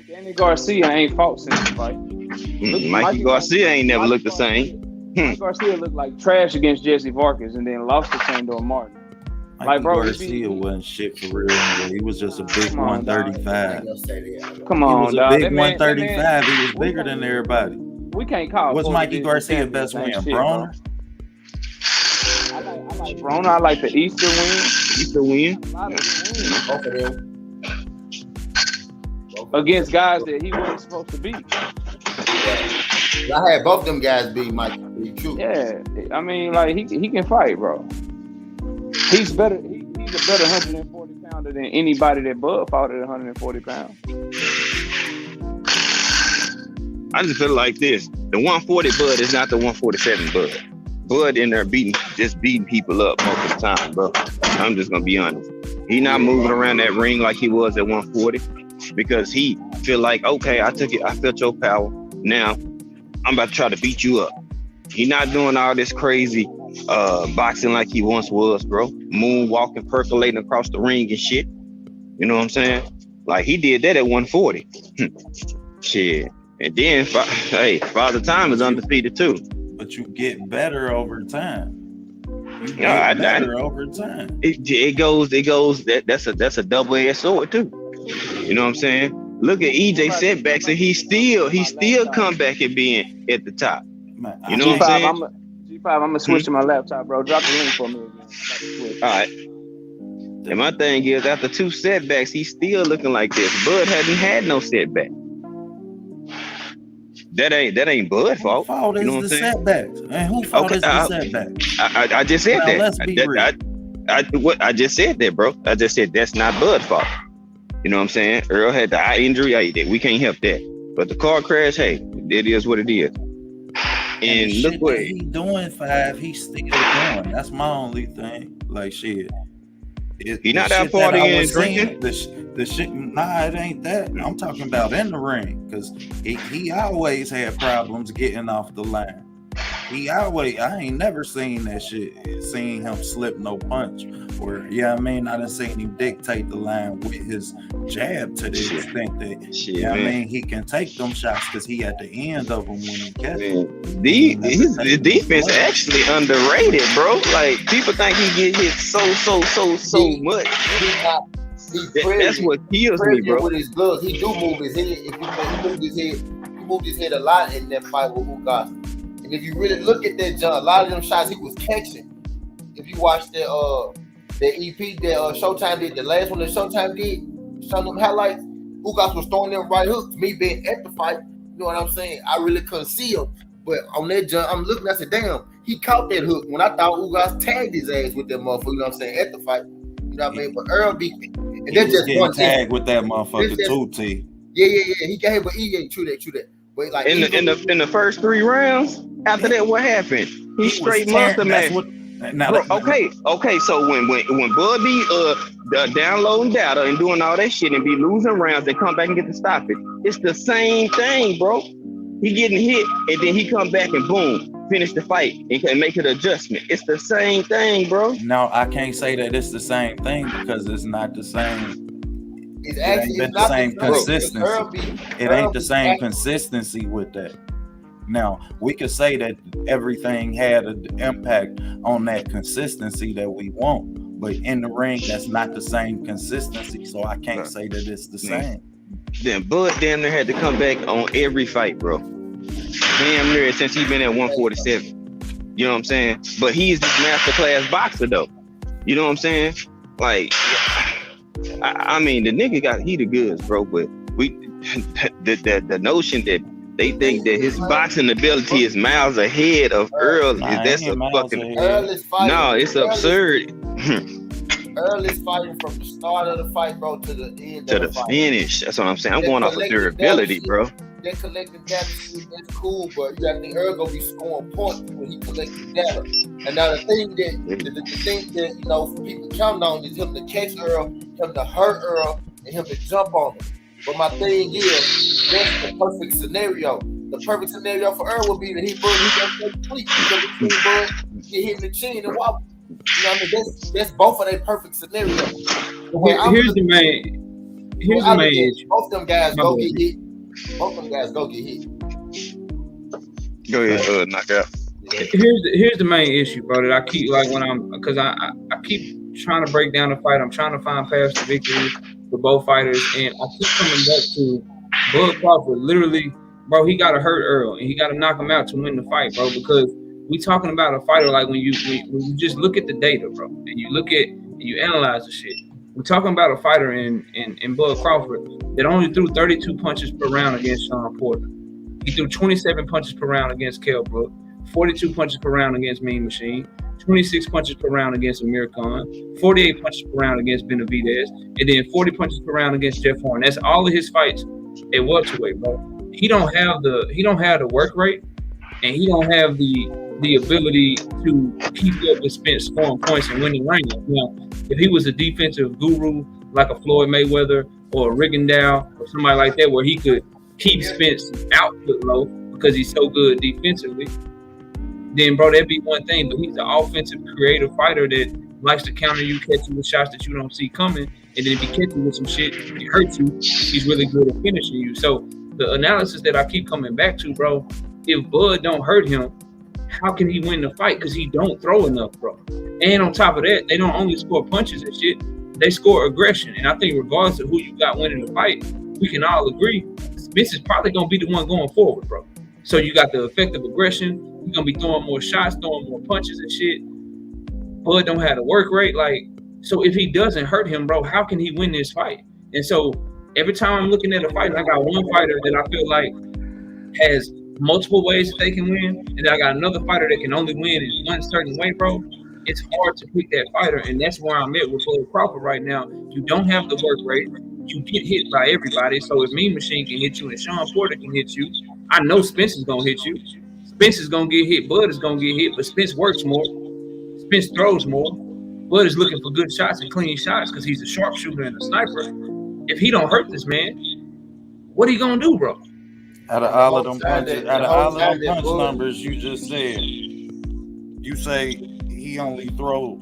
Danny Garcia ain't fought since the fight. Mikey Garcia ain't never looked the same. Mikey Garcia looked like trash against Jesse Vargas and then lost to Sandor Martin. Like, bro, Garcia wasn't shit for real. He was just a big 135. Come on, he was a big 135. He was bigger than everybody. We can't call. What's Mikey Garcia's best win? Broner? I like Broner. I like the Easter win. Both of them. Against guys that he wasn't supposed to beat. I had both them guys beat Mike. Yeah, I mean, like he can fight, bro. He's better. He's a better 140 pounder than anybody that Bud fought at 140 pounds. I just feel like this. The 140 Bud is not the 147 Bud. Bud in there beating people up most of the time, bro. I'm just gonna be honest. He not moving around that ring like he was at 140 because he feel like, okay, I took it, I felt your power. Now I'm about to try to beat you up. He not doing all this crazy boxing like he once was, bro. Moonwalking, percolating across the ring and shit. You know what I'm saying? Like he did that at 140. Shit. And then, Father Time is undefeated too. But you get better over time. You get better over time. It goes. That's a double-edged sword too. You know what I'm saying? Look at EJ setbacks, and he still come back and being at the top. You know what I'm saying? G5, I'm gonna switch to my laptop, bro. Drop the link for me again. All right. And my thing is, after 2 setbacks, he's still looking like this. Bud hadn't had no setback. That ain't Bud's fault. Fault is you know the setbacks. And who fault is the setbacks? I just said that. Let's be real. I just said that, bro. I just said that's not Bud's fault. You know what I'm saying? Earl had the eye injury. We can't help that. But the car crash, hey, it is what it is. And look what he doing, Five. He's still doing. That's my only thing. Like shit. He not out partying drinking. The shit, nah, it ain't that. I'm talking about in the ring, because he always had problems getting off the line. I ain't never seen that shit, seen him slip no punch, or I done seen him dictate the line with his jab to the extent that he can take them shots because he at the end of them when he catch them. His defense actually underrated, bro. Like people think he get hit so much. That's what kills me, bro. With his gloves, he do move his head. If he moved his head a lot in that fight with Ugas. And if you really look at that, John, a lot of them shots he was catching. If you watch the EP that Showtime did, the last one that Showtime did, some of them highlights, Ugas was throwing them right hooks. Me being at the fight, you know what I'm saying? I really couldn't see him. But on that, John, I'm looking, I said, damn, he caught that hook when I thought Ugas tagged his ass with that motherfucker, you know what I'm saying, at the fight. You know what I mean? But Earl and that's just one tag with that motherfucker too, T. Yeah. He got hit, but he ain't true that. But like in the first 3 rounds, after that, what happened? He straight monster man. Okay. So when Bud be downloading data and doing all that shit and be losing rounds and come back and get to stop it, it's the same thing, bro. He getting hit and then he come back and boom, finish the fight and can make an adjustment. It's the same thing, bro. No, I can't say that it's the same thing because it's not the same. It ain't the same consistency. It ain't the same consistency with that. Now, we could say that everything had an impact on that consistency that we want, but in the ring, that's not the same consistency, so I can't say that it's the same. Then Bud damn near had to come back on every fight, bro. Damn near since he been at 147. You know what I'm saying? But he's this masterclass boxer, though. You know what I'm saying? Like, I mean, the nigga got heated goods, bro. But the notion that they think that his boxing ability is miles ahead of Earl, that's a fucking no. It's absurd. Earl is fighting from the start of the fight, bro, to the end to of the fight. Finish. That's what I'm saying. I'm going off of durability, bro. That collecting data shit, that's cool, but you have to think Earl gonna be scoring points when he collecting data. And now the thing that you know people count on is him to catch Earl, him to hurt Earl, and him to jump on him. But my thing is, that's the perfect scenario. The perfect scenario for Earl would be that he doesn't complete. He get hit in the chin and wobble. You know what I mean? That's both of their perfect scenarios. Here's the main issue. Both them guys go get hit. Both them guys go get hit. Go ahead, knock out. Here's the main issue, bro. That I keep because I keep trying to break down the fight. I'm trying to find paths to victory for both fighters, and I keep coming back to Bud Crawford. Literally, bro, he got to hurt Earl and he got to knock him out to win the fight, bro. Because we talking about a fighter like when you just look at the data, bro, and you look at and you analyze the shit. We're talking about a fighter in Bud Crawford that only threw 32 punches per round against Sean Porter. He threw 27 punches per round against Kell Brook, 42 punches per round against Mean Machine, 26 punches per round against Amir Khan, 48 punches per round against Benavidez, and then 40 punches per round against Jeff Horn. That's all of his fights at welterweight, bro. he don't have the work rate, and he don't have the ability to keep up with Spence scoring points and winning rounds. Now, if he was a defensive guru like a Floyd Mayweather or a Rigondeaux or somebody like that, where he could keep Spence output low because he's so good defensively, then bro, that'd be one thing. But he's an offensive, creative fighter that likes to counter you, catch you with shots that you don't see coming, and then if he catches you with some shit, it hurts you. He's really good at finishing you. So the analysis that I keep coming back to, bro, if Bud don't hurt him, how can he win the fight? Because he don't throw enough, bro. And on top of that, they don't only score punches and shit, they score aggression. And I think regardless of who you got winning the fight, we can all agree Spence is probably going to be the one going forward, bro. So you got the effective aggression. You're going to be throwing more shots, throwing more punches and shit. Bud don't have the work rate. Like, so if he doesn't hurt him, bro, how can he win this fight? And so every time I'm looking at a fight, I got one fighter that I feel like has multiple ways that they can win, and then I got another fighter that can only win in one certain way, bro. It's hard to pick that fighter, and that's where I'm at with Bud Crawford right now. You don't have the work rate. You get hit by everybody. So if Mean Machine can hit you and Sean Porter can hit you, I know Spence is gonna hit you. Spence is gonna get hit. Bud is gonna get hit, but Spence works more. Spence throws more. Bud is looking for good shots and clean shots because he's a sharpshooter and a sniper. If he don't hurt this man, what are you gonna do, bro? Out of all of them punches, out of all of them punch numbers you just said, you say he only throw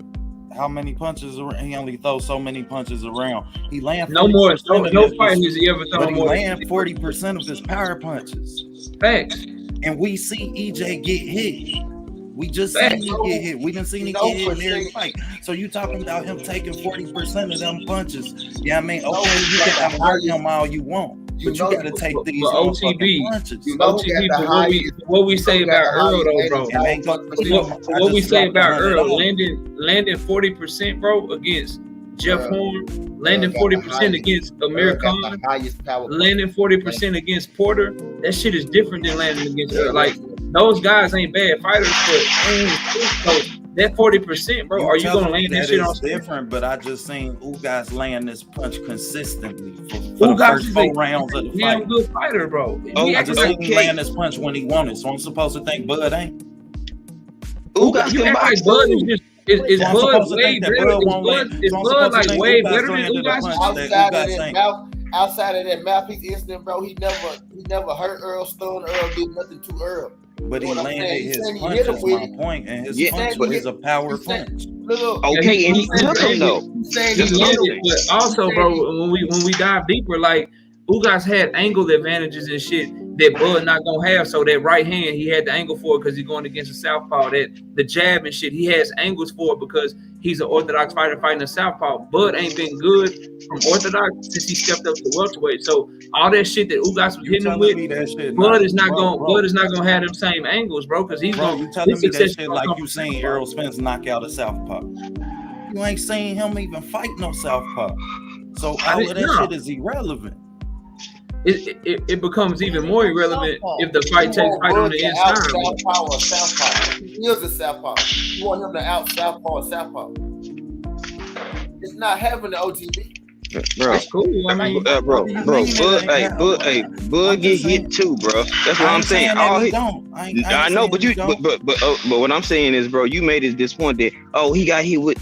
how many punches? He only throws so many punches around. He lands no more. No fight has he ever thrown more. But he lands 40% of his power punches. Facts. And we see EJ get hit. We just seen him get hit. We didn't see him get hit in every fight. So you talking about him taking 40% of them punches? Yeah, I mean, okay, you can hurt him all you want. But you got to take these OTB punches. OTB, what we say about Earl, though, bro. What we say about Earl, landing 40%, bro, against Jeff Horn, landing 40% against Amir Khan, landing 40% against Porter. That shit is different than landing against Earl. Like, those guys ain't bad fighters, but that 40%, bro, are you gonna land that shit on? Different, but I just seen Ugas land this punch consistently for the first 4 rounds of the fight. He's a good fighter, bro. I just seen him land this punch when he wanted, so I'm supposed to think Bud ain't. Ugas can box. Bud is just is Bud way better? Is Bud like way better than Ugas? Outside of that mouthpiece incident, bro, he never hurt Earl Stone. Earl did nothing to Earl. But he landed his punch, is my point, and his punch is a power punch. Okay, and he took him though. But also, bro, when we dive deeper, like Ugas had angle advantages and shit that Bud not gonna have. So that right hand, he had the angle for it because he's going against a southpaw. That the jab and shit, he has angles for it because he's an orthodox fighter fighting a southpaw. Bud ain't been good from orthodox since he stepped up to welterweight. So all that shit that Ugas was hitting him with, Bud is not gonna have them same angles, bro. Because he's gonna. You telling me that shit like you seen Errol Spence knock out a southpaw? You ain't seen him even fight no southpaw. So all of that shit is irrelevant. It becomes even more irrelevant if the fight takes place on the inside. Southpaw. He is a southpaw. You want him to out southpaw or southpaw? It's not having the OTB. Bro, that's cool. I mean, Bud get hit too, bro. That's what I'm saying. I know, but what I'm saying is, bro, you made it this point that he got hit with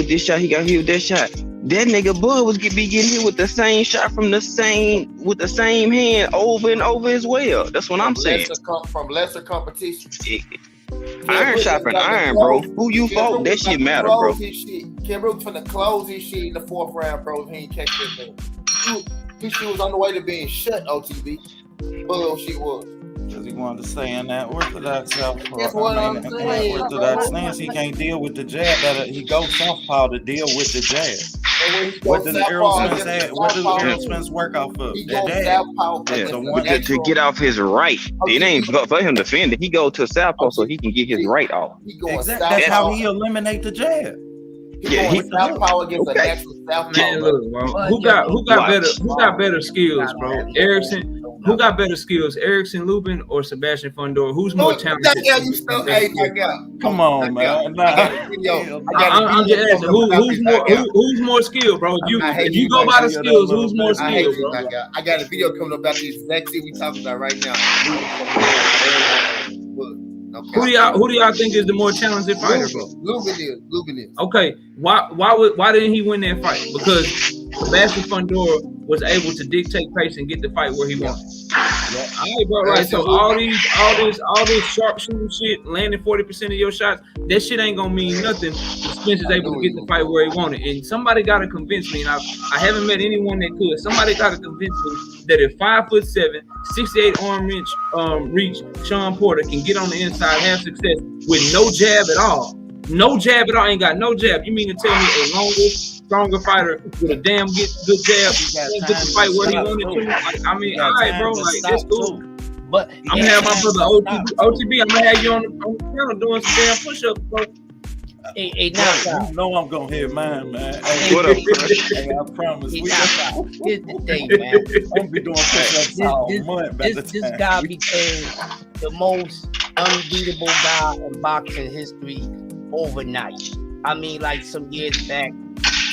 this shot, he got hit with that shot. That nigga Bud was be getting hit with the same shot with the same hand over and over as well. That's what I'm saying. From lesser competition. Iron sharpen iron, bro. Who you fought? That shit matter, bro. Ken Brooks finna close his shit in the 4th round, bro. If he ain't catch this thing. His shit was on the way to being shut, OTB. Bullshit was. Because he wanted to stay in that orthodox southpaw. That's what I'm saying. Orthodox stance, he can't deal with the jab. He goes southpaw to deal with the jab. What does Errol Spence work off of? To get off his right. It ain't for him to defend it. He go to southpaw so he can get his right off. Exactly. That's how he eliminate the jab. He southpaw against a natural southpaw. Man, look, bro. Who got better skills, bro? Erickson Who got better skills, Erickson Lubin or Sebastian Fundora? Who's more talented? Come on, man. I'm just asking, who's more skilled, bro? If you go by the skills, who's more skilled, bro? I got a video coming up about the exact thing we talking about right now. Who do y'all think is the more talented fighter, bro? Lubin is. Okay, why didn't he win that fight? Because Sebastian Fundora was able to dictate pace and get the fight where he wanted. Yeah. All right, bro. Right. So all this sharp shooting shit, landing 40% of your shots, that shit ain't gonna mean nothing. Spence is able to get the fight where he wanted. And somebody gotta convince me, and I haven't met anyone that could. Somebody gotta convince me that if 5'7", 68 arm reach Sean Porter can get on the inside, have success with no jab at all. No jab at all, ain't got no jab. You mean to tell me a longer, stronger fighter with a damn good jab get the fight where he wanted to? Like, I mean, all right, bro, like that's cool. But I'm gonna have my brother OTB. I'm gonna have you on the channel doing some damn push-ups, bro. Hey, now you know I'm gonna hit mine, man. Hey, what up, bro? Hey, I promise. Here's the thing, man. I'm gonna be doing push-ups all month. This guy became the most unbeatable guy in boxing history overnight. I mean, like some years back,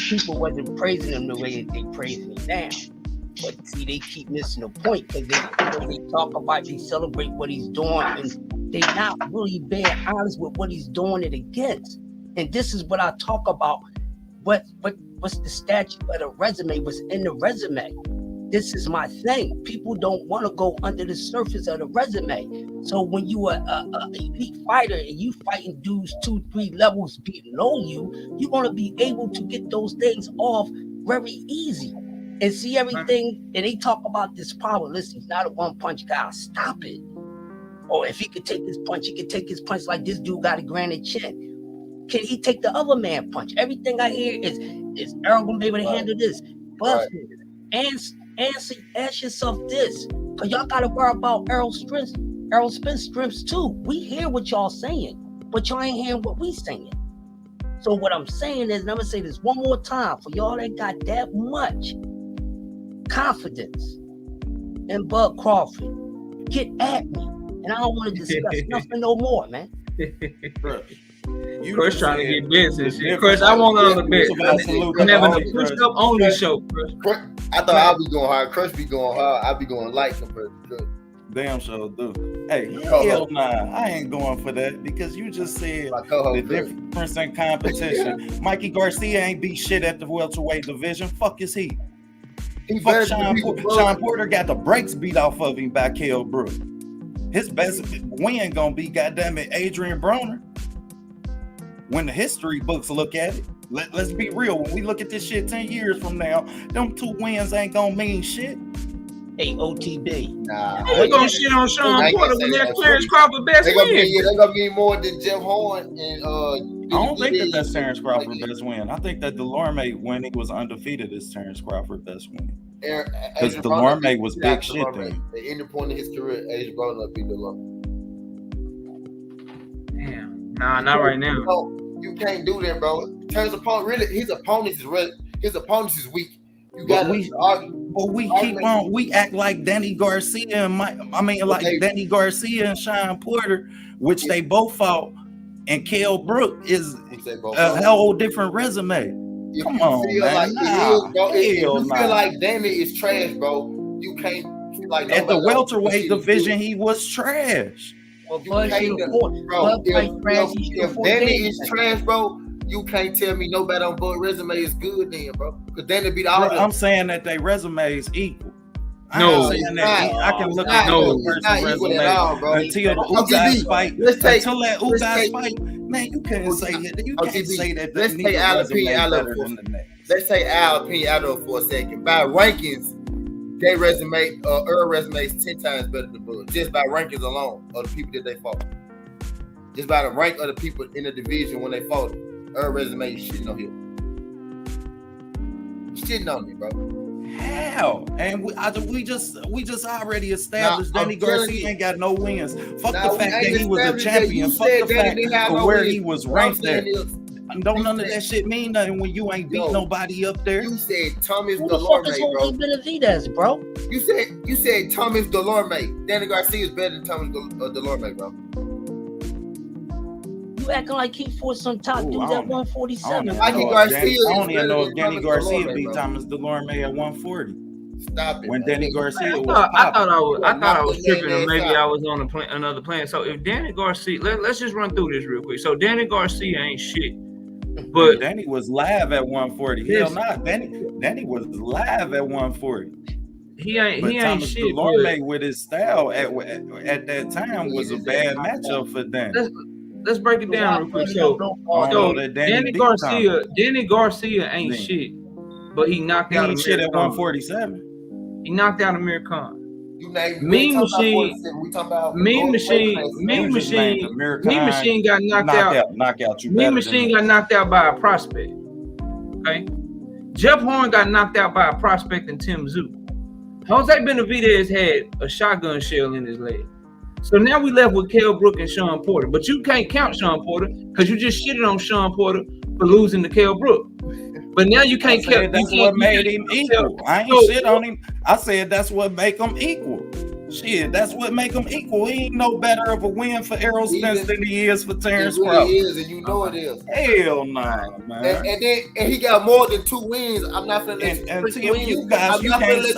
people wasn't praising him the way that they praising him now. But see, they keep missing the point because they talk about, they celebrate what he's doing, and they not really being honest with what he's doing it against. And this is what I talk about. What's the statute of the resume? What's in the resume? This is my thing. People don't want to go under the surface of the resume. So when you are a elite fighter and you fighting dudes 2-3 levels below you, you're gonna be able to get those things off very easy. And see everything, and they talk about this power. Listen, he's not a one-punch guy. Stop it. Or if he could take his punch, he could take his punch like this dude got a granite chin. Can he take the other man punch? Everything I hear is Errol gonna be able to handle this? But ask yourself this, because y'all gotta worry about Errol Spence strengths too. We hear what y'all saying, but y'all ain't hearing what we saying. So what I'm saying is, and I'm gonna say this one more time for y'all that got that much confidence in Bud Crawford, get at me, and I don't want to discuss nothing no more, man. Chris trying to get bits and shit. Chris, I want on the bit. I'm having a push-up only show, Chris. I thought I'd be going hard. Chris be going hard. I'd be going light compared to Chris. Damn sure do. Hey, hell nah, I ain't going for that because you just said the difference in competition. Mikey Garcia ain't beat shit at the welterweight division. Fuck is he? Fuck Sean Porter got the brakes beat off of him by Kell Brook. His best win gonna be, goddamn it, Adrian Broner. When the history books look at it, let's be real. When we look at this shit 10 years from now, them 2 wins ain't gonna mean shit. Hey, OTB. Nah. We're gonna shit on Sean Porter when that Clarence Crawford best win. They're gonna be more than Jeff Horn and I don't think that's Terrence Crawford best win. I think that Delorme, when he was undefeated, is Terrence Crawford best win. Because Delorme was big shit then. The end point of his career, Adrian Broner beat Delorme. Damn. Nah, not right now. You can't do that, bro. Terrence opponent, really, his opponent is weak. You got But we act like Danny Garcia and Danny Garcia and Sean Porter, which they both fought, and Kell Brook is a whole different resume. Come on, man. If you feel like Danny is trash, bro, you can't feel like at the welterweight division he was trash. If Danny is trash, bro, you can't tell me nobody on both resume is good then, bro. Because Danny beat all of them. I'm saying that they resume is equal. No, I can look at no person's resume until Ugas fight. Until that Ugas fight, man, you can't say that. You can't say that. Let's take our opinion out of it. Let's take our opinion out of it for a second. By rankings, their resume, Earl resume is 10 times better than Bud. Just by rankings alone of the people that they fought. Just by the rank of the people in the division when they fought. Earl resume is shitting on him. Shitting on me, bro. How? And we just already established Danny Garcia ain't got no wins. Fuck the fact that he was a champion. Fuck the fact of where he was ranked at. Don't none of that shit mean nothing when you ain't beat nobody up there. You said Thomas Who the fuck is Delorme, bro. Jose Benavidez, bro? You said Thomas Delorme. Danny Garcia is better than Thomas Delorme, bro. You acting like he fought some top dudes at 147. Mikey Garcia. I don't even know if Danny Garcia beat Thomas Delorme at 140. Stop it. When Danny Garcia was I thought I was tripping, or maybe I was on another planet. So if Danny Garcia, let's just run through this real quick. So Danny Garcia ain't shit, but Danny was live at 140. Hell not. Danny was live at 140. He ain't Thomas shit. Delorme with his style at that time was a bad matchup for Danny. Let's break it down real quick. So Danny Garcia ain't shit, but he knocked out shit at 147. He knocked out Amir Khan. Mean Machine got knocked out. Knockout. Mean Machine got knocked out by a prospect. Okay. Jeff Horn got knocked out by a prospect in Tim Zoo. Jose Benavidez had a shotgun shell in his leg. So now we left with Kell Brook and Sean Porter. But you can't count Sean Porter because you just shitted on Sean Porter for losing to Kell Brook. But now you can't count. That's what made him equal. I ain't shit on him. I said that's what make him equal. Shit, that's what make him equal. He ain't no better of a win for Errol Spence than he is for Terrence Crawford. He is, and you know it is. Hell nah, man. And he got more than 2 wins. I'm not gonna let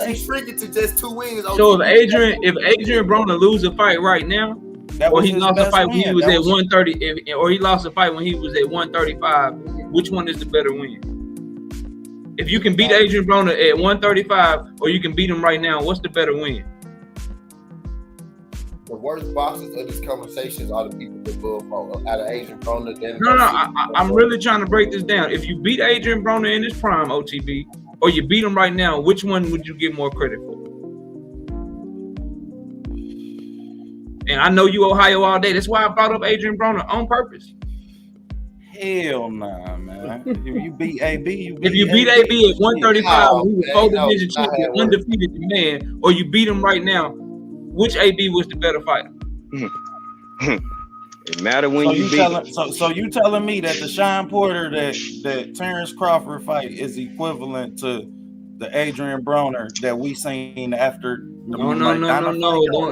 you shrink it to just 2 wins. So if Adrian Broner lose a fight right now, or he lost a fight when he was at 130, or he lost a fight when he was at 135, which one is the better win? If you can beat Adrian Broner at 135, or you can beat him right now, what's the better win? The worst boxers of these conversations are the people that bull out of Adrian Broner. I'm really trying to break this down. If you beat Adrian Broner in his prime, OTB, or you beat him right now, which one would you give more credit for? And I know you Ohio all day. That's why I brought up Adrian Broner on purpose. Hell nah, man. If you beat AB, if you beat AB at 135, we were 4 division champion, undefeated man, or you beat him right now, which AB was the better fighter? It matter when you beat. So you telling me that the Sean Porter that Terrence Crawford fight is equivalent to the Adrian Broner that we seen after? No,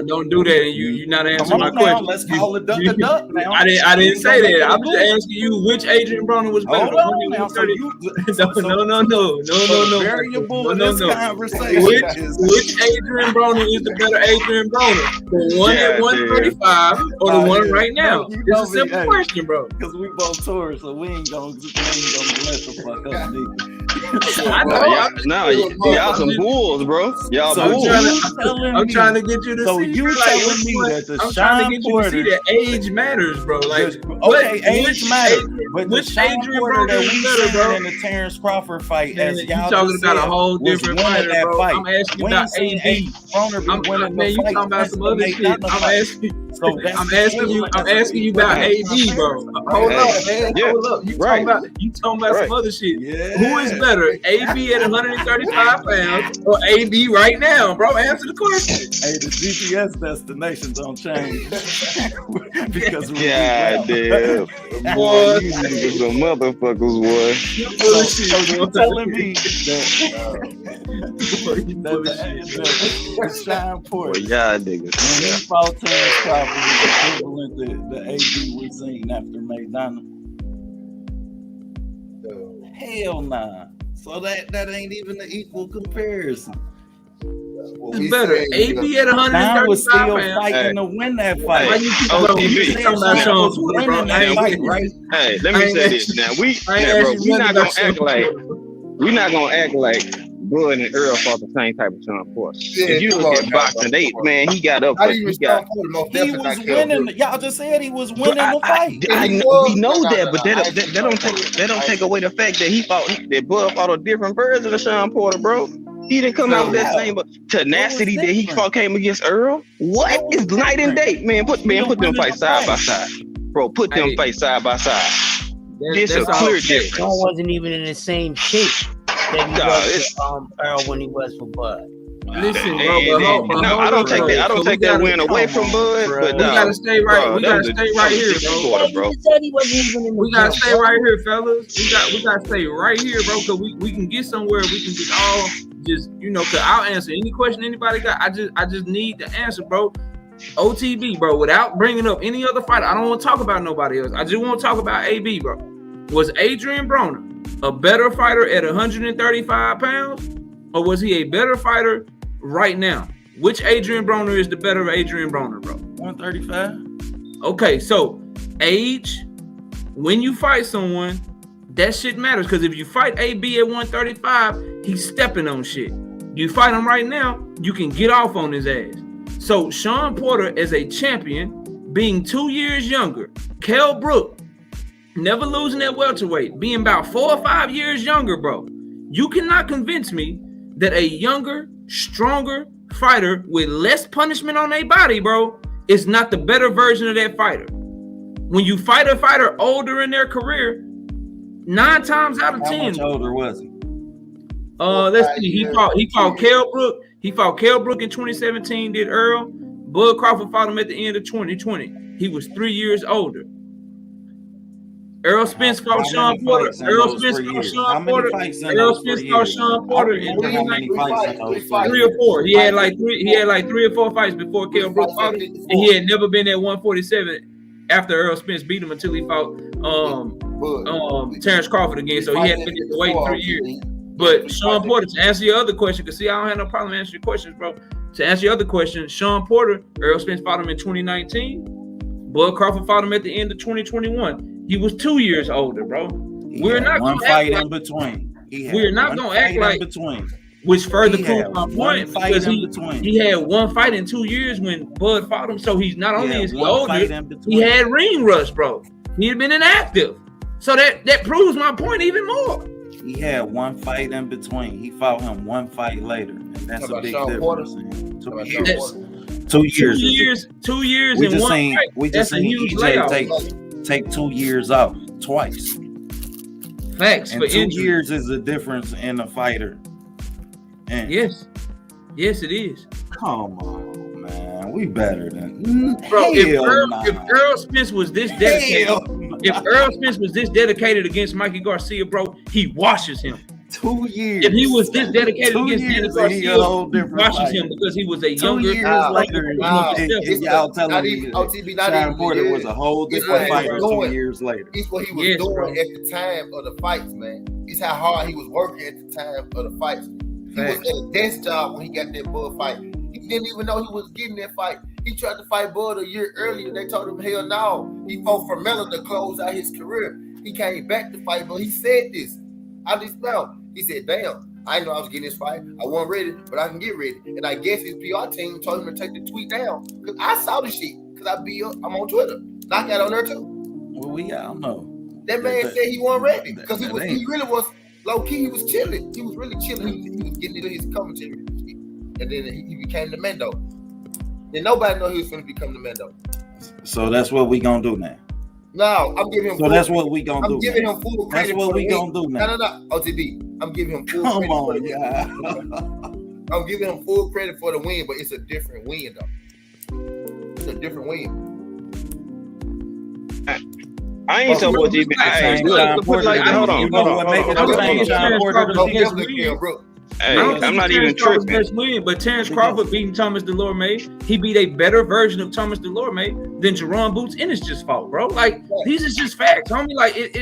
don't do that. You're not answering my question. Let's call it duck now. I didn't say that. I'm just asking you which Adrian Broner was better. Hold on now. No. Variable in this conversation. Which Adrian Broner is the better Adrian Broner? The one at 135 or the one right now? It's a simple question, bro. Because we both Taurus, so we ain't gonna let the fuck up, nigga. Y'all some bulls, bro. Y'all bulls. I'm trying to get you to see. So you telling me that the Sean Porter, see that age matters, bro? Like, age matters. But the Sean Porter that we seen in the Terrence Crawford fight, as y'all talking about a whole different fighter, bro. I'm asking you about AB. You talking about some other shit. I'm asking you about AB, bro. Hold up, man. Hold up. You talking about some other shit. Who is better, AB at 135 pounds or AB right now, bro? Answer the question. Hey, the GPS destination don't change because damn, boy, you niggas some motherfuckers, boy. So you telling me that Sean Porter, y'all niggas, when he fought Terrence Crawford is equivalent to the AB we seen after Maidana? Hell nah. So that ain't even an equal comparison. It's better. AB at 135 pounds. Was still fighting to win that fight. Hey, let me say this now. We're not gonna act like Bud and Earl fought the same type of Sean Porter. If you look at boxing, he got up. He was winning. Y'all just said he was winning the fight. We know that, but that don't take away the fact that Bud fought a different version of Sean Porter, bro. He didn't come out with that same tenacity that he came against Earl. What is night and day, man? Put them fights side by side, bro. Put them fights side by side. It's a clear difference. Sean wasn't even in the same shape that he was for Earl when he was for Bud. Listen, bro, And then, no, I don't take that. I don't take that win away from Bud, but we gotta stay right. We gotta stay right here, bro. He said he wasn't even in the We gotta gym, stay bro. right here, fellas. We gotta stay right here, bro. Cause we can get somewhere. We can get all just cause I'll answer any question anybody got. I just need the answer, bro. OTB, bro. Without bringing up any other fighter, I don't want to talk about nobody else. I just want to talk about AB, bro. Was Adrian Broner a better fighter at 135 pounds, or was he a better fighter right now? Which Adrian Broner is the better Adrian Broner, bro? 135. Okay, so age, when you fight someone, that shit matters. Because if you fight AB at 135, he's stepping on shit. You fight him right now, you can get off on his ass. So Sean Porter as a champion, being 2 years younger, Kell Brook, never losing that welterweight, being about 4 or 5 years younger, bro. You cannot convince me that a younger, stronger fighter with less punishment on their body, bro, is not the better version of that fighter. When you fight a fighter older in their career, 9 times out of 10. How much older was he? Let's see. He fought Kell Brook. He fought Kell Brook in 2017. Did Earl? Bud Crawford fought him at the end of 2020. He was 3 years older. Errol Spence fought Sean Porter. Errol Spence fought Sean Porter. Errol Spence fought Sean Porter in 3 or 4. He had like 3 or 4 fights before Kell Brook fought him, and he had never been at 147 after Errol Spence beat him until he fought Terrence Crawford again. So he hadn't been at the weight in 3 years. But Sean Porter, to answer your other question, because see, I don't have no problem answering your questions, bro. To answer your other question, Sean Porter, Errol Spence fought him in 2019. Bud Crawford fought him at the end of 2021. He was 2 years older, bro. We're not going to act like between. We're not going to act like between. Which further proves my point because he had one fight in 2 years when Bud fought him. So he's not only is he older, he had ring rust, bro. He had been inactive. So that proves my point even more. He had one fight in between. He fought him one fight later, and that's a big difference. 2 years. 2 years and one fight. We just seen EJ take 2 years off twice. Facts. And for 2 injury. years is a difference in a fighter. And yes, it is. Come on, man. We better than bro. If Errol Spence was this dedicated, against Mikey Garcia, bro, he washes him. 2 years. If he was this dedicated against Danny Garcia, he washes him because he was a younger. 2 years later, y'all telling me Sean Porter was a whole different fighter 2 years later. It's what he was doing at the time of the fights, man. It's how hard he was working at the time of the fights. He was at a desk job when he got that Bud fight. He didn't even know he was getting that fight. He tried to fight Bud a year earlier. They told him, hell no. He fought for Mellon to close out his career. He came back to fight, but he said this. I just felt. He said, damn, I didn't know I was getting this fight. I wasn't ready, but I can get ready. And I guess his PR team told him to take the tweet down. Because I saw the shit. Because I'm on Twitter. Knockout on there too. Well, we all know. That man said he wasn't ready. Because he really was low-key. He was chilling. He was really chilling. He was getting into his commentary. And then he became the Mendo. Then nobody knew he was going to become the Mendo. So that's what we going to do now. No, I'm giving him. So that's what we gonna do. I'm giving him full credit. That's what we gonna do now. No. OTB. I'm giving him full credit. Come on, yeah. I'm giving him full credit for the win, but it's a different win, though. It's a different win. I ain't talking about OTB. Hold on. Hey, I'm not even tripping. But Terrence Crawford beating Thomas Delorme, he beat a better version of Thomas Delorme than Jerron Boots Ennis just fought, bro. Like these is just facts, homie. Like it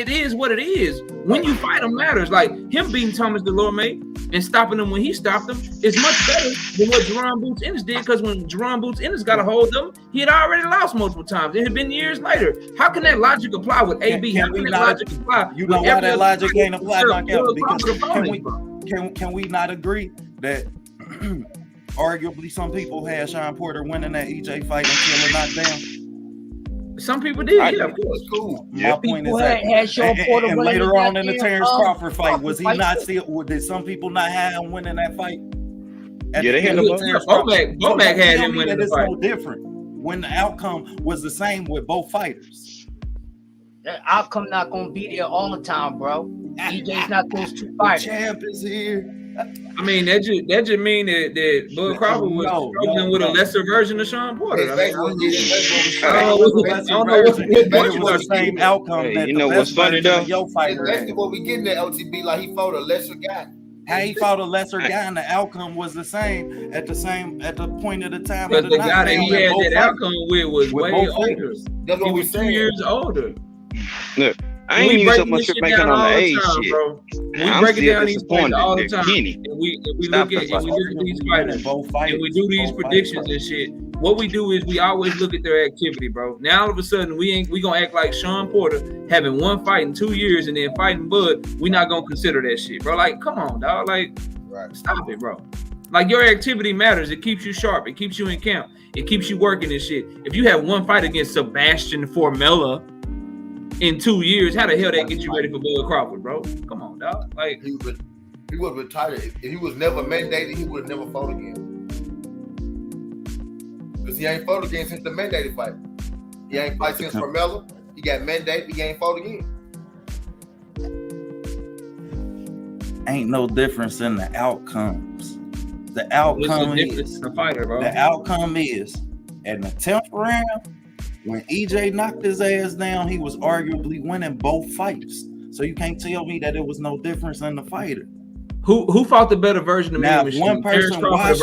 is what it is. When you fight him matters. Like him beating Thomas Delorme and stopping him when he stopped him is much better than what Jerron Boots Ennis did. Because when Jerron Boots Ennis got a hold of him, he had already lost multiple times. It had been years later. How can that logic apply with AB? How can that logic apply? You know why that logic can't apply, because Can we not agree that arguably some people had Sean Porter winning that EJ fight until a knockdown? Some people did. Yeah, of course. Cool. My point is that, and later on in the Terrence Crawford fight, was he not still? Did some people not have him winning that fight? Yeah, they had Bomac had him winning the fight. It's no different when the outcome was the same with both fighters. The outcome not gonna be there all the time, bro. EJ's not those two fighters. The champ is here. I mean, that just mean that Bud Crawford was struggling with a lesser version of Sean Porter. I mean, I don't know what it was the same outcome. Hey, that you the know what's best funny version though? of your fighter. That's what we getting at LTB. Like he fought a lesser guy. How he fought a lesser guy and the outcome was the same at the point of the time. But the guy that he had that outcome with was way older. That's what he was 2 years older. Look, I ain't even so much making on the age shit. Bro. We I'm break it still down these fights all the time. Kenny. And we look at these fighters and we do these predictions and shit. What we do is we always look at their activity, bro. Now all of a sudden we gonna act like Sean Porter having one fight in 2 years and then fighting Bud. We not gonna consider that shit, bro. Like, come on, dog. Like, stop it, bro. Like, your activity matters. It keeps you sharp. It keeps you in camp. It keeps you working and shit. If you have one fight against Sebastian Formella in 2 years, how the hell that get you ready for Bud Crawford, bro? Come on, dog. Like, he was retired. If he was never mandated, he would have never fought again. Because he ain't fought again since the mandated fight. He ain't fight since Formella. He got mandated. He ain't fought again. Ain't no difference in the outcomes. The outcome is the fighter, bro. The outcome is in the 10th round, when EJ knocked his ass down, he was arguably winning both fights. So you can't tell me that it was no difference in the fighter. Who fought the better version of now, me? If one person watched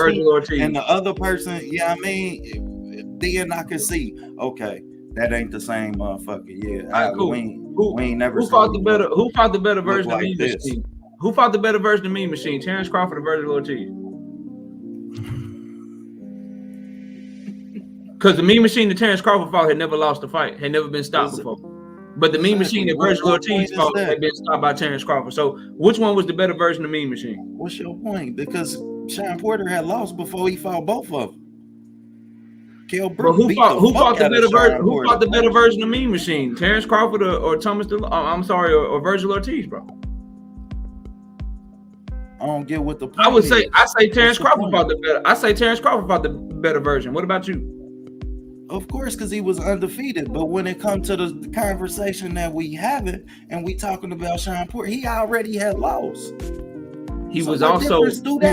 it and the other person, then I can see, okay, that ain't the same motherfucker. Yeah, cool. we ain't never. Who fought the better version of me? This. Machine? Who fought the better version of me? Machine? Terrence Crawford or Virgil Ortiz? Because the Mean Machine that Terrence Crawford fought had never lost a fight, had never been stopped before. But the Mean Machine that Virgil Ortiz fought had been stopped by Terrence Crawford. So which one was the better version of Mean Machine? What's your point? Because Sean Porter had lost before he fought both of them. Who fought the better version of Mean Machine? Terrence Crawford or Thomas? Or Virgil Ortiz, bro? I don't get what the point I say Terrence Crawford fought the better. I say Terrence Crawford fought the better version. What about you? Of course, because he was undefeated. But when it comes to the conversation that we having and we talking about Sean Porter, he already had lost. He was also younger.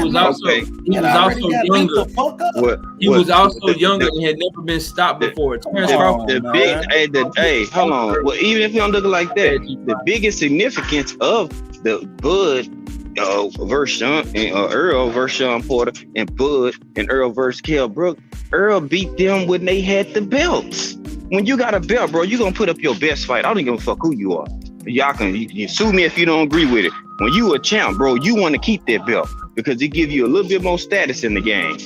He was also younger and had never been stopped before. Hold on. Well, even if you don't look like that, the biggest significance of the Bud versus Sean and Earl versus Sean Porter and Bud and Earl versus Kell Brook, Earl beat them when they had the belts. When you got a belt, bro, you gonna put up your best fight. I don't give a fuck who you are. You can sue me if you don't agree with it. When you a champ, bro, you want to keep that belt because it give you a little bit more status in the game.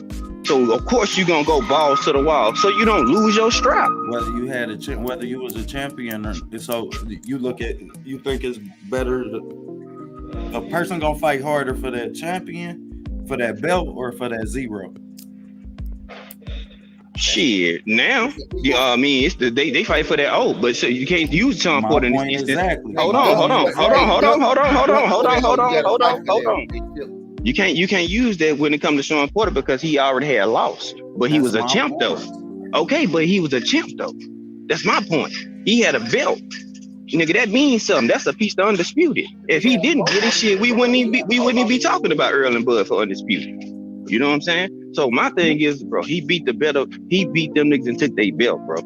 So of course you're gonna go balls to the wall, so you don't lose your strap. Whether you had whether you was a champion or so, you think it's better. A person gonna fight harder for that champion, for that belt, or for that zero. Shit, now, I mean, it's they fight for that. But so you can't use Sean Porter in this instance. Exactly. Hold on. You can't use that when it comes to Sean Porter because he already had lost, but he was a champ though. Okay, but he was a champ though. That's my point. He had a belt. Nigga, that means something. That's a piece of undisputed. If he didn't get his shit, we wouldn't even be talking about Earl and Bud for undisputed. You know what I'm saying? So my thing is, bro, he beat them niggas and took their belt, bro.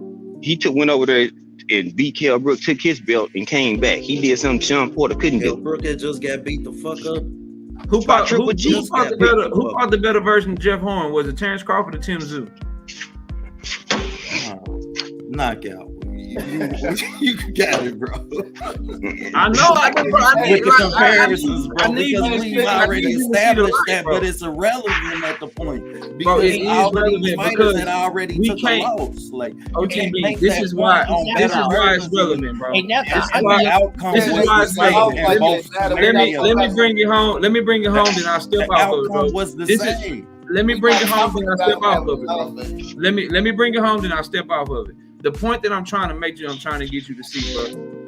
He went over there and beat Kell Brook, took his belt and came back. He did something Sean Porter couldn't do. Kell Brook had just got beat the fuck up. Who fought the better version of Jeff Horn? Was it Terrence Crawford or Tim Tszyu? Knockout. You got it, bro. I know. I need the comparisons, bro. Because we've already established that, but it's irrelevant at the point. Because all these fighters that already took a loss. Like, this is why it's relevant, bro. Let me bring it home. Then I'll step off of it, bro. Let me bring it home, then I'll step off of it, bro. Let me bring it home, then I'll step off of it. The point that I'm trying to get you to see, bro.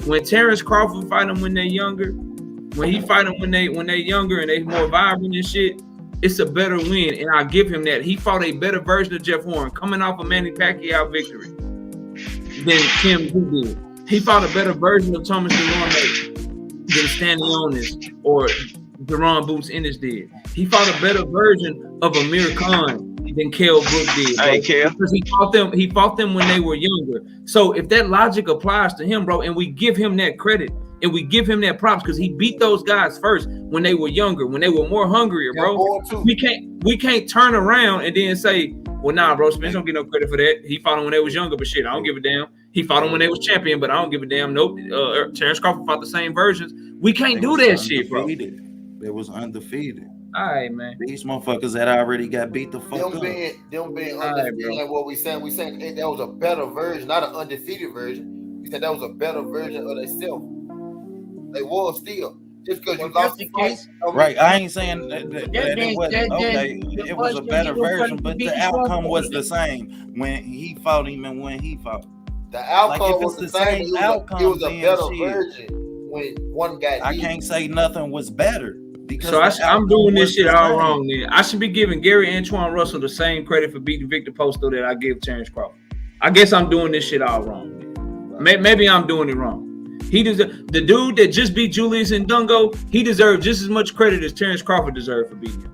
When Terrence Crawford fight them when they're younger, when he fight them when they're younger and they more vibrant and shit, it's a better win. And I give him that. He fought a better version of Jeff Horn coming off a Manny Pacquiao victory than Tim Tszyu did. He fought a better version of Thomas DeLorme than Stanley Onis or Deron Boots Ennis did. He fought a better version of Amir Khan than Kell Brook did, bro. Hey, Kell. Because he fought them when they were younger. So if that logic applies to him, bro, and we give him that credit and we give him that props because he beat those guys first when they were younger, when they were more hungrier, bro. We can't turn around and then say, well, nah, bro, Spence don't get no credit for that. He fought him when they was younger, but shit, I don't give a damn. He fought him when they was champion, but I don't give a damn. Nope. Terrence Crawford fought the same versions. We can't do that shit, bro. They was undefeated. All right, man. These motherfuckers that already got beat the fuck up. Them being undefeated, like what we saying that was a better version, not an undefeated version. We said that was a better version of themselves. They was still. Just because you lost the case. Right, I ain't saying that it wasn't okay. It was a better version, but the outcome was the same when he fought him and when he fought. The outcome was the same. It was a better version when one got. I can't say nothing was better. So I'm doing this shit all wrong, then. I should be giving Gary Antoine Russell the same credit for beating Victor Posto that I give Terrence Crawford. I guess I'm doing this shit all wrong. Maybe I'm doing it wrong. The dude that just beat Julius Ndungo, he deserved just as much credit as Terrence Crawford deserved for beating him.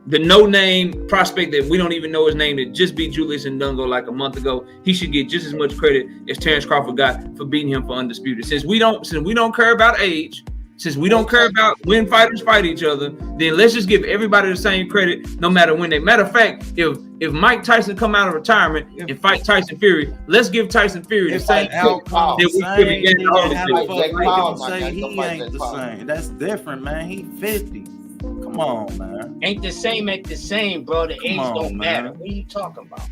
The no-name prospect that we don't even know his name that just beat Julius Ndungo like a month ago, he should get just as much credit as Terrence Crawford got for beating him for undisputed. Since we don't care about age, since we don't care about when fighters fight each other, then let's just give everybody the same credit, no matter when they. Matter of fact, if Mike Tyson come out of retirement and fight Tyson Fury, let's give Tyson Fury the same credit that we give Gary he ain't the same. That's different, man. He 50. Come on, man. Ain't the same, bro. The age don't matter. What are you talking about?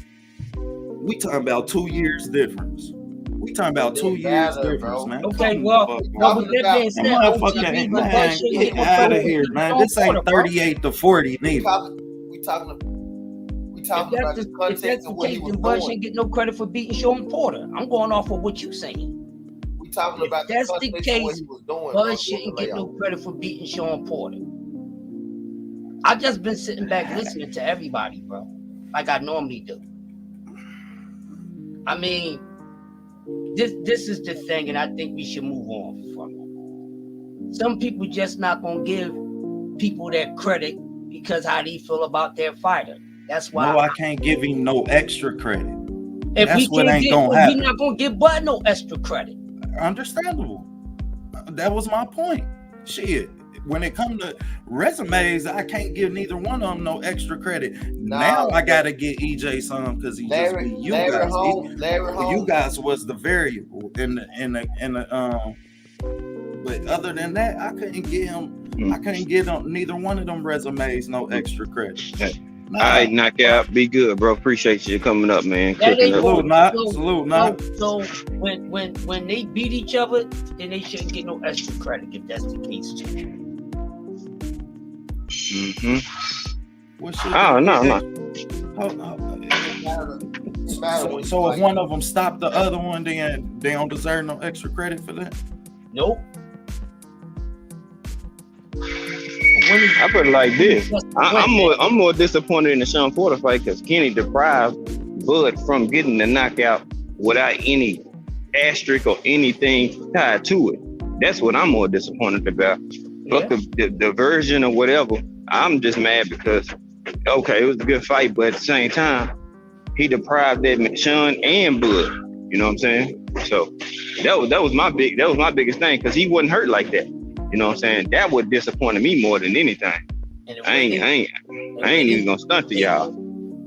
We talking about 2 years difference. We talking about 2 years difference, man. Okay, well, with that being said, man, get out of here, man. This ain't 38 to 40 neither. We talking about the context of what he was doing. Shouldn't get no credit for beating Sean Porter. I'm going off of what you saying. We talking about that's the case. Bud shouldn't get no credit for beating Sean Porter. I've just been sitting back listening to everybody, bro, like I normally do. I mean, this is the thing, and I think we should move on from it. Some people just not gonna give people that credit because how they feel about their fighter. That's why. No, I can't give him no extra credit. If that's what ain't gonna happen. We're not gonna give Bud no extra credit. Understandable. That was my point. Shit. When it comes to resumes, I can't give neither one of them no extra credit. No. Now I gotta get EJ some because he just beat you guys. You guys was the variable in the but other than that, I couldn't give him. I couldn't give them neither one of them resumes no extra credit. Hey. All right, knockout. Be good, bro. Appreciate you coming up, man. Salute, not. So when they beat each other, then they shouldn't get no extra credit if that's the case too. Oh no. So if one of them stopped the other one, then they don't deserve no extra credit for that? Nope. I put it like this. I'm more disappointed in the Sean Porter fight because Kenny deprived Bud from getting the knockout without any asterisk or anything tied to it. That's what I'm more disappointed about. But the version or whatever, I'm just mad because okay, it was a good fight, but at the same time, he deprived that Sean and Bud. You know what I'm saying? So that was my biggest thing because he wasn't hurt like that. You know what I'm saying? That would disappoint me more than anything. I ain't even gonna stunt to y'all.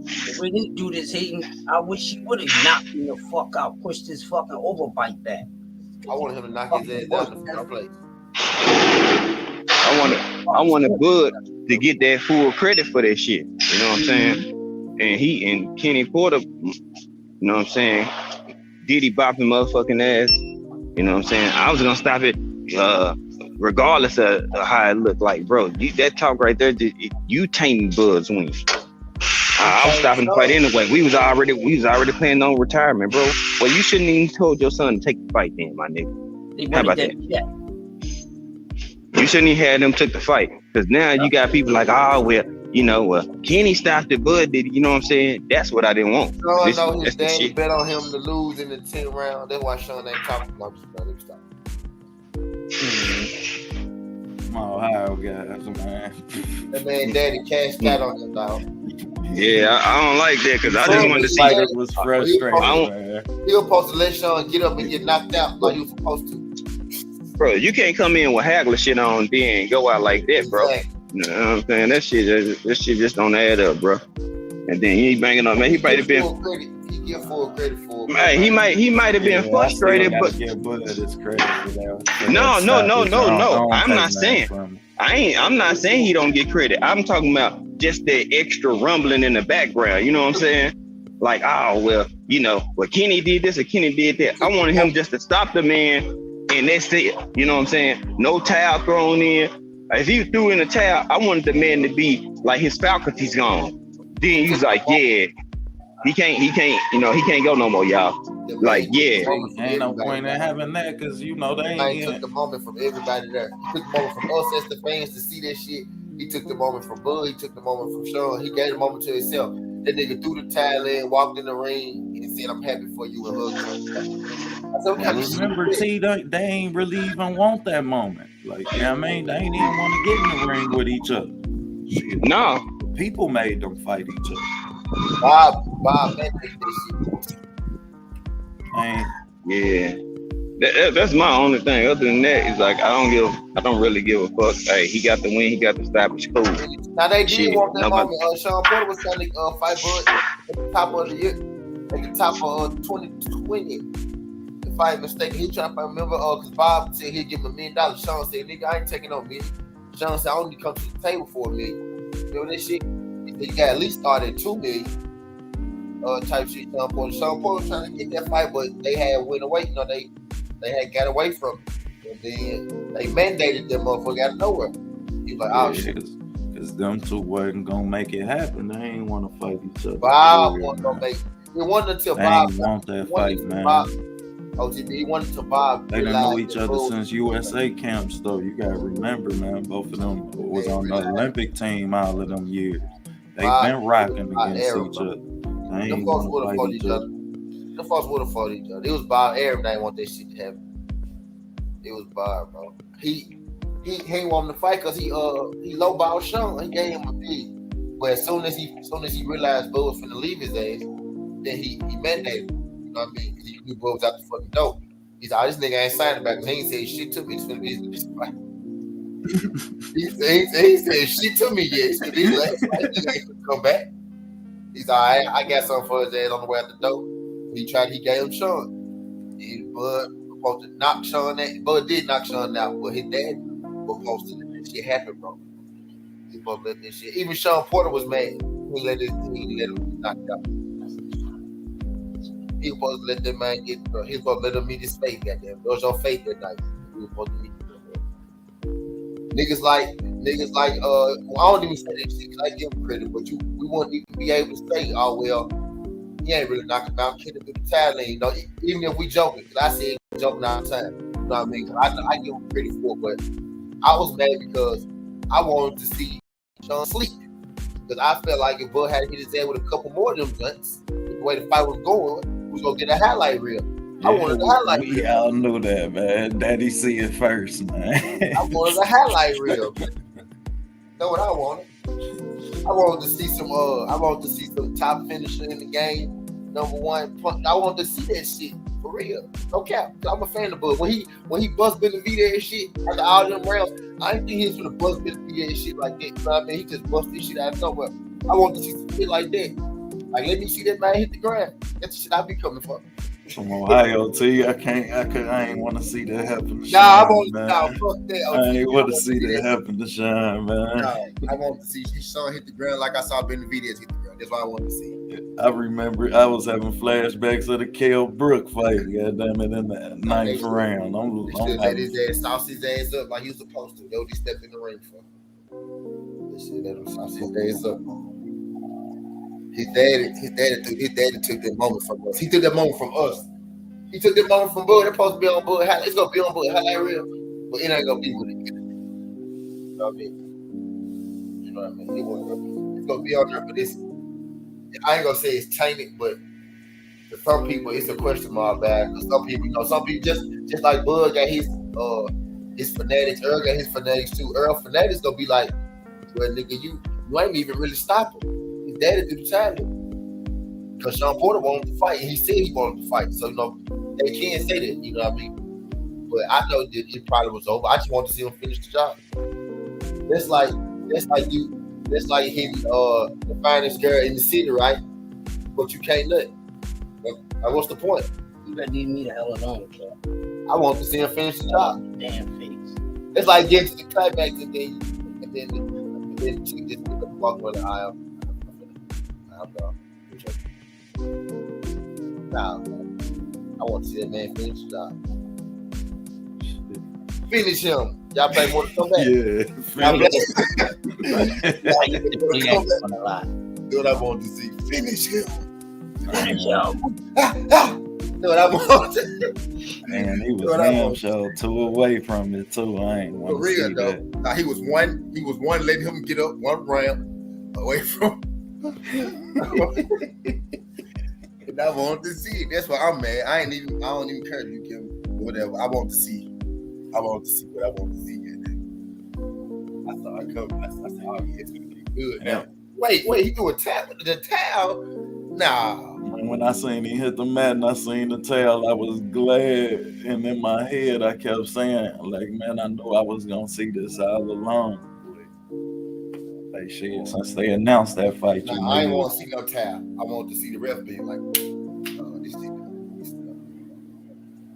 If we didn't do this hating, I wish he would have knocked me the fuck out, pushed his fucking overbite back. I wanted him to knock his ass down in the first place. I wanted Bud to get that full credit for that shit. You know what I'm saying? And he and Kenny Porter, you know what I'm saying? Diddy bopping motherfucking ass. You know what I'm saying? I was gonna stop it regardless of how it looked like, bro. That talk right there, you tainting Bud's wins. I was stopping the fight anyway. We was already planning on retirement, bro. Well, you shouldn't even told your son to take the fight then, my nigga. How about that? You shouldn't even had them took the fight. Because now you got people like, oh, well, you know, Kenny stopped it, Bud did it. You know what I'm saying? That's what I didn't want. No, his daddy bet on him to lose in the 10th round. That's why Sean ain't talking about it. my Ohio guys, man. That man daddy cashed out on him, dog. Yeah, I don't like that because I just wanted to see. It was frustrating, man. He was supposed to let Sean get up and get knocked out like he was supposed to. Bro, you can't come in with haggler shit on then go out like that, bro. Exactly. You know what I'm saying? That shit just don't add up, bro. And then he banging on, man. He might have been. He get full credit for it. Man, he might have been frustrated, but give Bud his credit for that. No. I'm not saying. I'm not saying he don't get credit. I'm talking about just the extra rumbling in the background. You know what I'm saying? Like, oh well, well Kenny did this or Kenny did that. I wanted him just to stop the man, and that's it. You know what I'm saying? No towel thrown in. If he threw in a towel, I wanted the man to be like his faculty's gone. Then he's like, yeah, he can't, he can't go no more, y'all. Like, yeah. Ain't no point in having that because they ain't took the moment from everybody there. He took the moment from us as the fans to see that shit. He took the moment from Bud. He took the moment from Sean. He gave the moment to himself. That nigga threw the towel in, walked in the ring, and said, "I'm happy for you." And remember, T, they ain't really even want that moment. Like, they ain't even want to get in the ring with each other. Shit. No. People made them fight each other. Bob made this shit. Yeah. That's my only thing. Other than that, it's like I don't really give a fuck. Hey, he got the win, he got the establish cool. Now they did want that moment. Sean Porter was trying to fight Bud at the top of the year, at the top of 2020. If I ain't mistaken, he trying to fight. Remember, because Bob said he'd give him $1 million. Sean said, "Nigga, I ain't taking no $1 million." Sean said, "I only come to the table for $1 million." You know that shit? He said, "You got at least start at $2 million." Type shit. Sean Porter was trying to get that fight, but they had went away. They had got away from it. And then they mandated them motherfucker out of nowhere. He was like, "Oh shit." Because them two wasn't gonna make it happen. They ain't want to fight each other. Bob wasn't gonna make it. It wasn't until Bob want that fight, man. He wanted to Bob. They done know each other since USA camps, though. You gotta remember, man. Both of them was on the Olympic team all of them years. They've been rocking against each other. They ain't folks would have fought each other. The folks would have fought each other. It was Bob. Everybody didn't want that shit to happen. It was Bob, bro. He ain't want him to fight because he lowballed Sean. He gave him a big. But as soon as he realized Bud was finna leave his ass, then he mandated him. You know what I mean? Because he knew Bud was out the fucking door. He's like, "This nigga ain't signing back because he ain't said shit to me. It's finna be his fight." he said shit to me yet. He said these last fights nigga ain't gonna come back. He's like, I got something for his ass on the way out the door. He gave him Sean. Bud supposed to knock Sean out. Bud did knock Sean out, but his dad was supposed to let this shit happen, bro. He supposed to let this shit. Even Sean Porter was mad. He let him get knocked out. He was supposed to let that man get, bro. He was supposed to let him meet his fate, goddamn. It was your fate that night. He was supposed to meet him. Niggas like, I don't even say that shit because I give him credit, but we wouldn't even be able to say, "Oh, well, he ain't really knocking out Kenny with the talent," even if we joking, because I said joking all the time. You know what I mean? I give him credit for it, but I was mad because I wanted to see Sean sleep. Because I felt like if Bud had hit his head with a couple more of them guns, the way the fight was going, we was going to get a highlight reel. I wanted a highlight reel. We all knew that, man. Daddy see it first, man. I wanted a highlight reel. You know what I wanted? I wanted to see some top finisher in the game. Number one, I wanted to see that shit for real. No cap. I'm a fan of Bud. When he bust Benavidez and shit after all them rounds, I didn't think he was gonna bust Benavidez and shit like that. You know what I mean? He just bust this shit out of nowhere. I wanted to see some shit like that. Like, let me see that man hit the ground. That's the shit I be coming for. From Ohio, T, I ain't want to see that happen to Sean. I want to see that happen to Sean, man. I want to see Sean hit the ground like I saw Benavidez hit the ground. That's what I want to see. I remember I was having flashbacks of the Kell Brook fight, goddamn it, in the ninth round. He should let his ass sauce his ass up like he was supposed to. That's what he stepped in the ring for. This shit, let him sauce his ass up. His daddy took that moment from us. He took that moment from us. He took that moment from Bud. It's supposed to be on Bud. It's gonna be on Bud. Highlight reel, but it ain't gonna be with it. You know what I mean? It's gonna be on there, but I ain't gonna say it's tainted, but to some people it's a question mark bag. Cause some people just like Bud got his his fanatics. Earl got his fanatics too. Earl fanatics gonna be like, well, nigga, you ain't even really stop him. His daddy did the time because Sean Porter wanted to fight, and he said he wanted to fight. So they can't say that. You know what I mean? But I know that it probably was over. I just wanted to see him finish the job. That's like hitting the finest girl in the city, right? But you can't let. What's the point? You better leave me the hell alone, kid. I want to see him finish the job. Damn face. It's like getting to the climax and then she just walk on the aisle. Nah, I want to see that man finish the job. Finish him. Y'all play more to come back. Do what I want to see. Finish him. Do what I want to. Man, he was damn sure 2 away from it too. I ain't want to see though. that. Now he was one letting him get up 1 round away from. And I wanted to see it. That's why I'm mad. I don't even care if you give me whatever. I want to see. I want to see what I want to see. I saw it come. I said, oh yeah, it's gonna be good. Yeah. Wait, he threw a towel with the towel? Nah. When I seen he hit the mat and I seen the towel, I was glad. And in my head, I kept saying, like, man, I knew I was gonna see this all along. Like shit, since they announced that fight, I ain't want to see no towel. I want to see the ref being like,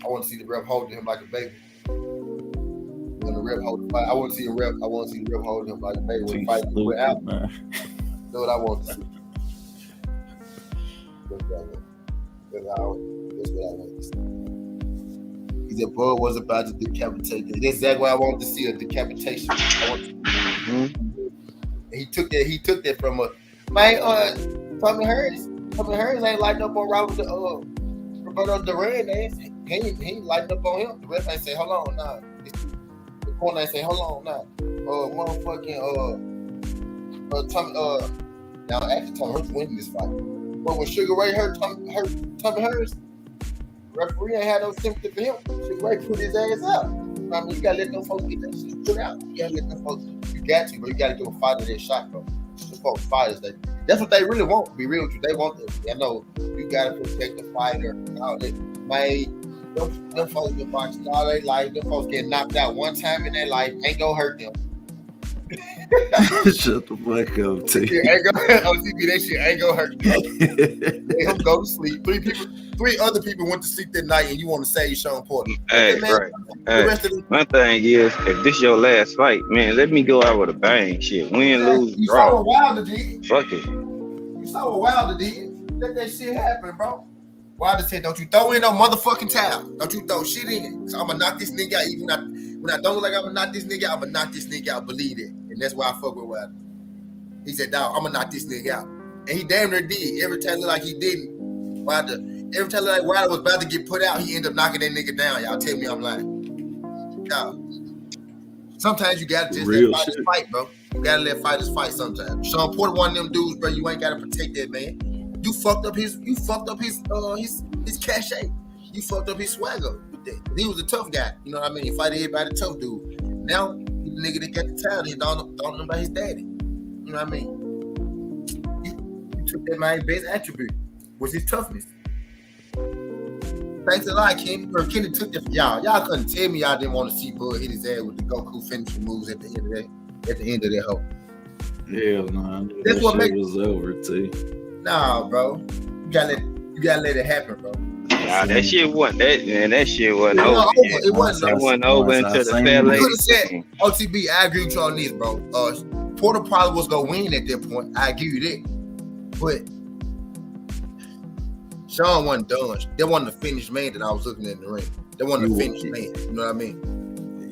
I want to see the ref holding him like a baby. When the ref hold the fight, I want to see the ref holding him like a baby when the fight went out. That's what I want to see. That's what I want to see. He said Bud was about to decapitate. That's exactly what I wanted to see, a decapitation. He took that from a man. Tommy Hearns ain't lighting up on Roberto Duran. He ain't lighting up on him. The ref ain't say, hold on, nah. The corner ain't say, hold on, nah. Now actually Tommy Hearns winning this fight. But when Sugar Ray hurt Tommy Hearns, referee ain't had no sympathy for him. Sugar Ray put his ass out. I mean, you gotta let them folks get that shit put out. You gotta let them folks. You got to, but you gotta give a fighter that shot, bro. The folks fighters, that's what they really want. To be real with you, they want this. I know you gotta protect the fighter. All that, man. Them folks get boxing all their life. Them folks get knocked out one time in their life. Ain't gonna hurt them. Shut the fuck up, T. OTB, that shit ain't gonna hurt them. Let him go to sleep. 3 other people went to sleep that night, and you want to save Sean Porter. Hey, right. My thing is, if this your last fight, man, let me go out with a bang. Shit, win, lose, you draw. Saw what Wilder did. Fuck it. You saw what Wilder did. Let that shit happen, bro. Wilder said, "Don't you throw in no motherfucking towel. Don't you throw shit in. So I'm gonna knock this nigga out. Even when I don't look like I'm gonna knock this nigga out, I'm gonna knock this nigga out. Believe it." And that's why I fuck with Wilder. He said, "Dog, I'm gonna knock this nigga out," and he damn near did. Every time it looked like he didn't. Every time like Wilder was about to get put out, he ended up knocking that nigga down. Y'all tell me I'm lying. No. Sometimes you gotta just let fighters fight, bro. You gotta let fighters fight sometimes. Sean Porter, one of them dudes, bro. You ain't gotta protect that man. You fucked up his cachet. You fucked up his swagger with that. He was a tough guy. You know what I mean? He fight everybody, tough dude. Now he the nigga that got the title. He don't know about his daddy. You know what I mean? You took that man's best attribute was his toughness. Thanks a lot, Kenny. Kenny took this. Y'all couldn't tell me y'all didn't want to see Bud hit his ass with the Goku finishing moves at the end of that hoe. Hell no. That's what shit was over, T. Nah, bro. You gotta let it happen, bro. Nah, that shit wasn't over. It wasn't over until the fair lady. You could have said, OTB, I agree with you on this, bro. Porter probably was gonna win at that point. I give you that. But Sean wasn't done. That wasn't the finished man that I was looking at in the ring. That wasn't the finished man. You know what I mean?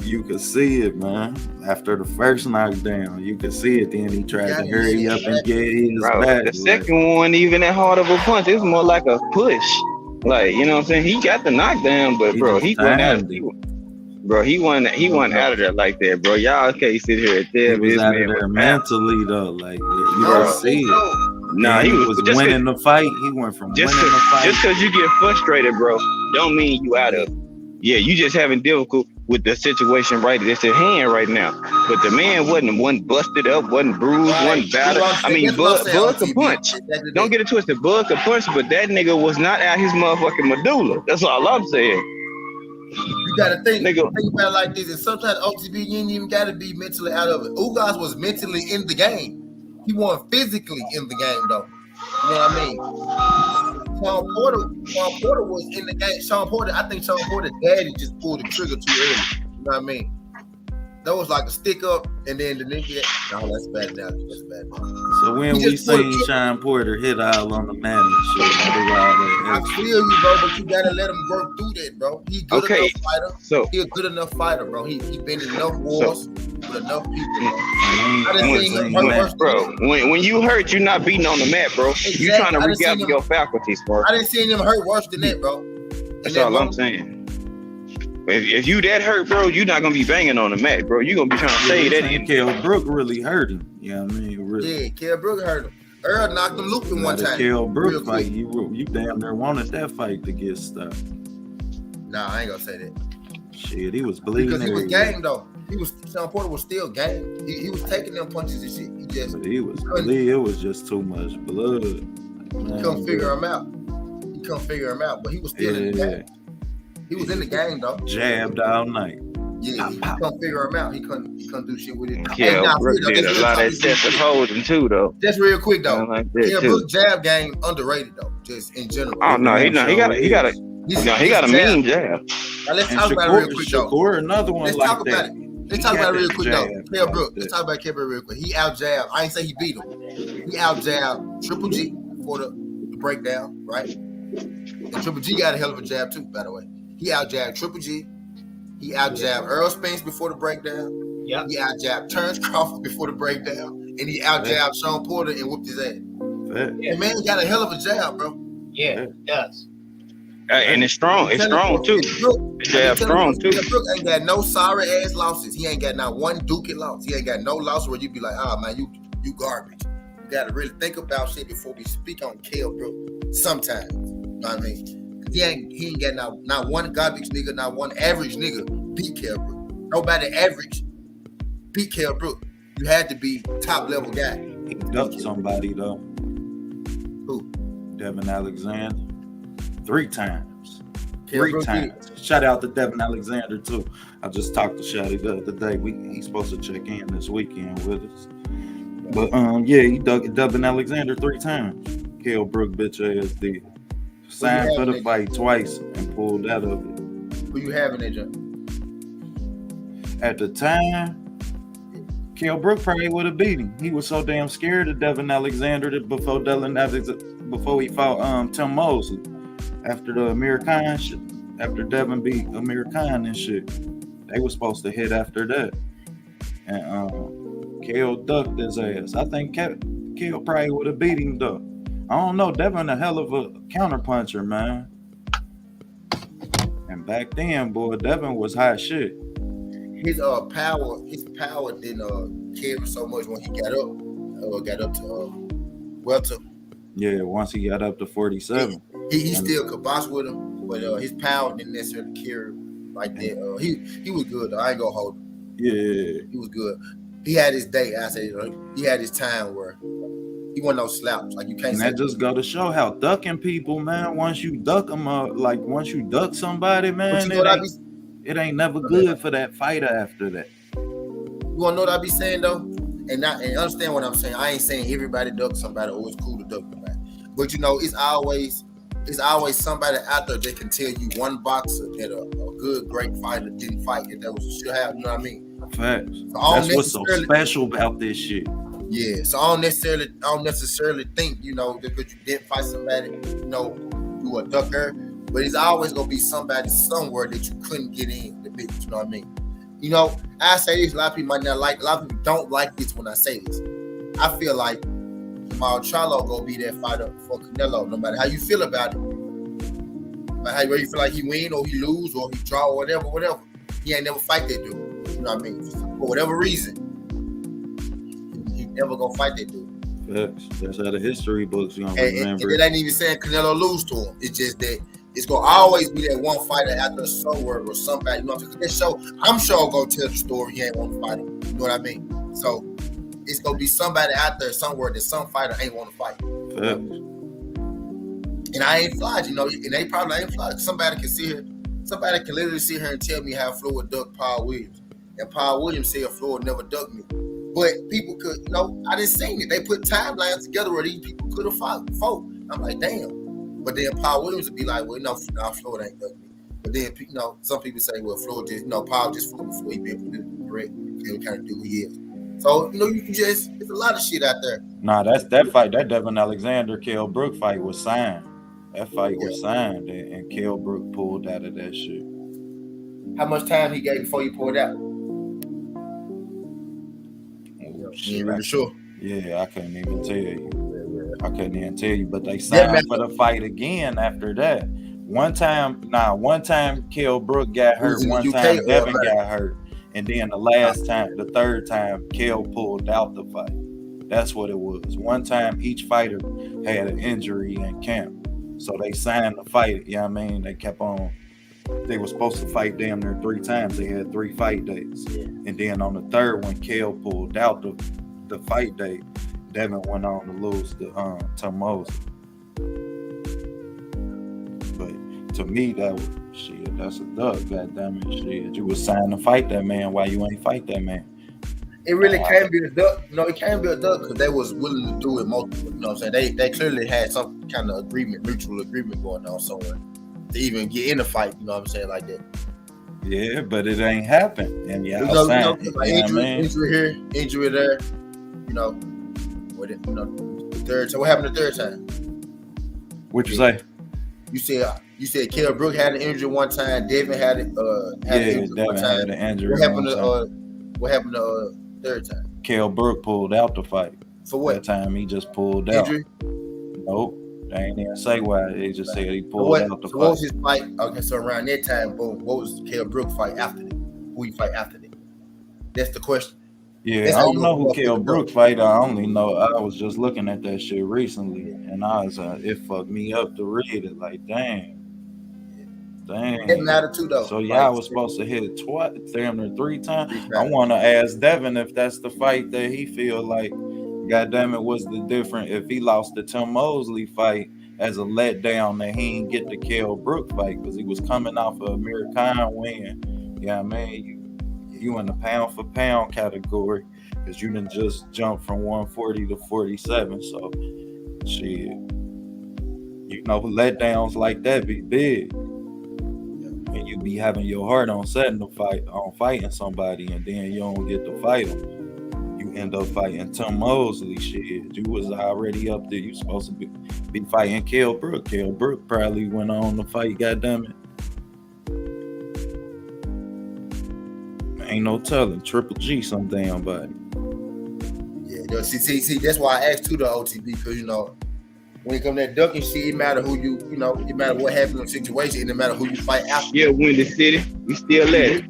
You could see it, man. After the first knockdown, you could see it. Then he tried to hurry up and get his back. The second one, even that hard of a punch, it's more like a push. Like, you know what I'm saying? He got the knockdown, but bro, he went out of there like that, bro. Y'all can't sit here and tell me he was out of there mentally though. Like you don't see it. Nah, he was winning the fight. He went from winning the fight. Just because you get frustrated, bro, don't mean you out of it. Yeah, you just having difficult with the situation right that's at hand right now. But the man wasn't busted up, wasn't bruised, wasn't battered. I mean, Bud could punch. Exactly. Don't get it twisted. Bud could punch, but that nigga was not out his motherfucking medulla. That's all I'm saying. You gotta think about it like this. And sometimes OTB, you ain't even gotta be mentally out of it. Ugas was mentally in the game. He wasn't physically in the game though. You know what I mean? Sean Porter was in the game. I think Sean Porter daddy just pulled the trigger too early. You know what I mean? That was like a stick up, and then the nigga. No, that's bad now. That's bad now. So when we seen Sean Porter hit all on the man and shit, I feel you, bro, but you gotta let him work through that, bro. He good enough fighter. So he a good enough fighter, bro. He been in enough wars with enough people, bro. Bro, when you hurt, you're not beating on the mat, bro. Exactly. You trying to regather your faculties, bro. I didn't see him hurt worse than that, bro. That's all I'm saying. If you that hurt, bro, you're not gonna be banging on the mat, bro. You're gonna be trying to say that. Kell Brook really hurt him. You know what I mean? Really. Yeah, Kell Brook hurt him. Earl knocked him looping one time. Kell Brook fight, you damn near wanted that fight to get stopped. Nah, I ain't gonna say that. Shit, he was bleeding. Because he was game though. Sean Porter was still game. He was taking them punches and shit. It was just too much blood. He couldn't figure him out. But he was still in the game. He was in the game though. Jabbed all night. Yeah, he couldn't figure him out. He couldn't do shit with it. Yeah, Brook did a lot of excessive holding too, though. Just real quick though. Yeah, Brook jab game underrated though, just in general. Oh no, he got a mean jab. Now let's talk about it real quick though. Another one let's talk about it. Let's talk about it real quick though. Kell Brook. Let's talk about Kell Brook real quick. He out jabbed. I ain't say he beat him. He out jabbed Triple G for the breakdown, right? And Triple G got a hell of a jab too, by the way. He out jabbed Triple G. He out jabbed Earl Spence before the breakdown. Yeah. He out jabbed Terrence Crawford before the breakdown, and he out jabbed Sean Porter and whooped his ass. Yeah. And man, he got a hell of a jab, bro. Yeah, it does. And it's strong. It's strong too. The jab strong too. Brook ain't got no sorry ass losses. He ain't got not one dookie loss. He ain't got no loss where you be like, oh man, you garbage. You gotta really think about shit before we speak on Kell Brook. Sometimes, you know what I mean. He ain't got not one garbage nigga, not one average nigga beat Kell Brook. Nobody average beat Kell Brook. You had to be top level guy. He ducked somebody though. Who? Devin Alexander. 3 times. Kell 3 Brook times. Shout out to Devin Alexander too. I just talked to Shotty the other day. He's supposed to check in this weekend with us. But yeah, he ducked Devin Alexander 3 times. Kell Brook bitch ass did. Signed for the fight twice and pulled out of it. Who you having that jump? At the time, Kell Brook probably would have beat him. He was so damn scared of Devin Alexander that before he fought Tim Mosley. After the Amir Khan shit, after Devin beat Amir Khan and shit, they were supposed to hit after that. And Kell ducked his ass. I think Kell probably would have beat him though. I don't know. Devin a hell of a counterpuncher, man. And back then, boy, Devin was hot shit. His power didn't carry so much when he got up to welter. Yeah, once he got up to 47. He still could box with him, but his power didn't necessarily carry like that. He was good though. I ain't gonna hold him. Yeah. He was good. He had his day. I say he had his time where he wasn't no slouch. Like you can't. And that just go to show how ducking people, man. Once you duck them, once you duck somebody, man, it ain't never good for that fighter after that. You wanna know what I be saying though, and understand what I'm saying. I ain't saying everybody duck somebody or it's cool to duck somebody, but you know it's always somebody out there that can tell you one boxer that a good great fighter didn't fight that was should have. You know what I mean? Facts. So that's what's so special about this shit. Yeah, so I don't necessarily think, you know, because you didn't fight somebody, you know, you a ducker, but it's always gonna be somebody somewhere that you couldn't get in the bitch, you know what I mean? You know, I say this, a lot of people might not like, a lot of people don't like this when I say this. I feel like Jamal Charlo gonna be that fighter for Canelo, no matter how you feel about it. No matter how you feel like he win or he lose or he draw or whatever. He ain't never fight that dude. You know what I mean? For whatever reason. Never gonna fight that dude. That's how the history books gonna remember. And it ain't even saying Canelo lose to him. It's just that it's gonna always be that one fighter after a somewhere or somebody. You know what I'm saying? That show, I'm sure I'm gonna tell the story. He ain't want to fight him. You know what I mean? So it's gonna be somebody out there somewhere that some fighter ain't want to fight. And I ain't flied, you know, and they probably ain't flied. Somebody can literally sit here and tell me how Floyd ducked Paul Williams. And Paul Williams said Floyd never ducked me. But people could, you know, I didn't see it. They put timelines together where these people could have fought. I'm like, damn. But then Paul Williams would be like, well, no, Floyd ain't ducked me. But then, you know, some people say, well, Floyd just, you know, Paul just flew before he been politically correct. He kind of do who he is. So, you know, you can just, there's a lot of shit out there. Nah, that fight, that Devin Alexander, Kell Brook fight was signed. That fight was signed, and Kell Brook pulled out of that shit. How much time he gave before you pulled out? Oh, You shit, ain't really sure. Yeah, I couldn't even tell you. But they signed for the fight again after that. One time Kell Brook got hurt. One time Devin got hurt. And then the third time, Kell pulled out the fight. That's what it was. One time each fighter had an injury in camp. So they signed the fight, you know what I mean? They kept on. They were supposed to fight damn near 3 times. They had 3 fight days. Yeah. And then on the third one, Kell pulled out the fight date. Devin went on to lose to Mosley. But to me, that was shit. That's a duck, goddamn it, shit. You was signed to fight that man. Why you ain't fight that man? It really can't be a duck. No, it can't be a duck because they was willing to do it multiple. You know what I'm saying? They clearly had some kind of mutual agreement going on somewhere to even get in a fight. You know what I'm saying? Like that. Yeah, but it ain't happened. And injury here, injury there. You know, the third. So what happened the third time? What'd you say? You said Kell Brook had an injury one time. Devin had it. Had an injury one time. Had an injury. What happened to third time? Kell Brook pulled out the fight. For what? That time he just pulled injury? Out. Nope. They ain't even say why. They just said he pulled out the fight. What was his fight? Okay, so around that time, boom. What was Kell Brook fight after that? Who he fight after that? That's the question. Yeah, I don't know who Kell Brook fight. I only know I was just looking at that shit recently, and I was it fucked me up to read it. Like, dang. It mattered too, though. So y'all was supposed to hit it damn near 3 times. I want to ask Devin if that's the fight that he feel like, goddamn it, was the different if he lost the Tim Mosley fight as a letdown that he didn't get the Kell Brook fight because he was coming off of Amir Khan win. Yeah, man, you in the pound for pound category because you didn't just jump from 140 to 47. So shit, you know, letdowns like that be big. And you be having your heart on setting the fight, on fighting somebody, and then you don't get to fight them. You end up fighting Tim Mosley. Shit, you was already up there. You supposed to be fighting Kell Brook. Kell Brook probably went on to fight. Goddamn it, ain't no telling. Triple G, some damn body. Yeah, see. That's why I asked too the OTB because you know. When it comes to that ducking shit, it matter who you know, it matter what happened in the situation, it didn't matter who you fight after. Yeah, Windy City, we still at it.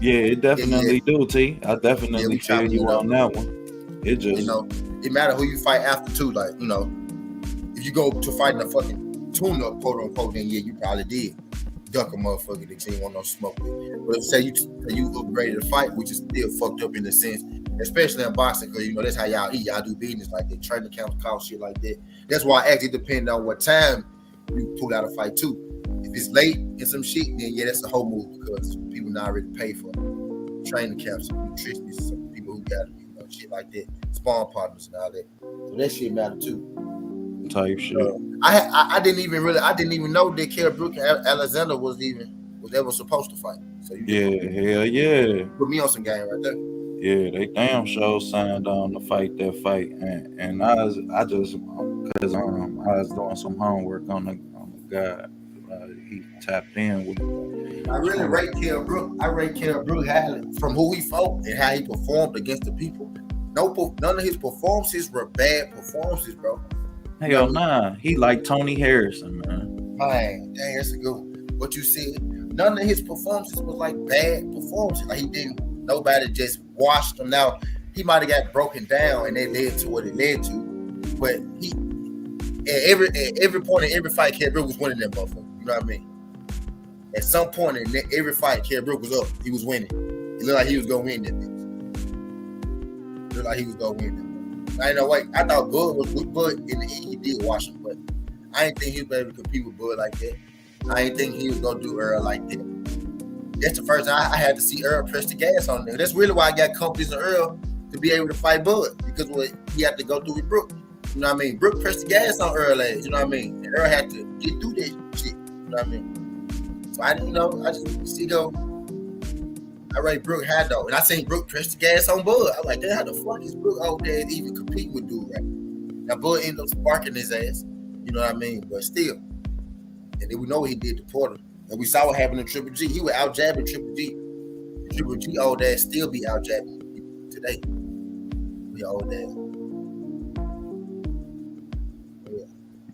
Yeah, it definitely do, T. I definitely feel you on that one. It just, you know, it matter who you fight after too. Like, you know, if you go to fighting a fucking tune-up, quote unquote, then yeah, you probably did duck a motherfucker that you didn't want no smoke with. But if say you upgraded the fight, which is still fucked up in the sense. Especially in boxing, because you know that's how y'all eat. Y'all do business like that, training camps, call shit like that. That's why I actually depend on what time you pull out a fight too. If it's late and some shit, then yeah, that's the whole move because people not already pay for training camps, nutritionists, some people who got shit like that, sparring partners and all that. So that shit matter too. Type shit. I didn't even know that Kell Brook and Alexander was ever supposed to fight. So hell yeah. Put me on some game right there. Yeah, they damn sure signed on to fight that fight, and I just because I was doing some homework on the guy he tapped in with. I really rate Kell Brook. I rate Kell Brook highly from who he fought and how he performed against the people. None of his performances were bad performances, bro. Hell nah, he like Tony Harrison, man. Man, dang, that's a good one. What you said, none of his performances was like bad performances. Like he didn't. Nobody just washed him. Now he might have got broken down and it led to what it led to, but at every point in every fight, Kell Brook was winning that motherfucker. You know what I mean? At some point in every fight, Kell Brook was up. He was winning. It looked like he was gonna win that bitch. It looked like he was gonna win that. I ain't know wait. I thought Bud was with Bud in the end. He did wash him, but I didn't think he was able to compete with Bud like that. I didn't think he was gonna do Earl like that. That's the first time I had to see Earl press the gas on there. That's really why I got confidence in Earl to be able to fight Bud, because he had to go through with Brook. You know what I mean? Brook pressed the gas on Earl ass. You know what I mean? And Earl had to get through that shit. You know what I mean? So I just see go. I rate Brook high though, and I seen Brook press the gas on Bud. I'm like, how the fuck is Brook out there even compete with dude right now? Bud ended up sparking his ass. You know what I mean? But still, and then we know what he did to Porter, and we saw what happened to Triple G. He was out jabbing Triple G. Triple G old ass still be out jabbing today. We old ass.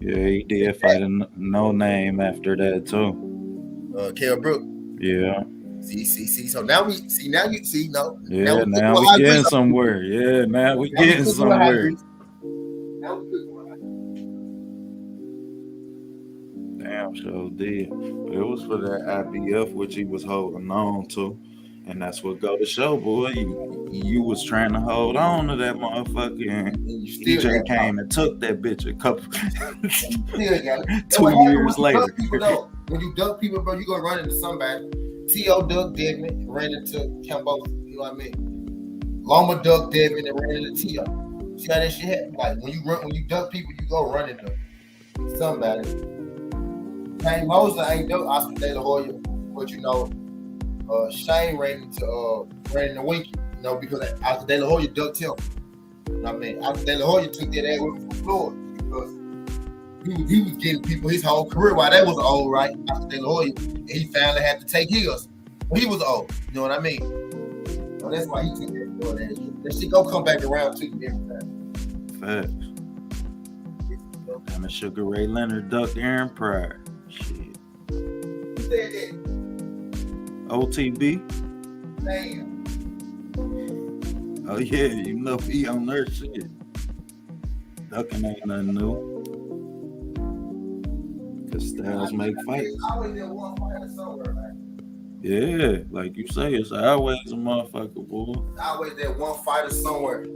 Yeah, he did fight a no name after that too. Kell Brook. Yeah. See. So now we now we getting somewhere. Yeah, now we getting somewhere. Damn, sure did. But it was for that IBF which he was holding on to. And that's what go to show, boy. You was trying to hold on to that motherfucker, and EJ came and took that bitch a couple 2 years later. When you duck people, bro, you gonna run into somebody. T.O. duck Devin, ran into Cambo. You know what I mean? Loma duck Devin and ran into T.O. See how that shit happen? Like when you duck people, you go run into somebody. Kane Mosley ain't duck Oscar De La Hoya, but you know. Shane ran into Winky, you know, because Oscar De La Hoya ducked him. You know what I mean? Oscar De La Hoya took that ass with him from Florida because he was getting people his whole career while that was old, right? Oscar De La Hoya, and he finally had to take his when he was old. You know what I mean? So that's why he took that Florida ass. That shit gonna come back around to you every time. Facts. Damn it, Sugar Ray Leonard ducked Aaron Pryor. Shit. Who said that? OTB. Damn. Oh yeah, you know he on their shit. Ducking ain't nothing new. Cause styles make fights. Always that one fighter somewhere, man. Yeah, like you say, it's always a motherfucker, boy. Always that one fighter somewhere.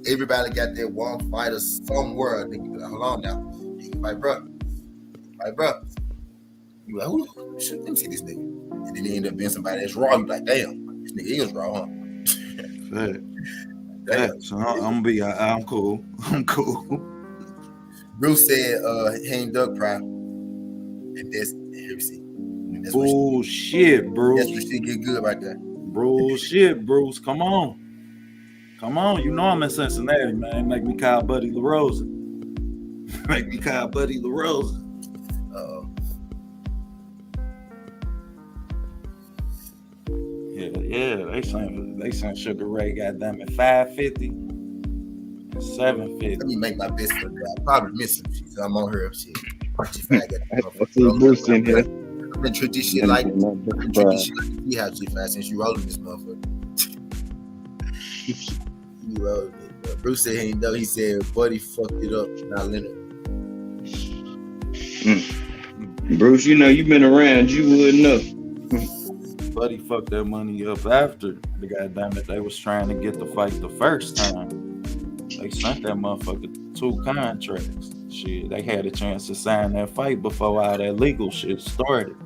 Everybody got that one fighter somewhere. Hold on now. My brother. You like, who? Shit, let me see this nigga. And then he end up being somebody that's raw. You like, damn, this nigga is raw, huh? So I'm cool. I'm cool. Bruce said he ain't duck Pryor. And that's bullshit, Bruce. That's where shit get good right there. Bullshit, Bruce. Come on. You know I'm in Cincinnati, man. Make me call Buddy LaRosa. Yeah, they saying Sugar Ray goddamn it 550 and 750. Let me make my best for that. I probably miss him. So I'm on her shit. I've been treat this shit like you have shit fast since you rolling this motherfucker. You rolling it. Bruce said he ain't know. He said Buddy fucked it up, not Leonard. Bruce, you know you been around, you would know. Buddy fucked that money up after the goddamn it they was trying to get the fight the first time. They sent that motherfucker 2 contracts. Shit, they had a chance to sign that fight before all that legal shit started.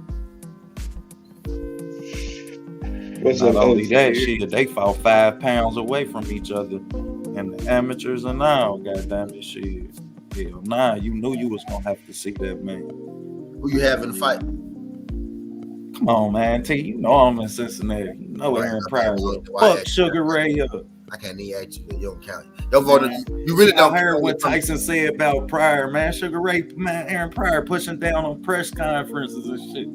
Not only that shit, they fought 5 pounds away from each other, and the amateurs and all, goddamn it, shit. Hell nah, you knew you was gonna have to see that man. Who you having to fight? Come on, man. T, you know I'm in Cincinnati. You know Aaron Pryor. Fuck Sugar Ray up. I can't even ask you. You don't count. Your vote. You really don't heard what Tyson said about Pryor, man. Sugar Ray, man. Aaron Pryor pushing down on press conferences and shit,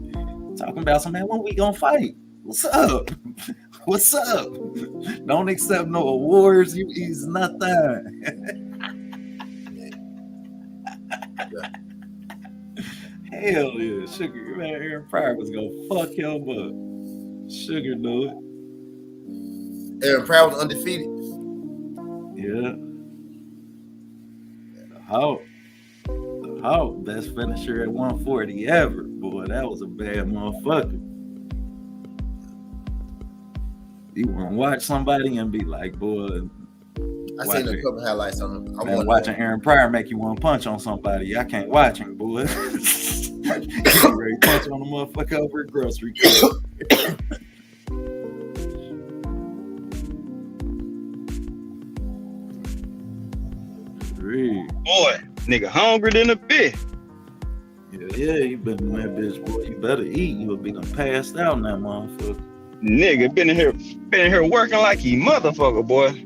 talking about some man. When we gonna fight? What's up? What's up? Don't accept no awards. You ease nothing. Hell yeah, Sugar, man, Aaron Pryor was gonna fuck him up. Sugar knew it. Aaron Pryor was undefeated. Yeah. Hawk, best finisher at 140 ever. Boy, that was a bad motherfucker. You want to watch somebody and be like, boy. I seen a couple highlights on him. Man, watching Aaron Pryor make you want to punch on somebody. I can't watch him, boy. You ready to punch on a motherfucker over at grocery store. Boy, nigga hungry than a bitch. Yeah, you been in that bitch, boy. You better eat. You'll be done passed out in that motherfucker. Nigga been in here working like he motherfucker, boy.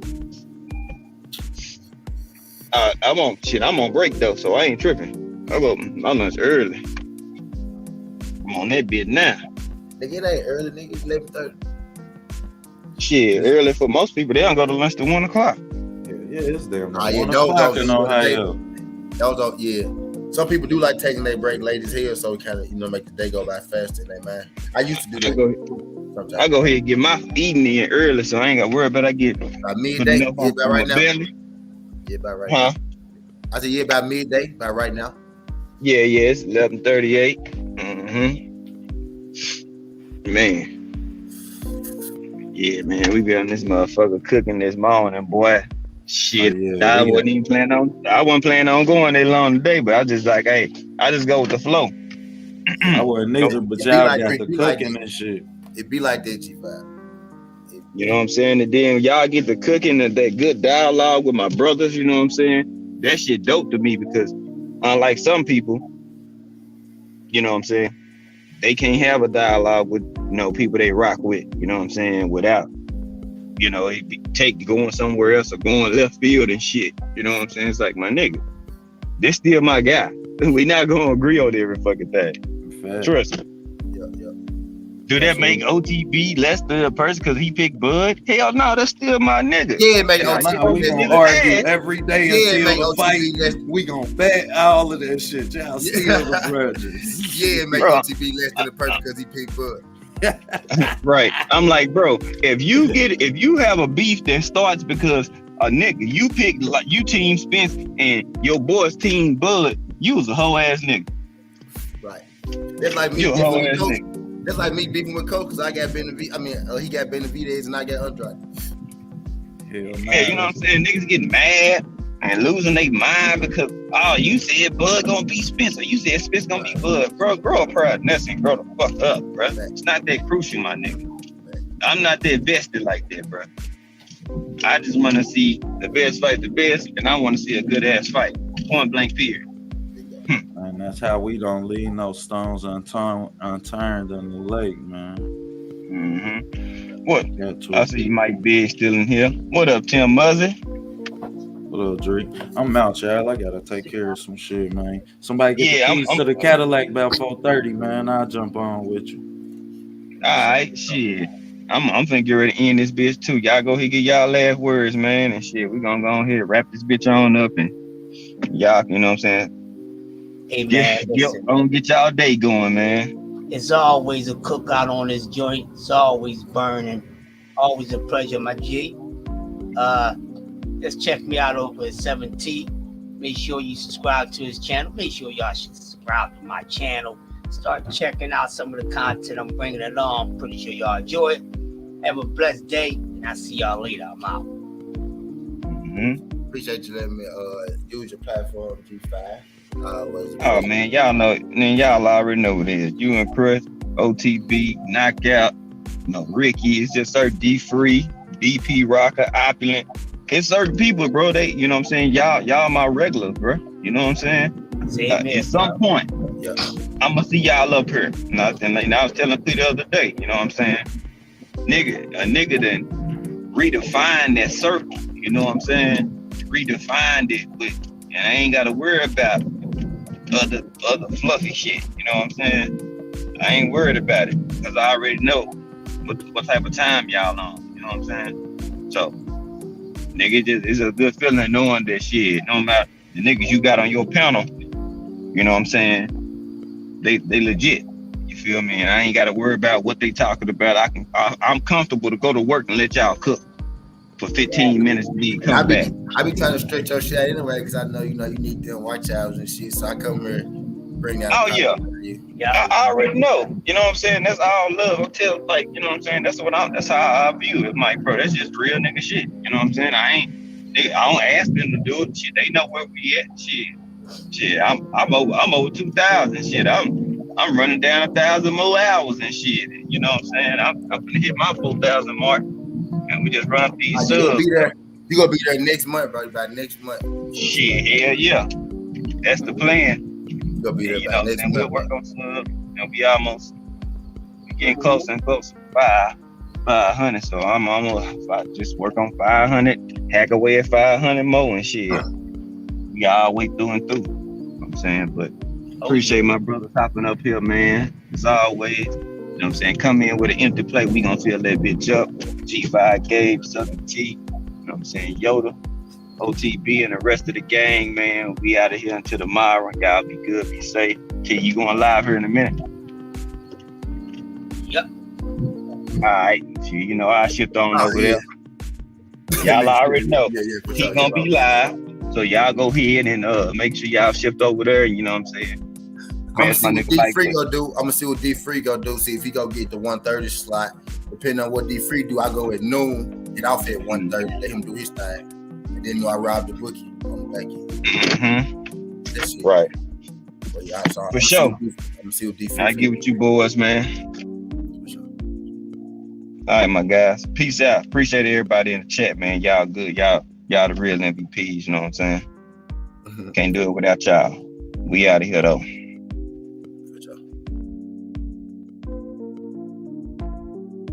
I'm on break though, so I ain't tripping. I go my lunch early. I'm on that bitch now. Nigga, it ain't early, nigga. It's 11:30. Shit, early for most people. They don't go to lunch till 1 o'clock. Yeah, it's there. Yeah. Some people do like taking their break late as hell, so it kind of make the day go by faster in their mind. I used to do that. I go ahead and get my eating in early, so I ain't got to worry about I get by midday. Yeah, by right now. Belly. Yeah, by right now. I said, yeah, by midday, by right now. Yeah, it's 11:38. Man. Yeah, man, we be on this motherfucker cooking this morning, boy. Shit, I wasn't planning on going that long today, but I just like, hey, I just go with the flow. I wasn't neither, but y'all got the cooking and shit. It be like that, G5. You know what I'm saying? And then y'all get the cooking and that good dialogue with my brothers, you know what I'm saying? That shit dope to me because unlike some people, you know what I'm saying, they can't have a dialogue with, people they rock with, you know what I'm saying, without, going somewhere else or going left field and shit. You know what I'm saying? It's like, my nigga, this still my guy. We not gonna agree on every fucking thing. Fact. Trust me. Do that make OTB less than a person because he picked Bud? Hell no, that's still my nigga. Yeah, make OTB. We gonna argue every day until the fight. We gonna bet all of that shit. Y'all still the brothers. Yeah, make OTB less than a person because he picked Bud. Right. I'm like, bro, if you have a beef that starts because a nigga you picked, like you team Spence and your boy's team Bud, you was a whole ass nigga. Right. That's like me beefing with Coach. That's like me beefing with Coach because I got Benavidez. He got Benavidez and I got Andrade. Yeah, you know what I'm saying? Niggas getting mad and losing their mind because you said Bud gonna be Spence, or you said Spence gonna be Bud. Bro, grow a pride nuts and grow the fuck up, bro. It's not that crucial, my nigga. I'm not that vested like that, bro. I just want to see the best fight the best, and I want to see a good ass fight. Point blank period. And that's how we don't leave no stones unturned in the lake, man. What? I see Mike Big still in here. What up, Tim Muzzy? What up, Dre? I'm out, y'all. I gotta take care of some shit, man. Somebody get the keys to the Cadillac about 4:30, man. I'll jump on with you. All right, shit. I'm finna get ready to end this bitch too. Y'all go ahead, get y'all last words, man, and shit. We gonna go ahead and wrap this bitch on up, and y'all, you know what I'm saying? Hey, man, get y'all day going, man. It's always a cookout on this joint. It's always burning. Always a pleasure, my G. Just check me out over at 7T. Make sure you subscribe to his channel. Make sure y'all should subscribe to my channel. Start checking out some of the content I'm bringing along. Pretty sure y'all enjoy it. Have a blessed day, and I'll see y'all later. I'm out. Appreciate you letting me use your platform, G5. Oh man, y'all know, man, y'all already know what it is. You and Chris, OTB, Knockout, Ricky. It's just certain D-Free, DP Rocker, Opulent. It's certain people, bro. They, you know what I'm saying? Y'all my regulars, bro. You know what I'm saying? At some point, I'm gonna see y'all up here. And I was telling Clea the other day, you know what I'm saying? A nigga then redefined that circle. You know what I'm saying? Redefined it and I ain't gotta worry about other fluffy shit. You know what I'm saying? I ain't worried about it because I already know what type of time y'all on. You know what I'm saying? So, nigga, it's a good feeling knowing that shit. No matter the niggas you got on your panel, you know what I'm saying? They legit. You feel me? And I ain't got to worry about what they talking about. I'm comfortable to go to work and let y'all cook. for 15 minutes till you come back. I be trying to stretch your shit out anyway, because I know you need them watch outs and shit. So I come here, bring out. Oh yeah. I already know. You know what I'm saying? That's all love. I tell, like, you know what I'm saying? That's how I view it, Mike, bro. That's just real nigga shit. You know what I'm saying? I don't ask them to do it. Shit, they know where we at. Shit. I'm over 2,000. Shit, I'm running down 1,000 more hours and shit. You know what I'm saying? I'm gonna hit my 4,000 mark, and we just run these subs. You gonna be there next month, bro? By next month. Shit, hell yeah. That's the plan. You gonna be there by next month. We'll work on subs, and we getting closer and closer to 500. So I'm almost just work on 500, hack away at 500 more and shit. We all way through and through. You know what I'm saying? But appreciate my brothers hopping up here, man. As always, you know what I'm saying? Come in with an empty plate. We gonna fill that bitch up. G5 Gabe, Southern T, you know what I'm saying? Yoda, OTB, and the rest of the gang, man. We out of here until tomorrow. Y'all be good, be safe. Kid, you going live here in a minute? Yep. All right. You know, I'll shift on over there. Y'all already know. He gonna be live. So y'all go ahead and make sure y'all shift over there. You know what I'm saying? I'm gonna see what D3 gonna do. I'm gonna see what D3 gonna do. See if he gonna get the 1:30 slot. Depending on what D3 do, I go at noon, get off at 1:30, let him do his thing, and then I rob the bookie on the back end. That's it. Right. But yeah, for sure. I'm gonna see what D3. I get with you boys, man. All right, my guys. Peace out. Appreciate everybody in the chat, man. Y'all good. Y'all the real MVPs. You know what I'm saying? Can't do it without y'all. We out of here though.